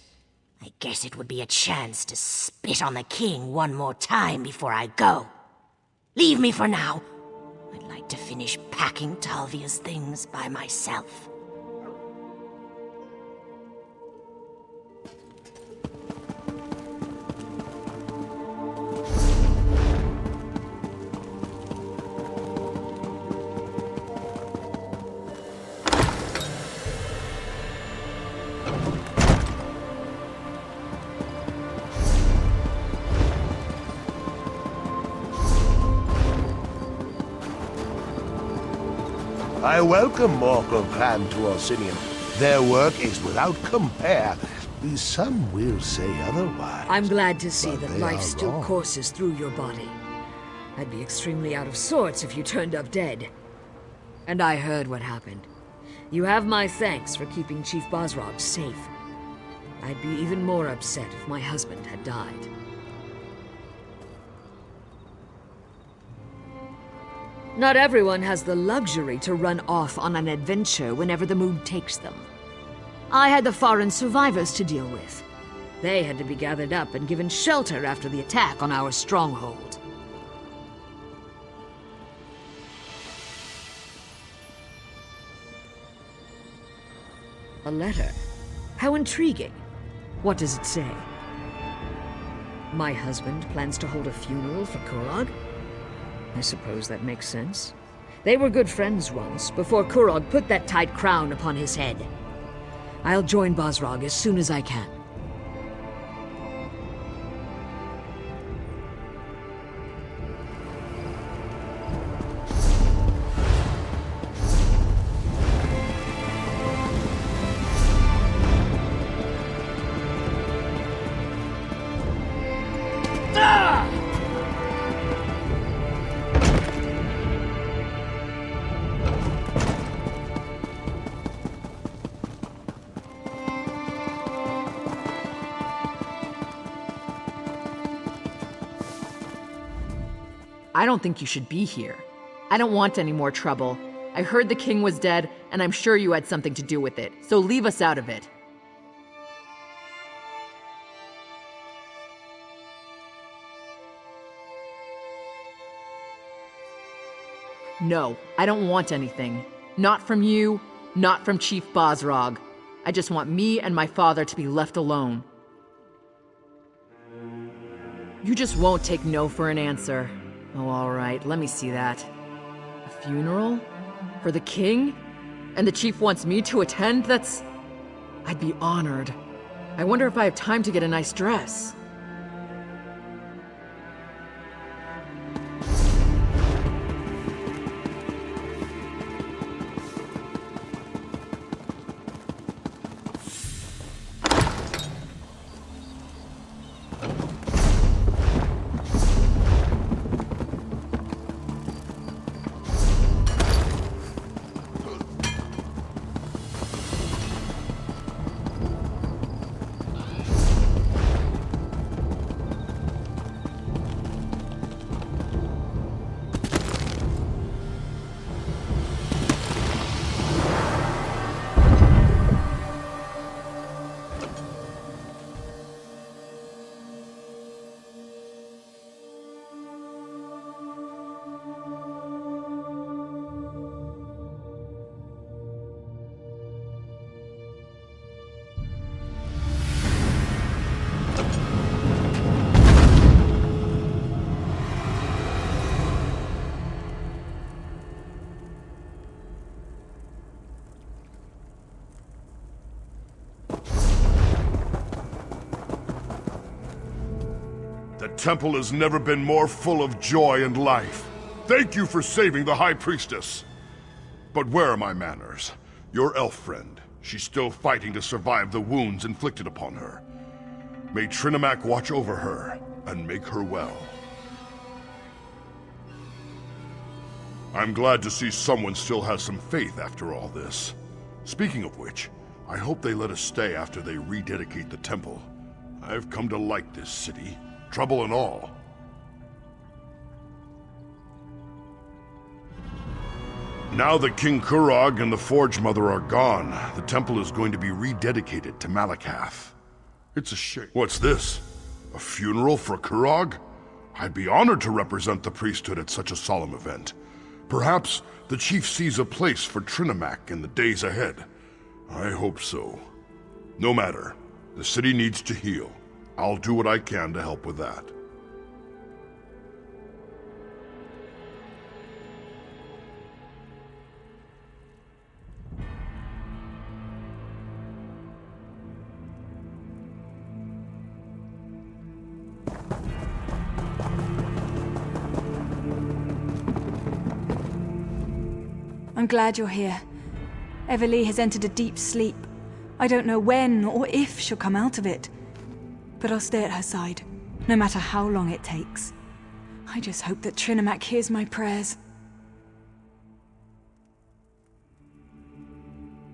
I guess it would be a chance to spit on the king one more time before I go. Leave me for now. I'd like to finish packing Talvia's things by myself. I welcome Morkul clan to Orsinium. Their work is without compare. Some will say otherwise. I'm glad to see but that they life are still wrong. courses through your body. I'd be extremely out of sorts if you turned up dead. And I heard what happened. You have my thanks for keeping Chief Bosrog safe. I'd be even more upset if my husband had died. Not everyone has the luxury to run off on an adventure whenever the mood takes them. I had the Fharun survivors to deal with. They had to be gathered up and given shelter after the attack on our stronghold. A letter? How intriguing. What does it say? My husband plans to hold a funeral for Kurog? I suppose that makes sense. They were good friends once, before Kurog put that tight crown upon his head. I'll join Bosrog as soon as I can. I don't think you should be here. I don't want any more trouble. I heard the king was dead, and I'm sure you had something to do with it, so leave us out of it. No, I don't want anything. Not from you, not from Chief Bosrog. I just want me and my father to be left alone. You just won't take no for an answer. Oh, all right, let me see that. A funeral? For the king? And the chief wants me to attend? That's... I'd be honored. I wonder if I have time to get a nice dress. The temple has never been more full of joy and life. Thank you for saving the High Priestess. But where are my manners? Your elf friend. She's still fighting to survive the wounds inflicted upon her. May Trinimac watch over her and make her well. I'm glad to see someone still has some faith after all this. Speaking of which, I hope they let us stay after they rededicate the temple. I've come to like this city. Trouble and all. Now that King Kurog and the Forge Mother are gone, the temple is going to be rededicated to Malakath. It's a shame. What's this? A funeral for Kurog? I'd be honored to represent the priesthood at such a solemn event. Perhaps the chief sees a place for Trinimac in the days ahead. I hope so. No matter. The city needs to heal. I'll do what I can to help with that. I'm glad you're here. Everly has entered a deep sleep. I don't know when or if she'll come out of it. But I'll stay at her side, no matter how long it takes. I just hope that Trinimac hears my prayers.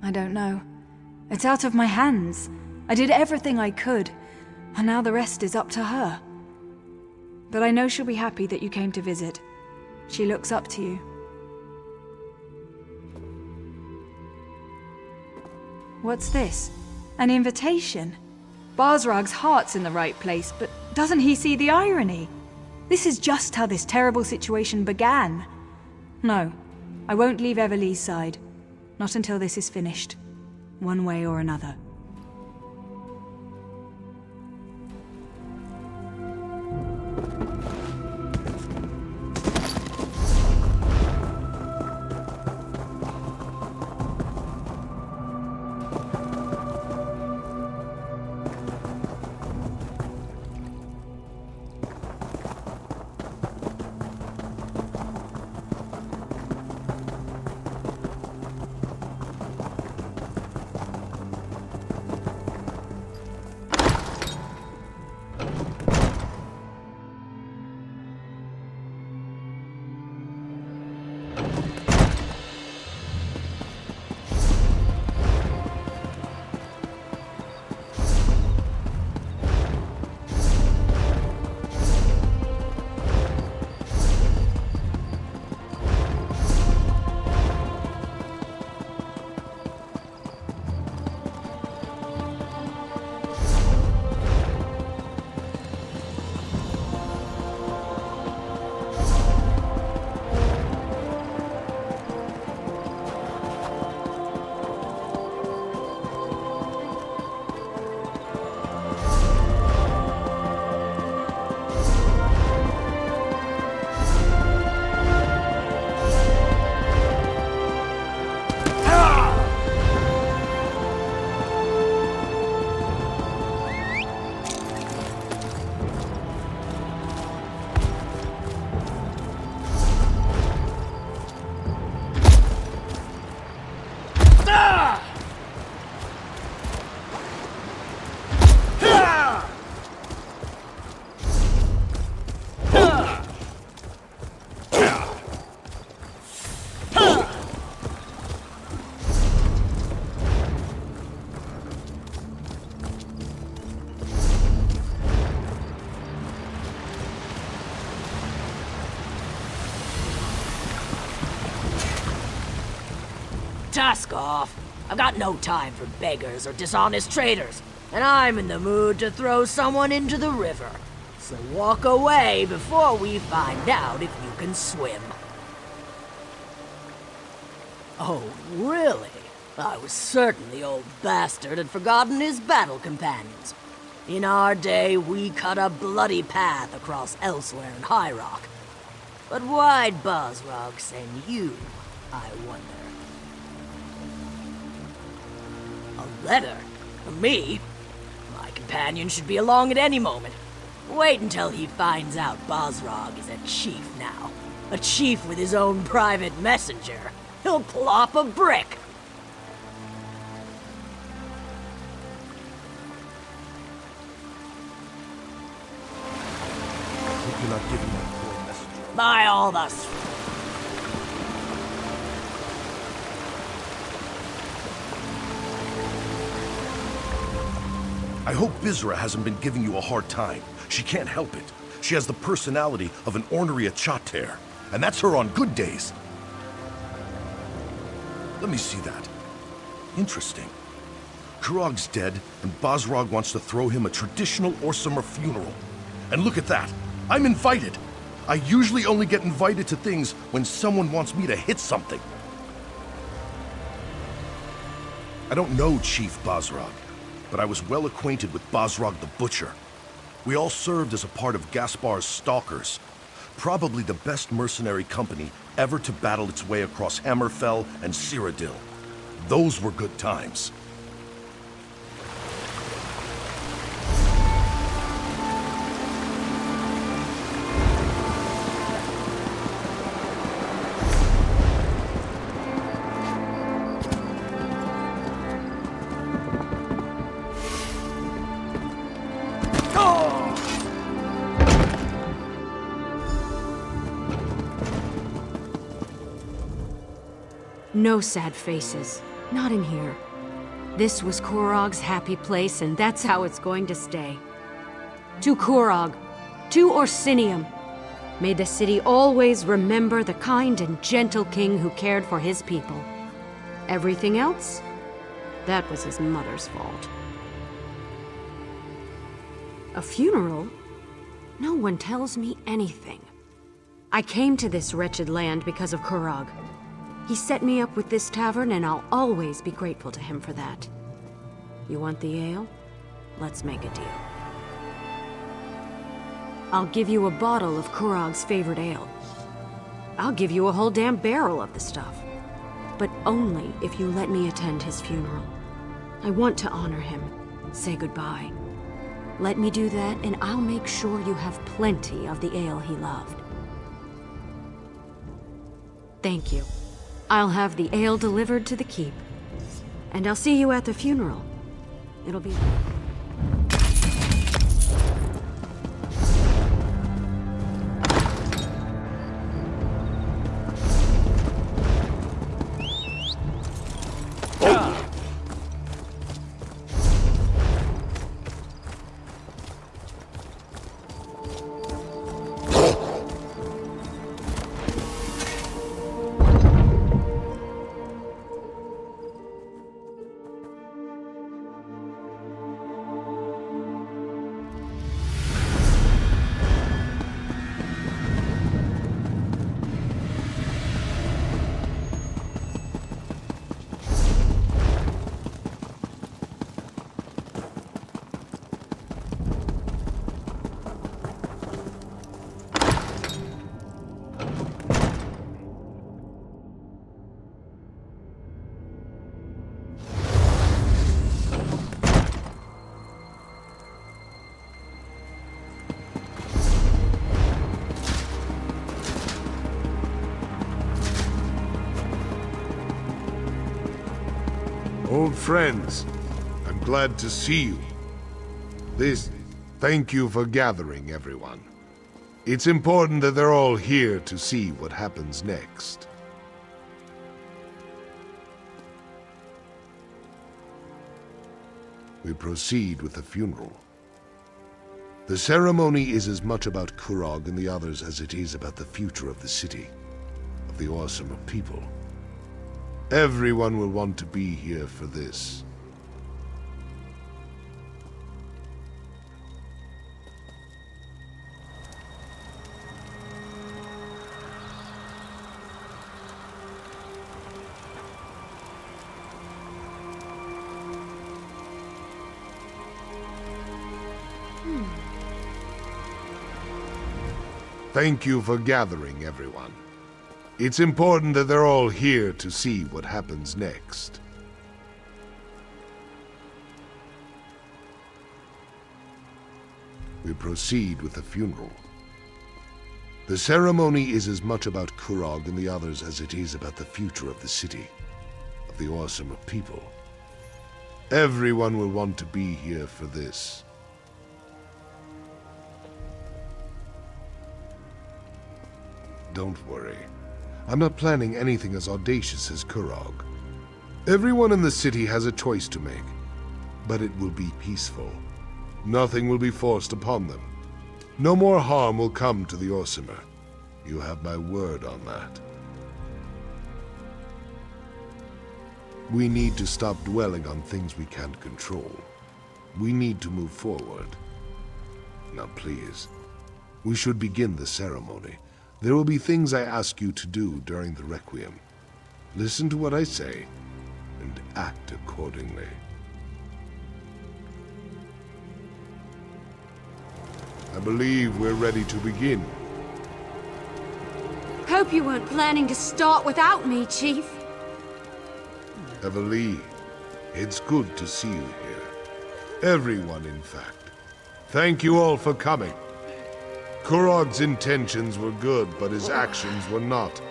I don't know. It's out of my hands. I did everything I could, and now the rest is up to her. But I know she'll be happy that you came to visit. She looks up to you. What's this? An invitation? Barsrag's heart's in the right place, but doesn't he see the irony? This is just how this terrible situation began. No, I won't leave Everly's side. Not until this is finished. One way or another. tusk off. I've got no time for beggars or dishonest traders, and I'm in the mood to throw someone into the river. So walk away before we find out if you can swim. Oh, really? I was certain the old bastard had forgotten his battle companions. In our day, we cut a bloody path across elsewhere in High Rock. But why'd Bosrog send you, I wonder? A letter? From me? My companion should be along at any moment. Wait until he finds out Bosrog is a chief now. A chief with his own private messenger. He'll plop a brick. You're not giving that poor message. By all the... I hope Bizra hasn't been giving you a hard time. She can't help it. She has the personality of an ornery Chater, and that's her on good days. Let me see that. Interesting. Kurog's dead, and Bosrog wants to throw him a traditional Orsimer funeral. And look at that! I'm invited! I usually only get invited to things when someone wants me to hit something. I don't know Chief Bosrog, but I was well acquainted with Bosrog the Butcher. We all served as a part of Gaspar's Stalkers, probably the best mercenary company ever to battle its way across Hammerfell and Cyrodiil. Those were good times. No sad faces. Not in here. This was Kurog's happy place, and that's how it's going to stay. To Kurog, to Orsinium, may the city always remember the kind and gentle king who cared for his people. Everything else? That was his mother's fault. A funeral? No one tells me anything. I came to this wretched land because of Kurog. He set me up with this tavern, and I'll always be grateful to him for that. You want the ale? Let's make a deal. I'll give you a bottle of Kurog's favorite ale. I'll give you a whole damn barrel of the stuff. But only if you let me attend his funeral. I want to honor him, say goodbye. Let me do that, and I'll make sure you have plenty of the ale he loved. Thank you. I'll have the ale delivered to the keep. And I'll see you at the funeral. It'll be... Old friends, I'm glad to see you. Thank you for gathering, everyone. It's important that they're all here to see what happens next. We proceed with the funeral. The ceremony is as much about Kurog and the others as it is about the future of the city, of the Orsimer people. Everyone will want to be here for this. Thank you for gathering, everyone. It's important that they're all here to see what happens next. We proceed with the funeral. The ceremony is as much about Qurog and the others as it is about the future of the city, of the Orsimer people. Everyone will want to be here for this. Don't worry. I'm not planning anything as audacious as Qurog. Everyone in the city has a choice to make, but it will be peaceful. Nothing will be forced upon them. No more harm will come to the Orsimer. You have my word on that. We need to stop dwelling on things we can't control. We need to move forward. Now please, we should begin the ceremony. There will be things I ask you to do during the Requiem. Listen to what I say, and act accordingly. I believe we're ready to begin. Hope you weren't planning to start without me, Chief. Everlee, it's good to see you here. Everyone, in fact. Thank you all for coming. Qurog's intentions were good, but his actions were not.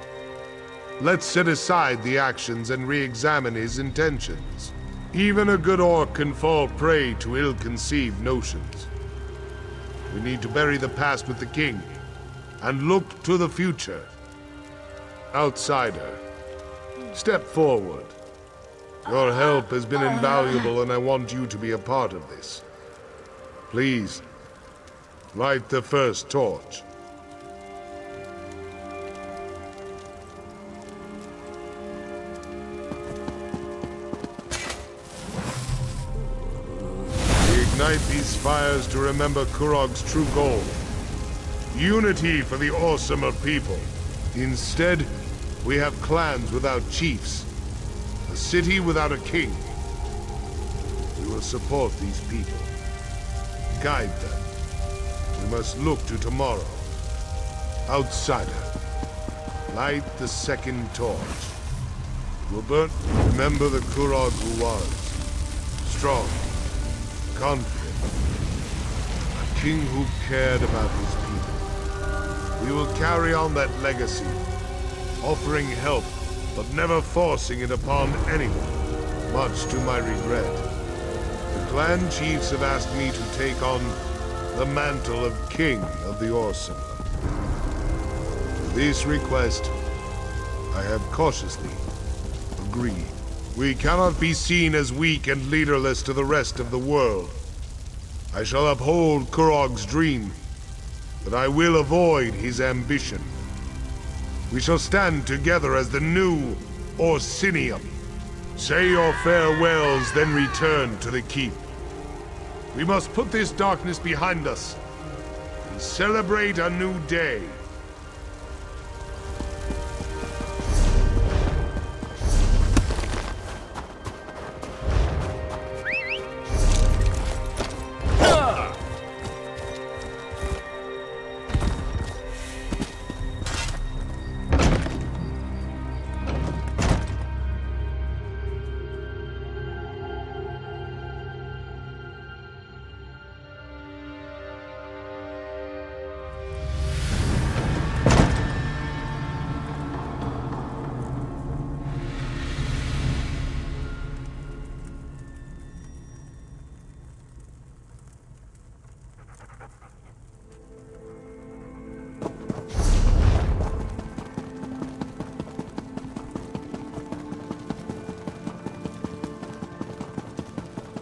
Let's set aside the actions and re-examine his intentions. Even a good orc can fall prey to ill-conceived notions. We need to bury the past with the king, and look to the future. Outsider, step forward. Your help has been invaluable, and I want you to be a part of this. Please, light the first torch. We ignite these fires to remember Qurog's true goal. Unity for the Orsimer people. Instead, we have clans without chiefs. A city without a king. We will support these people. Guide them. We must look to tomorrow. Outsider, light the second torch. Wilbert, remember the Qurog who was. Strong, confident. A king who cared about his people. We will carry on that legacy, offering help, but never forcing it upon anyone, much to my regret. The clan chiefs have asked me to take on the mantle of King of the Orsimer. To this request, I have cautiously agreed. We cannot be seen as weak and leaderless to the rest of the world. I shall uphold Qurog's dream, but I will avoid his ambition. We shall stand together as the new Orsinium. Say your farewells, then return to the keep. We must put this darkness behind us and celebrate a new day.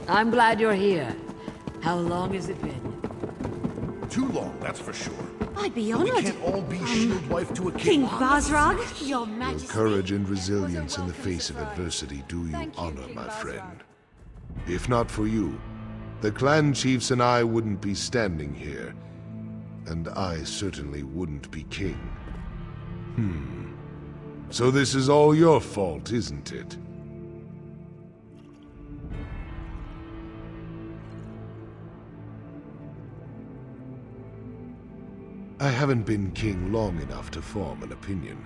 I'm glad you're here. How long has it been? Too long, that's for sure. I'd be honored. We can't all be shield wife to a King king. Bosrog, your Your majesty. courage and resilience in the face of adversity do you honor, my friend. If not for you, the clan chiefs and I wouldn't be standing here. And I certainly wouldn't be king. So this is all your fault, isn't it? I haven't been king long enough to form an opinion.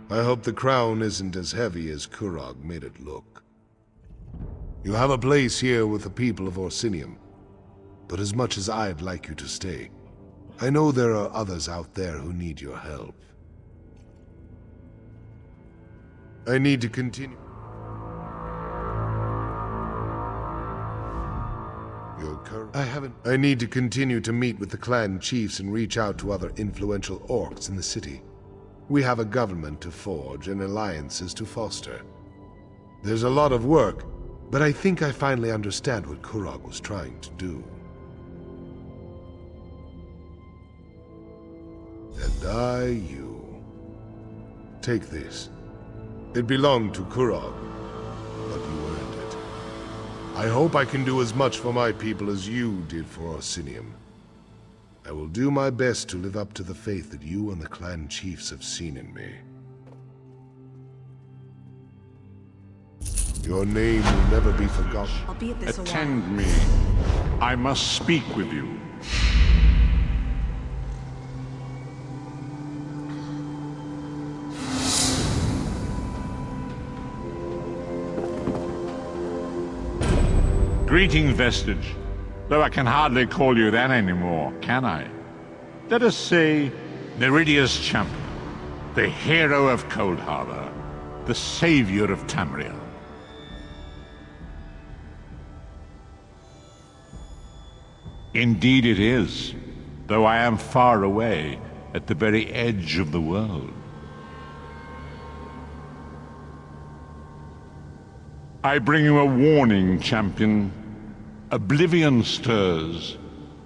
I hope the crown isn't as heavy as Kurog made it look. You have a place here with the people of Orsinium, but as much as I'd like you to stay, I know there are others out there who need your help. I need to continue. I need to continue to meet with the clan chiefs and reach out to other influential orcs in the city. We have a government to forge and alliances to foster. There's a lot of work, but I think I finally understand what Kurog was trying to do. And you. Take this. It belonged to Kurog, but you earned it. I hope I can do as much for my people as you did for Orsinium. I will do my best to live up to the faith that you and the clan chiefs have seen in me. Your name will never be forgotten. I'll be at this Attend me. I must speak with you. Greeting, Vestige. Though I can hardly call you that anymore, can I? Let us say, Neridia's champion, the hero of Cold Harbor, the savior of Tamriel. Indeed it is, though I am far away, at the very edge of the world. I bring you a warning, champion. Oblivion stirs.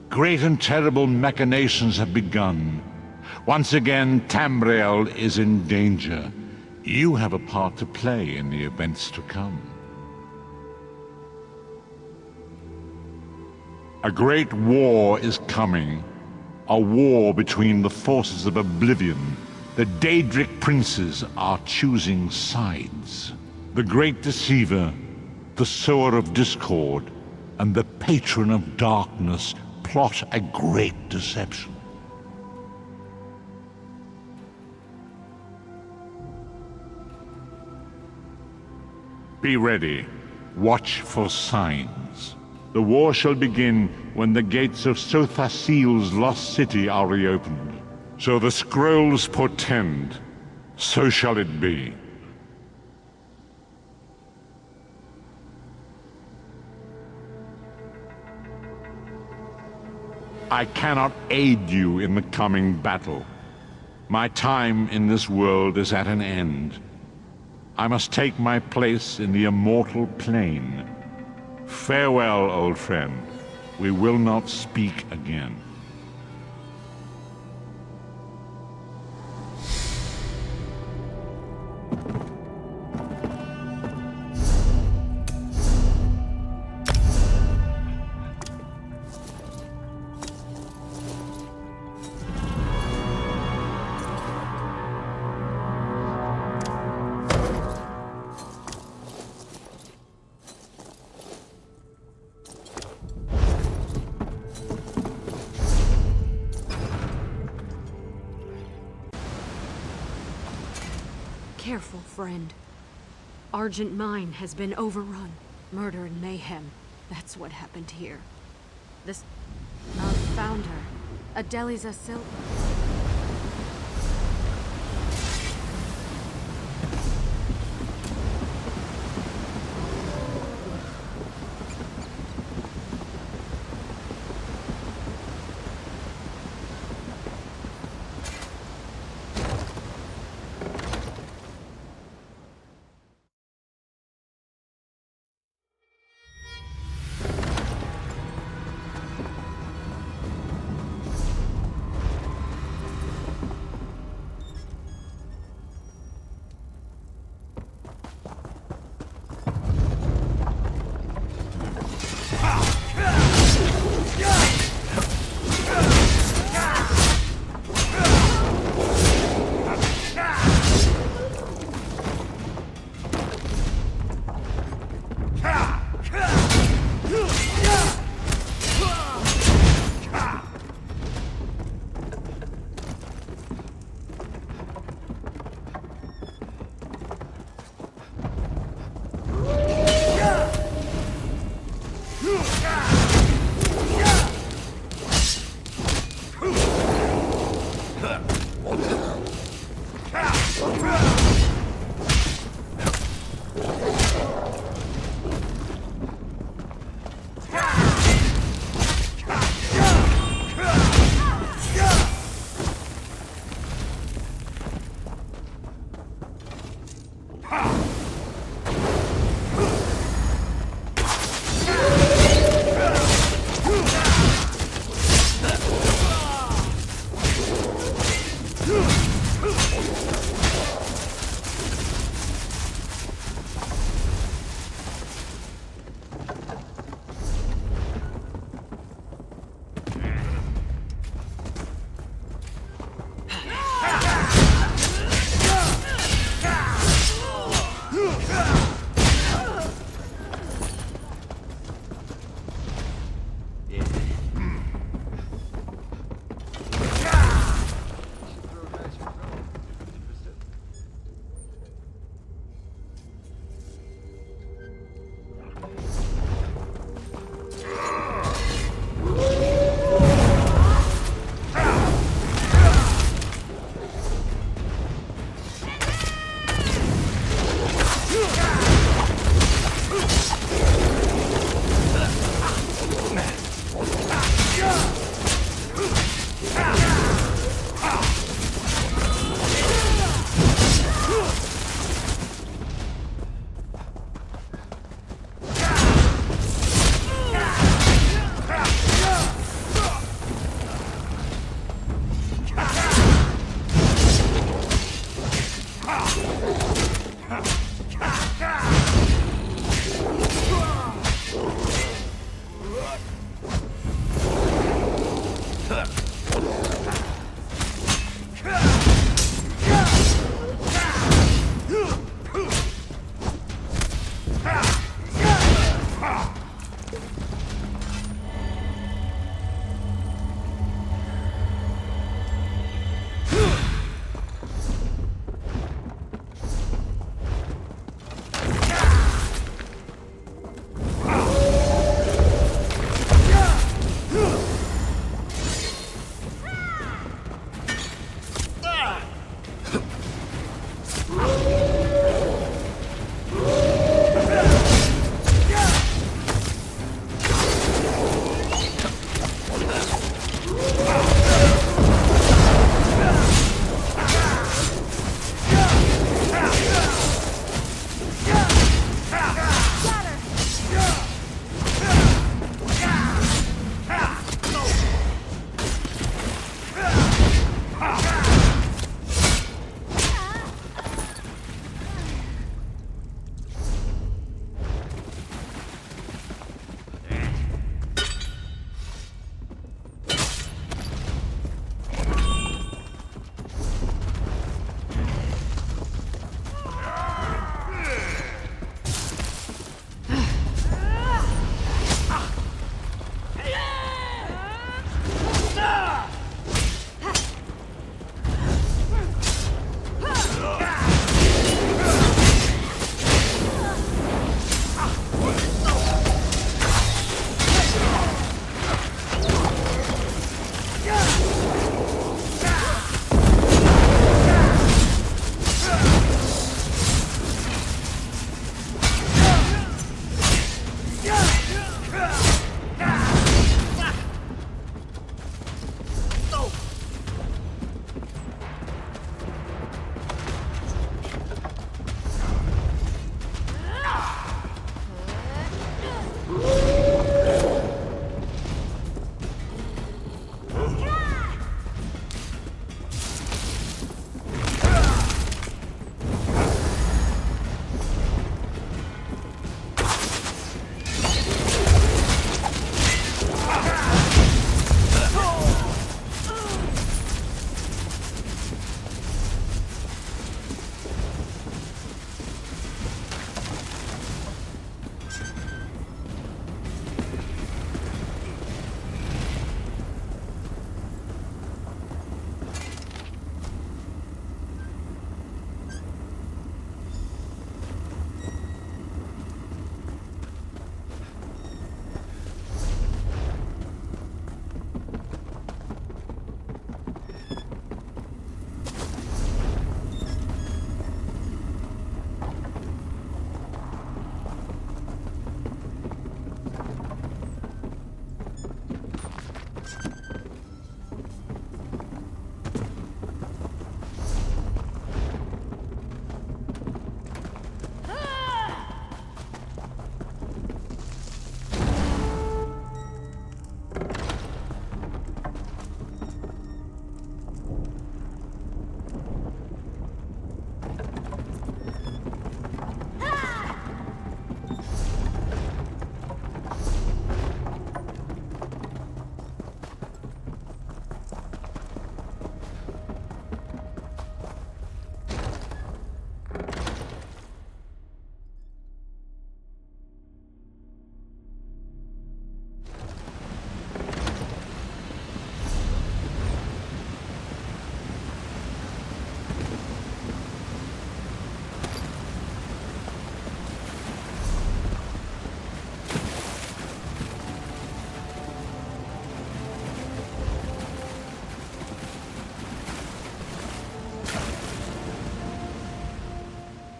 Great and terrible machinations have begun. Once again, Tamriel is in danger. You have a part to play in the events to come. A great war is coming. A war between the forces of Oblivion. The Daedric princes are choosing sides. The Great Deceiver, the Sower of Discord, and the Patron of Darkness plot a great deception. Be ready. Watch for signs. The war shall begin when the gates of Sothasil's lost city are reopened. So the scrolls portend. So shall it be. I cannot aid you in the coming battle. My time in this world is at an end. I must take my place in the immortal plane. Farewell, old friend. We will not speak again. Careful, friend. Argent mine has been overrun. Murder and mayhem. That's what happened here. This... found her. Adeliza Silva.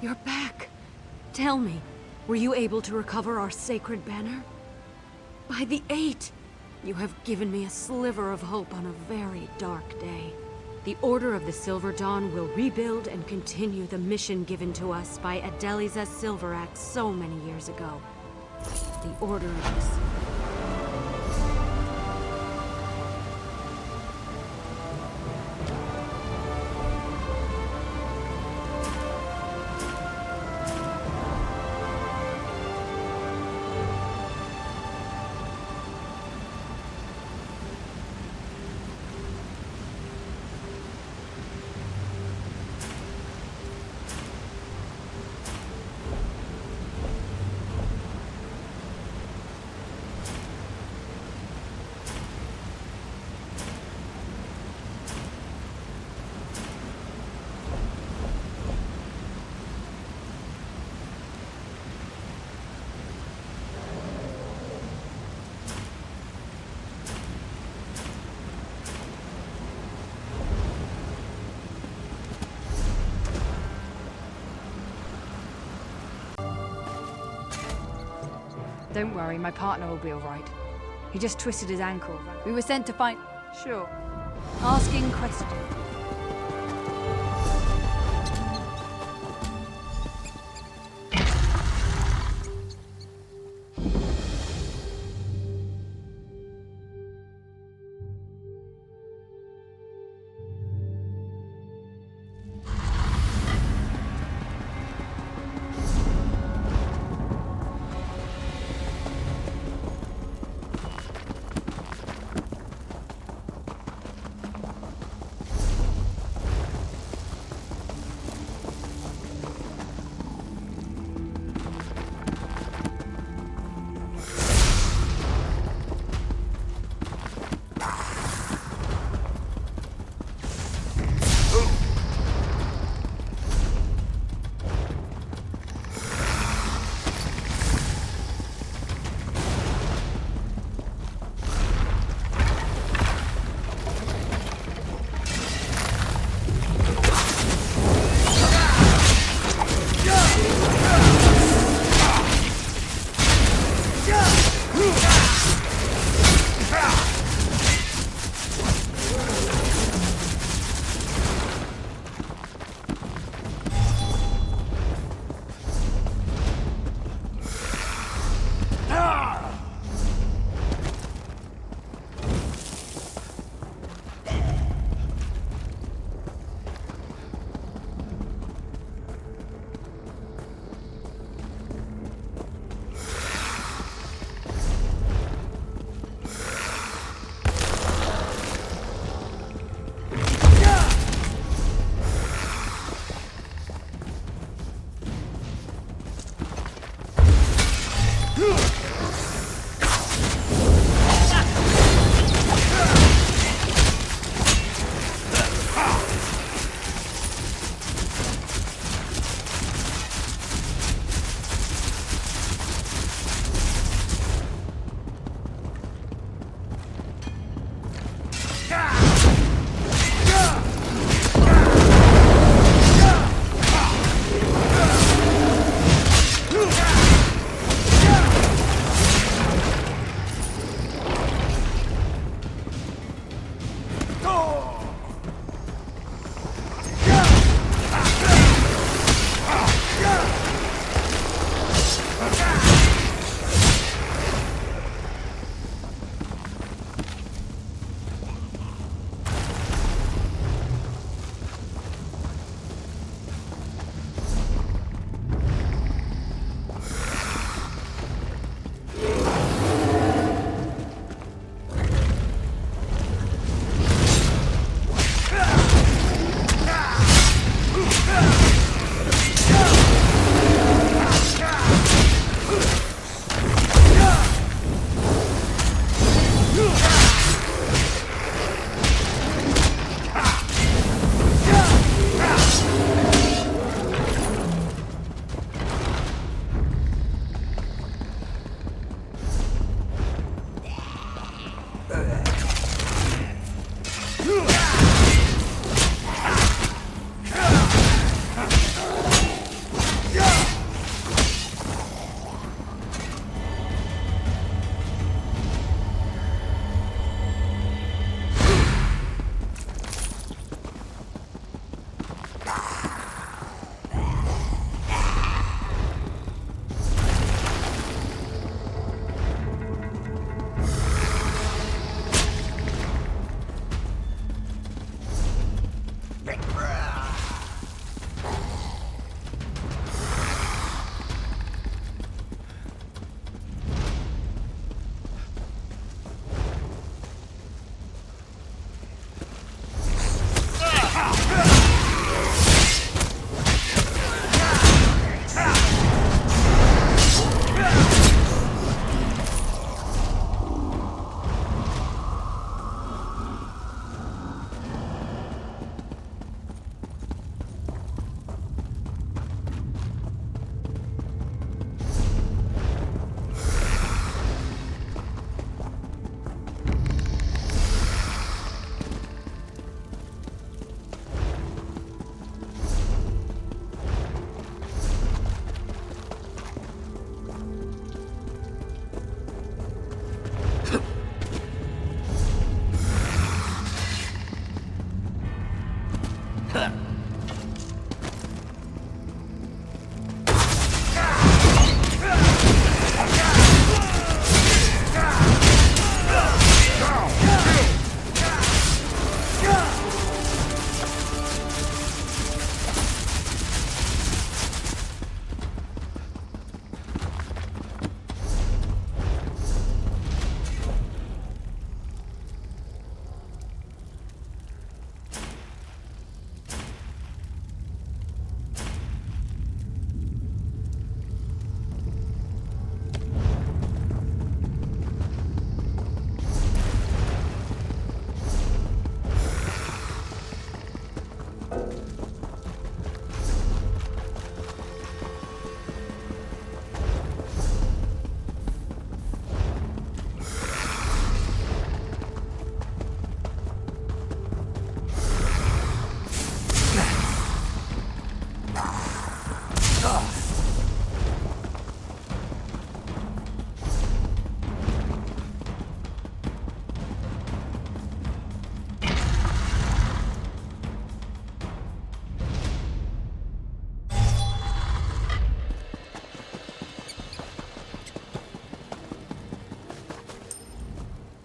You're back. Tell me, were you able to recover our sacred banner? By the Eight, you have given me a sliver of hope on a very dark day. The Order of the Silver Dawn will rebuild and continue the mission given to us by Adeliza Silveraxe so many years ago. The Order of the Silver... Don't worry, my partner will be alright. He just twisted his ankle. We were sent to find... Sure. Asking questions.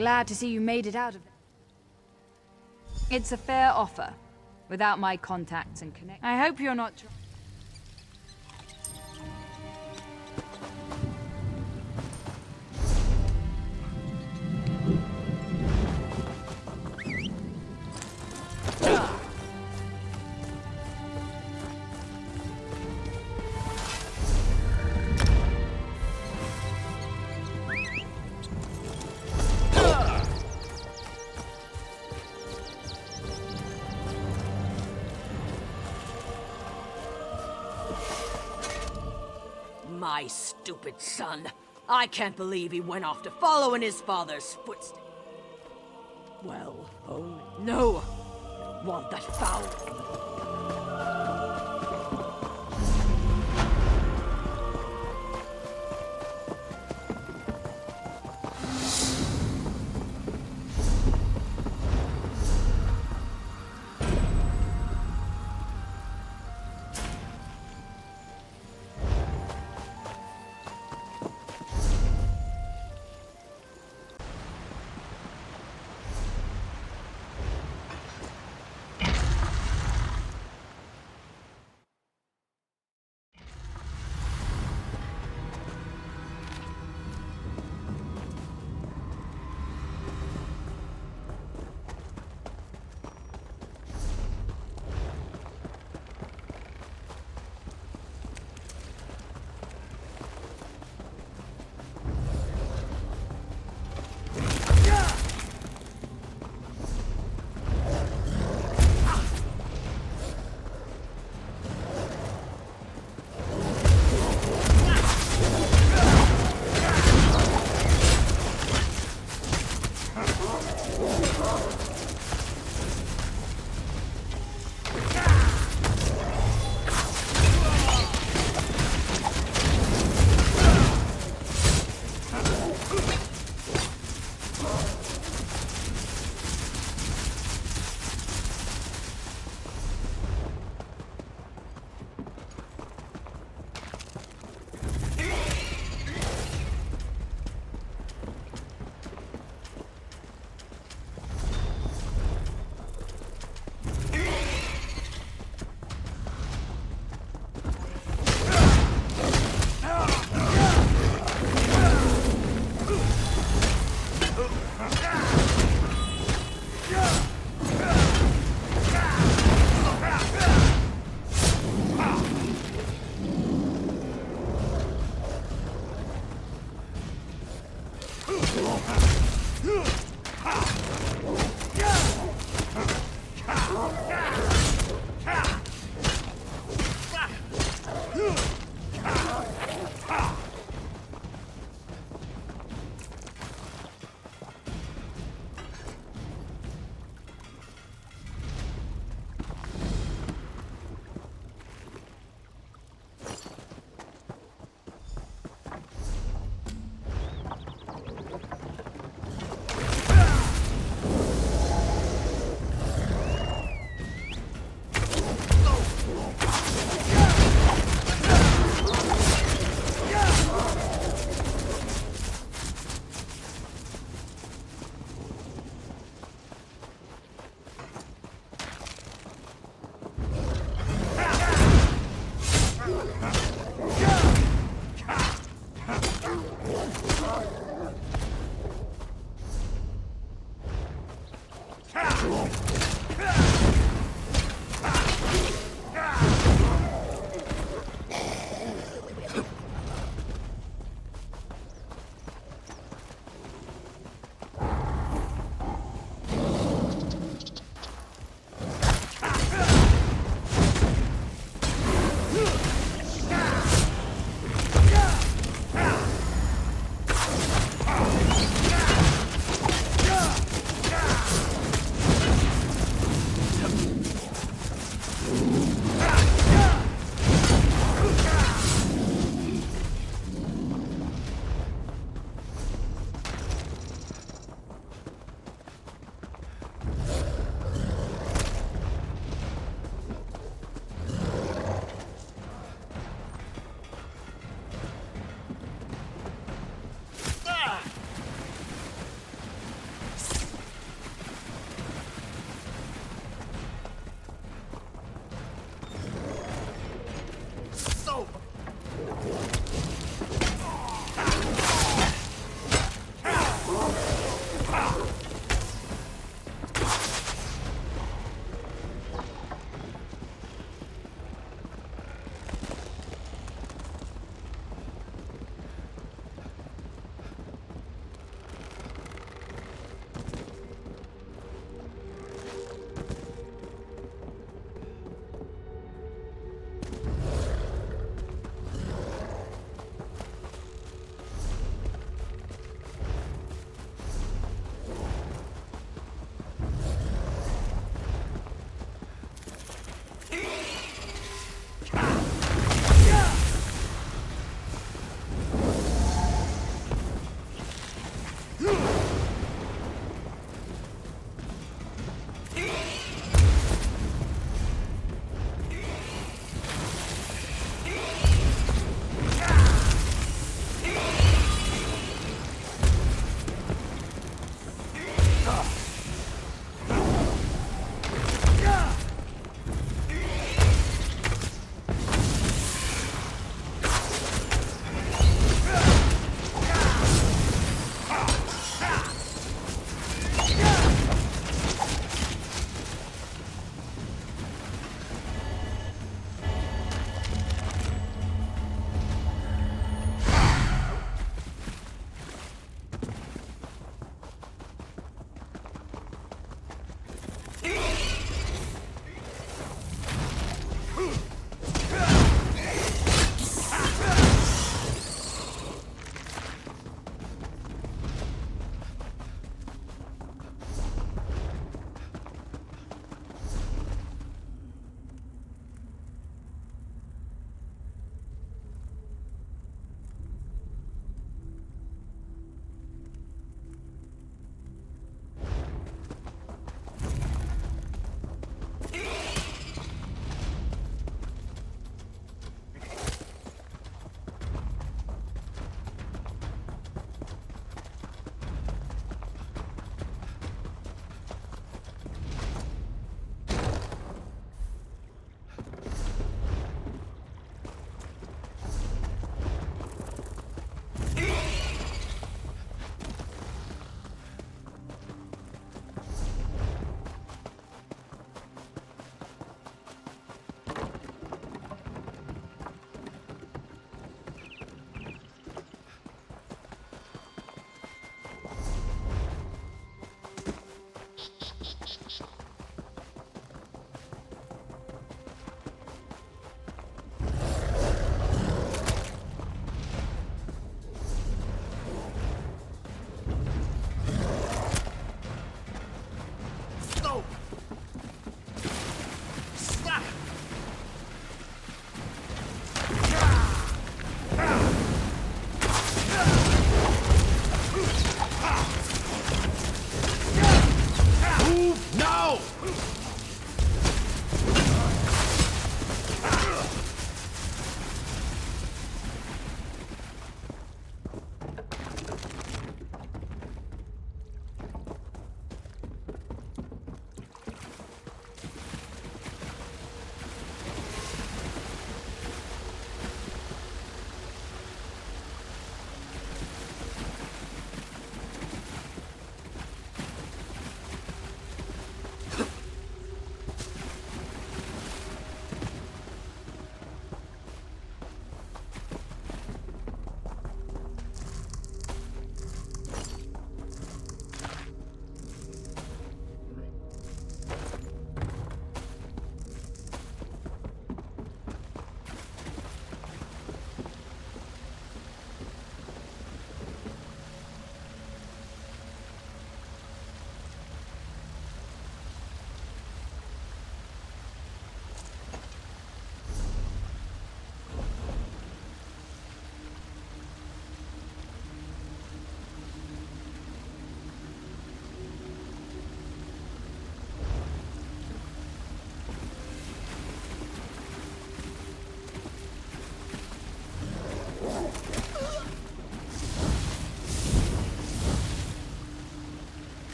Glad to see you made it out of it. It's a fair offer. Without my contacts and connect. I hope you're not. My stupid son. I can't believe he went off to follow in his father's footsteps. Well, oh no. I don't want that foul.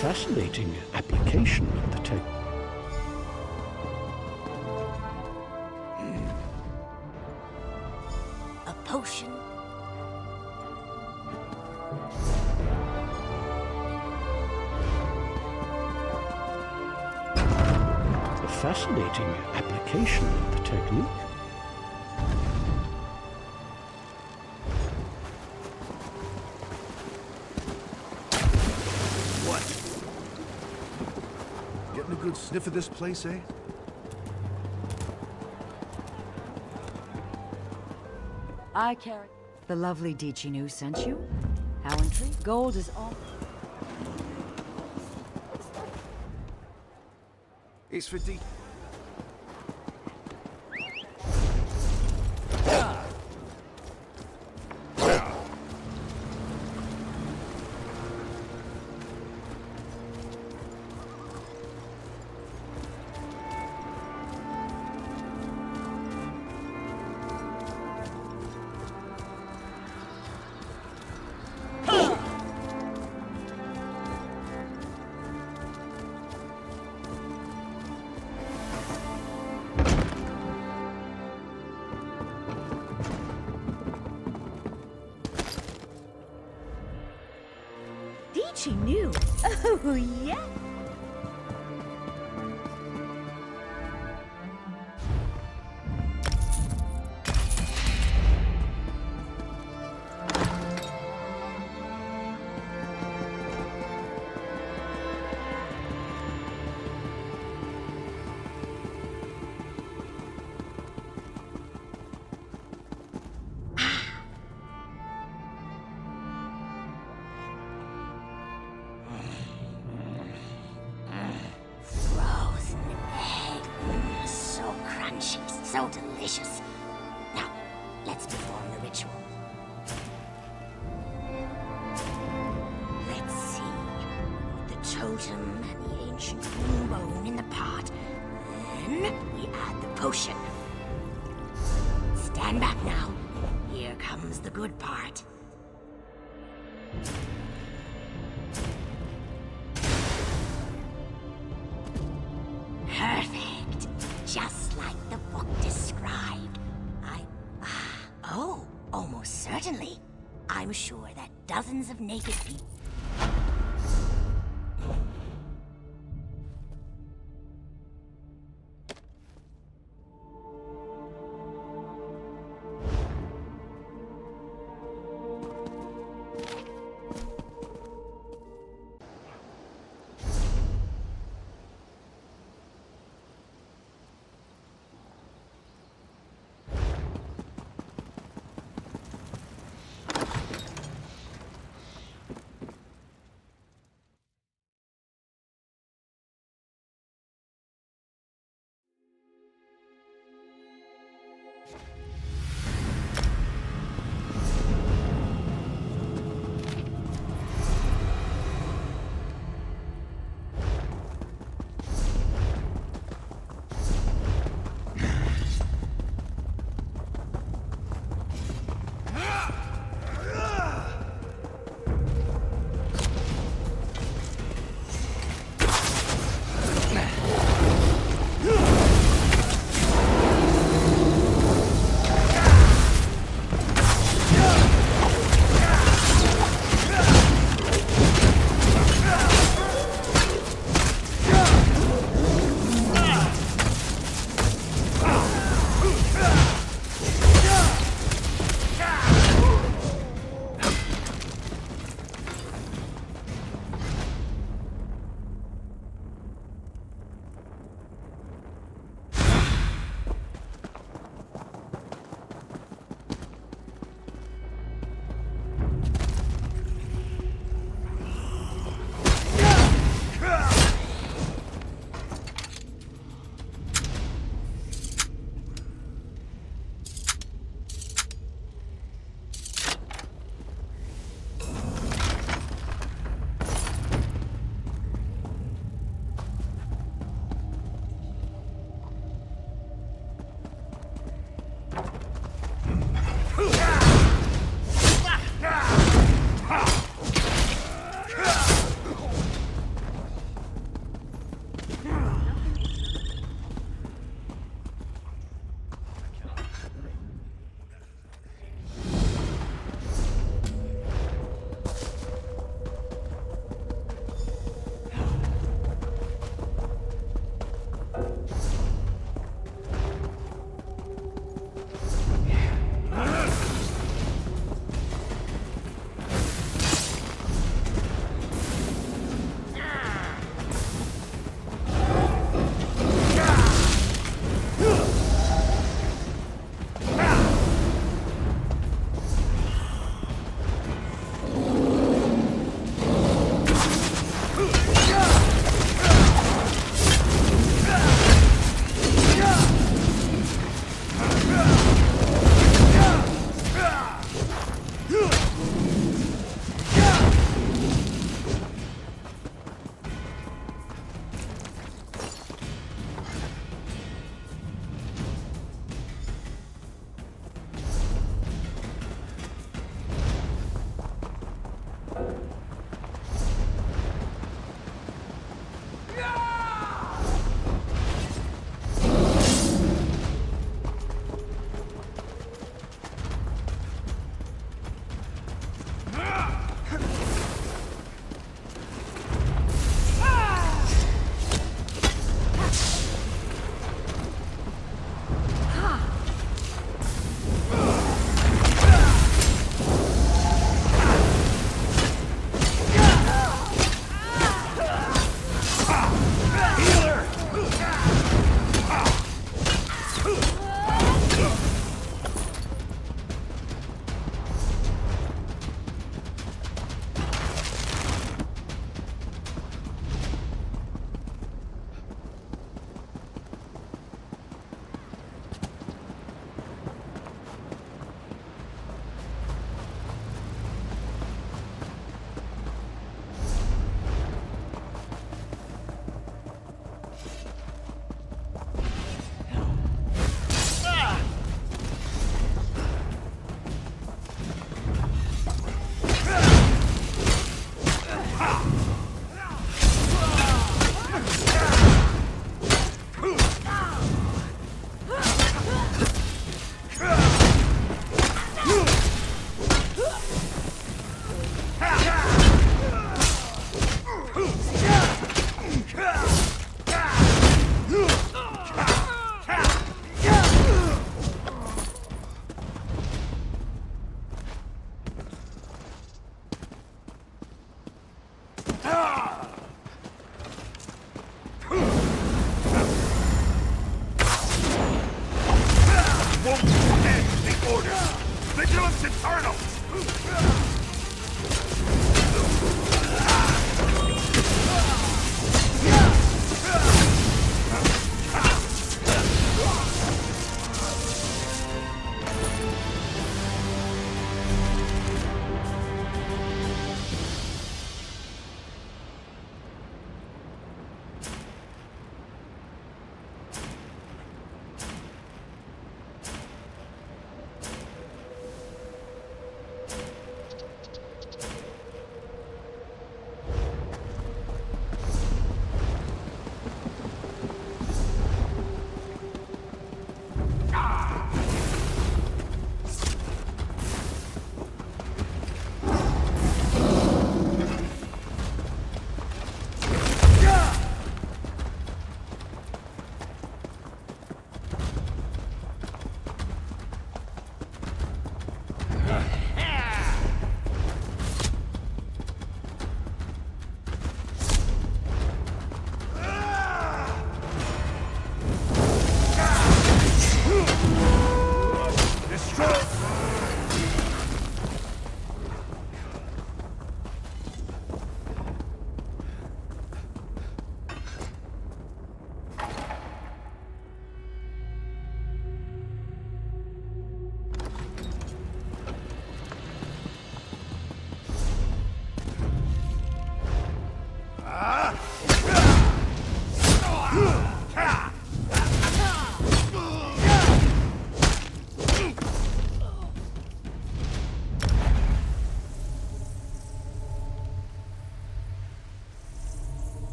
Fascinating application of the tech. A potion. A fascinating application of the technique. Good sniff of this place, eh? I carry. The lovely Dichinu sent you? How intrigued? Gold is all. It's for D. She knew. Oh, yeah. So delicious. Now, let's perform the ritual. Let's see. Put the totem and the ancient moon bone in the pot. Then we add the potion. Stand back now. Here comes the good part. Perfect. Just like the book described. Oh, almost certainly. I'm sure that dozens of naked people...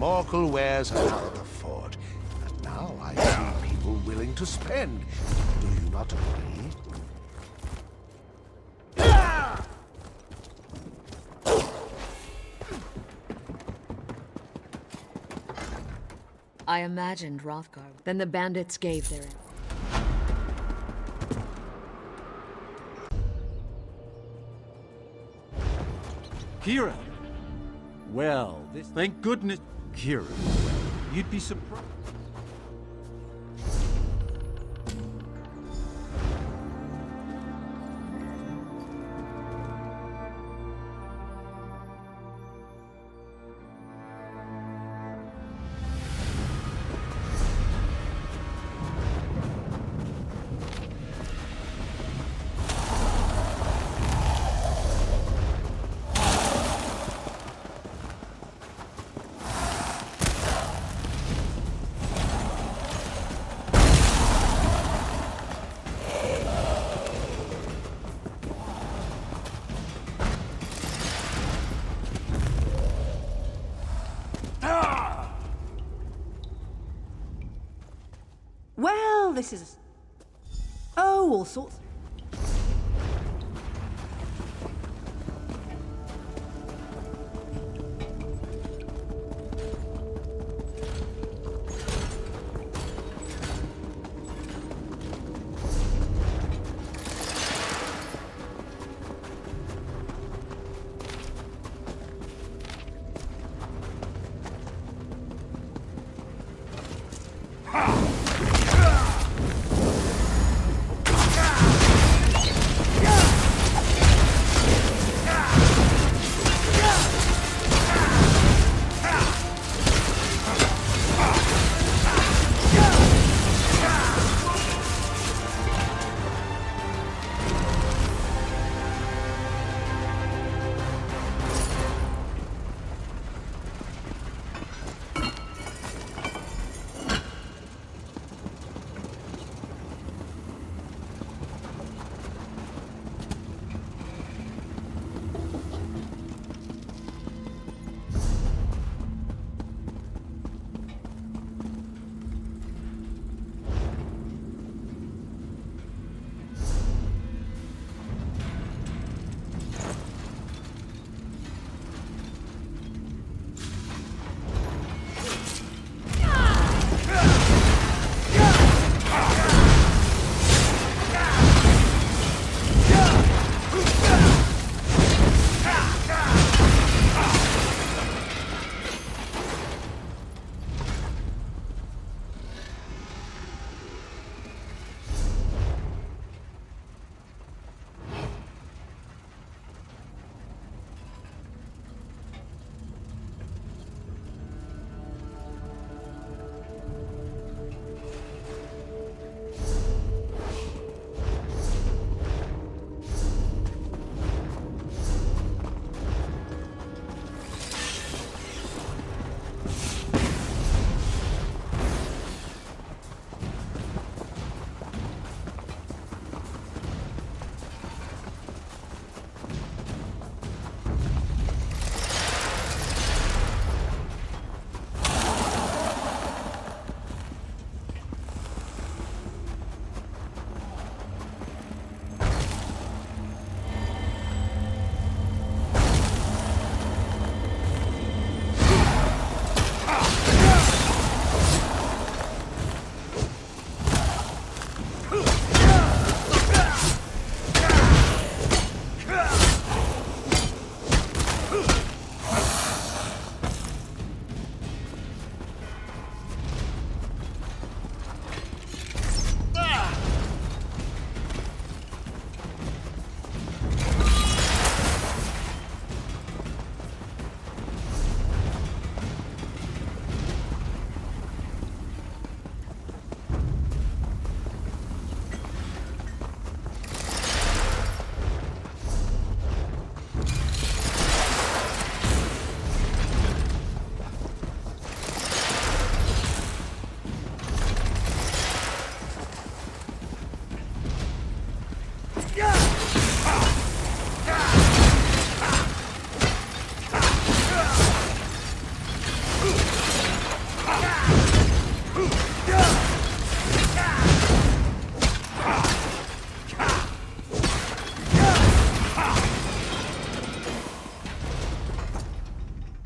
Morkul wares are out of the fort, and now I see people willing to spend. Do you not agree? I imagined Wrothgar. Then the bandits gave their... Kira! Well, this... Thank goodness... Kira, you'd be surprised. Well, this is... Oh, all sorts.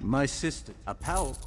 My sister, a pal.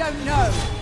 don't know.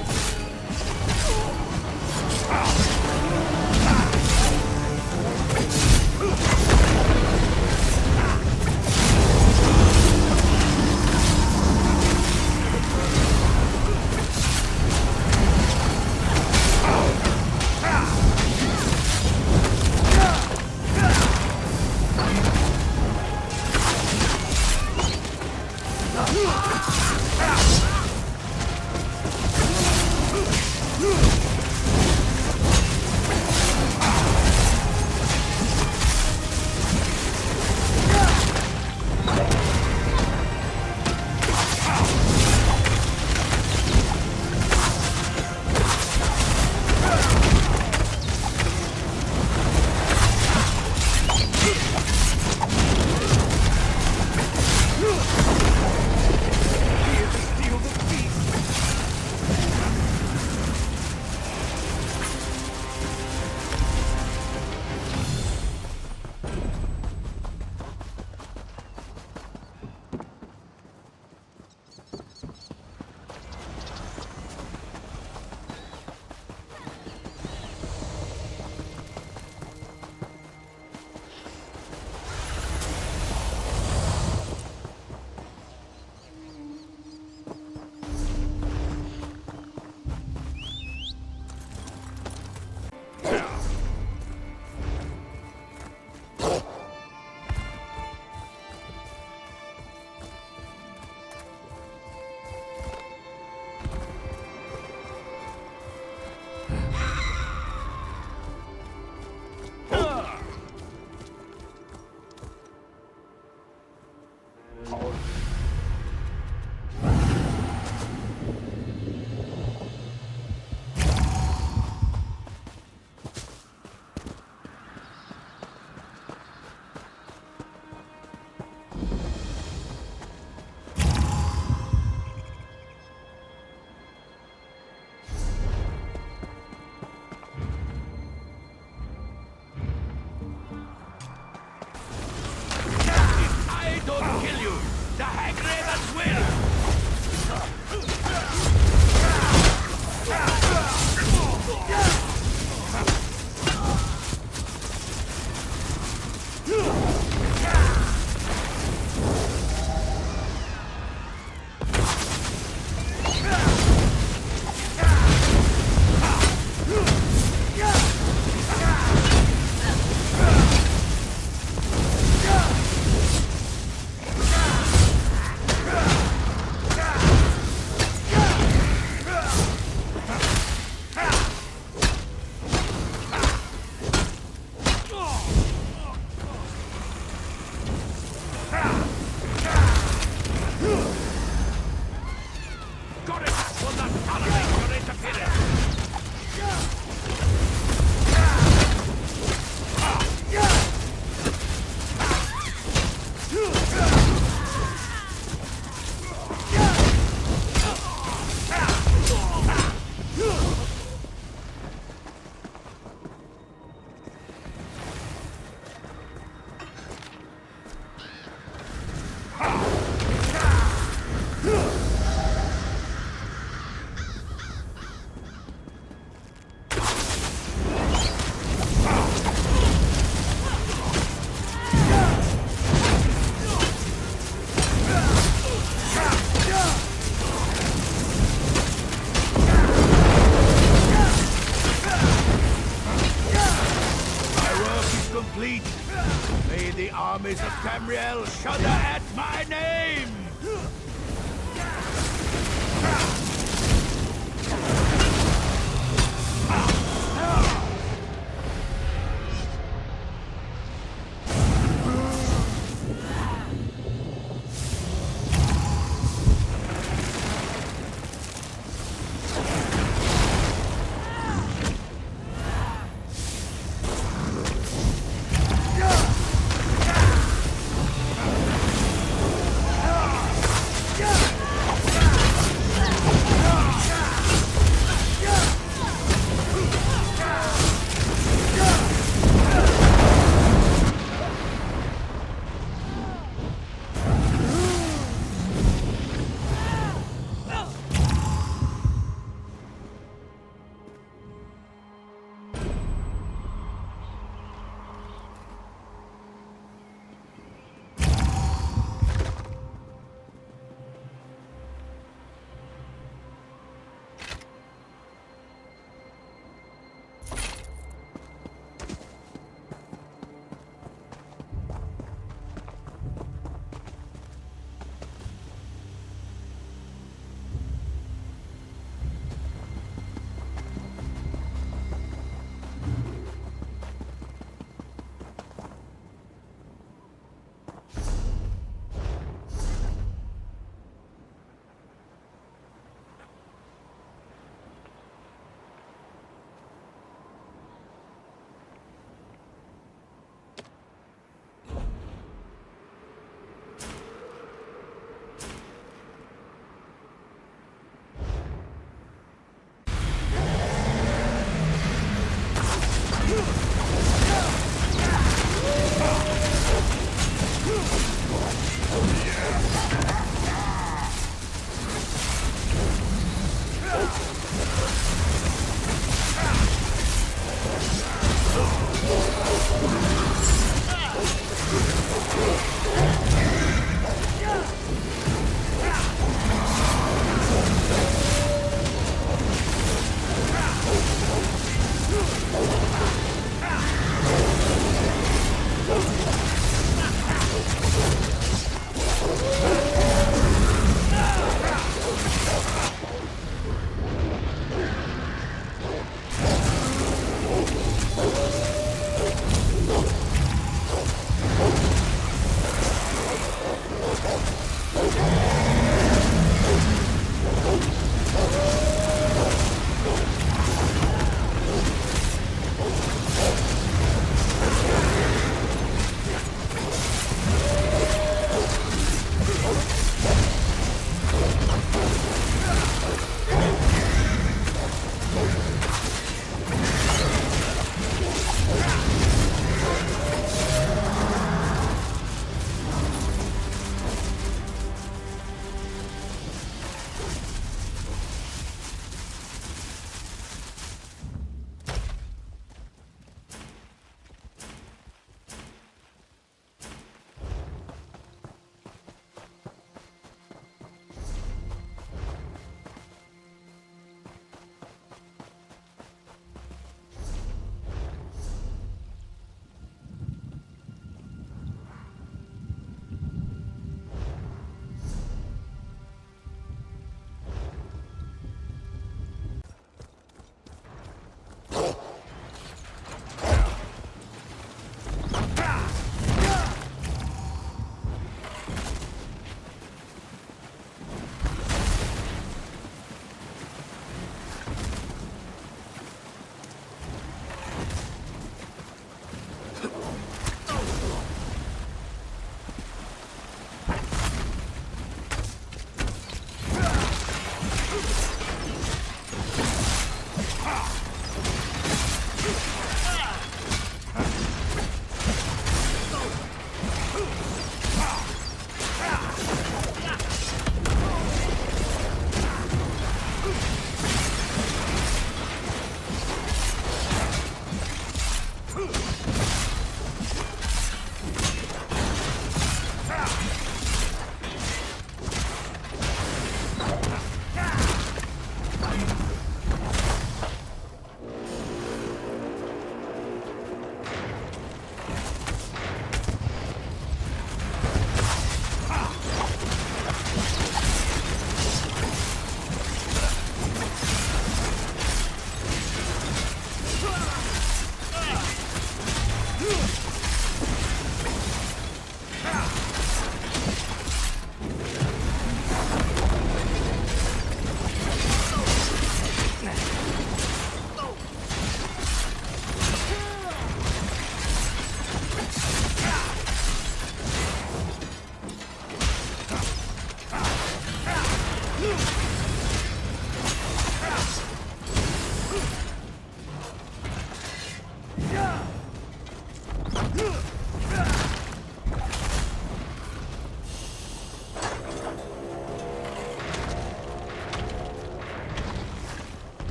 May the armies of Tamriel shudder at my name!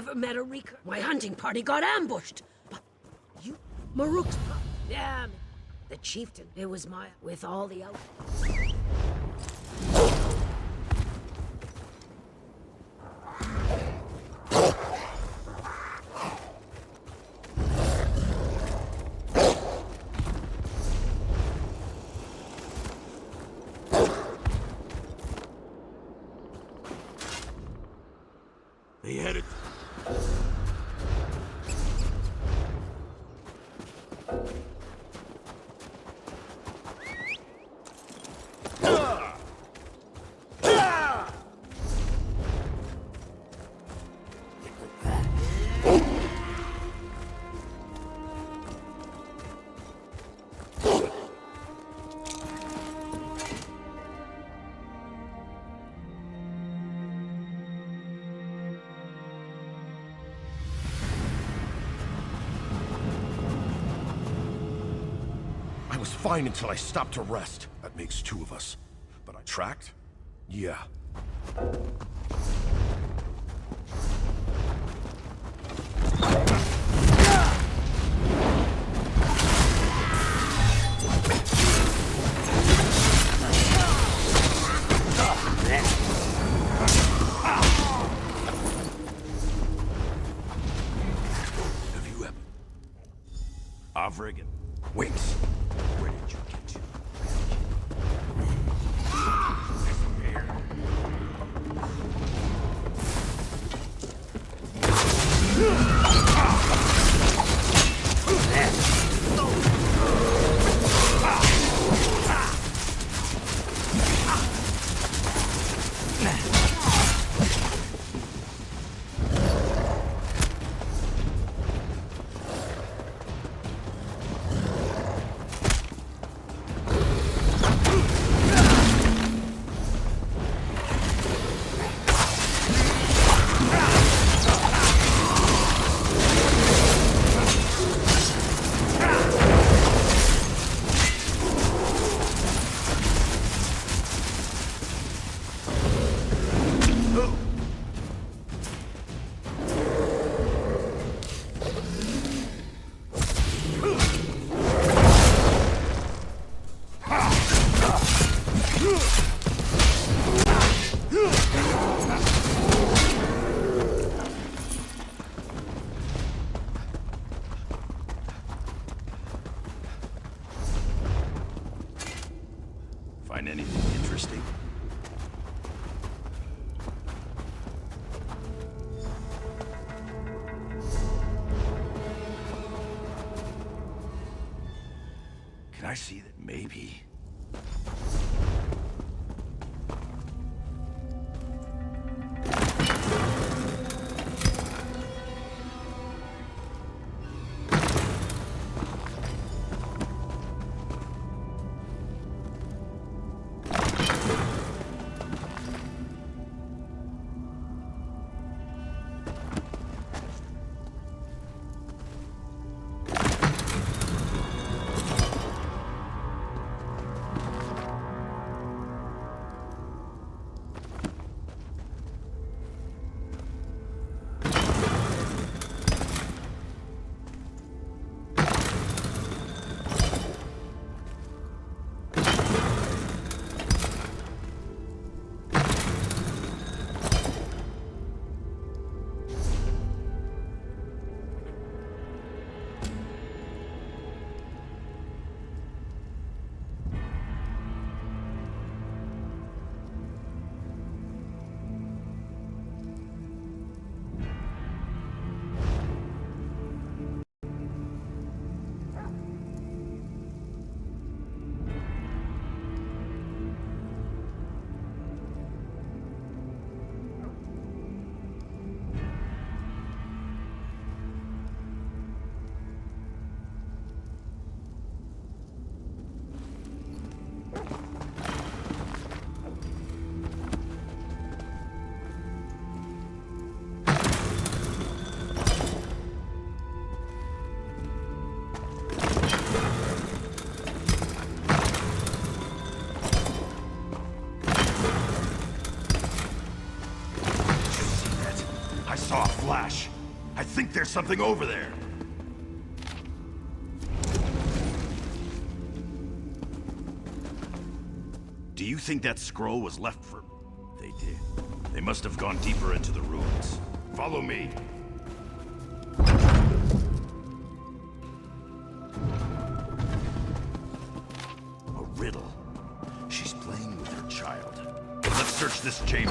ever met a Reeker. My hunting party got ambushed. But you, Maruk's... Damn, the chieftain. It was my... with all the out... They headed... I was fine until I stopped to rest. That makes two of us. But I tracked? Yeah. Have you ever... Avrigan. Wait. Where did you get to? Find anything interesting? Can I see that maybe? I saw a flash. I think there's something over there. Do you think that scroll was left for... They did. They must have gone deeper into the ruins. Follow me. A riddle. She's playing with her child. Let's search this chamber.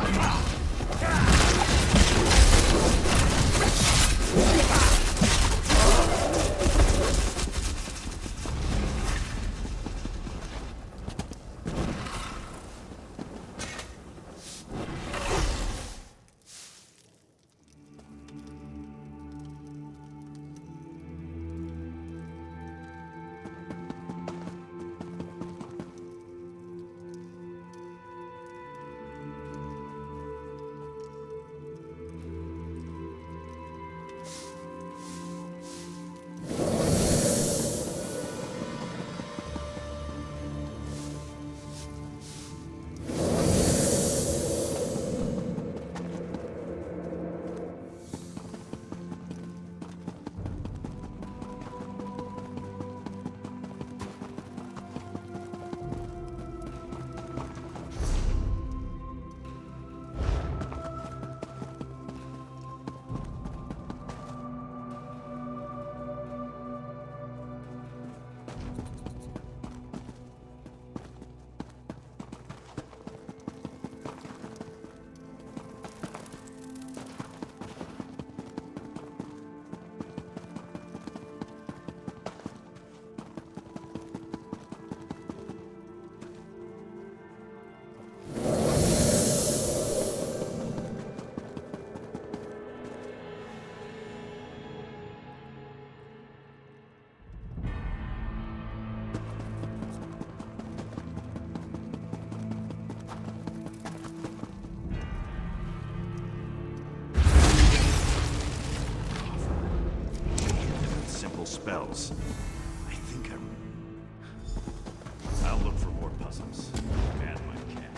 Spells. I think I'll look for more puzzles. And my cat.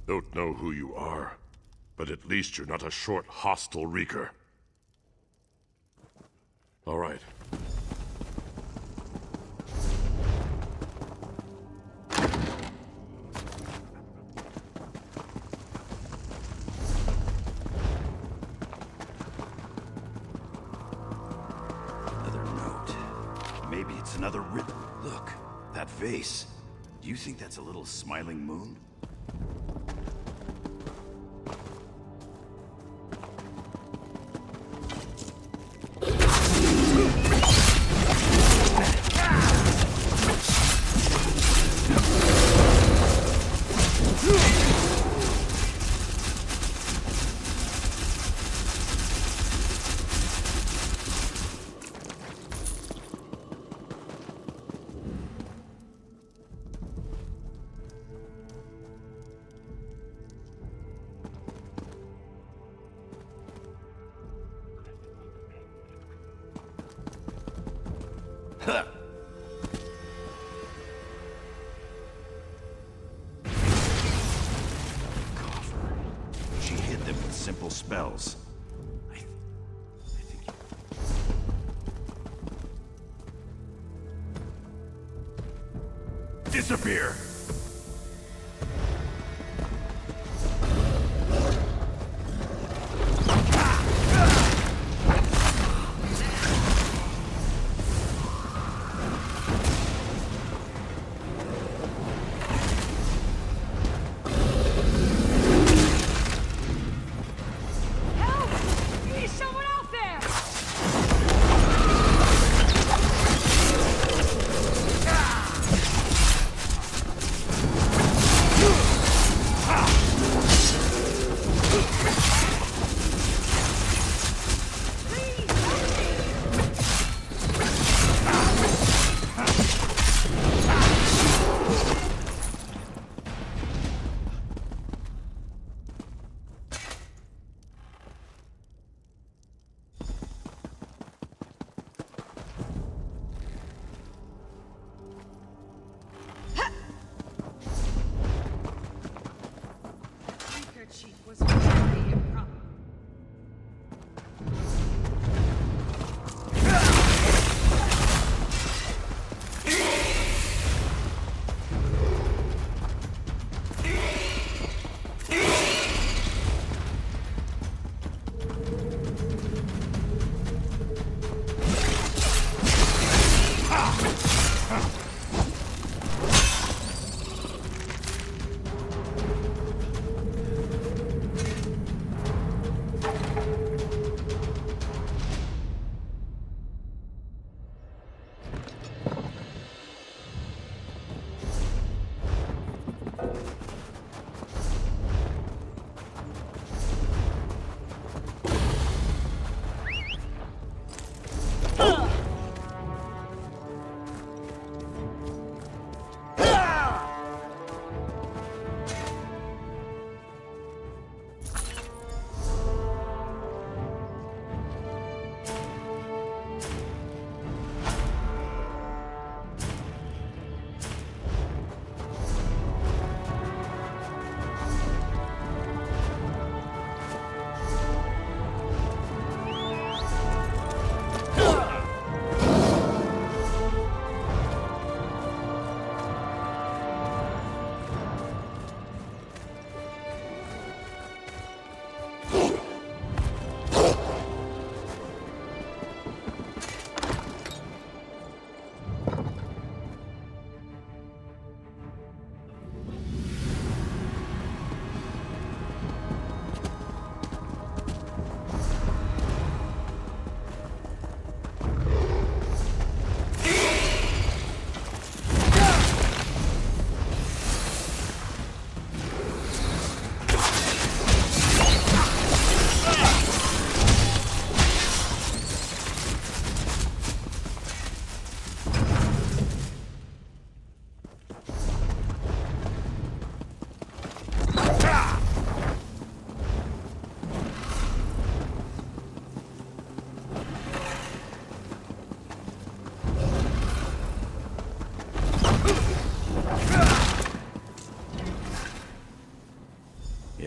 Don't know who you are, but at least you're not a short, hostile reeker. All right. Another note. Maybe it's another rip. Look, that vase. Do you think that's a little smiling moon? Simple spells. I think... Disappear!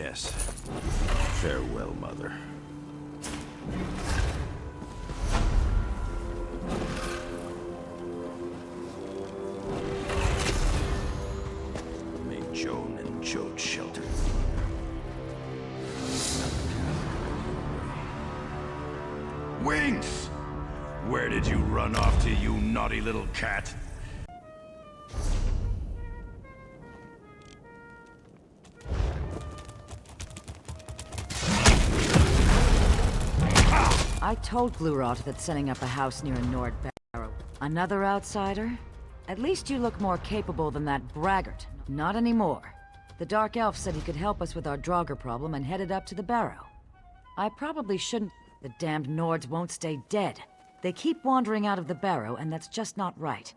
Yes. Farewell, Mother. May Joan and Jode shelter. Winks! Where did you run off to, you naughty little cat? I told Glurot that setting up a house near a Nord Barrow. Another outsider? At least you look more capable than that braggart. Not anymore. The Dark Elf said he could help us with our Draugr problem and headed up to the Barrow. I probably shouldn't. The damned Nords won't stay dead. They keep wandering out of the Barrow, and that's just not right.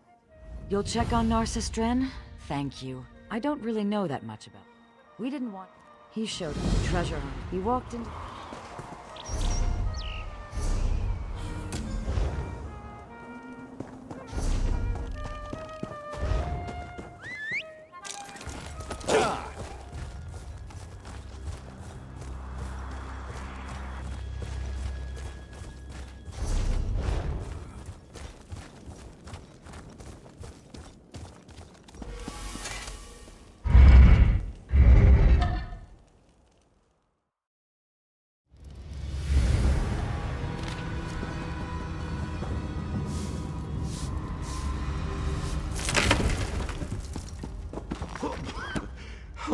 You'll check on Narcistren? Thank you. I don't really know that much about him. We didn't want... He showed me the treasure hunt. He walked into...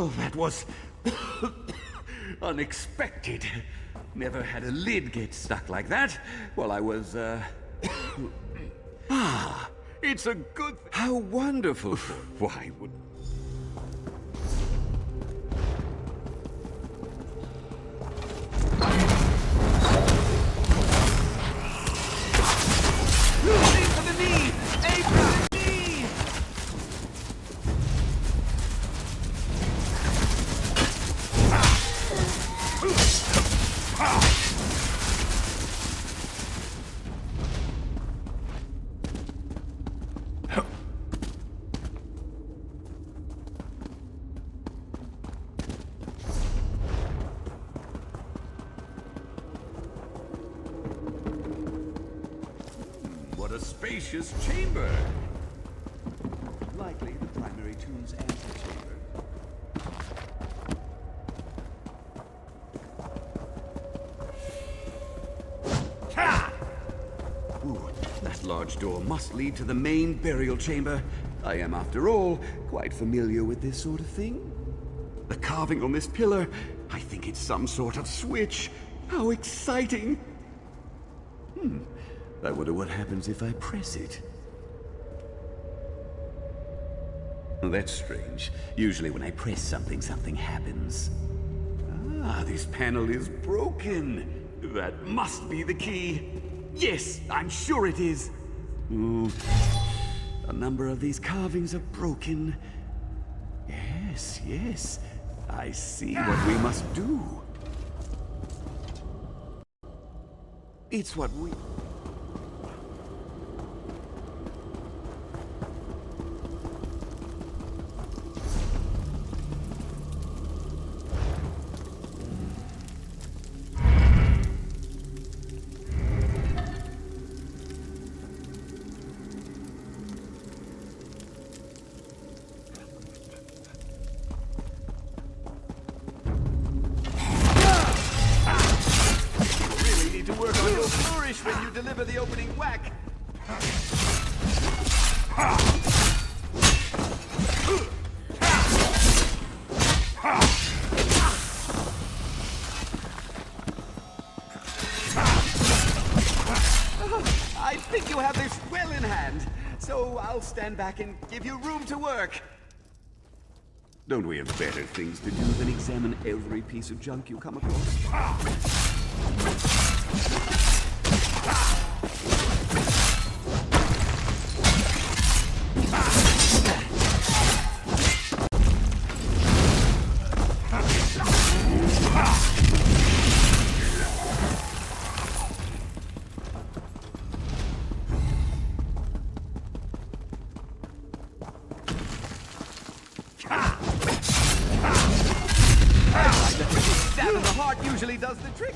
Oh, that was unexpected. Never had a lid get stuck like that while I was, Ah, it's a good... How wonderful. Why would... Aim for the knee! Aim for the knee! What a spacious chamber! Likely the primary tomb's antechamber. Ha! Ooh, that large door must lead to the main burial chamber. I am, after all, quite familiar with this sort of thing. The carving on this pillar, I think it's some sort of switch. How exciting! I wonder what happens if I press it. Oh, that's strange. Usually when I press something, something happens. Ah, this panel is broken. That must be the key. Yes, I'm sure it is. Ooh, a number of these carvings are broken. Yes, yes. I see what we must do. It's what we... when you deliver the opening whack. I think you have this well in hand, so I'll stand back and give you room to work. Don't we have better things to do than examine every piece of junk you come across? stab in the heart usually does the trick.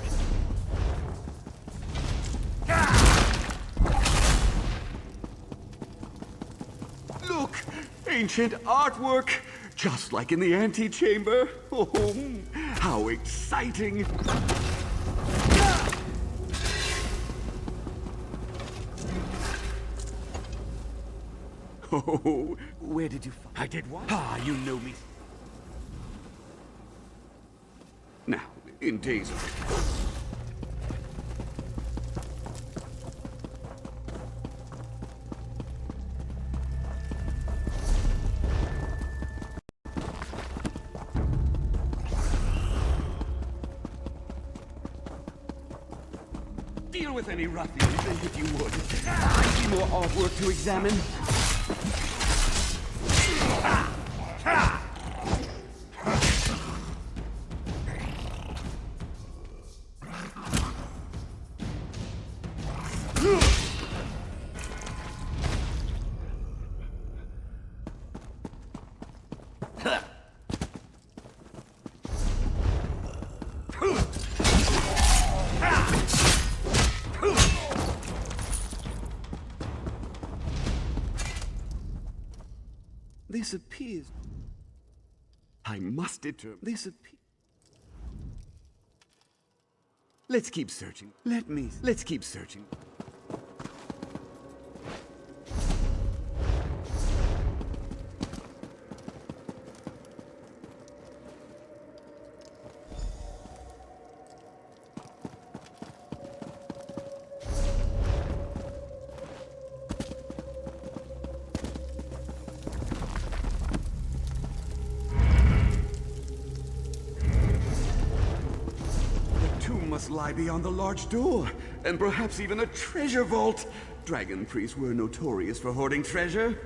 Look! Ancient artwork! Just like in the antechamber. Oh, how exciting! Oh, where did you find... I did what? Ah, you know me. Now, in days of... Deal with any ruffians if you would. I see more artwork to examine. This appears... I must determine... This appears... Let's keep searching. Let's keep searching. Lie beyond the large door, and perhaps even a treasure vault. Dragon priests were notorious for hoarding treasure.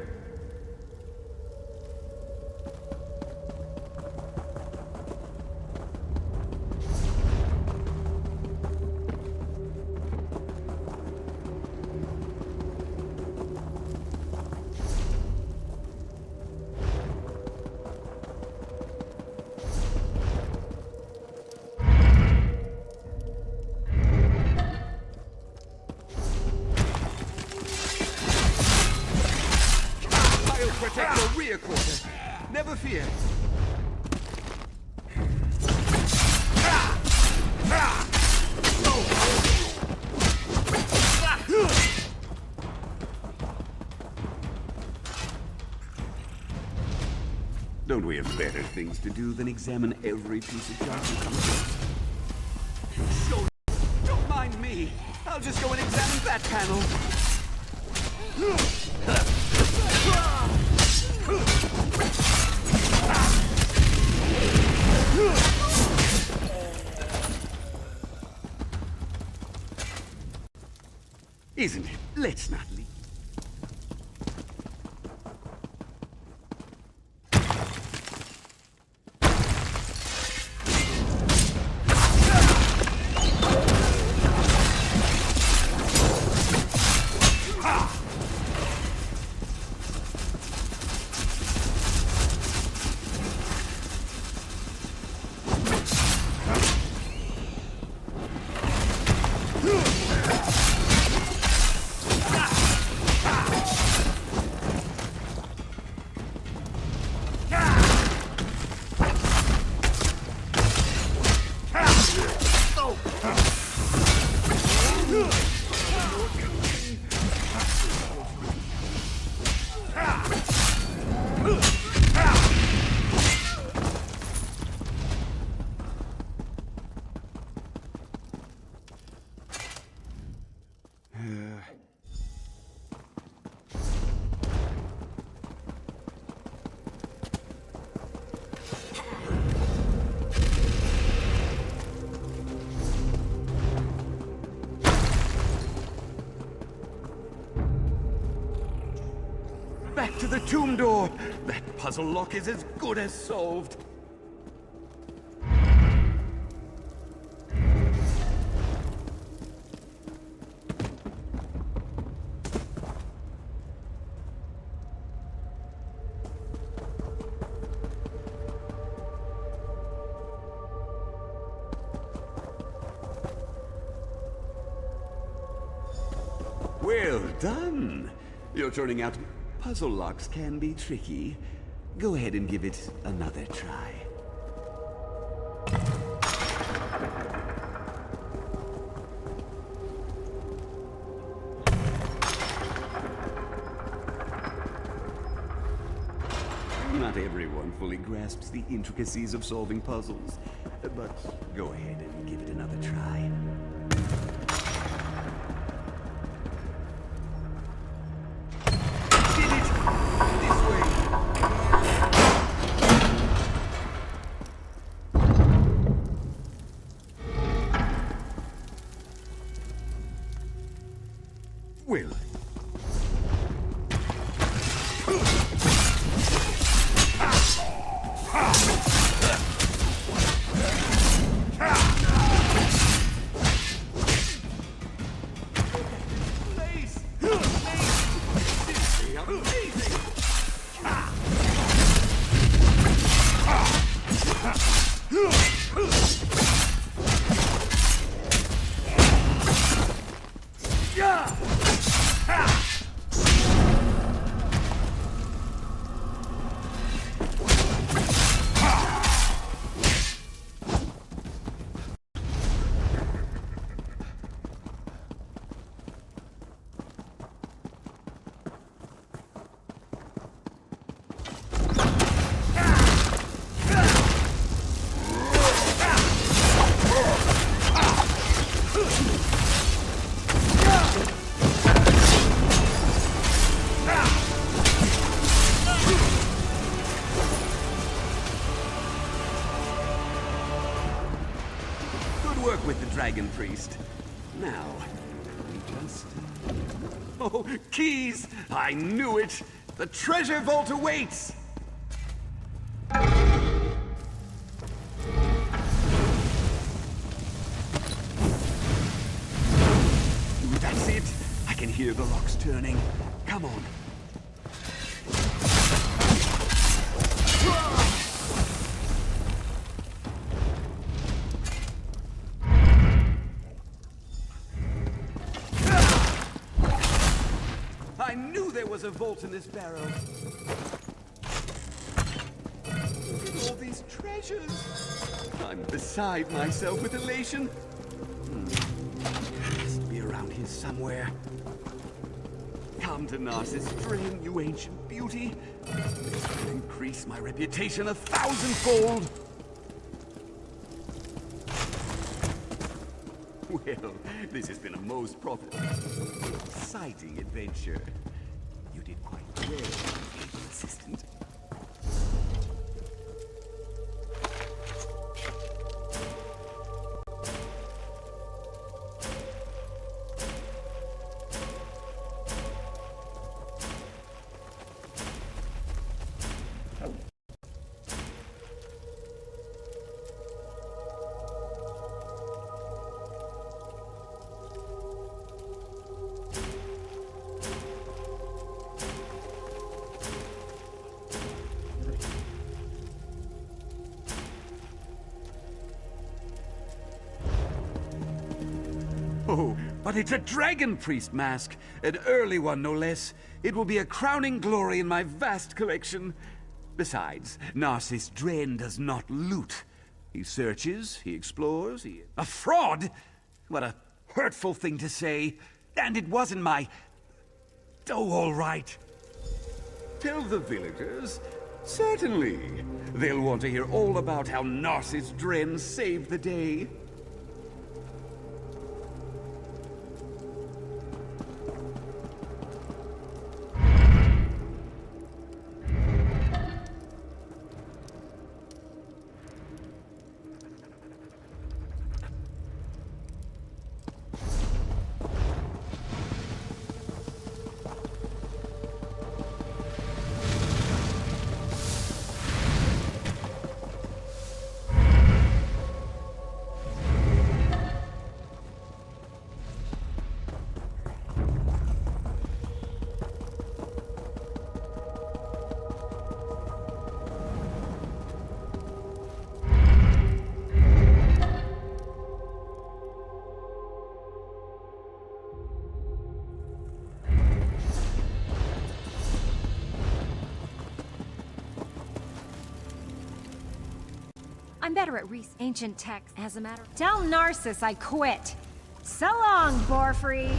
Protect your rear quarter. Never fear. Don't we have better things to do than examine every piece of junk we come across? Sure. Don't mind me. I'll just go and examine that panel. Isn't it? Let's not leave. Back to the tomb door! That puzzle lock is as good as solved. Well done. You're turning out... Puzzle locks can be tricky. Go ahead and give it another try. Not everyone fully grasps the intricacies of solving puzzles, but go ahead and give it another try. Will. Dragon Priest. Now, we just... Oh, keys! I knew it! The treasure vault awaits! That's it! I can hear the locks turning. Come on. Was a vault in this barrow. Look at all these treasures. I'm beside myself with elation. Must be around here somewhere. Come to Narcissus Drain, you ancient beauty. This will increase my reputation 1,000-fold. Well, this has been a most profitable, exciting adventure. You did quite well, able assistant. Oh, but it's a Dragon Priest mask. An early one, no less. It will be a crowning glory in my vast collection. Besides, Narcissus Drain does not loot. He searches, he explores, A fraud? What a hurtful thing to say. And it wasn't my... Oh, all right. Tell the villagers. Certainly. They'll want to hear all about how Narcissus Drain saved the day. I'm better at ancient texts, as a matter of... Tell Narcissus I quit. So long, Borfrey.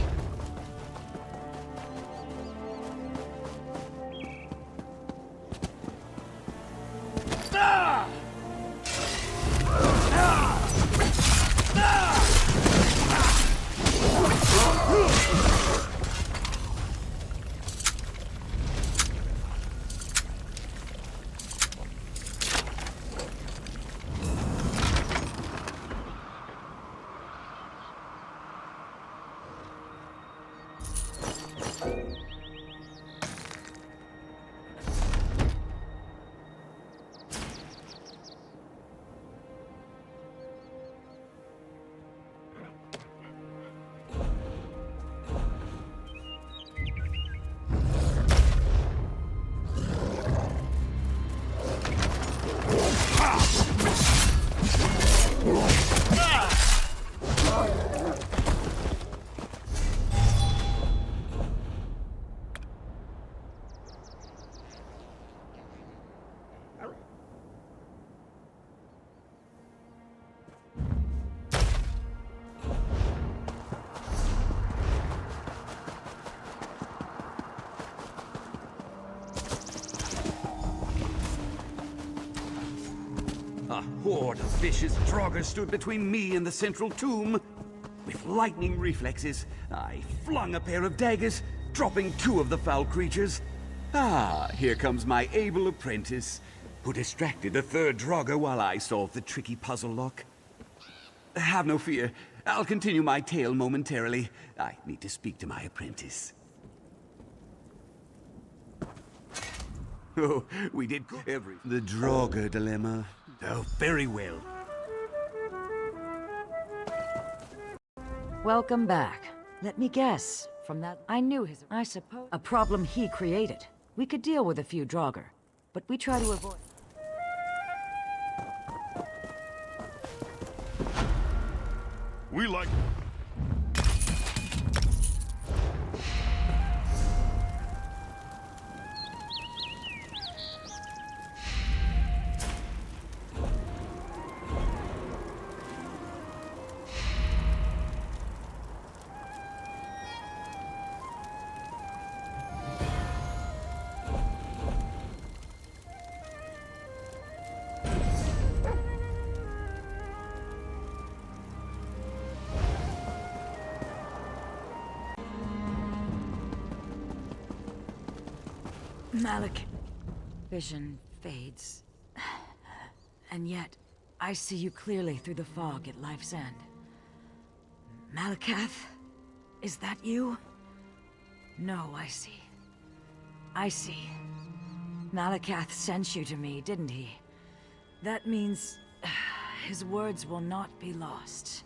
A horde of vicious Draugr stood between me and the central tomb. With lightning reflexes, I flung a pair of daggers, dropping 2 of the foul creatures. Ah, here comes my able apprentice, who distracted the 3rd Draugr while I solved the tricky puzzle lock. Have no fear. I'll continue my tale momentarily. I need to speak to my apprentice. Oh, we did the Draugr dilemma. Oh, very well. Welcome back. Let me guess. From that, I knew I suppose, a problem he created. We could deal with a few Draugr, but we try to avoid... We like... Malik. Vision fades. And yet, I see you clearly through the fog at life's end. Malakath? Is that you? No, I see. I see. Malakath sent you to me, didn't he? That means... his words will not be lost.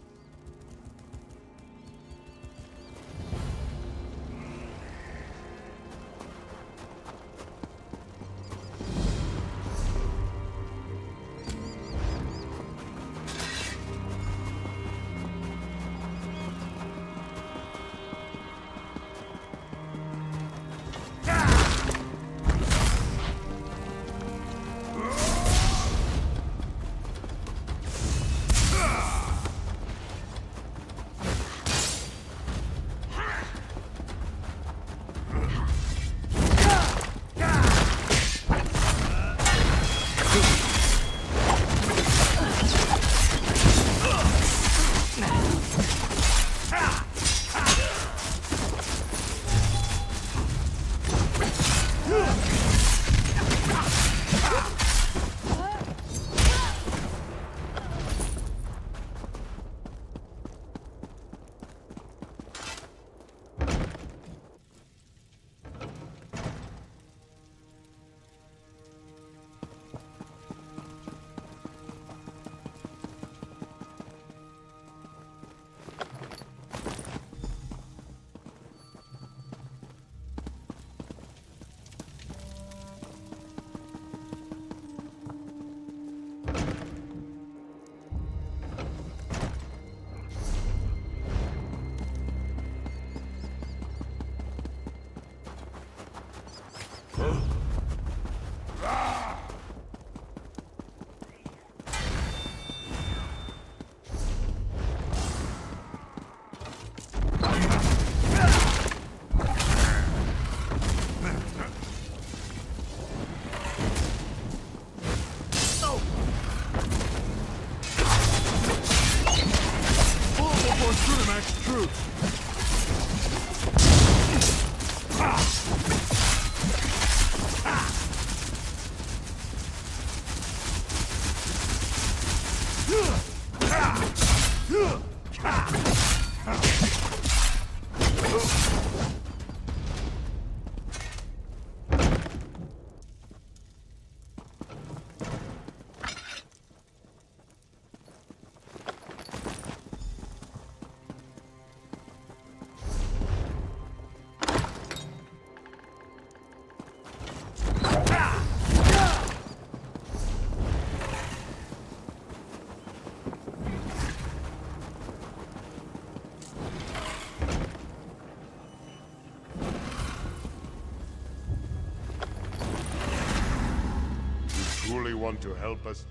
truly want to help us?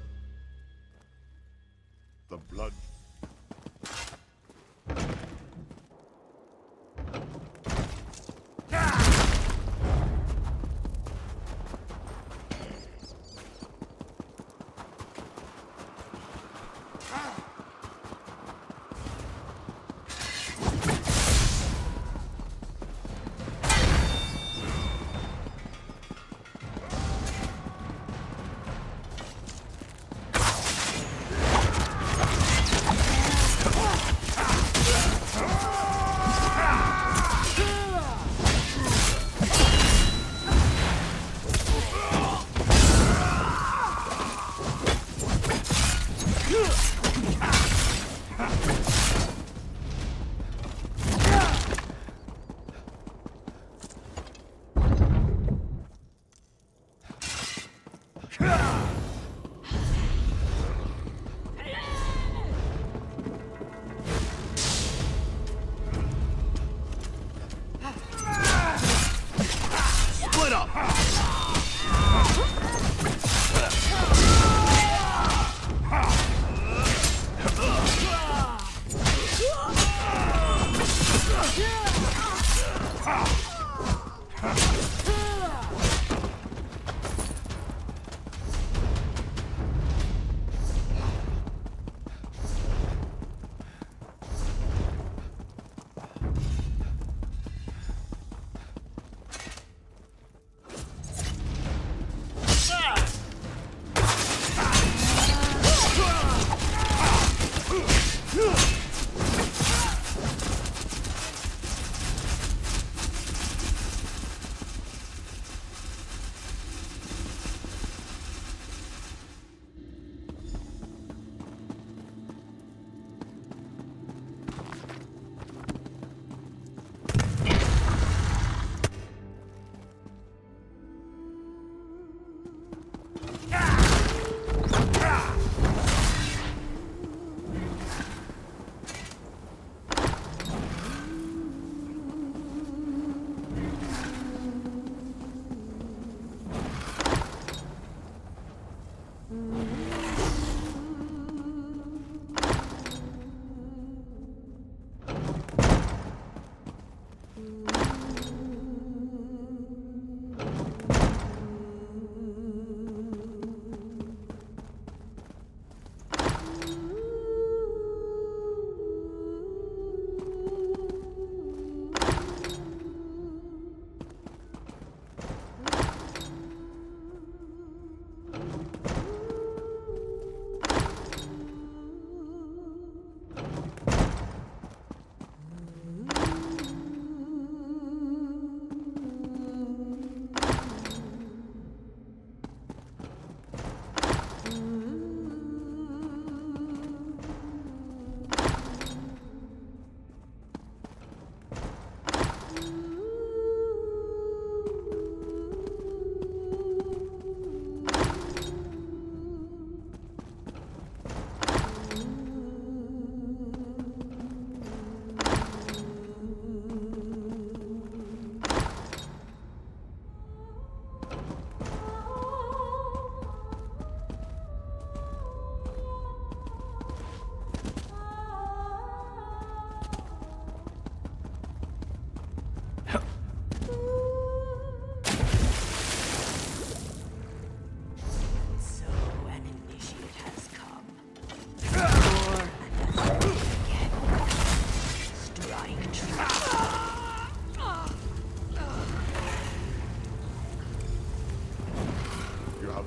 The blood...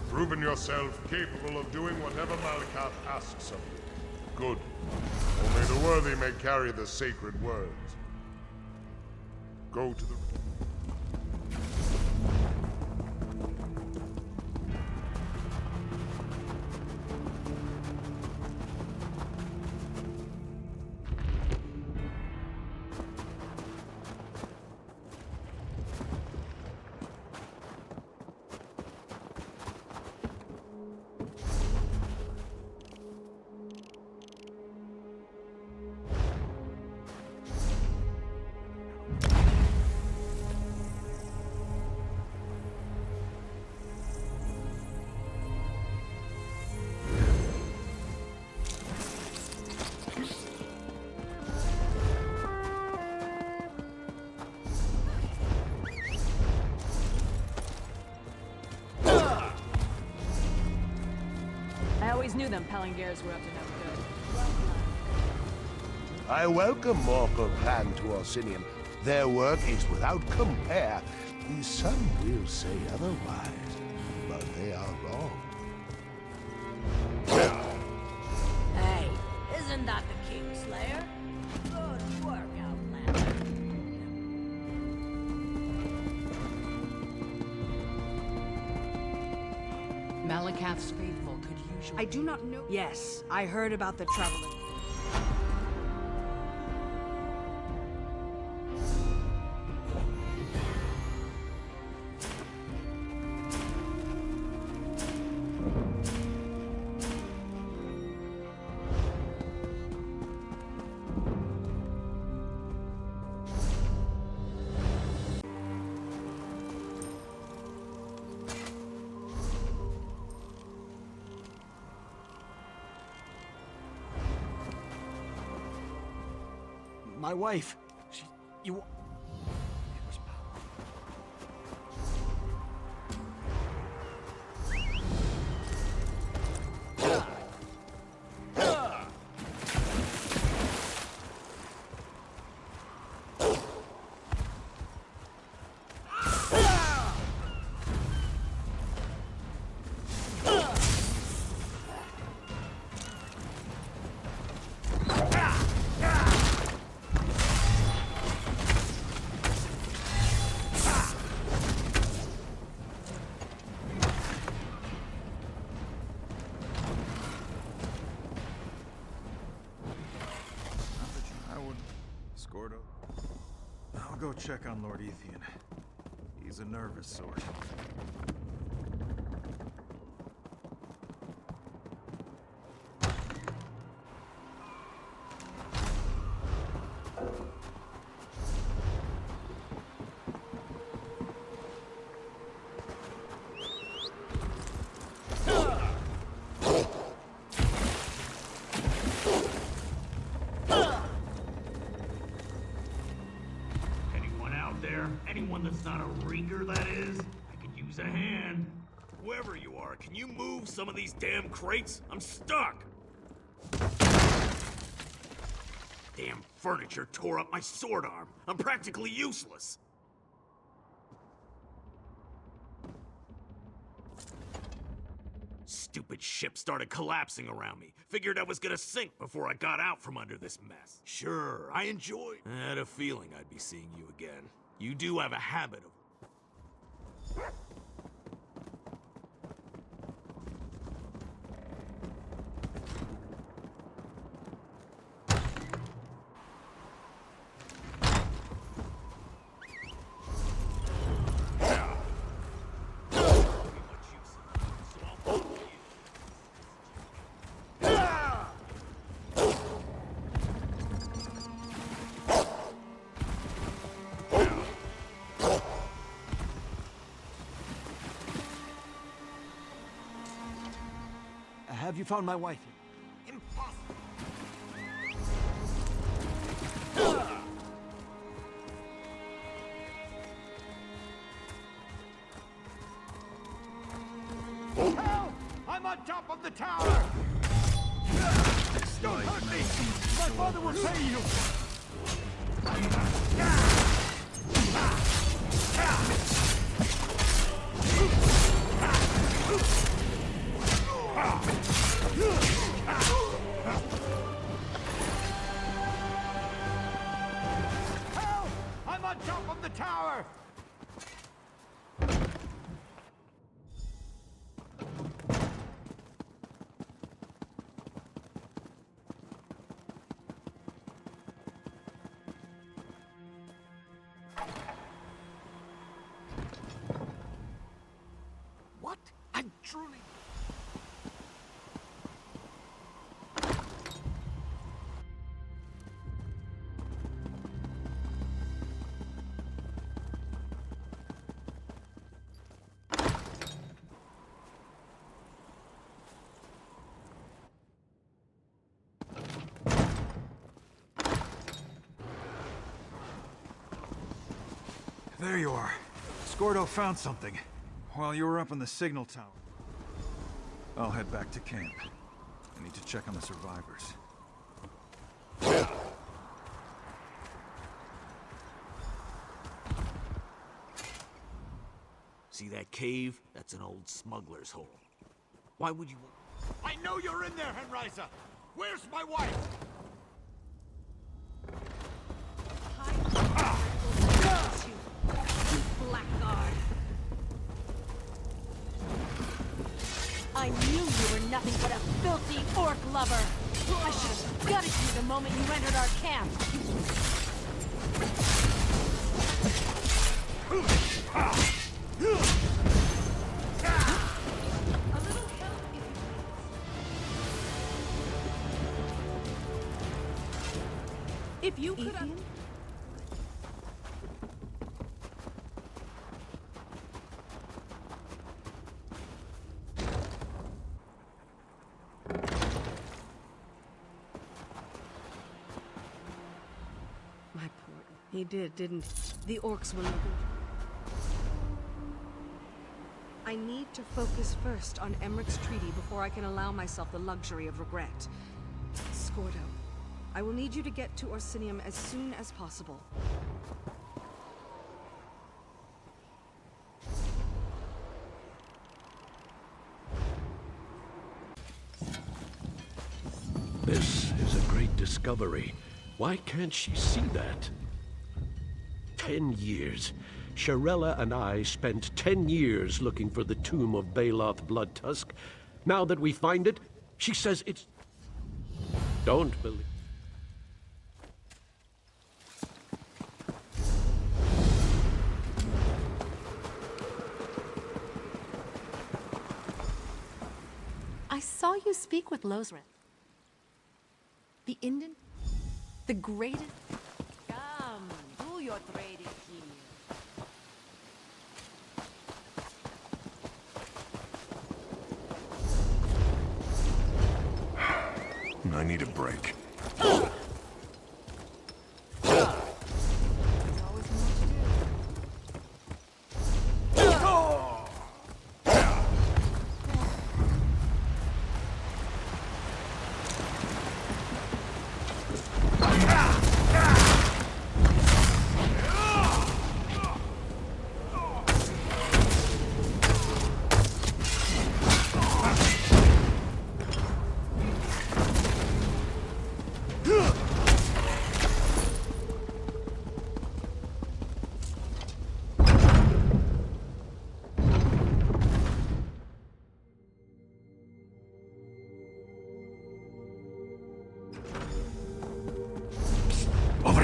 Proven yourself capable of doing whatever Malakath asks of you. Good. Only the worthy may carry the sacred words. Go to the... always knew them Palangers were up to no good. I welcome Morkul clan to Orsinium. Their work is without compare. Some will say otherwise, but they are wrong. Hey, isn't that the Kingslayer? Good work, Outlander. Malakath's faithful could usually... I do not know. Yes, I heard about the traveling. My wife. You... I'll go check on Lord Ethian. He's a nervous sort. Anyone that's not a rigger, that is? I could use a hand. Whoever you are, can you move some of these damn crates? I'm stuck! Damn furniture tore up my sword arm. I'm practically useless. Stupid ship started collapsing around me. Figured I was gonna sink before I got out from under this mess. Sure, I enjoyed. I had a feeling I'd be seeing you again. You do have a habit of... Have you found my wife? Impossible! Help! I'm on top of the tower! Don't hurt me! My father will pay you! Help! I'm on top of the tower! What? I truly... There you are. Scordo found something while you were up in the signal tower. I'll head back to camp. I need to check on the survivors. See that cave? That's an old smuggler's hole. Why would you... I know you're in there, Henrisa! Where's my wife? Blackguard! I knew you were nothing but a filthy orc lover! I should have gutted you the moment you entered our camp! If you could... My poor... He did, didn't he? The orcs will... I need to focus first on Emmeric's treaty before I can allow myself the luxury of regret. Scordo, I will need you to get to Orsinium as soon as possible. This is a great discovery. Why can't she see that? 10 years. Sharella and I spent 10 years looking for the tomb of Baloth Bloodtusk. Now that we find it, she says it's... Don't believe... I saw you speak with Losrin. The Indian? The greatest? Come, do your trading here. I need a break.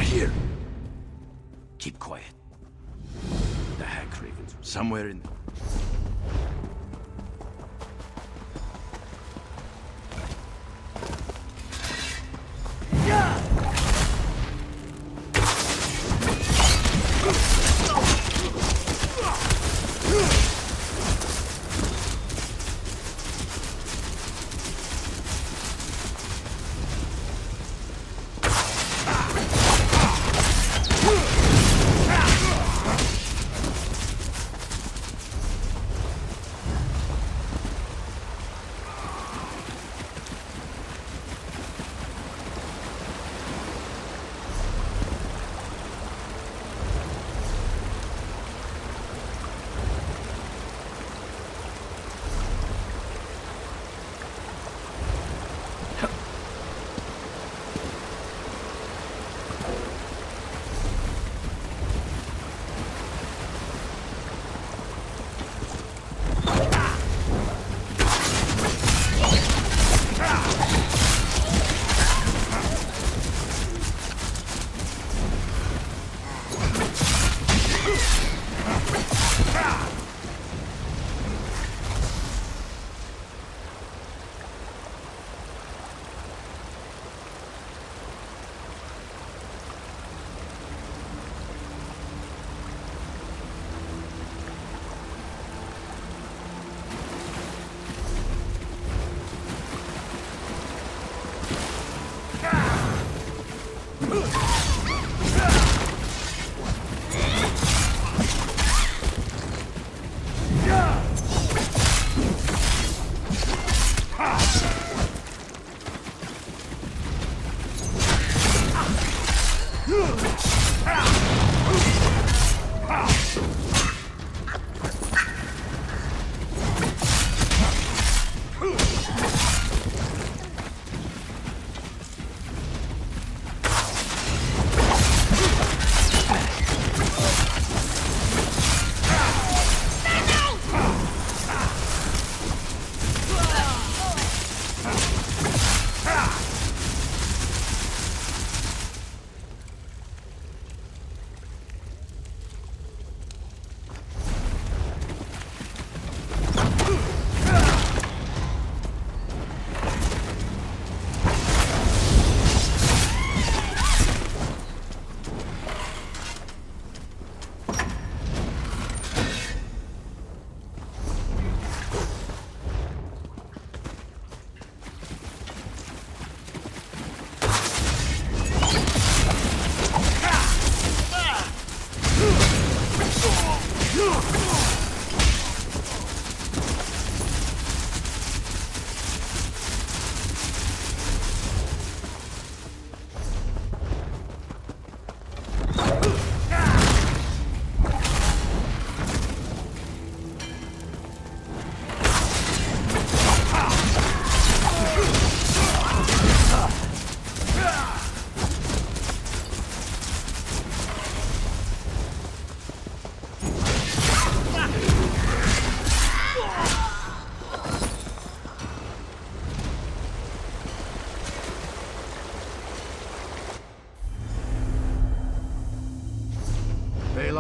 Here. Keep quiet. The Hag Ravens somewhere in there.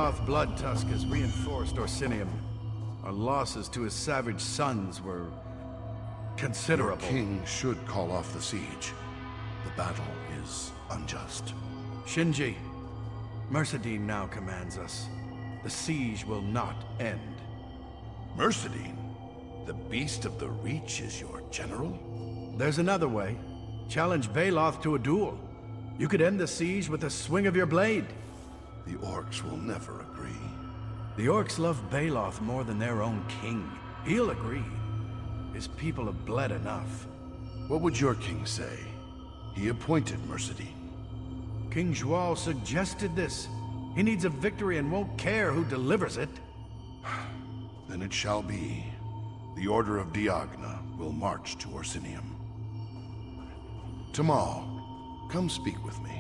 Baloth Bloodtusk has reinforced Orsinium. Our losses to his savage sons were considerable. Your king should call off the siege. The battle is unjust. Shinji, Mercedine now commands us. The siege will not end. Mercedine? The Beast of the Reach is your general? There's another way. Challenge Baloth to a duel. You could end the siege with a swing of your blade. The orcs will never agree. The orcs love Baloth more than their own king. He'll agree. His people have bled enough. What would your king say? He appointed Mercedine. King Zhual suggested this. He needs a victory and won't care who delivers it. Then it shall be. The Order of Diagna will march to Orsinium. Tamal, come speak with me.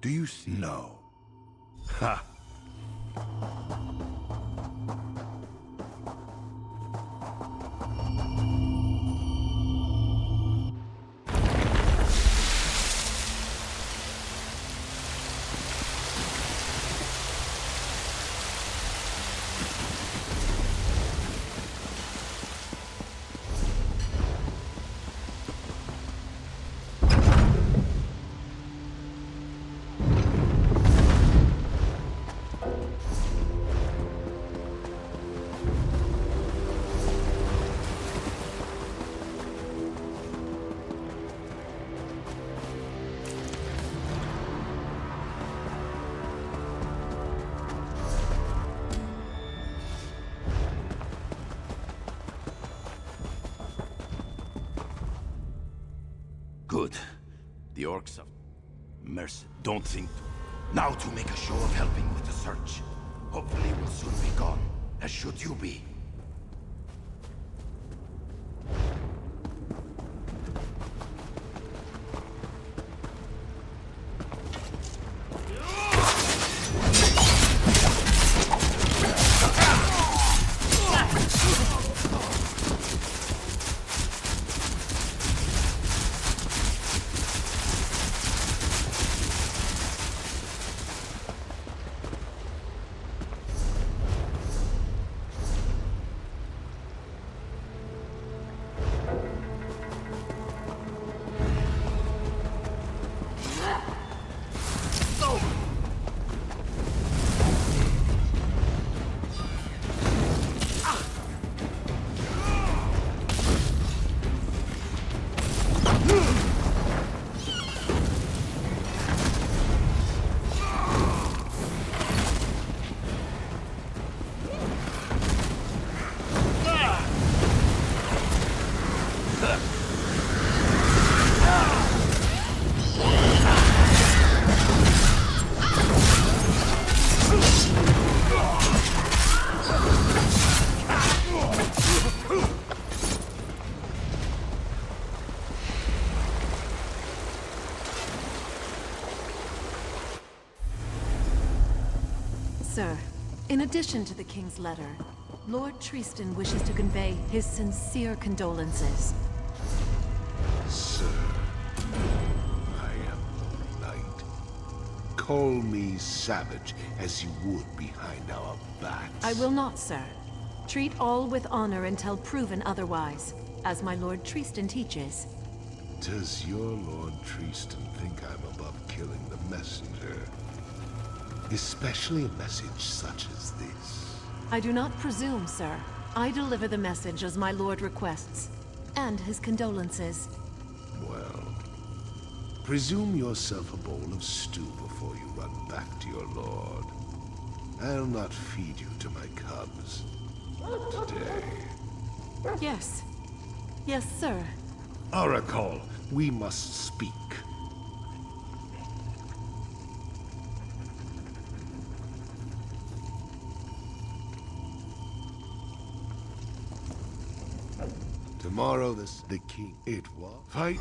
Do you see? No. Ha! Good. The orcs of Mercy don't think to. Now to make a show of helping with the search. Hopefully we'll soon be gone, as should you be. Sir, in addition to the King's letter, Lord Tristan wishes to convey his sincere condolences. Sir, I am no knight. Call me savage as you would behind our backs. I will not, sir. Treat all with honor until proven otherwise, as my Lord Tristan teaches. Does your Lord Tristan think I'm above killing the messenger? Especially a message such as this. I do not presume, sir. I deliver the message as my lord requests, and his condolences. Well, presume yourself a bowl of stew before you run back to your lord. I'll not feed you to my cubs today. Yes. Yes, sir. Oracle, we must speak. Tomorrow the king. It was fight.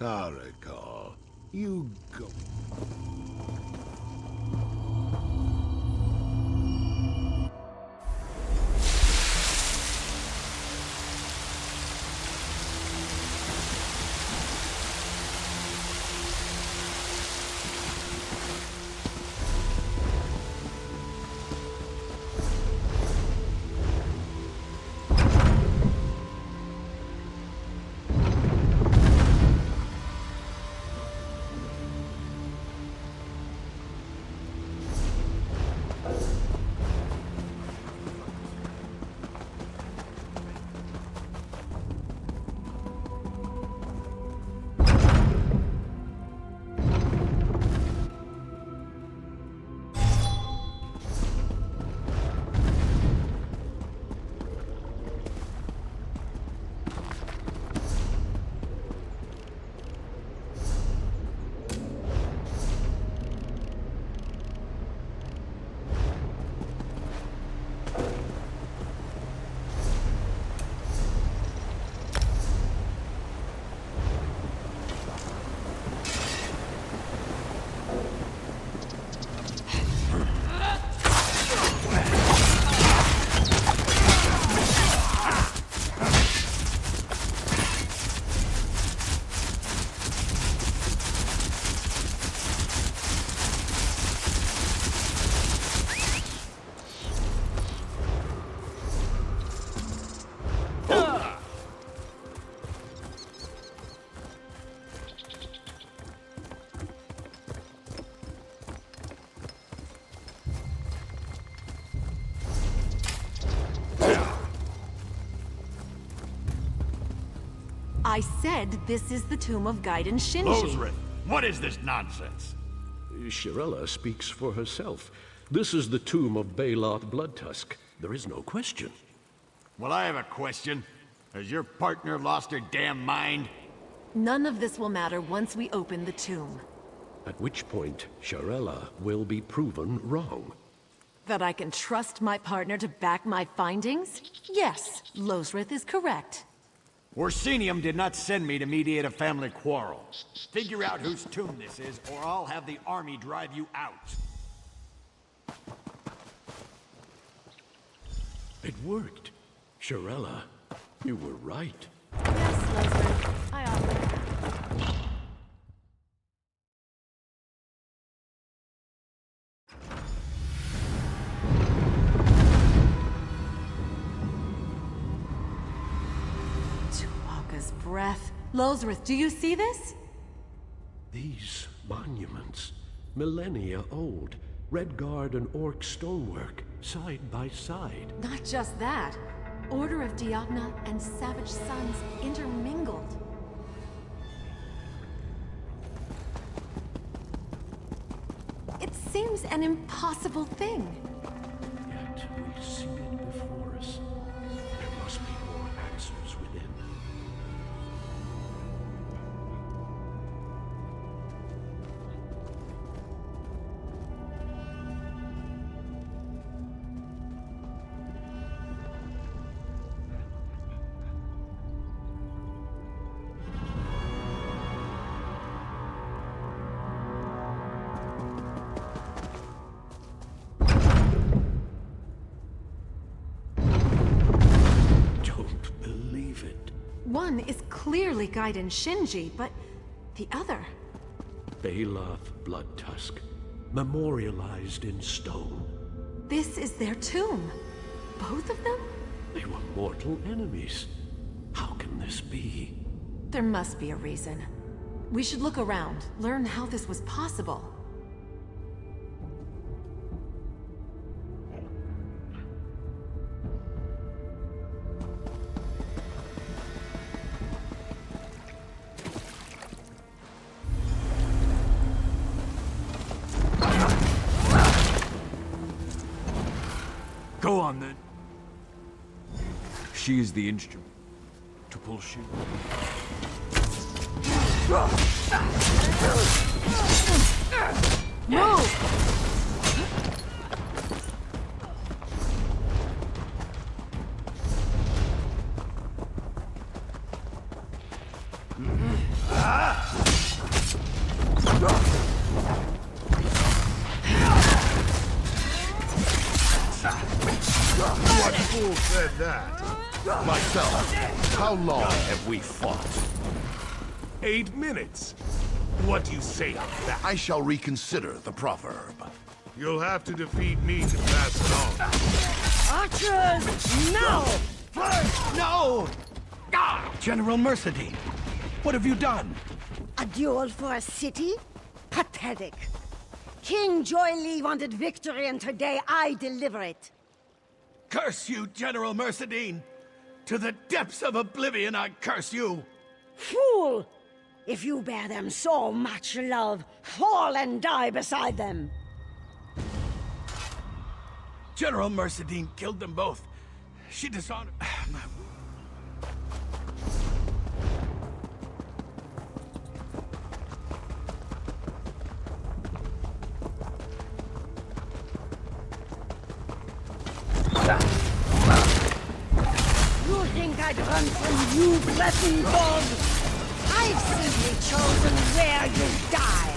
Oracle, you go. I said this is the tomb of Gaiden Shinji. Lozrith, what is this nonsense? Shirella speaks for herself. This is the tomb of Baloth Bloodtusk. There is no question. Well, I have a question. Has your partner lost her damn mind? None of this will matter once we open the tomb. At which point, Shirella will be proven wrong. That I can trust my partner to back my findings? Yes, Lozrith is correct. Orsinium did not send me to mediate a family quarrel. Figure out whose tomb this is, or I'll have the army drive you out. It worked. Shirella, you were right. Yes, Lozrith. I offer. Breath. Lozrith, do you see this? These monuments, millennia old, Redguard and Orc stonework, side by side. Not just that. Order of Diogna and Savage Sons intermingled. It seems an impossible thing. Yet we see it before us. There must be more answers within. One is clearly Gaiden Shinji, but the other... Baloth Bloodtusk, memorialized in stone. This is their tomb. Both of them? They were mortal enemies. How can this be? There must be a reason. We should look around, learn how this was possible. Go on, then. She is the instrument to pull shoot. Move! What fool said that? Myself. How long have we fought? 8 minutes. What do you say on that? I shall reconsider the proverb. You'll have to defeat me to pass it on. Archers, now! No! Ah, General Mercedine, what have you done? A duel for a city? Pathetic. King Joyli wanted victory, and today I deliver it. Curse you, General Mercedine! To the depths of oblivion I curse you! Fool! If you bear them so much love, fall and die beside them! General Mercedine killed them both. She dishonored... You think I'd run from you, blessing dog? I've simply chosen where you die.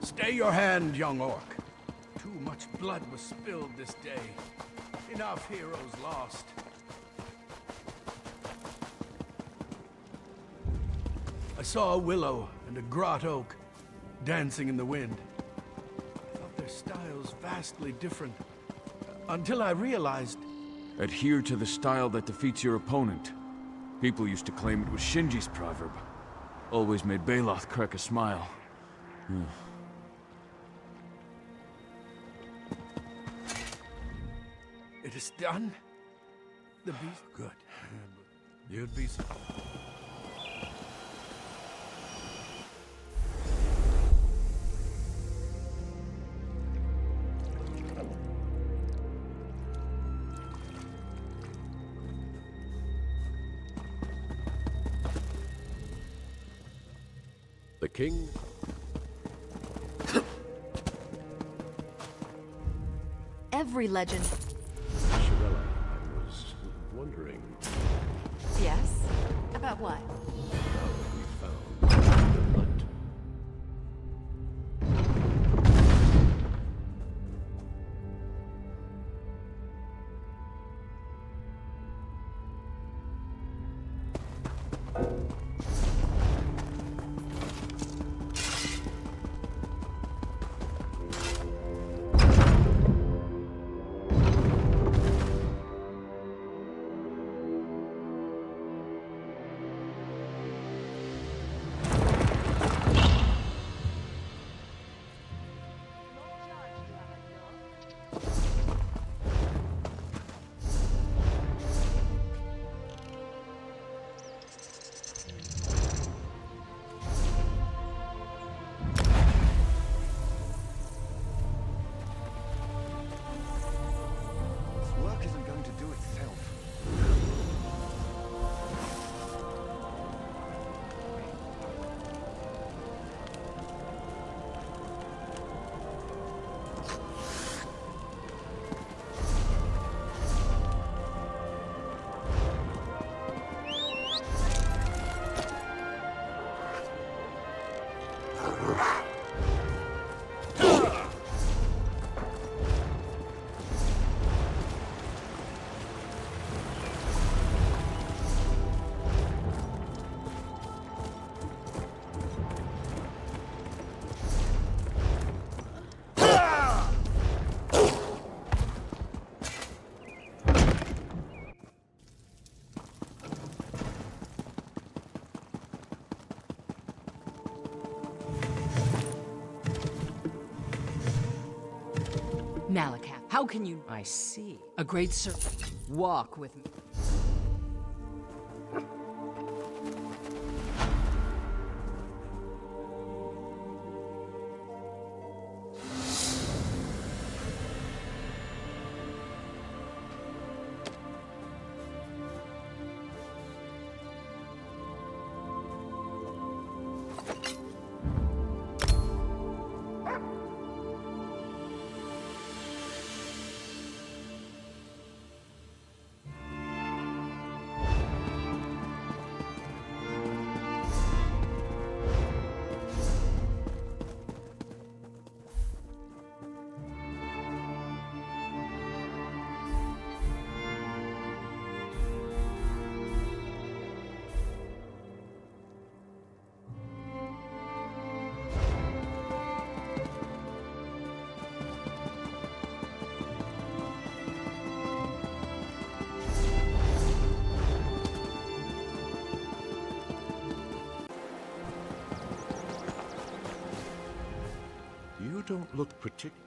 Stay your hand, young orc. Too much blood was spilled this day. Enough heroes lost. I saw a willow and a grot oak dancing in the wind. I thought their styles vastly different, until I realized... Adhere to the style that defeats your opponent. People used to claim it was Shinji's proverb. Always made Baloth crack a smile. It is done? The beast... Good. You'd be... The king? Every legend... Shirella, I was wondering Yes? About what? now that we found the hut. Malakap, how can you... I see. A great servant. Walk with me. You don't look particular.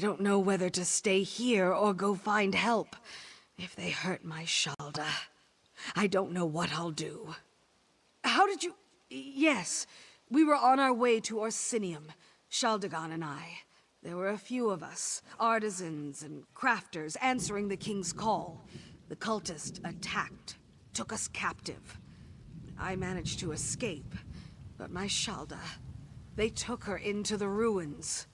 don't know whether to stay here or go find help. If they hurt my Shalda, I don't know what I'll do. How did you... Yes, we were on our way to Orsinium, Shaldagan and I. There were a few of us, artisans and crafters, answering the king's call. The cultist attacked, took us captive. I managed to escape, but my Shalda, they took her into the ruins.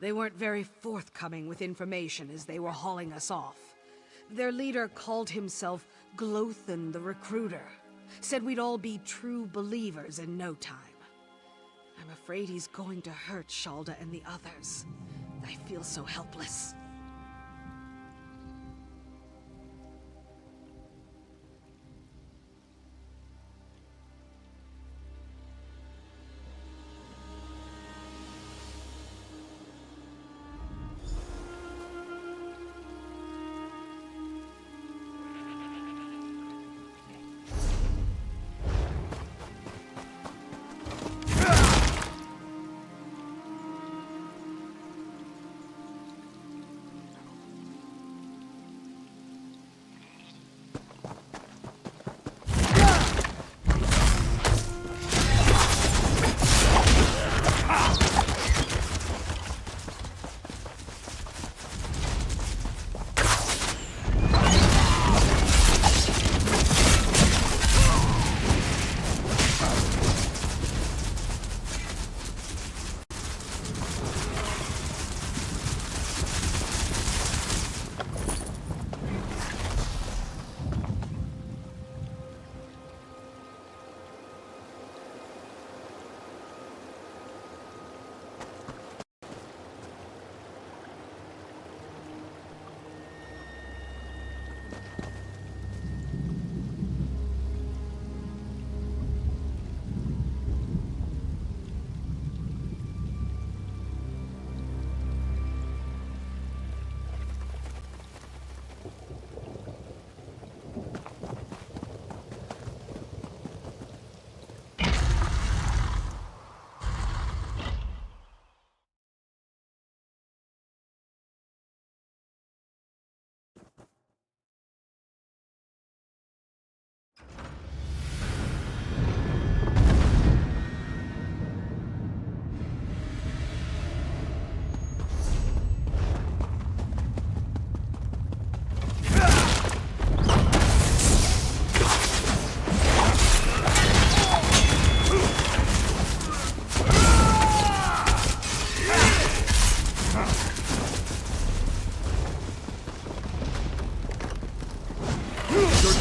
They weren't very forthcoming with information as they were hauling us off. Their leader called himself Glothan the Recruiter. Said we'd all be true believers in no time. I'm afraid he's going to hurt Shalda and the others. I feel so helpless.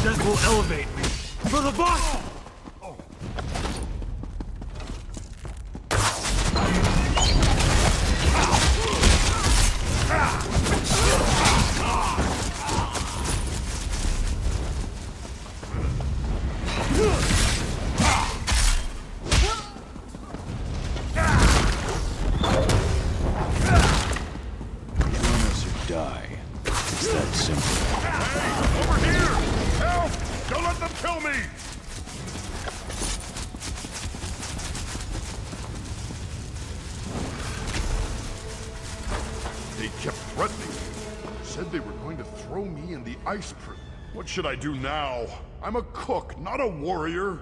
Death will elevate me. For the boss! Ice prison. What should I do now? I'm a cook, not a warrior.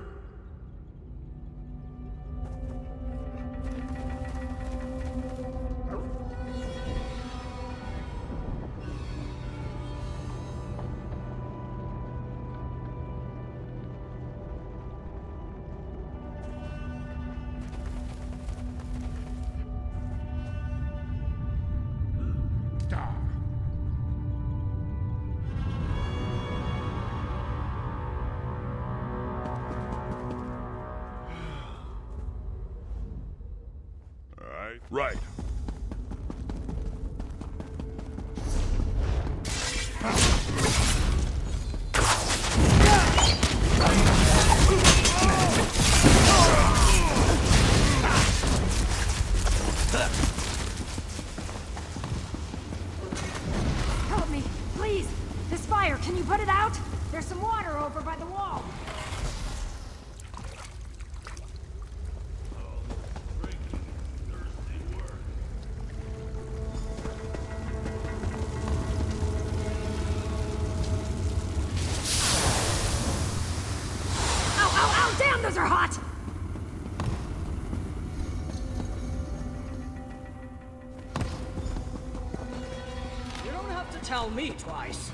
Right. Help me, please! This fire, can you put it out? There's some water over by the wall. to tell me twice.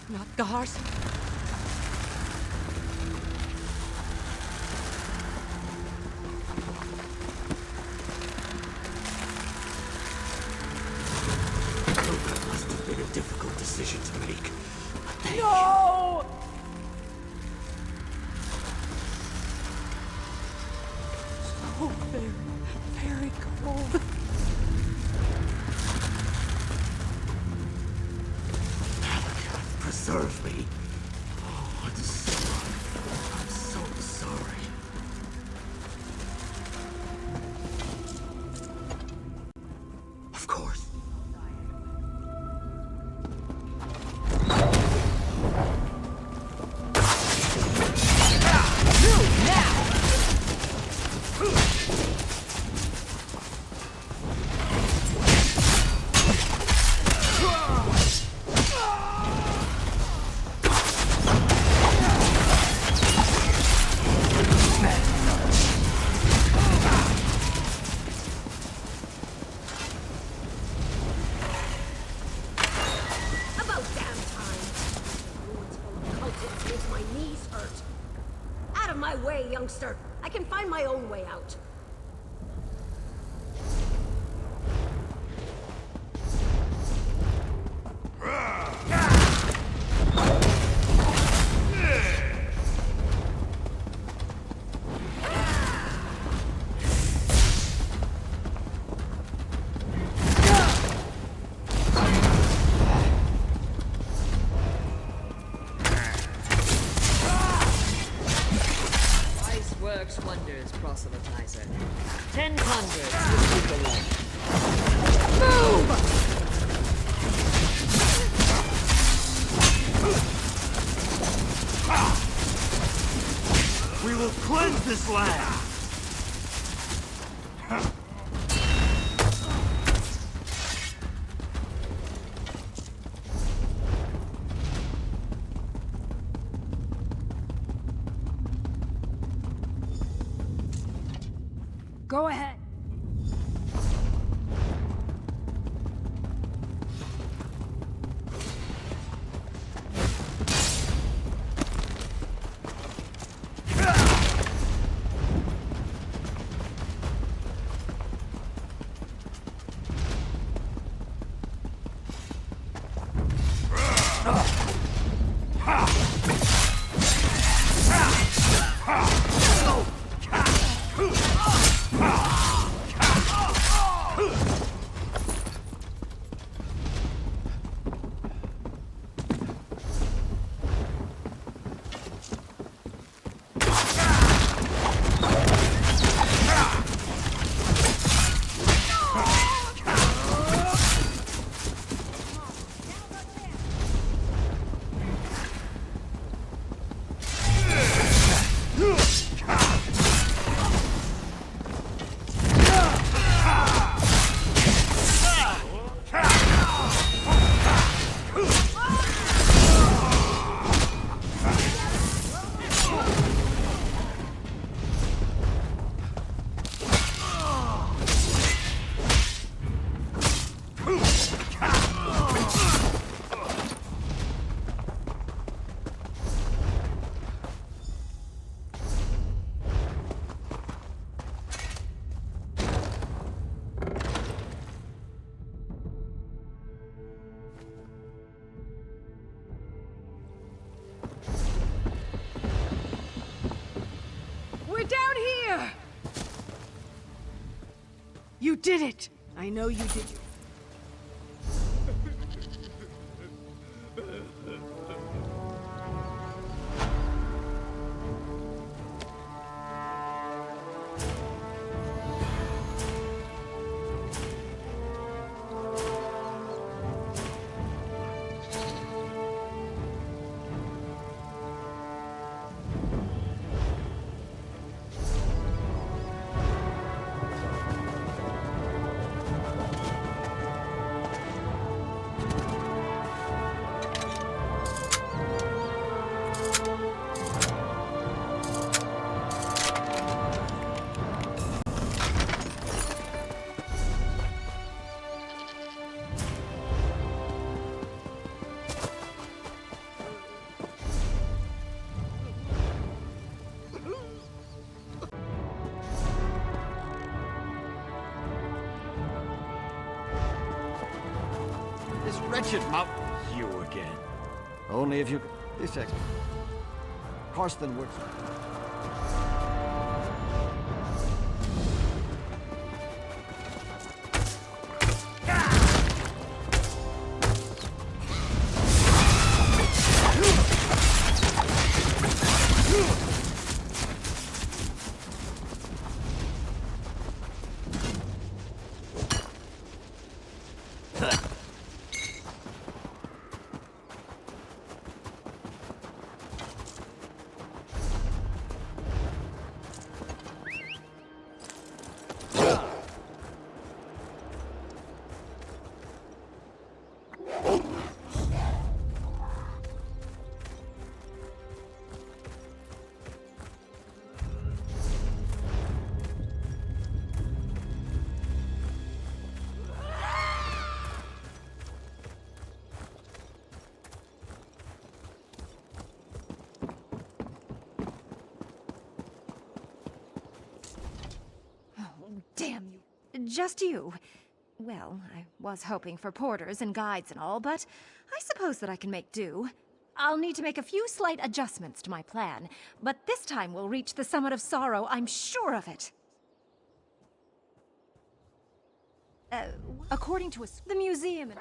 Not Gars. That must have been a difficult decision to make. No! So very, very cold. Preserve me. Oh, I'm so sorry. Of course. Youngster, I can find my own way out. Works wonders, proselytizer. 10 converts will keep the light. Move! We will cleanse this land! Go ahead. You did it! I know you did. This wretched mouth. You again. Only if you could. This extra. Karsten works. Damn you. Just you. Well, I was hoping for porters and guides and all, but I suppose that I can make do. I'll need to make a few slight adjustments to my plan, but this time we'll reach the summit of sorrow, I'm sure of it. According to the museum...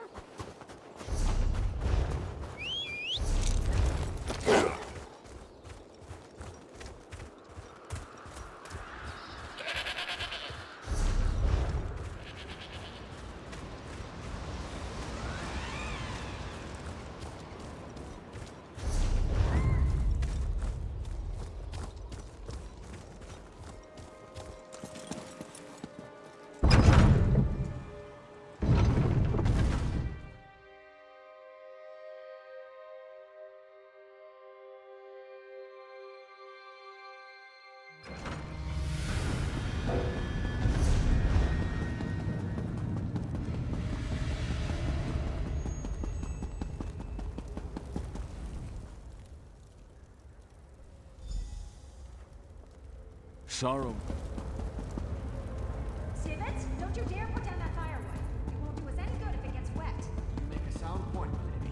Sorrow. Sivets, don't you dare put down that firewood. It won't do us any good if it gets wet. You make a sound point, lady.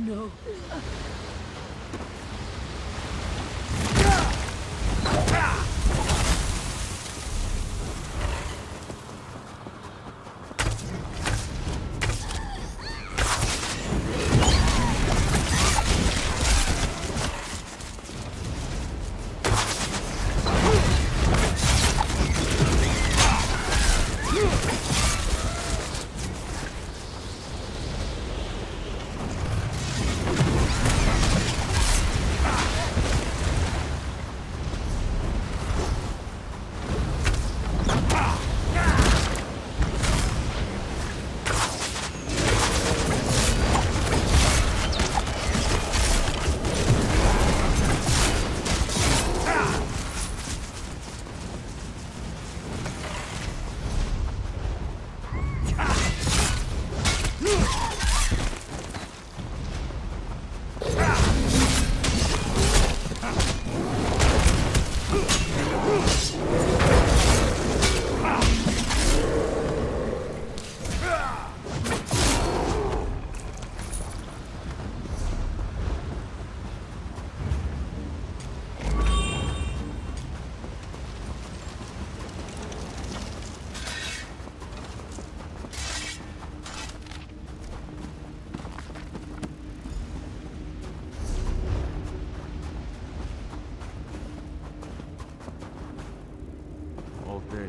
no.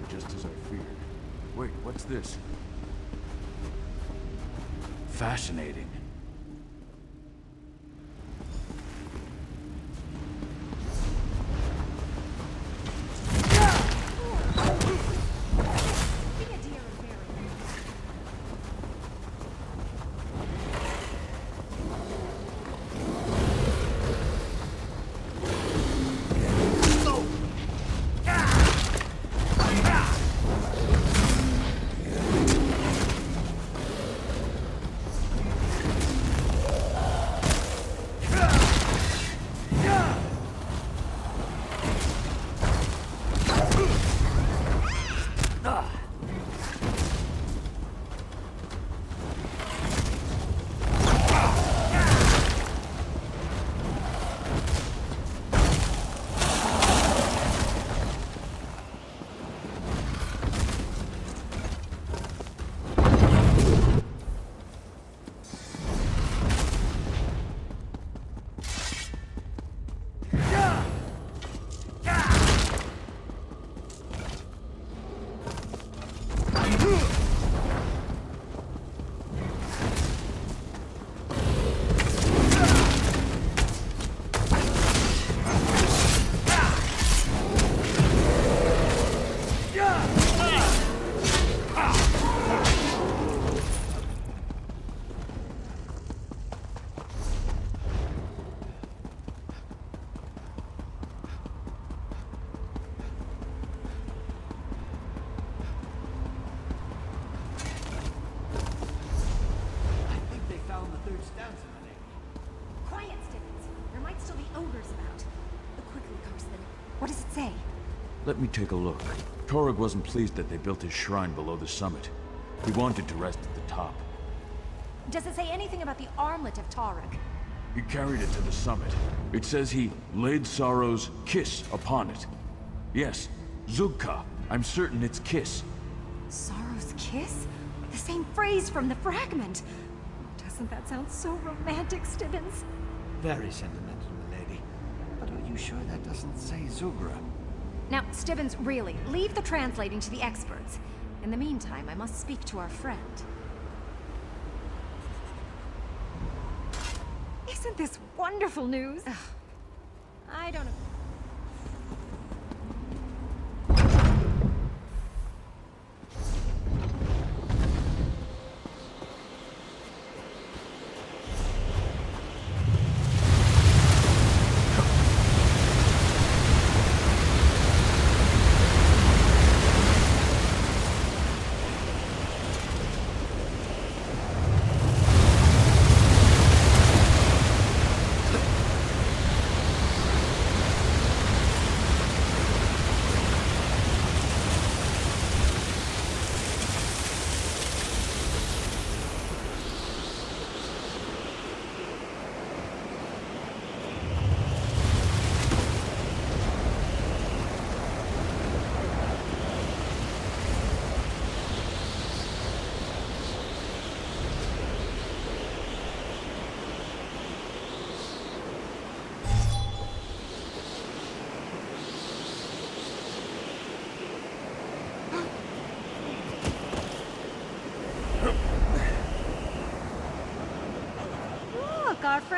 Just as I feared. Wait, what's this? Fascinating. Let me take a look. Torog wasn't pleased that they built his shrine below the summit. He wanted to rest at the top. Does it say anything about the armlet of Torog? He carried it to the summit. It says he laid Sorrow's kiss upon it. Yes, Zugka. I'm certain it's kiss. Sorrow's kiss? The same phrase from the fragment. Doesn't that sound so romantic, Stibbins? Very sentimental, milady. But are you sure that doesn't say Zugra? Now, Stibbins, really, leave the translating to the experts. In the meantime, I must speak to our friend. Isn't this wonderful news? Ugh. I don't know.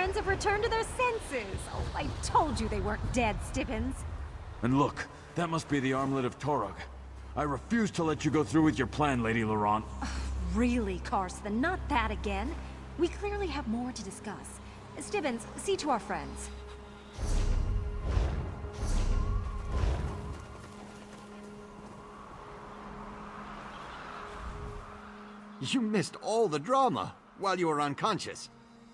friends have returned to their senses. Oh, I told you they weren't dead, Stibbins. And look, that must be the armlet of Torog. I refuse to let you go through with your plan, Lady Laurent. Really, Karsten, not that again. We clearly have more to discuss. Stibbins, see to our friends. You missed all the drama while you were unconscious.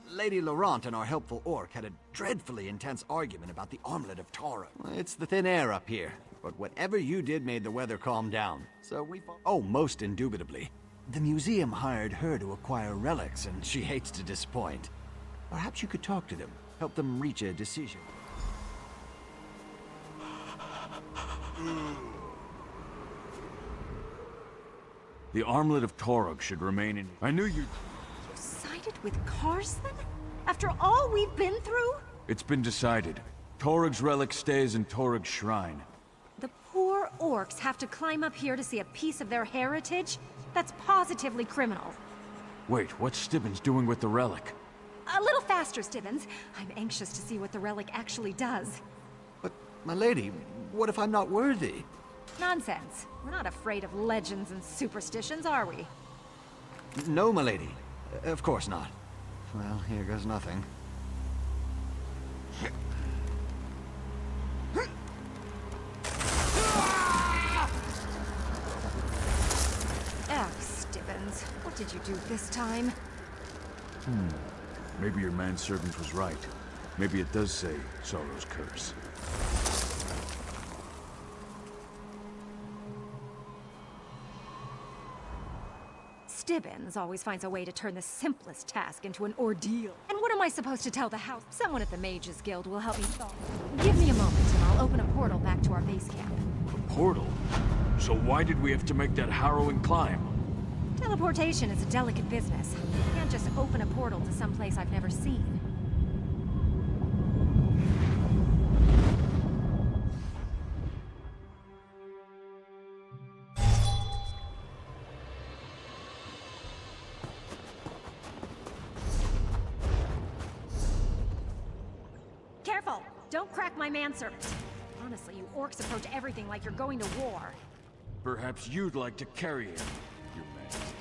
Lady Laurent and our helpful orc had a dreadfully intense argument about the armlet of Torog. It's the thin air up here, but whatever you did made the weather calm down. So we... Oh, most indubitably. The museum hired her to acquire relics, and she hates to disappoint. Perhaps you could talk to them, help them reach a decision. The armlet of Torog should remain in... I knew you'd... You sided with Karsten? After all we've been through? It's been decided. Torog's relic stays in Torog's shrine. The poor orcs have to climb up here to see a piece of their heritage? That's positively criminal. Wait, what's Stibbins doing with the relic? A little faster, Stibbins. I'm anxious to see what the relic actually does. But, my lady, what if I'm not worthy? Nonsense. We're not afraid of legends and superstitions, are we? No, my lady. Of course not. Well, here goes nothing. Ah, Stibbins. What did you do this time? Maybe your manservant was right. Maybe it does say Sorrow's Curse. Stibbins always finds a way to turn the simplest task into an ordeal. And what am I supposed to tell the house? Someone at the Mages Guild will help me solve it. Give me a moment and I'll open a portal back to our base camp. A portal? So why did we have to make that harrowing climb? Teleportation is a delicate business. You can't just open a portal to some place I've never seen. Careful! Don't crack my manservant. Honestly, you orcs approach everything like you're going to war. Perhaps you'd like to carry it, Your Majesty.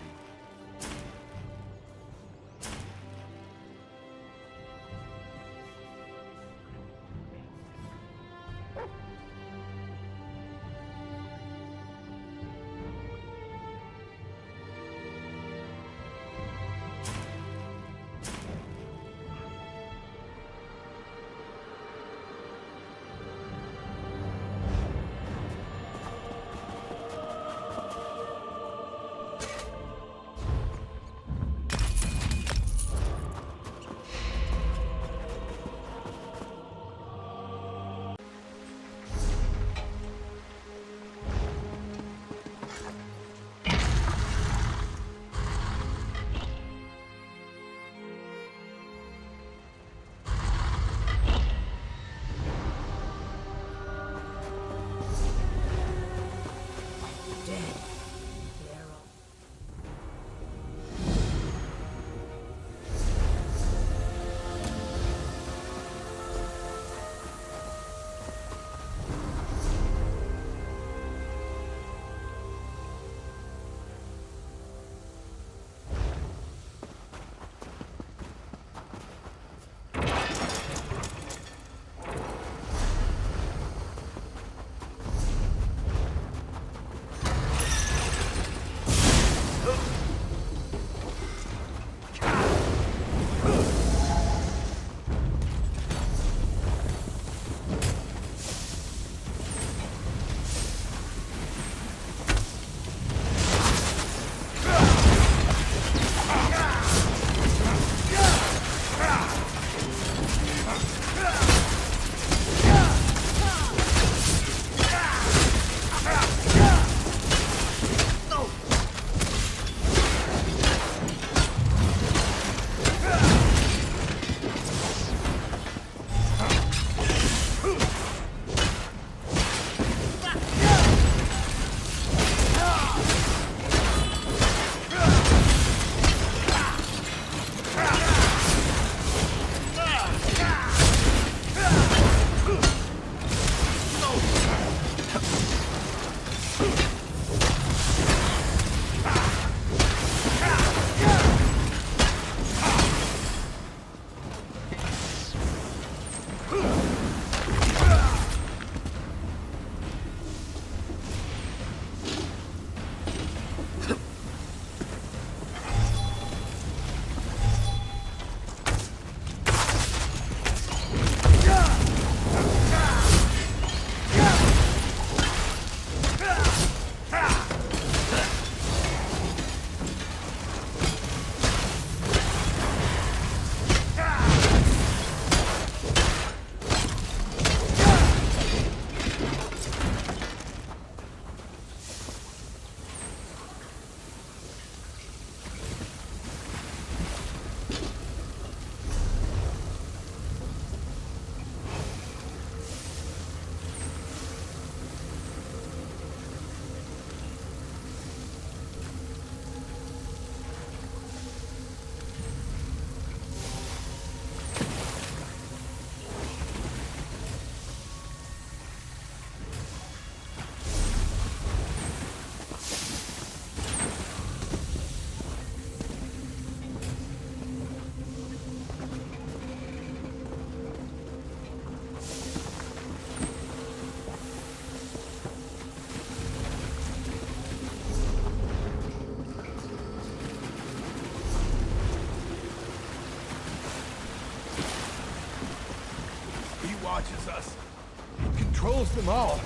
controls them all.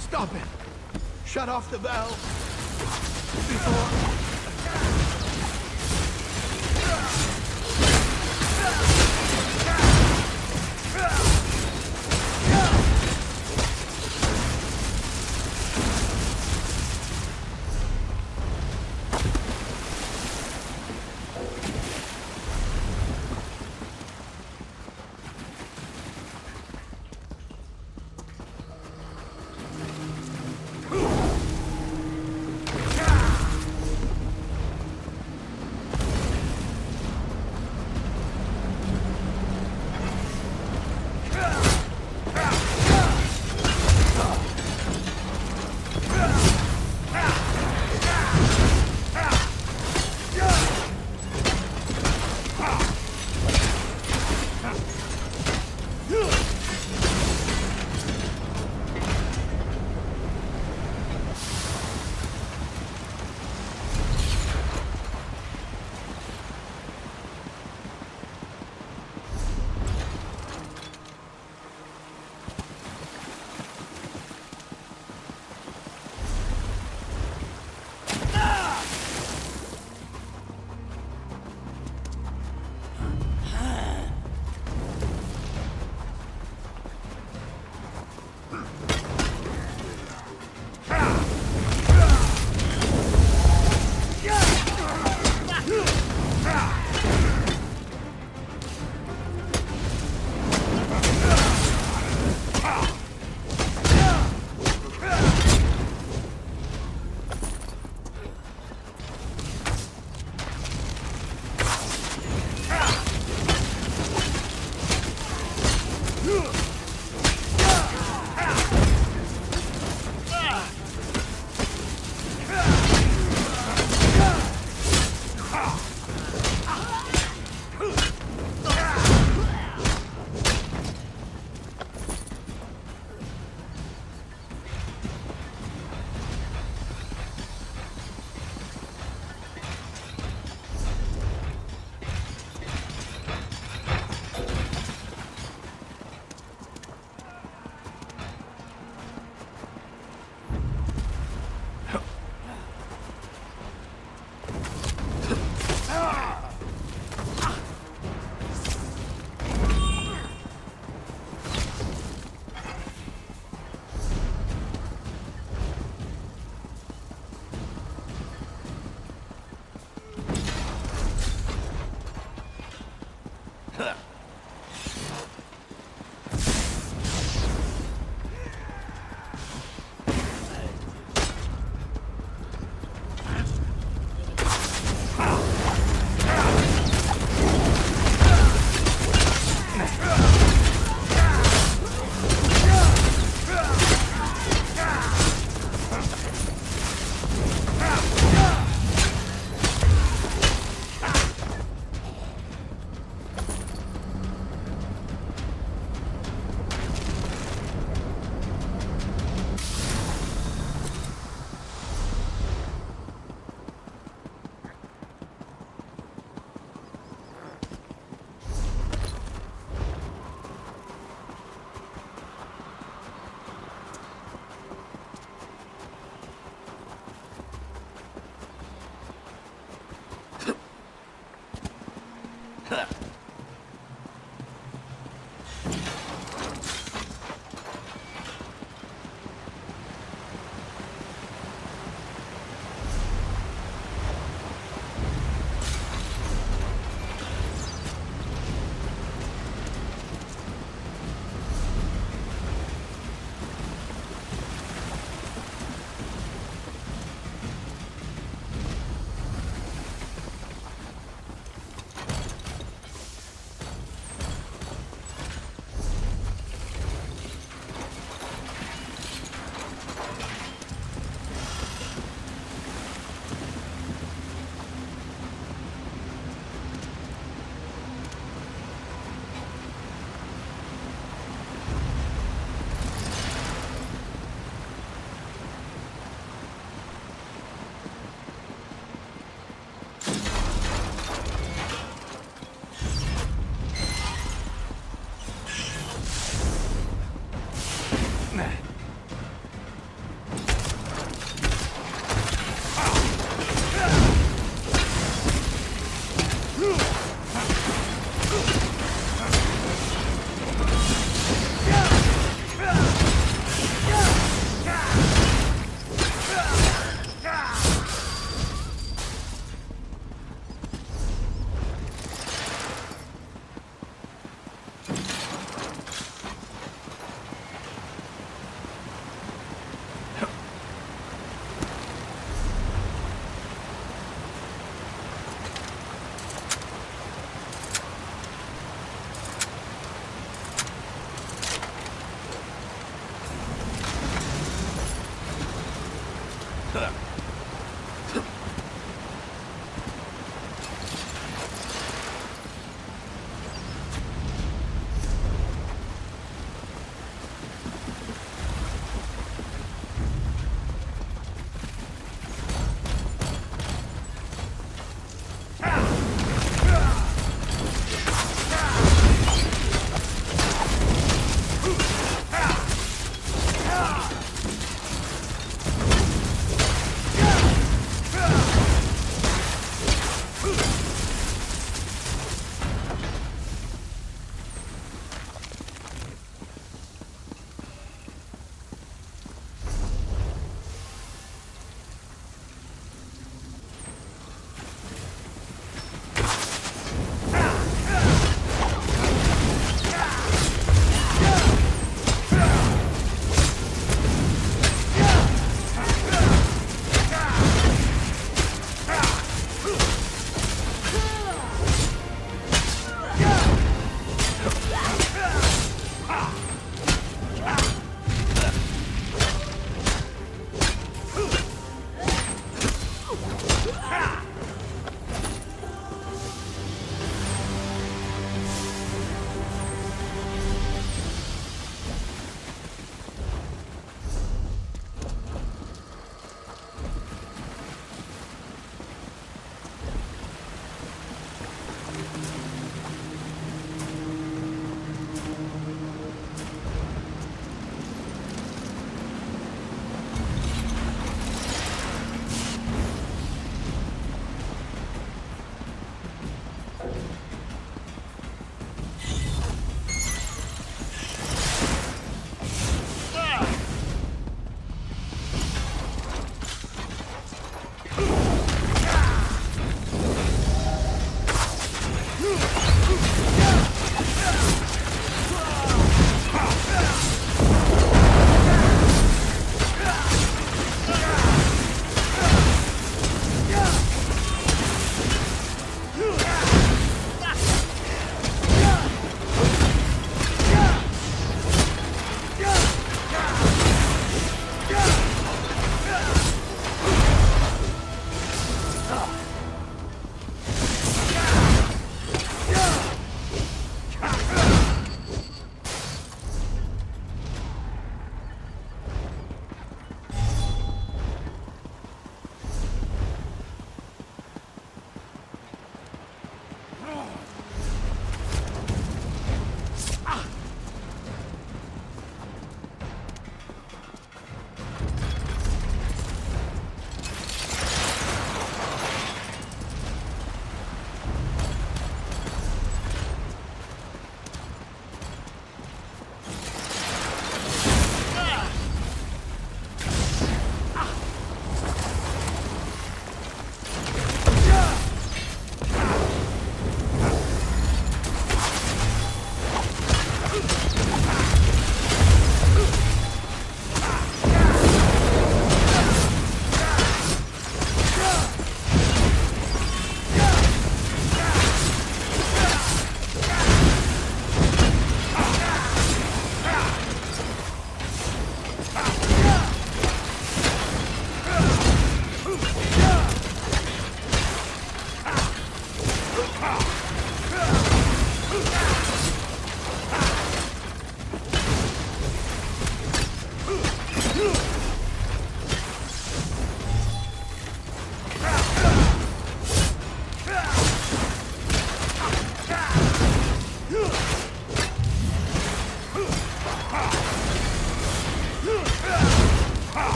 Stop it. Shut off the valve. Before...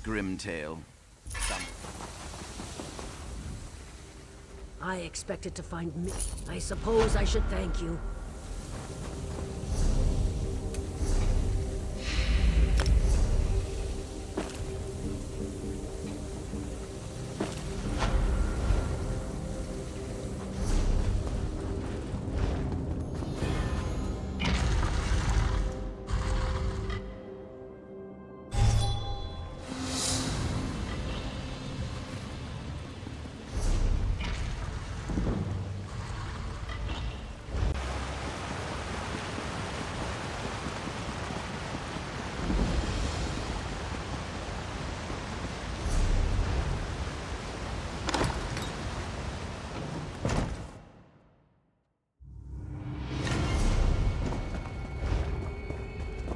grim tale. I expected to find me. I suppose I should thank you.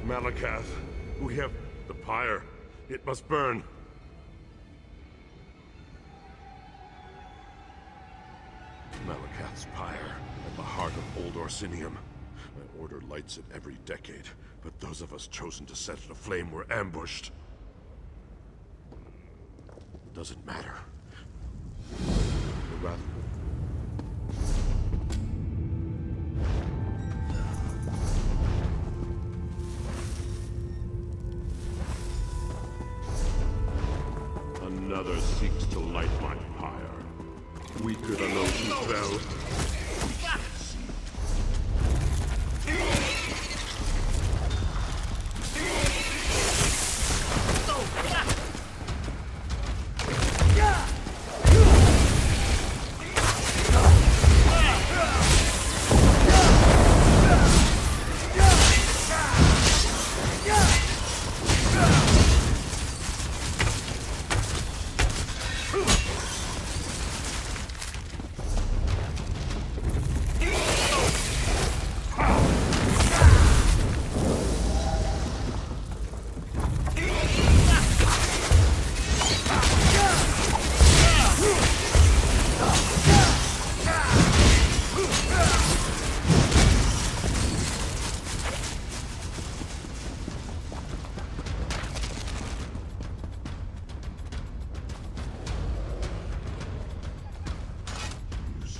Malakath, we have the pyre. It must burn. Malakath's pyre, at the heart of old Orsinium. My order lights it every decade, but those of us chosen to set it aflame were ambushed. Doesn't matter. Or rather, another seeks to light my pyre. Weaker than those who fell.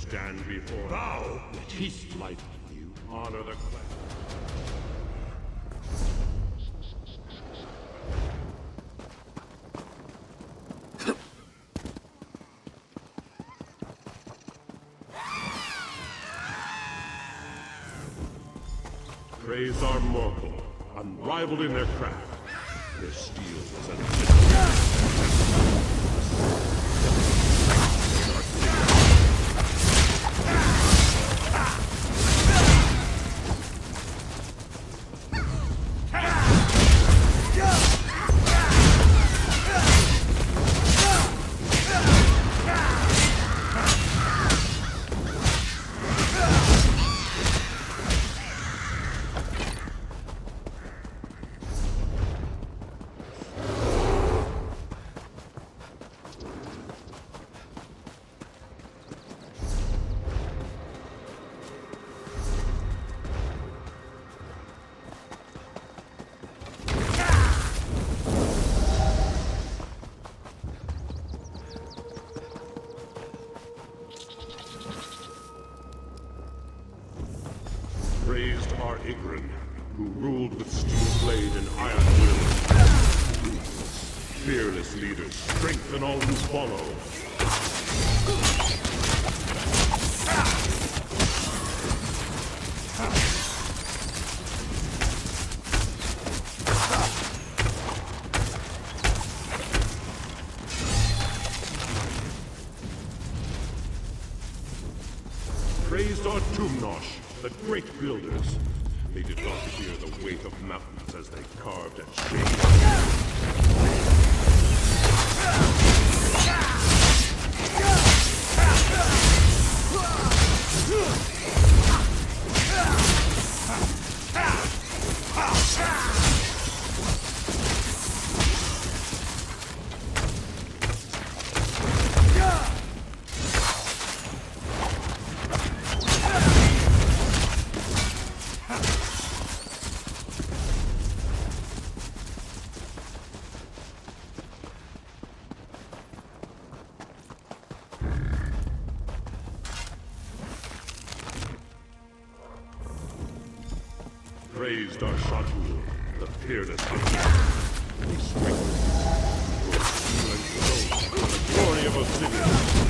Stand before bow. Peace light you. Honor the clan. Praise our Morkul, unrivaled in their craft. Their steel was unfit. Praised our Igrin, who ruled with steel blade and iron will. Fearless leaders, strengthen all who follow. Praised our Tumnosh, the great builders. They did not fear the weight of mountains as they carved and shaped. praised our Shatul, the fearless hunter. He strengthened your steel and stone for the glory of Orsinium.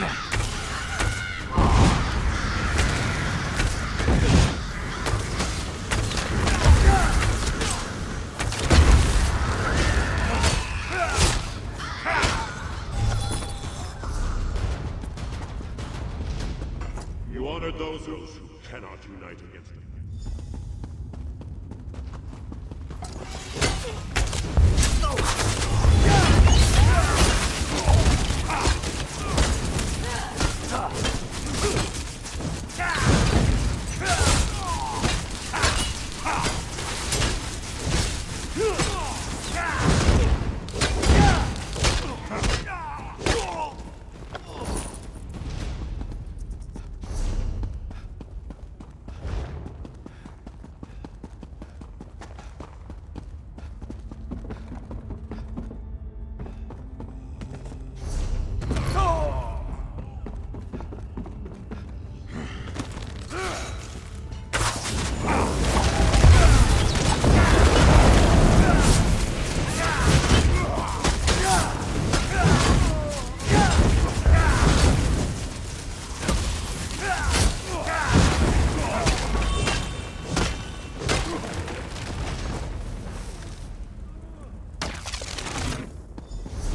You honor those who cannot unite against them.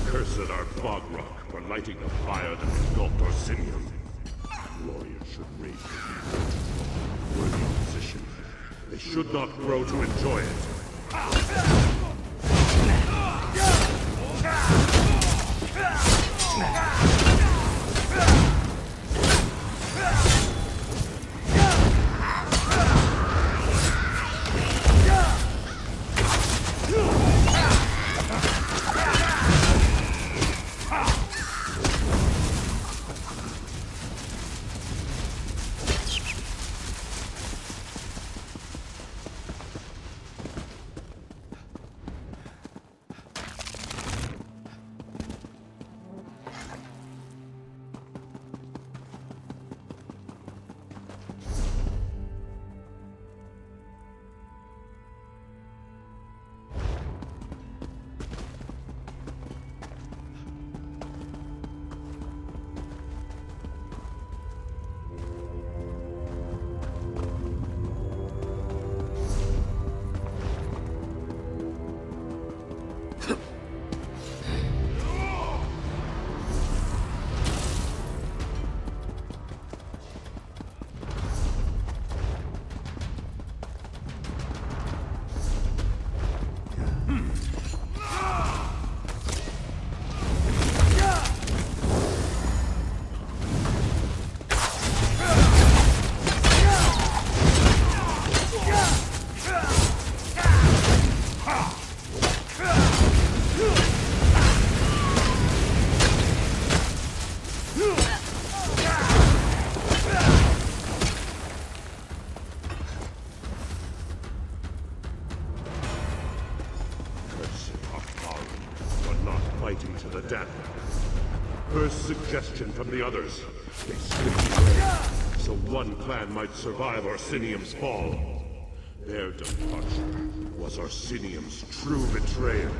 Cursed are Bogrock for lighting the fire that engulfed Orsinium. Warriors should rage with worthy position. They should not grow to enjoy it. First suggestion from the others. They slipped away, so one clan might survive Orsinium's fall. Their departure was Orsinium's true betrayal.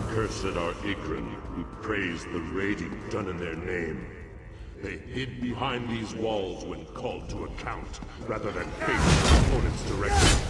Cursed are Igran, who praise the raiding done in their name. They hid behind these walls when called to account, rather than face their opponents directly.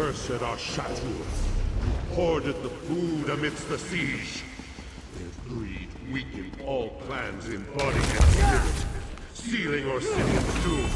Cursed are Shatur, who hoarded the food amidst the siege. Their greed weakened all plans in body and spirit, sealing Orsinium's doom.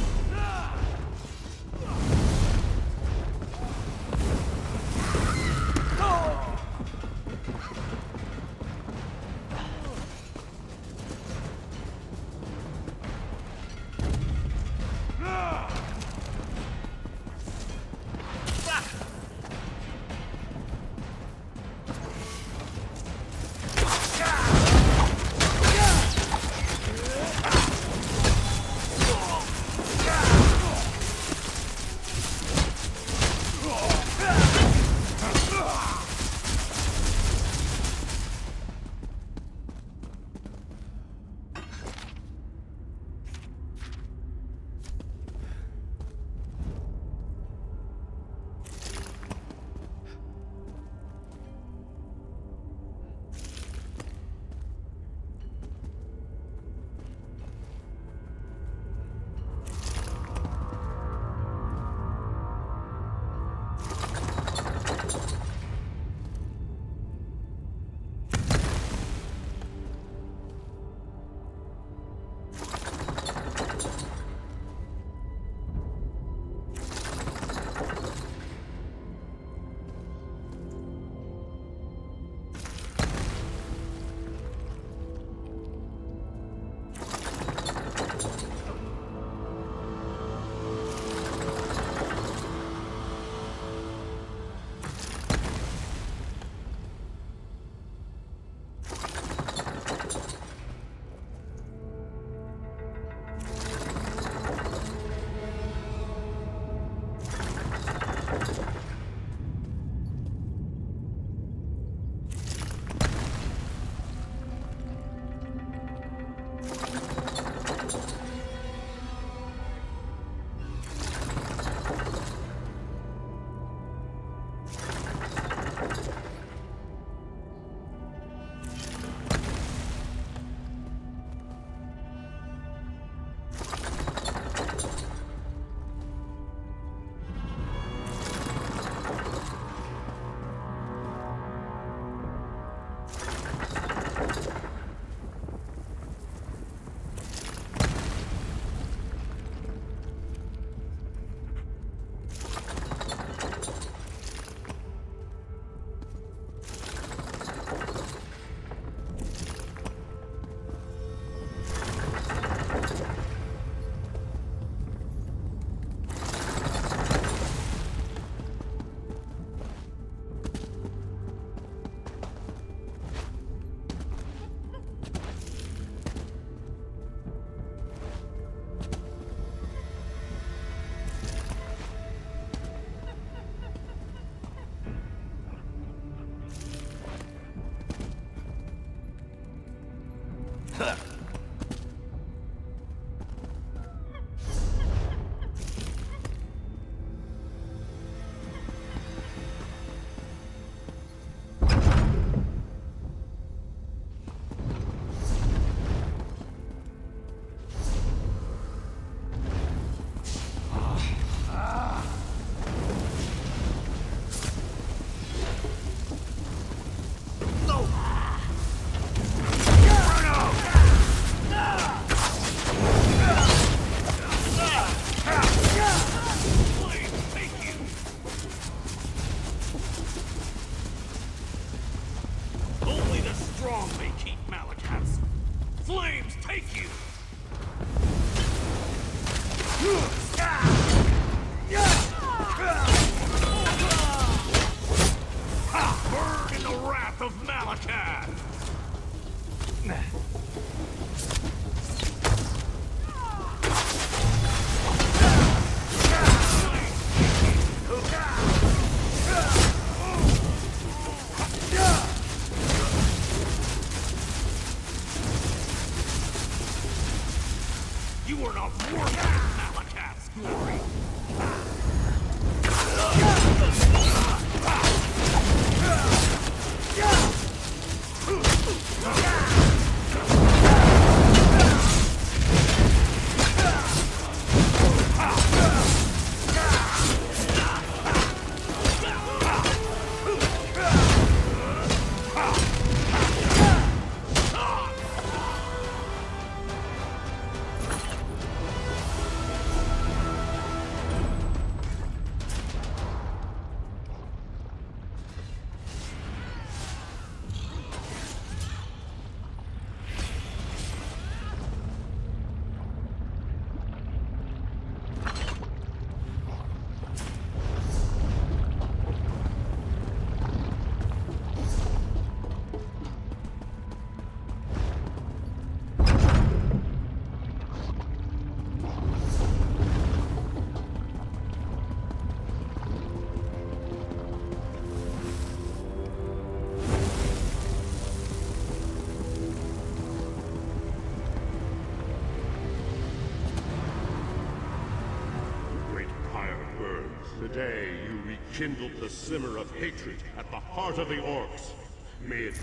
Today, you rekindled the simmer of hatred at the heart of the orcs. May it...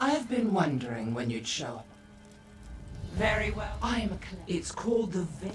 I've been wondering when you'd show up. Very well. I'm a collector. It's called the Veil.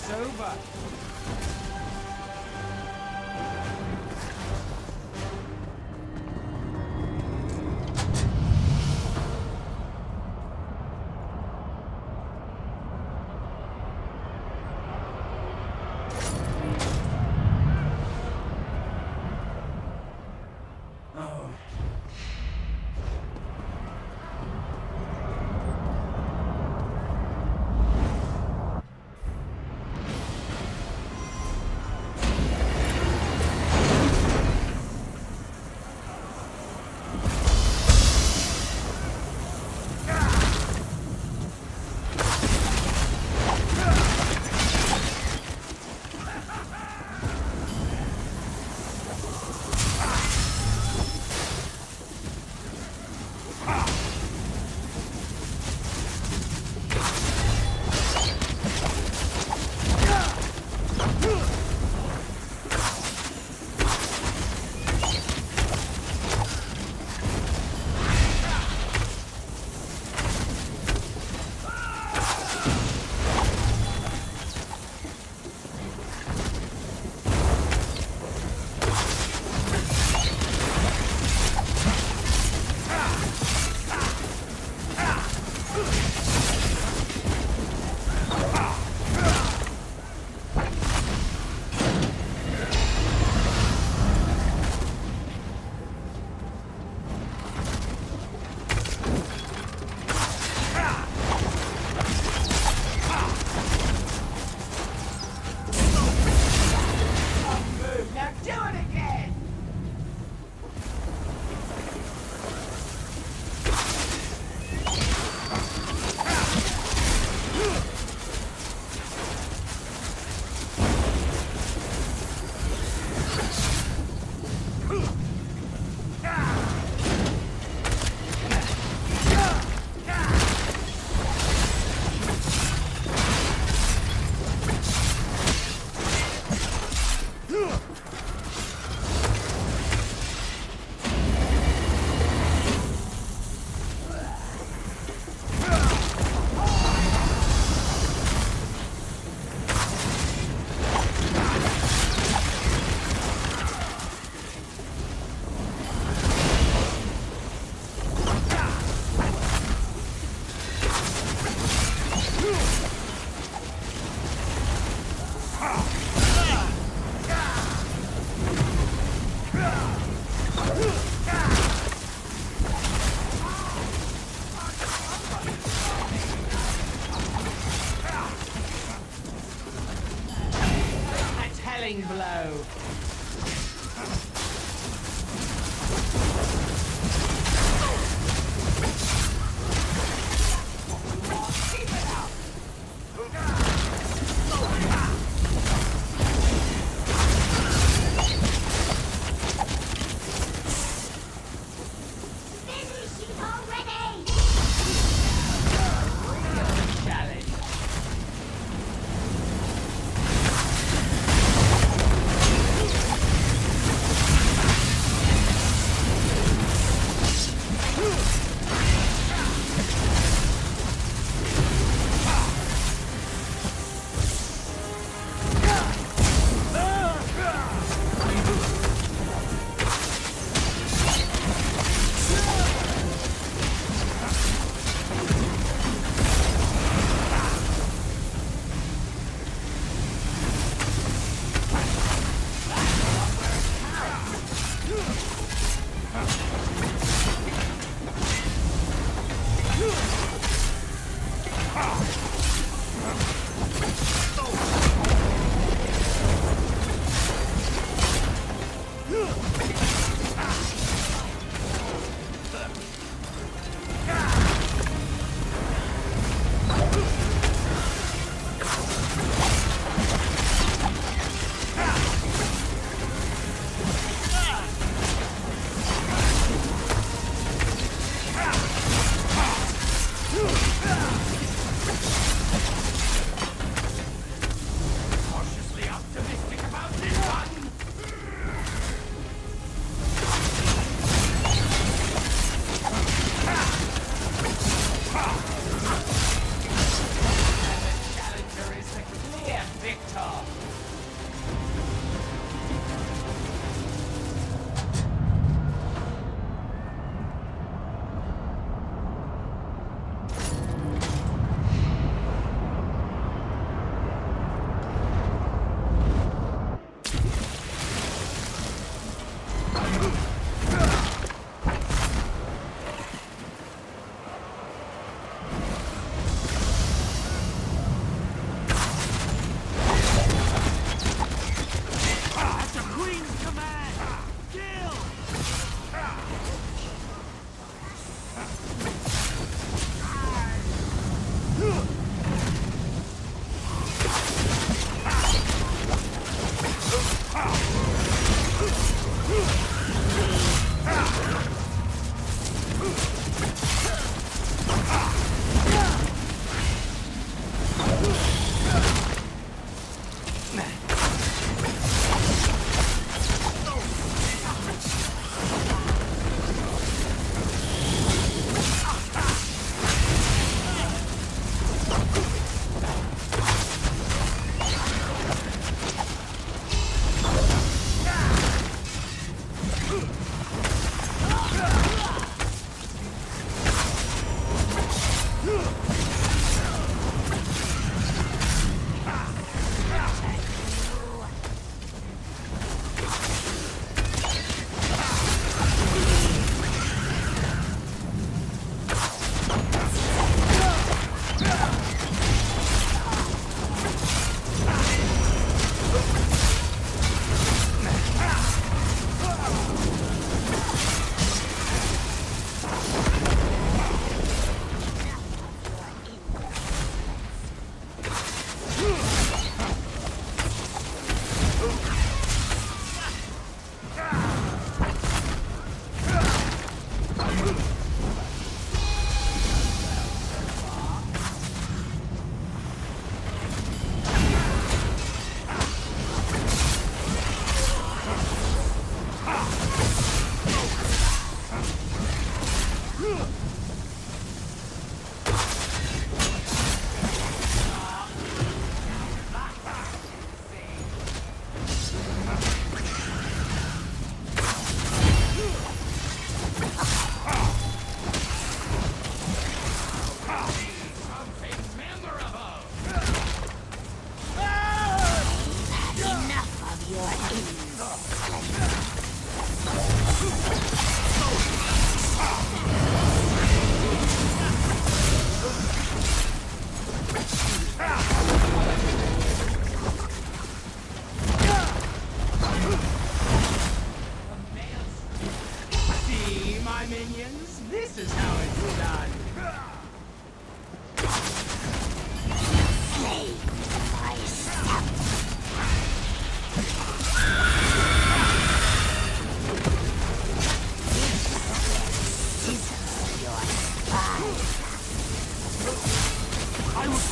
So killing blow.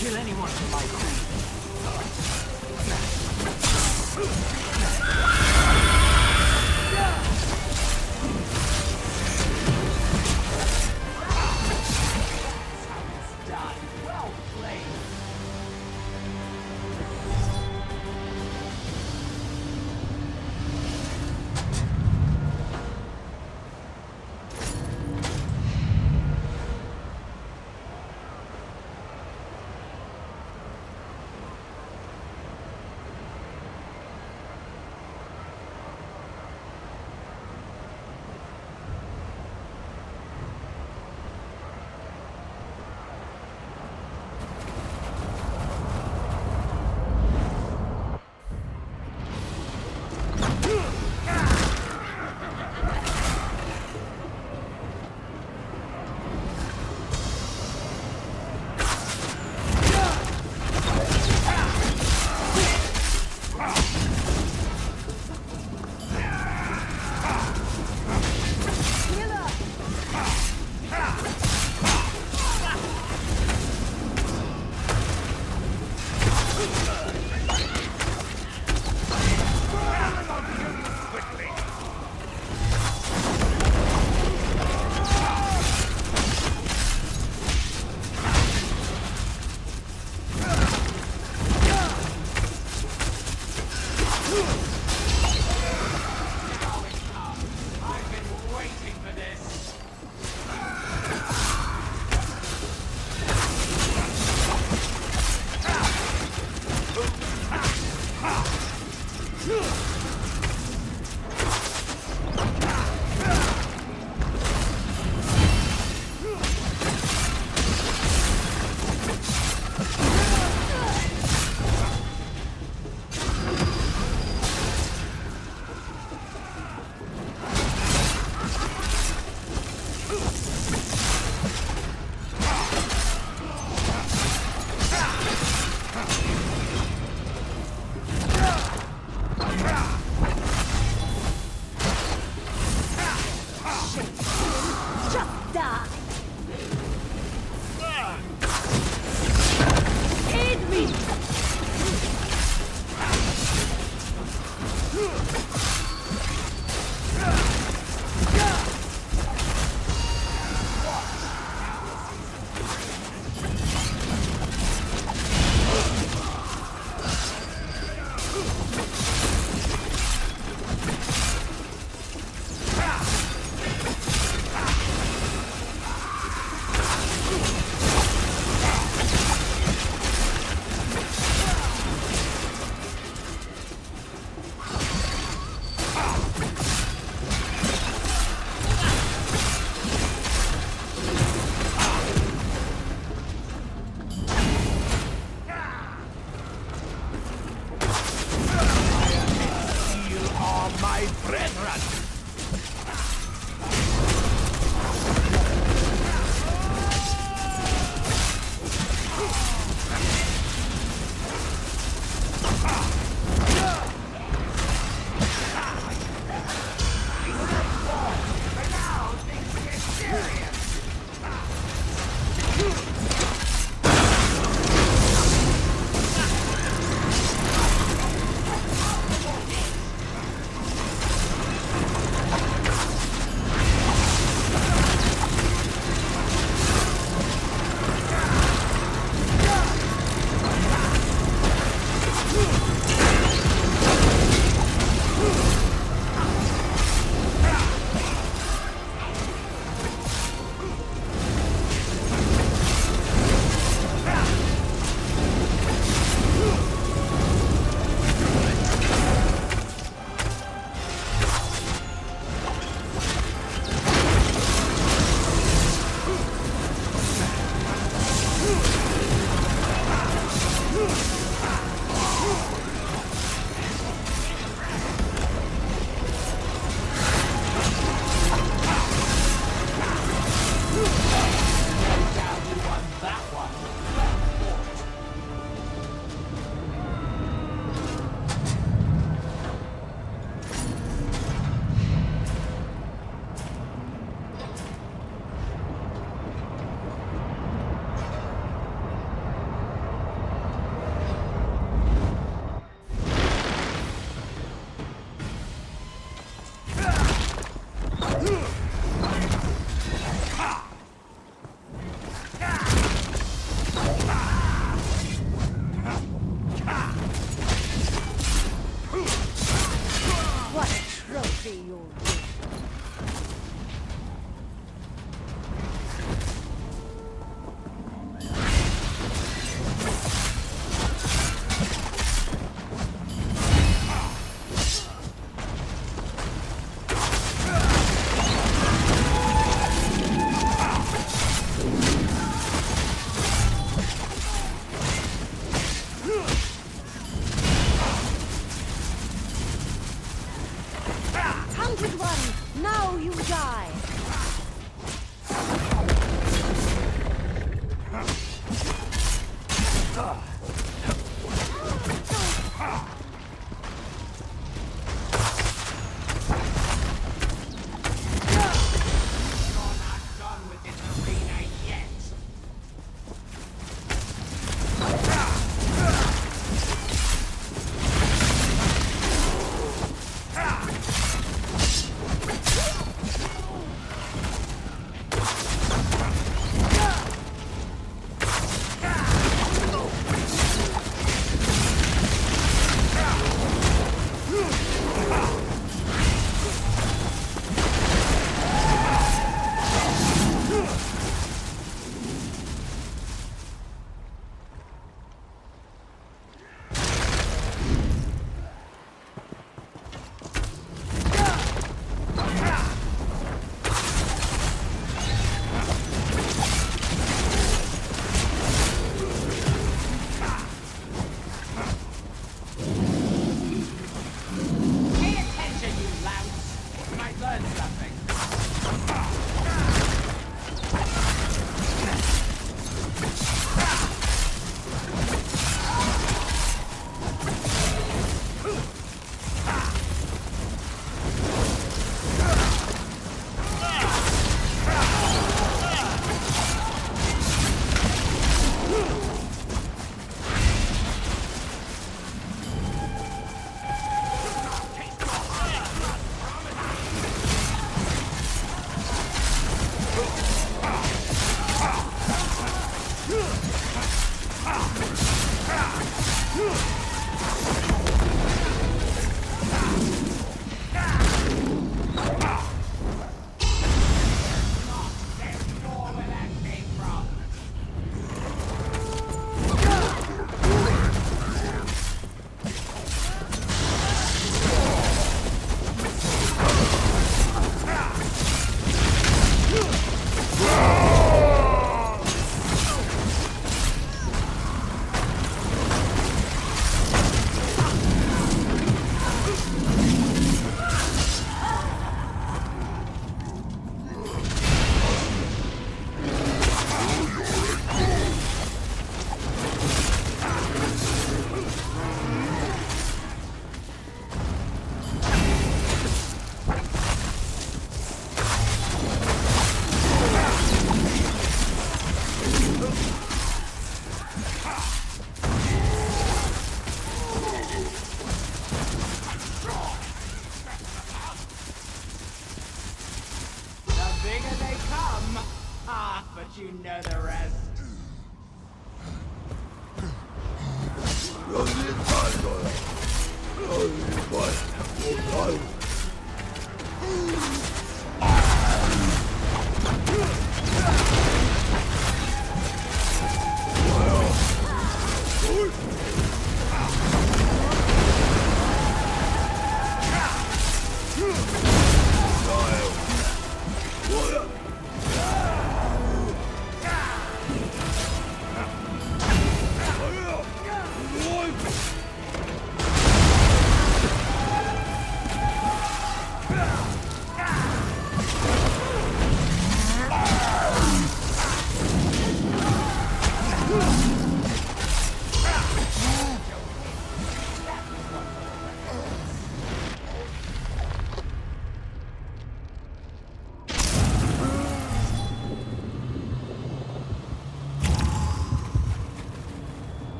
kill anyone for my queen. Well played. say your will.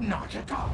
Not at all.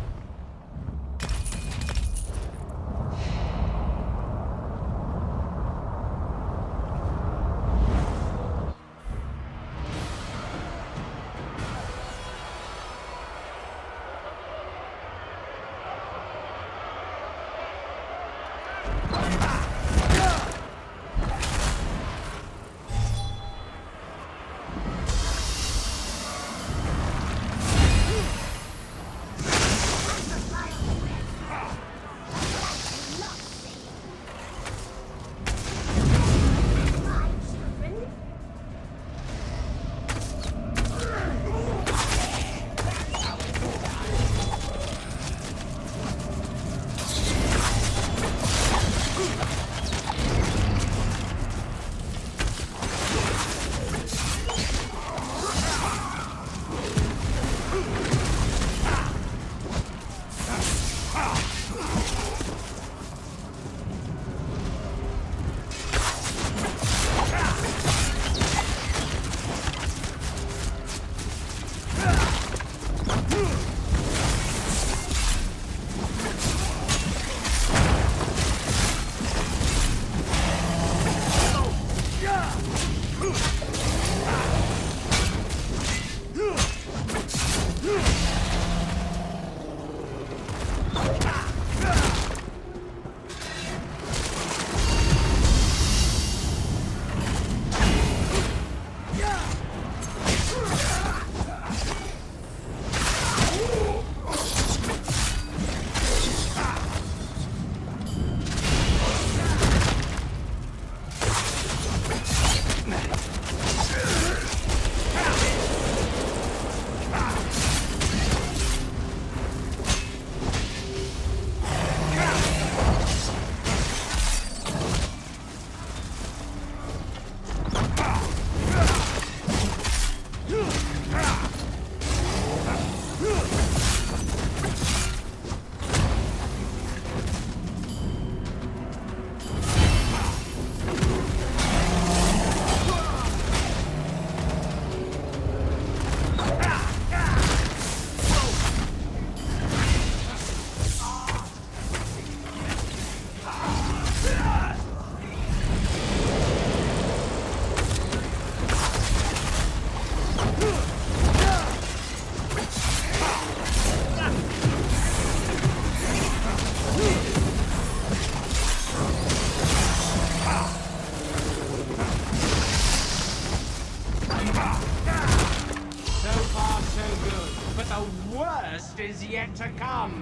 Is yet to come.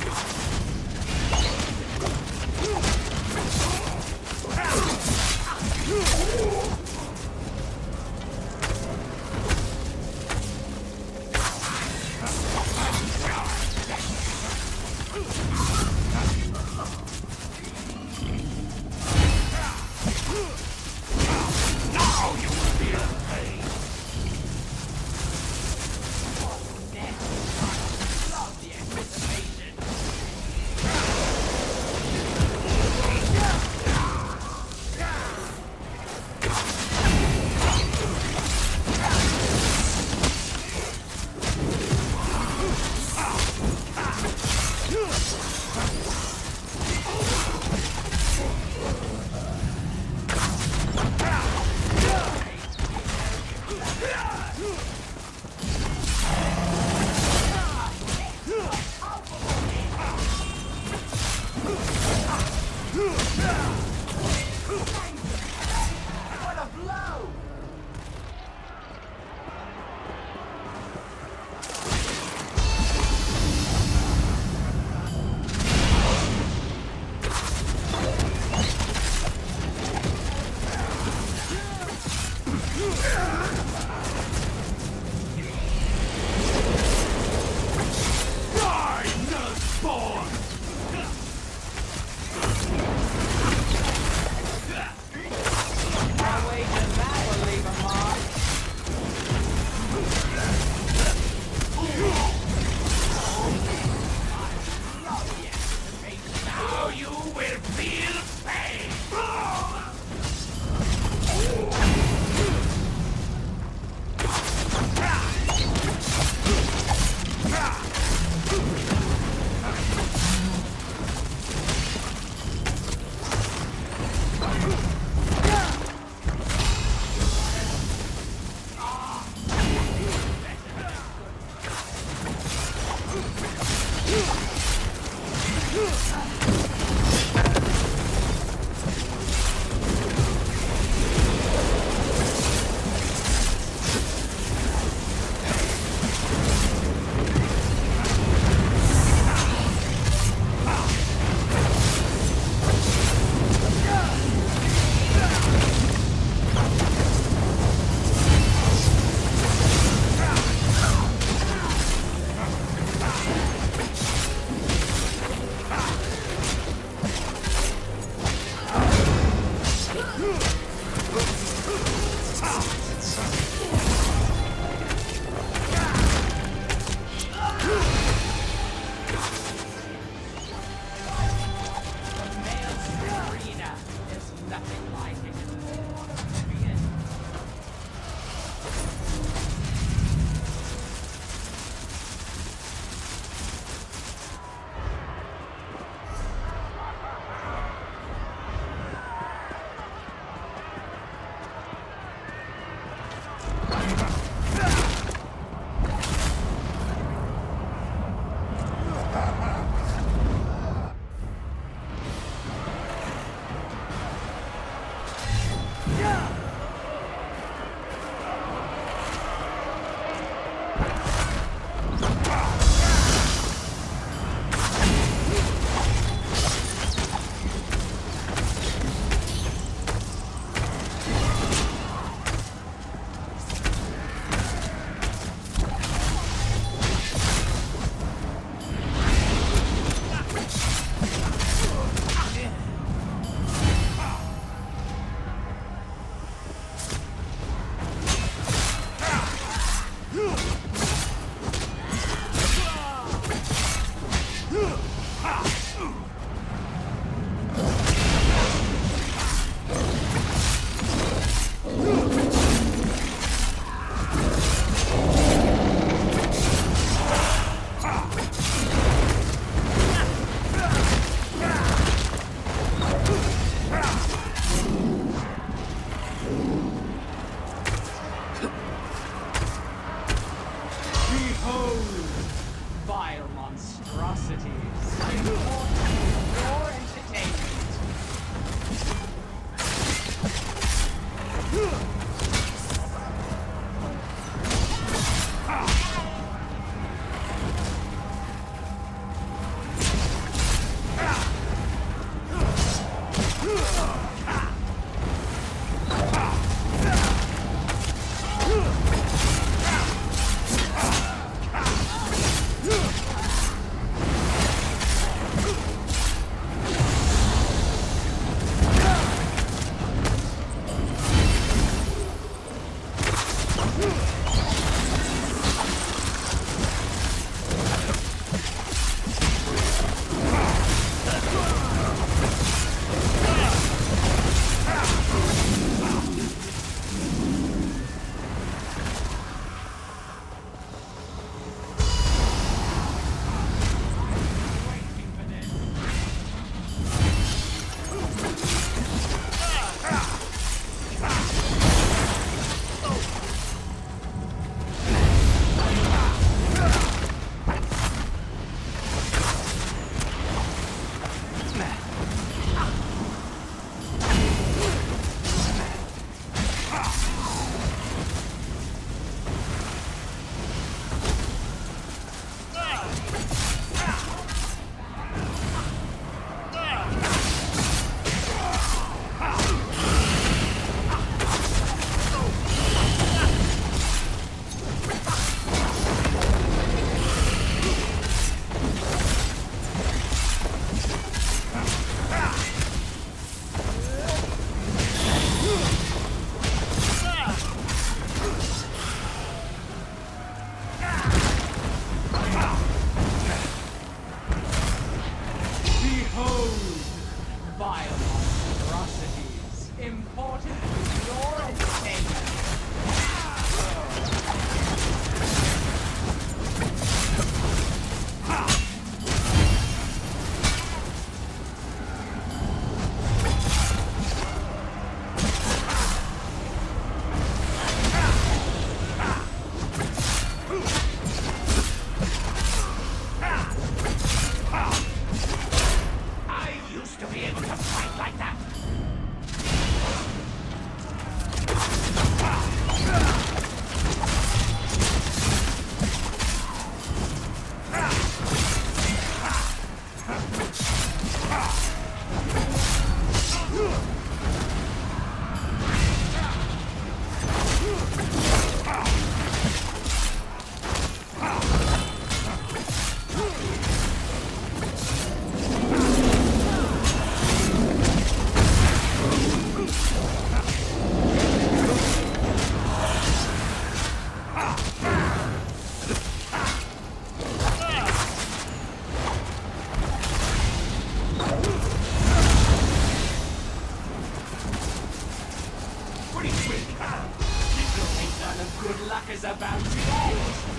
Little a sign of good luck is about to end.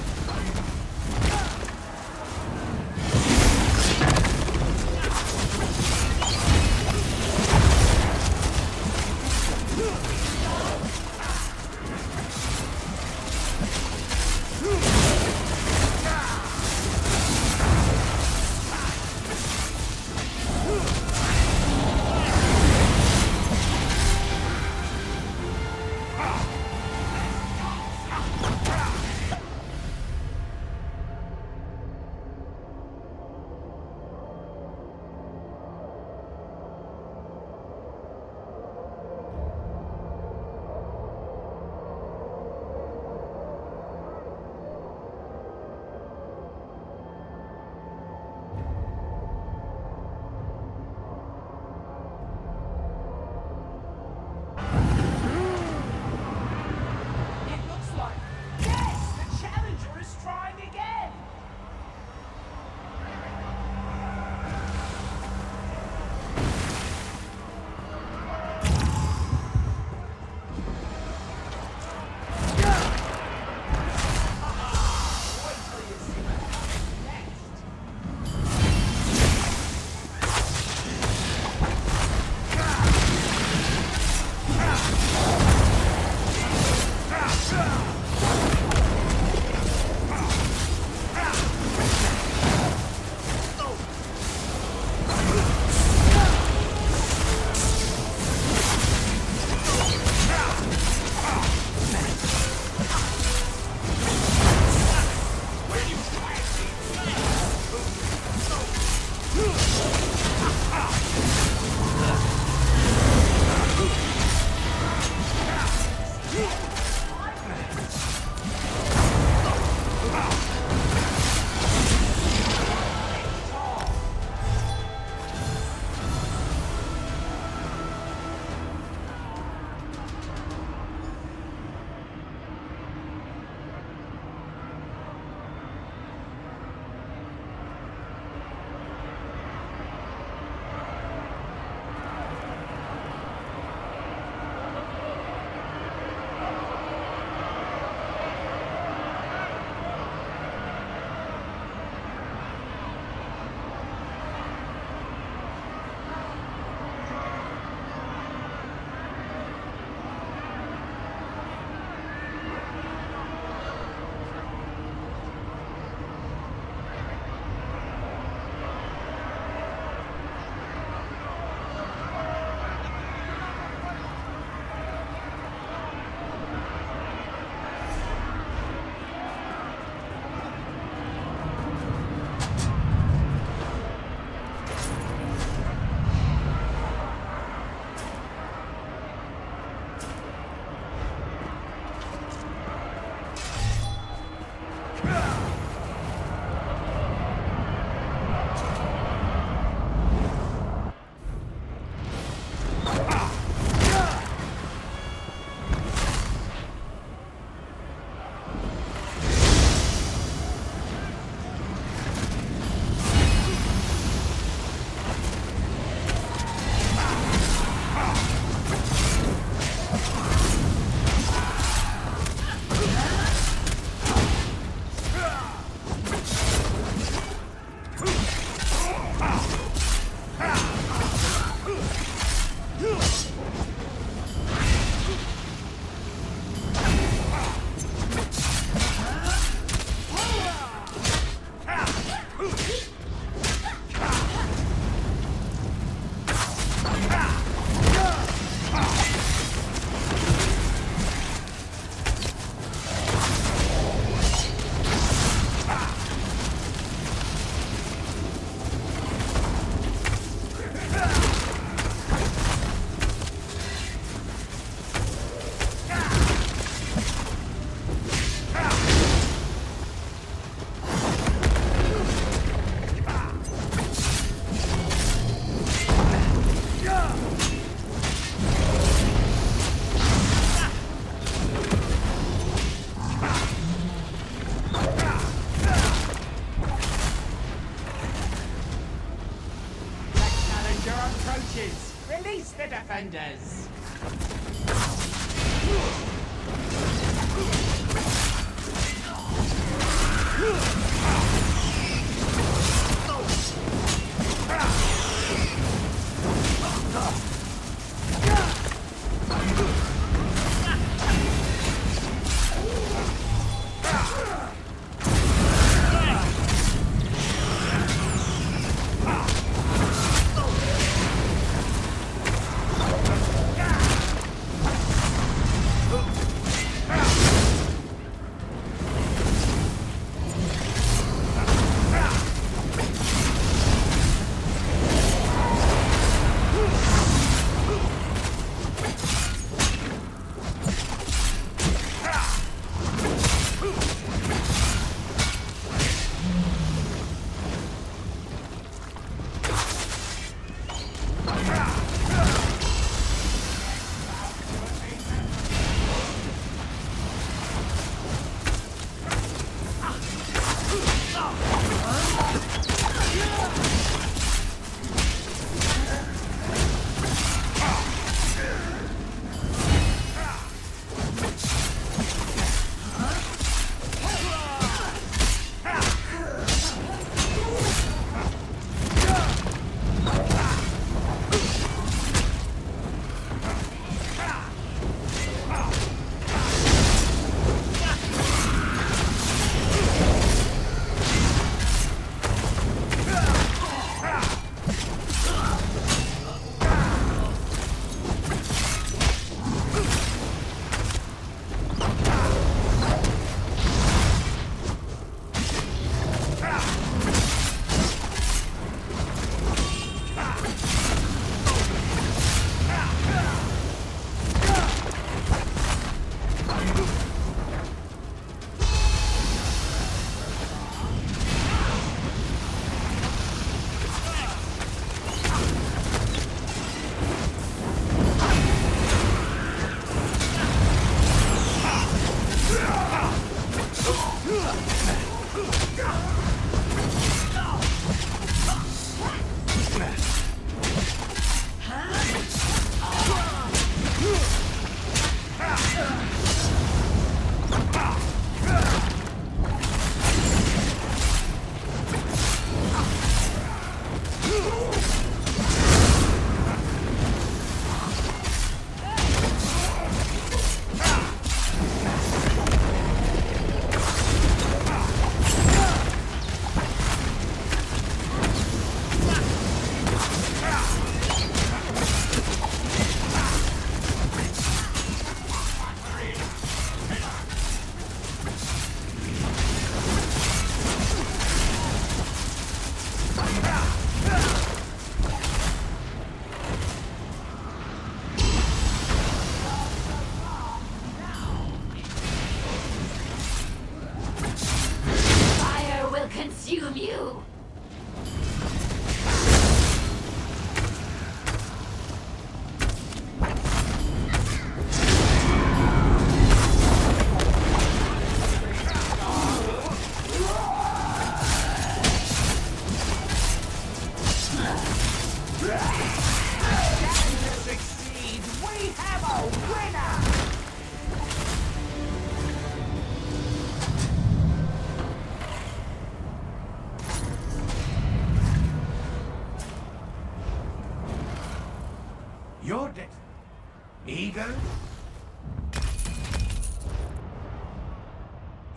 approaches. Release the defenders.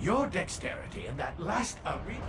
Your dexterity in that last outreach...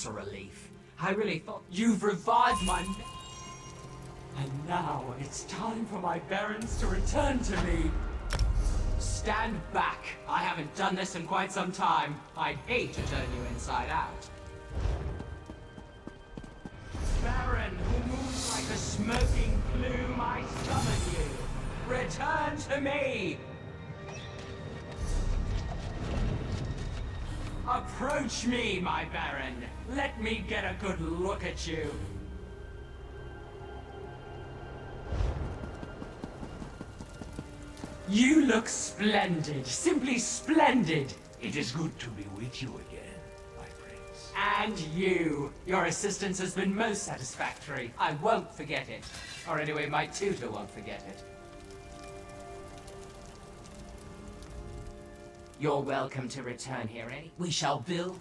a relief. I really thought you've revived my... And now it's time for my barons to return to me. Stand back. I haven't done this in quite some time. I'd hate to turn you inside out. Baron who moves like a smoking plume, I summon you. Return to me! Approach me, my Baron. Let me get a good look at you. You look splendid, simply splendid. It is good to be with you again, my prince. And you. Your assistance has been most satisfactory. I won't forget it. Or anyway, my tutor won't forget it. You're welcome to return here, eh? We shall build